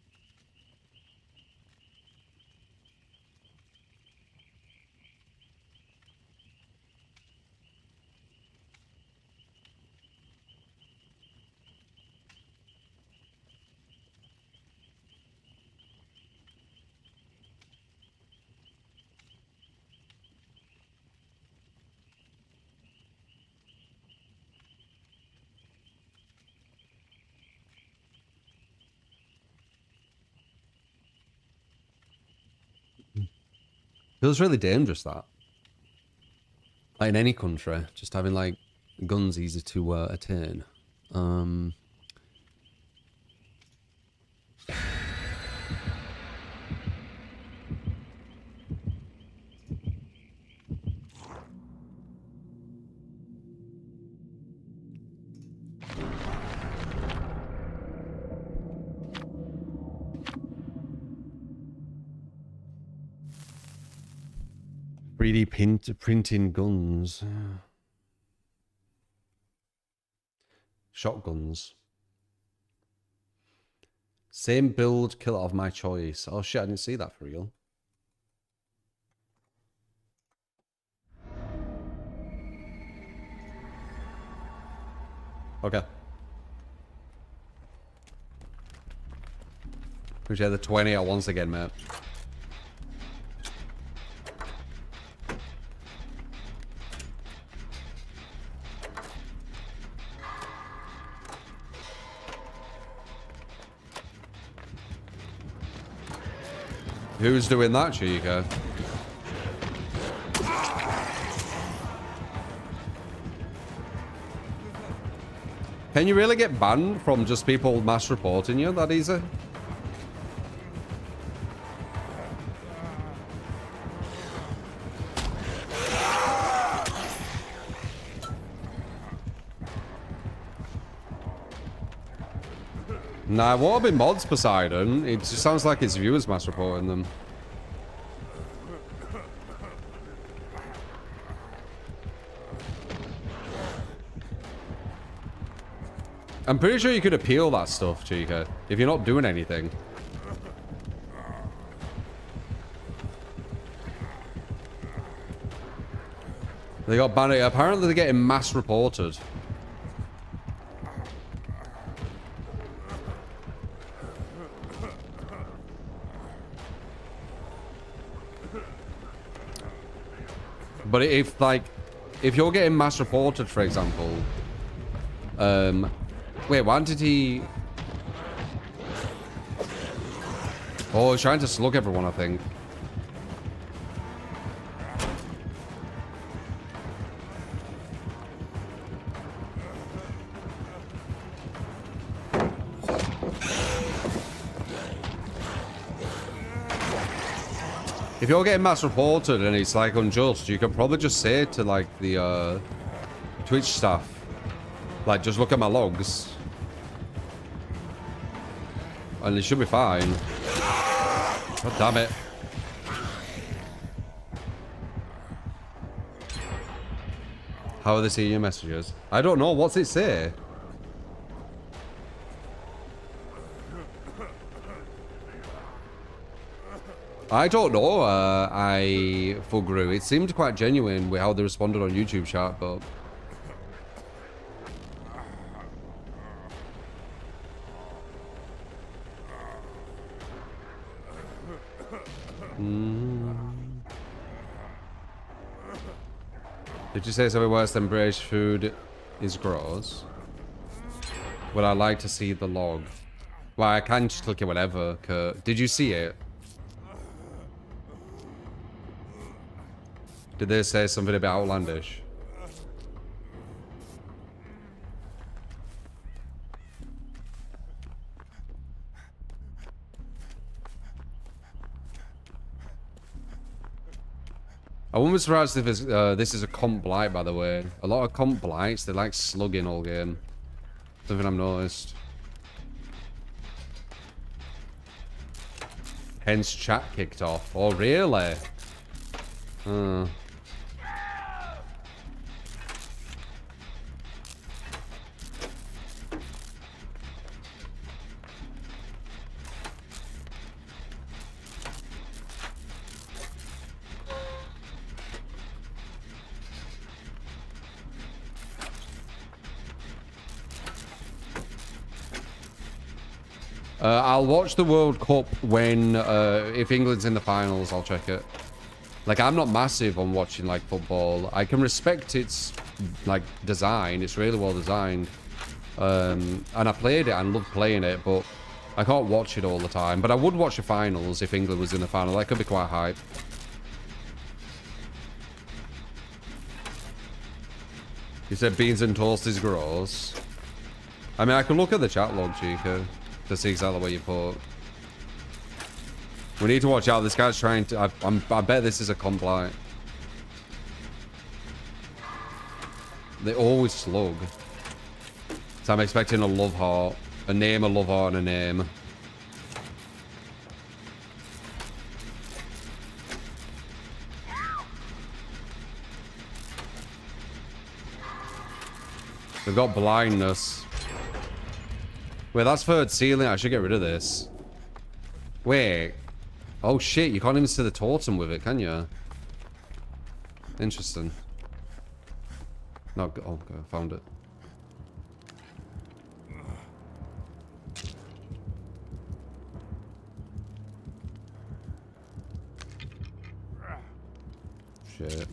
Feels really dangerous, that. Like in any country, just having like guns easy to attain. 3D printing guns. Shotguns. Same build, killer of my choice. Oh shit, I didn't see that for real. Okay. Appreciate the 20 at once again, mate. Who's doing that, Chica? Can you really get banned from just people mass reporting you that easy? Nah, what have been mods, Poseidon? It just sounds like it's viewers mass reporting them. I'm pretty sure you could appeal that stuff, Chica, if you're not doing anything. They got banned. Apparently they're getting mass reported. But if, like, if you're getting mass reported, for example, wait, why did he... Oh, he's trying to slug everyone, I think. If you're getting mass reported and it's like unjust, you can probably just say to like the Twitch staff, like, just look at my logs. And it should be fine. God damn it. How are they seeing your messages? I don't know. What's it say? I don't know, Fugru. It seemed quite genuine with how they responded on YouTube chat, but... Did you say something worse than British food is gross? Would I like to see the log? Well, I can just click it whenever, Kurt. Did you see it? Did they say something about outlandish? I wouldn't be surprised if this is a comp blight, by the way. A lot of comp blights, they like slugging all game. Something I've noticed. Hence chat kicked off. Oh, really? I'll watch the World Cup when, if England's in the finals, I'll check it. Like, I'm not massive on watching, like, football. I can respect its, like, design. It's really well designed. And I played it and loved playing it, but I can't watch it all the time. But I would watch the finals if England was in the final. That could be quite hype. You said beans and toast is gross. I mean, I can look at the chat log, Chica, to see exactly what you put. We need to watch out. This guy's trying to... I bet this is a comply. They always slug. So I'm expecting a love heart. A name, a love heart, and a name. They've got blindness. Wait, that's third ceiling. I should get rid of this. Wait. Oh shit, you can't even see the totem with it, can you? Interesting. No, oh, okay, I found it. Shit.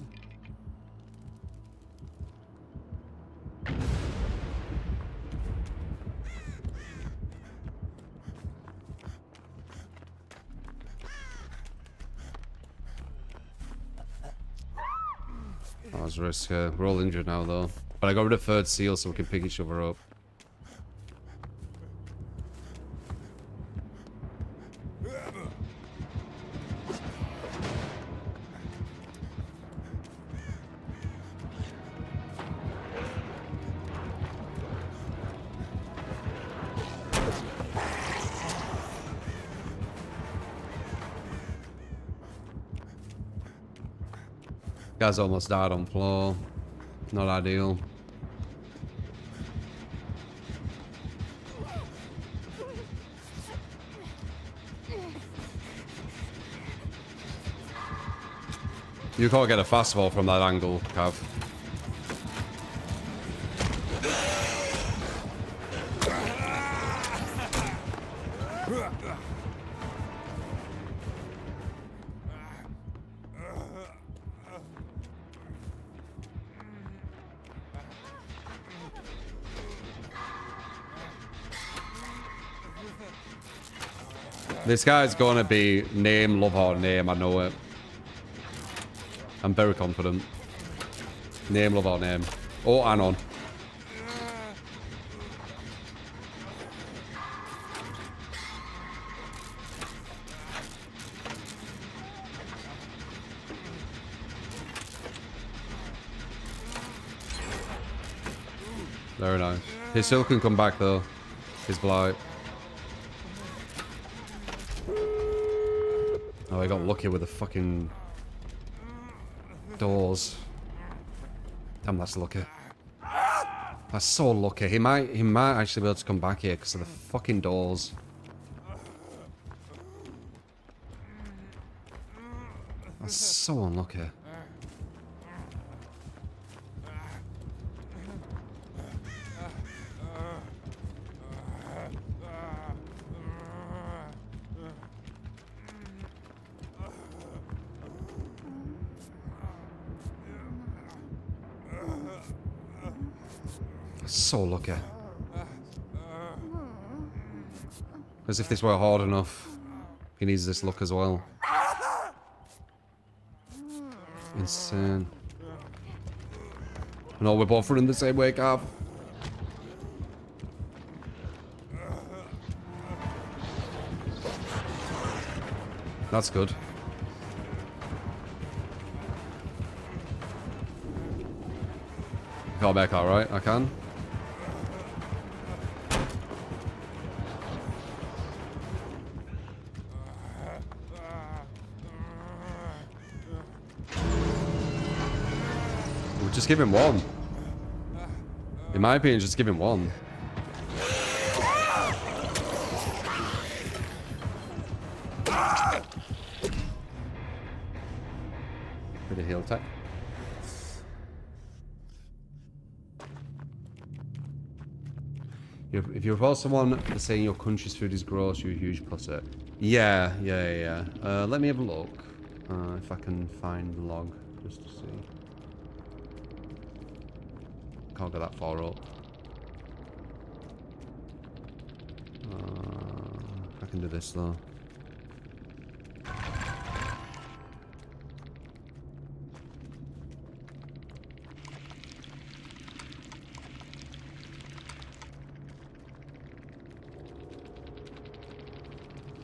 That was risky. We're all injured now, though. But I got rid of third seal so we can pick each other up. Guy's almost died on floor. Not ideal. You can't get a fastball from that angle, Cav. This guy's gonna be name, love heart, name. I know it. I'm very confident. Name, love heart, name. Oh, Anon. Very nice. He still can come back though. His blight. Oh, I got lucky with the fucking doors. Damn, that's lucky. That's so lucky. He might actually be able to come back here because of the fucking doors. That's so unlucky. So lucky. As if this were hard enough, he needs this luck as well. Insane. No, we're both running the same way, Cav. That's good. Got back alright, I can. Just give him one. In my opinion, just give him one. Bit of heal tech. If you report someone saying your country's food is gross, you're a huge pussy. Yeah. Let me have a look. If I can find the log, just to see. Can't go that far up. I can do this though.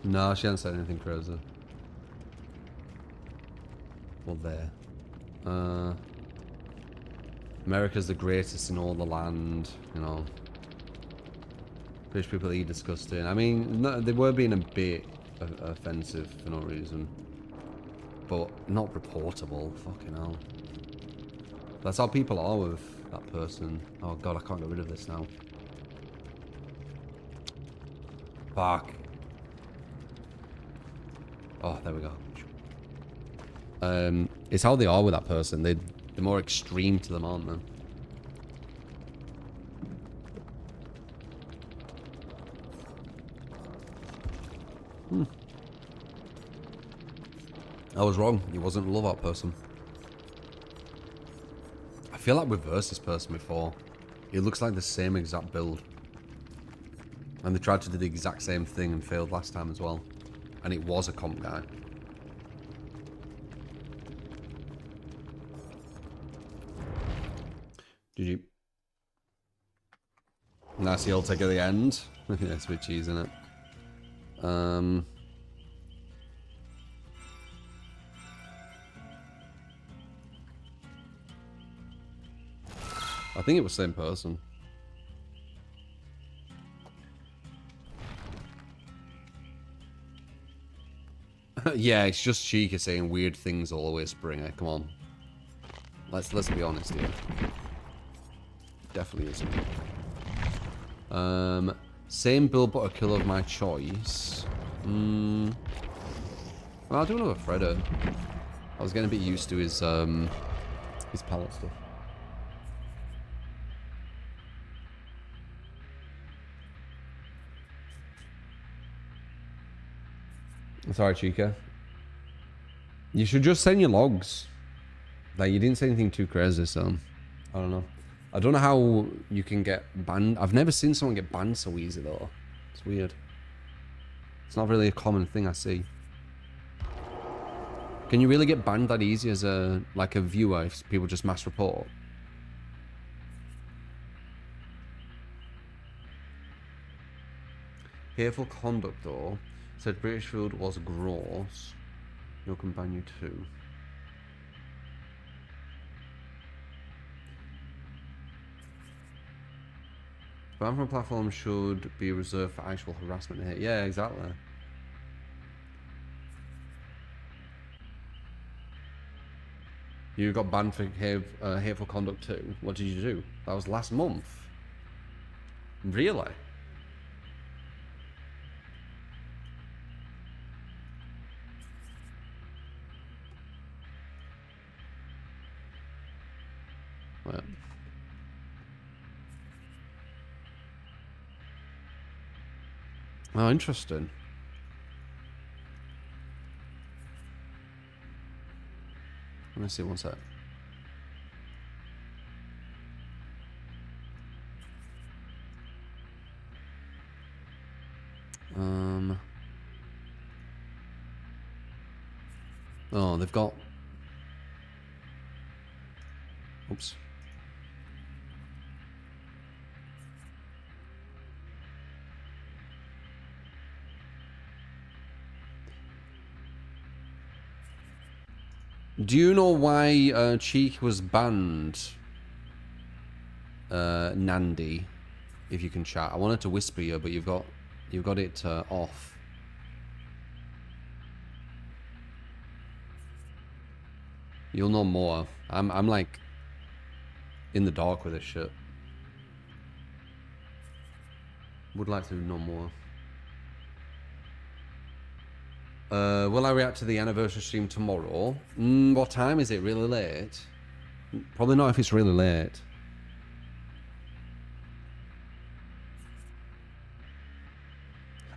No, she hasn't said anything crazy. Well, there. America's the greatest in all the land, you know. British people eat disgusting. I mean, no, they were being a bit offensive for no reason. But not reportable, fucking hell. That's how people are with that person. Oh god, I can't get rid of this now. Fuck. Oh, there we go. It's how they are with that person. They're more extreme to them, aren't they? I was wrong. He wasn't a love-out person. I feel like we've versed this person before. He looks like the same exact build. And they tried to do the exact same thing and failed last time as well. And it was a comp guy. GG. Nice heel take at the end. Yeah, it's a bit cheesy, isn't it? I think it was the same person. Yeah, it's just Chica saying weird things all the way, Springer. Come on. Let's be honest here. Definitely isn't. Same build but a killer of my choice. Well, I'll do another Freddo. I was getting a bit used to his palette stuff. Sorry, Chica. You should just send your logs. Like, you didn't say anything too crazy, so I don't know. I don't know how you can get banned. I've never seen someone get banned so easy, though. It's weird. It's not really a common thing I see. Can you really get banned that easy as a viewer if people just mass report? Hateful conduct, though. Said British food was gross. No can ban you too. Ban from a platform should be reserved for actual harassment here. Yeah, exactly. You got banned for hateful conduct too. What did you do? That was last month. Really? Well. Oh, interesting. Let me see one sec. Oh, they've got... Oops. Do you know why Cheek was banned? Nandi, if you can chat. I wanted to whisper you, but you've got it off. You'll know more. I'm like in the dark with this shit. Would like to know more. Will I react to the anniversary stream tomorrow? What time is it? Really late? Probably not if it's really late.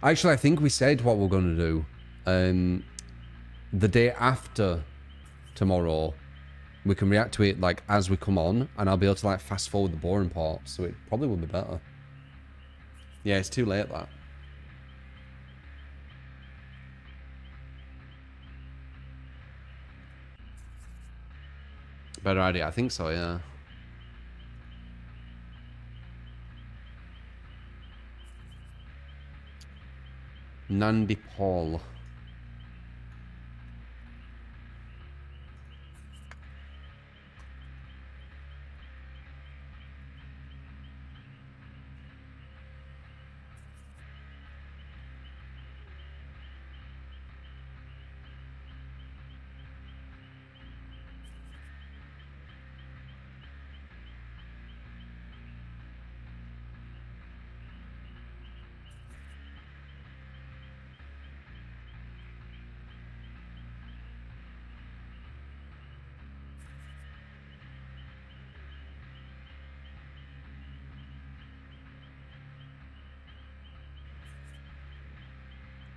Actually, I think we said what we're going to do. The day after tomorrow, we can react to it like as we come on, and I'll be able to like fast forward the boring parts, so it probably will be better. Yeah, it's too late that. Better idea, I think so, yeah. Nandi Paul.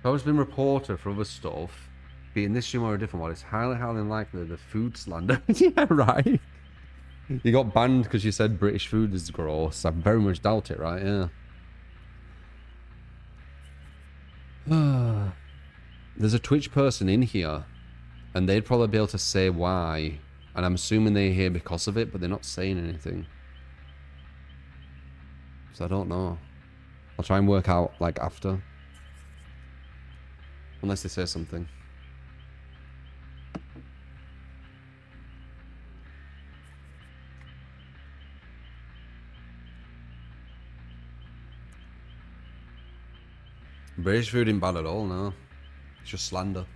If I was been reporter for other stuff, be in this stream or a different one, it's highly unlikely the food slander. Yeah, right. You got banned because you said British food is gross. I very much doubt it, right? Yeah. There's a Twitch person in here, and they'd probably be able to say why. And I'm assuming they're here because of it, but they're not saying anything. So I don't know. I'll try and work out, like, after. Unless they say something. British food ain't bad at all, no. It's just slander.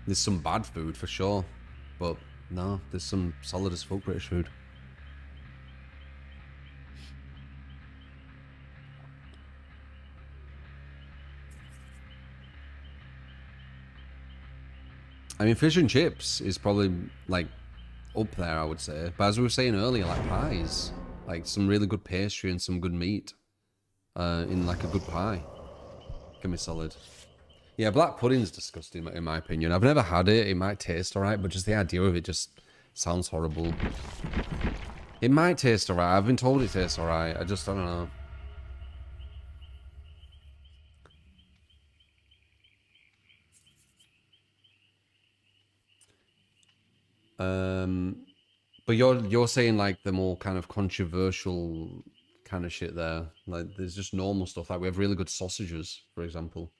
There's some bad food for sure, but no, there's some solid as fuck British food. I mean, fish and chips is probably, like, up there, I would say. But as we were saying earlier, like, pies. Like, some really good pastry and some good meat. In, like, a good pie. Can be solid. Yeah, black pudding's disgusting, in my opinion. I've never had it. It might taste alright, but just the idea of it just sounds horrible. It might taste alright. I've been told it tastes alright. I don't know. But you're saying like the more kind of controversial kind of shit there. Like there's just normal stuff. Like we have really good sausages, for example.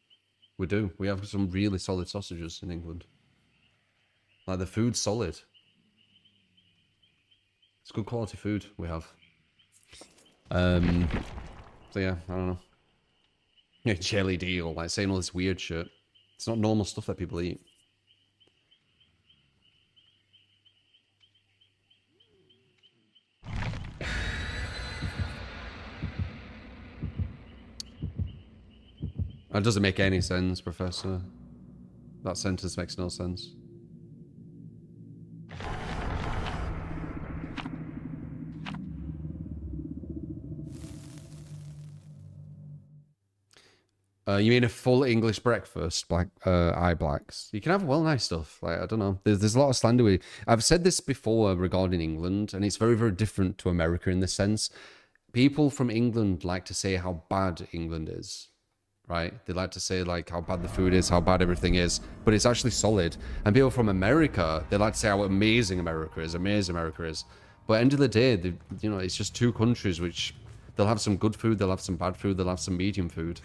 We do. We have some really solid sausages in England. Like the food's solid. It's good quality food we have. So yeah, I don't know. Yeah, jelly deal, like saying all this weird shit. It's not normal stuff that people eat. That doesn't make any sense, Professor. That sentence makes no sense. You mean a full English breakfast, black eye blacks? You can have well nice stuff. Like I don't know. There's a lot of slander. I've said this before regarding England, and it's very, very different to America in this sense. People from England like to say how bad England is, right? They like to say like how bad the food is, how bad everything is, but it's actually solid. And people from America, they like to say how amazing America is, But at the end of the day, you know, it's just two countries which they'll have some good food, they'll have some bad food, they'll have some medium food.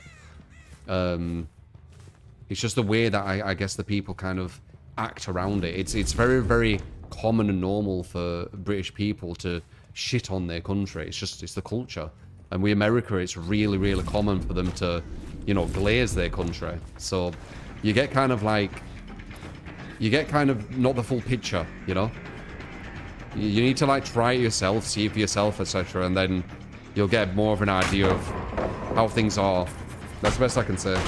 It's just the way that I guess the people kind of act around it. It's very, very common and normal for British people to shit on their country. It's the culture. And we America, it's really, really common for them to, you know, glaze their country. So you get kind of not the full picture, you know? You need to like try it yourself, see it for yourself, etc. And then you'll get more of an idea of how things are. That's the best I can say.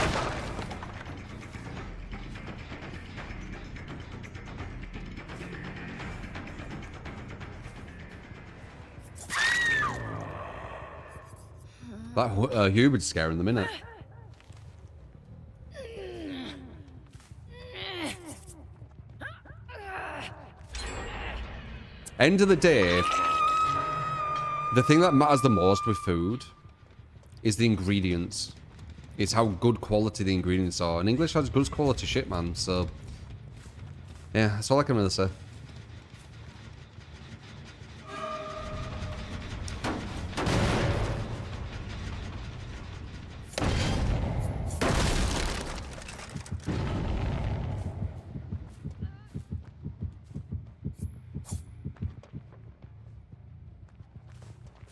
That Hubert's scaring them, innit? End of the day, the thing that matters the most with food is the ingredients. It's how good quality the ingredients are. And English has good quality shit, man. So, yeah, that's all I can really say.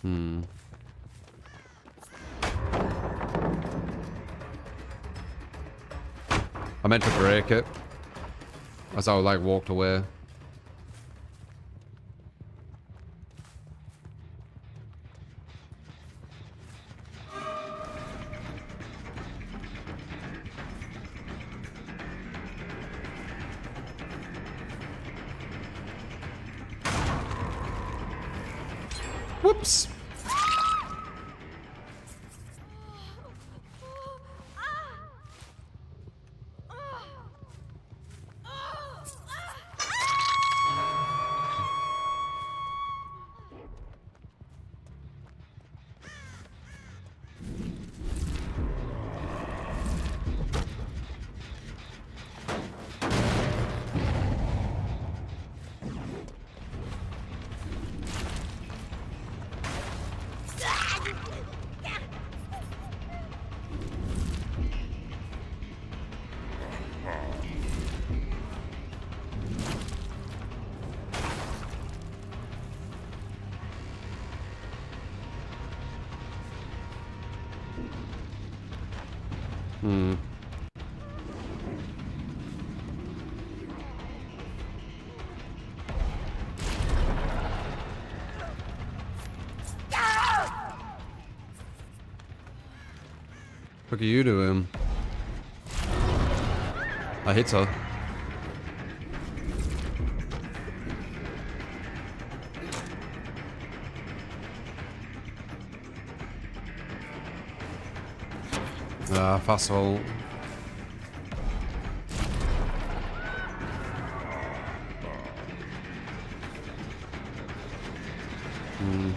Hmm. I meant to break it as I like walked away. Whoops. Hmm. What are you doing? I hit her. Ah, fast hold. Hmm.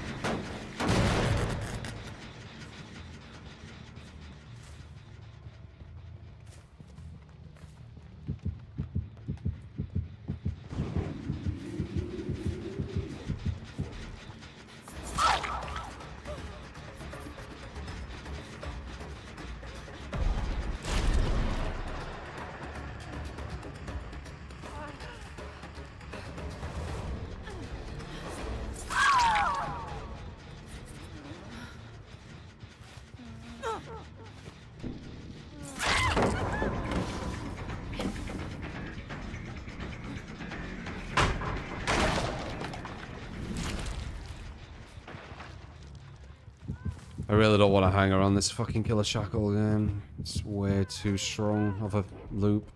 I really don't want to hang around this fucking killer shackle again. It's way too strong of a loop.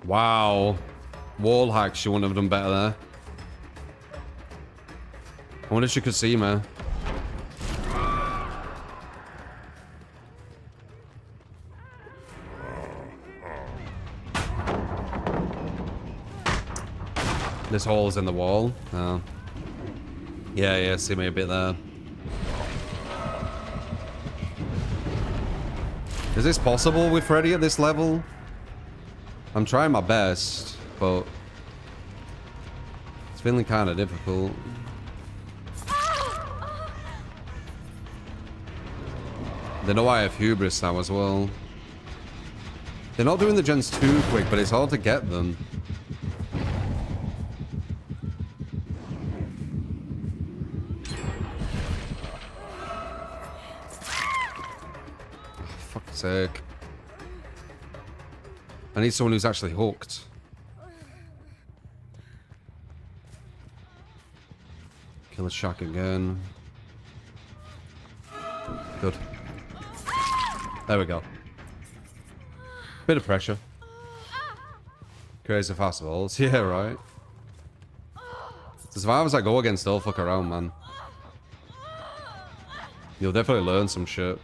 Wow. Wall hack, she wouldn't have done better there. I wonder if she could see me. This hole's in the wall. Oh. Yeah, see me a bit there. Is this possible with Freddy at this level? I'm trying my best, but it's feeling kind of difficult. They know I have hubris now as well. They're not doing the gens too quick, but it's hard to get them. Sake. I need someone who's actually hooked. Kill a shack again. Good. There we go. Bit of pressure. Crazy fastballs. Yeah, right. As far as I go against, don't fuck around, man. You'll definitely learn some shit.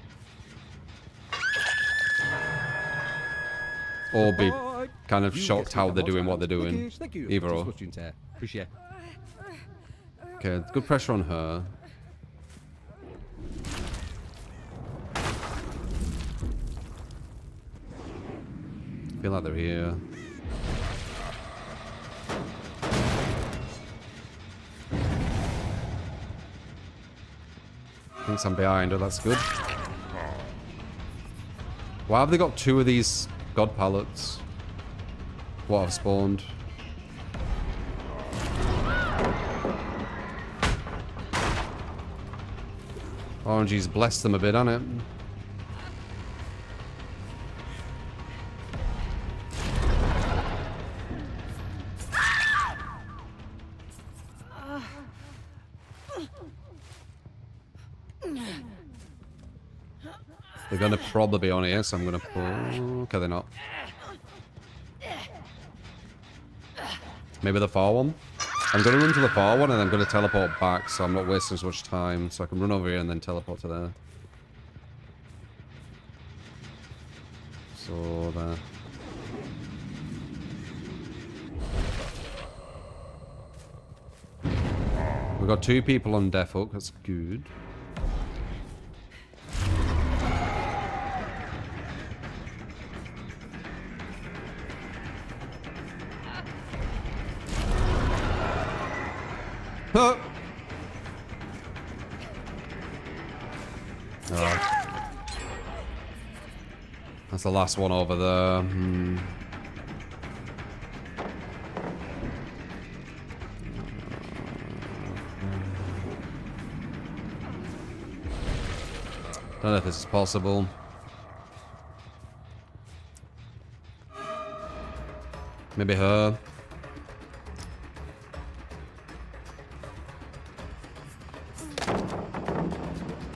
Or be kind of shocked how they're doing what they're doing. Either or. Okay, good pressure on her. Feel like they're here. Thinks I'm behind her, that's good. Why have they got two of these God pallets? What have spawned? RNG's blessed them a bit, hasn't it? They're gonna probably be on here, so I'm gonna pull. Okay, they're not. Maybe the far one? I'm gonna run to the far one and I'm gonna teleport back, so I'm not wasting so much time. So I can run over here and then teleport to there. So there. We've got 2 people on Death Hook, that's good. Huh. Alright. That's the last one over there. Don't know if this is possible. Maybe her.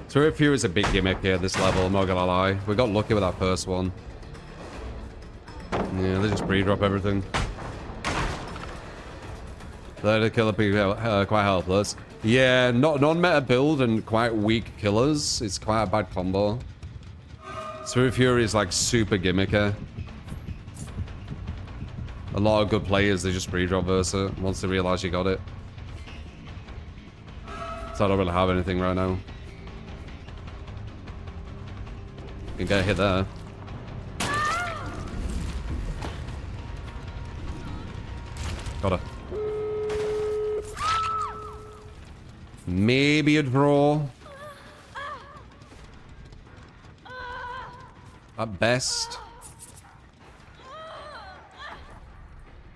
Spirit Fury is a big gimmick here at this level, I'm not gonna lie. We got lucky with that first one. Yeah, they just pre-drop everything. The killer people quite helpless. Yeah, non-meta build and quite weak killers. It's quite a bad combo. Spirit Fury is like super gimmicky. A lot of good players, they just pre-drop Versa once they realize you got it. So I don't really have anything right now. You can get a hit there. Got her. Maybe a draw. At best.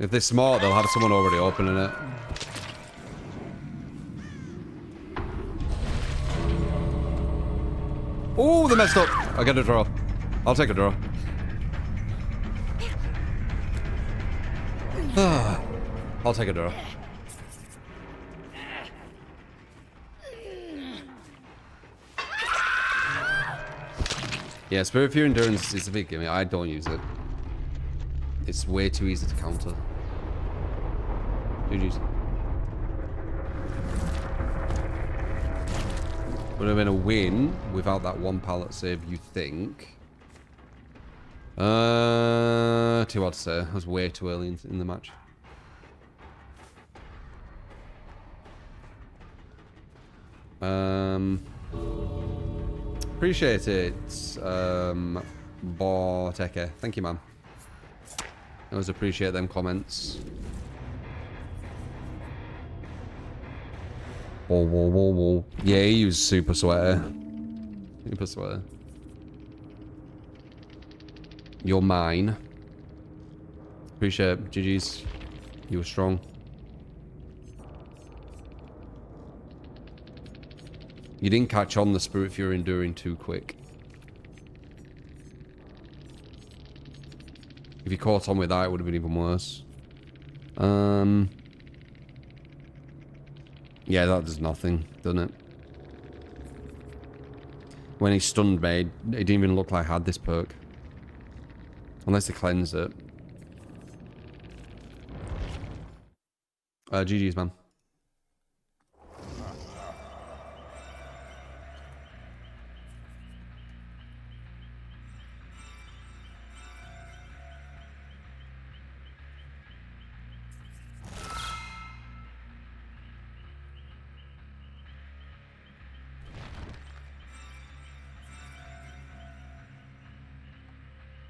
If they're smart, they'll have someone already opening it. Oh, they messed up. I get a draw. I'll take a draw. I'll take a draw. Yeah, Spirit Fury Endurance is a big gimmick. I don't use it. It's way too easy to counter. GG's. Would have been a win without that one pallet save, you think? Too hard to say. I was way too early in the match. Appreciate it, Borteke. Thank you, man. I always appreciate them comments. Whoa, whoa, whoa, whoa. Yeah, he was super sweaty. Super sweaty. You're mine. Appreciate it. GG's. You were strong. You didn't catch on the Spirit Fury Enduring too quick. If you caught on with that, it would have been even worse. Yeah, that does nothing, doesn't it? When he stunned me, it didn't even look like I had this perk. Unless they cleansed it. GG's, man.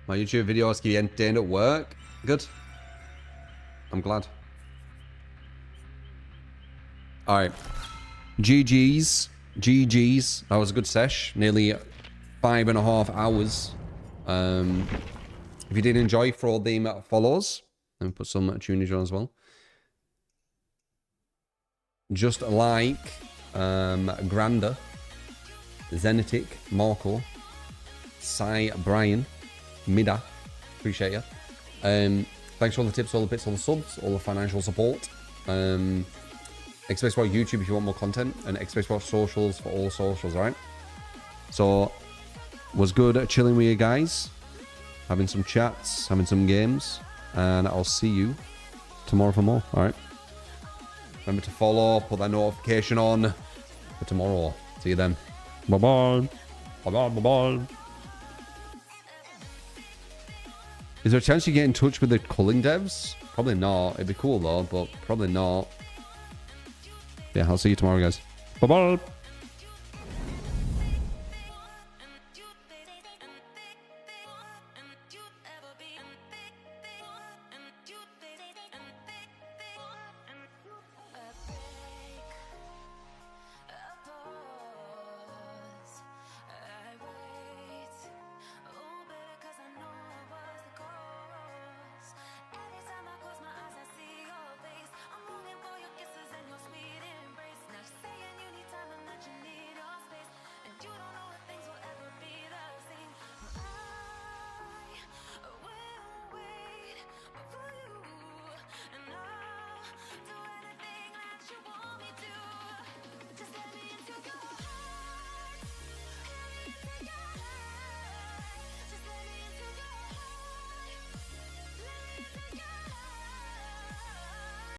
My YouTube videos keep you entertained at work. Good. I'm glad. Alright. GG's. GG's. That was a good sesh. Nearly 5.5 hours. If you did enjoy, throw them follows. And put some tunage on as well. Just like Grander. Zenetic, Marco, Cy, Brian, Mida. Appreciate you. Thanks for all the tips, all the bits, all the subs, all the financial support. Xbox YouTube if you want more content, and Xbox socials for all socials, alright? So, was good chilling with you guys, having some chats, having some games, and I'll see you tomorrow for more, alright? Remember to follow, put that notification on for tomorrow. See you then. Bye-bye. Bye-bye, bye-bye. Is there a chance you get in touch with the culling devs? Probably not. It'd be cool though, but probably not. Yeah, I'll see you tomorrow, guys. Bye-bye.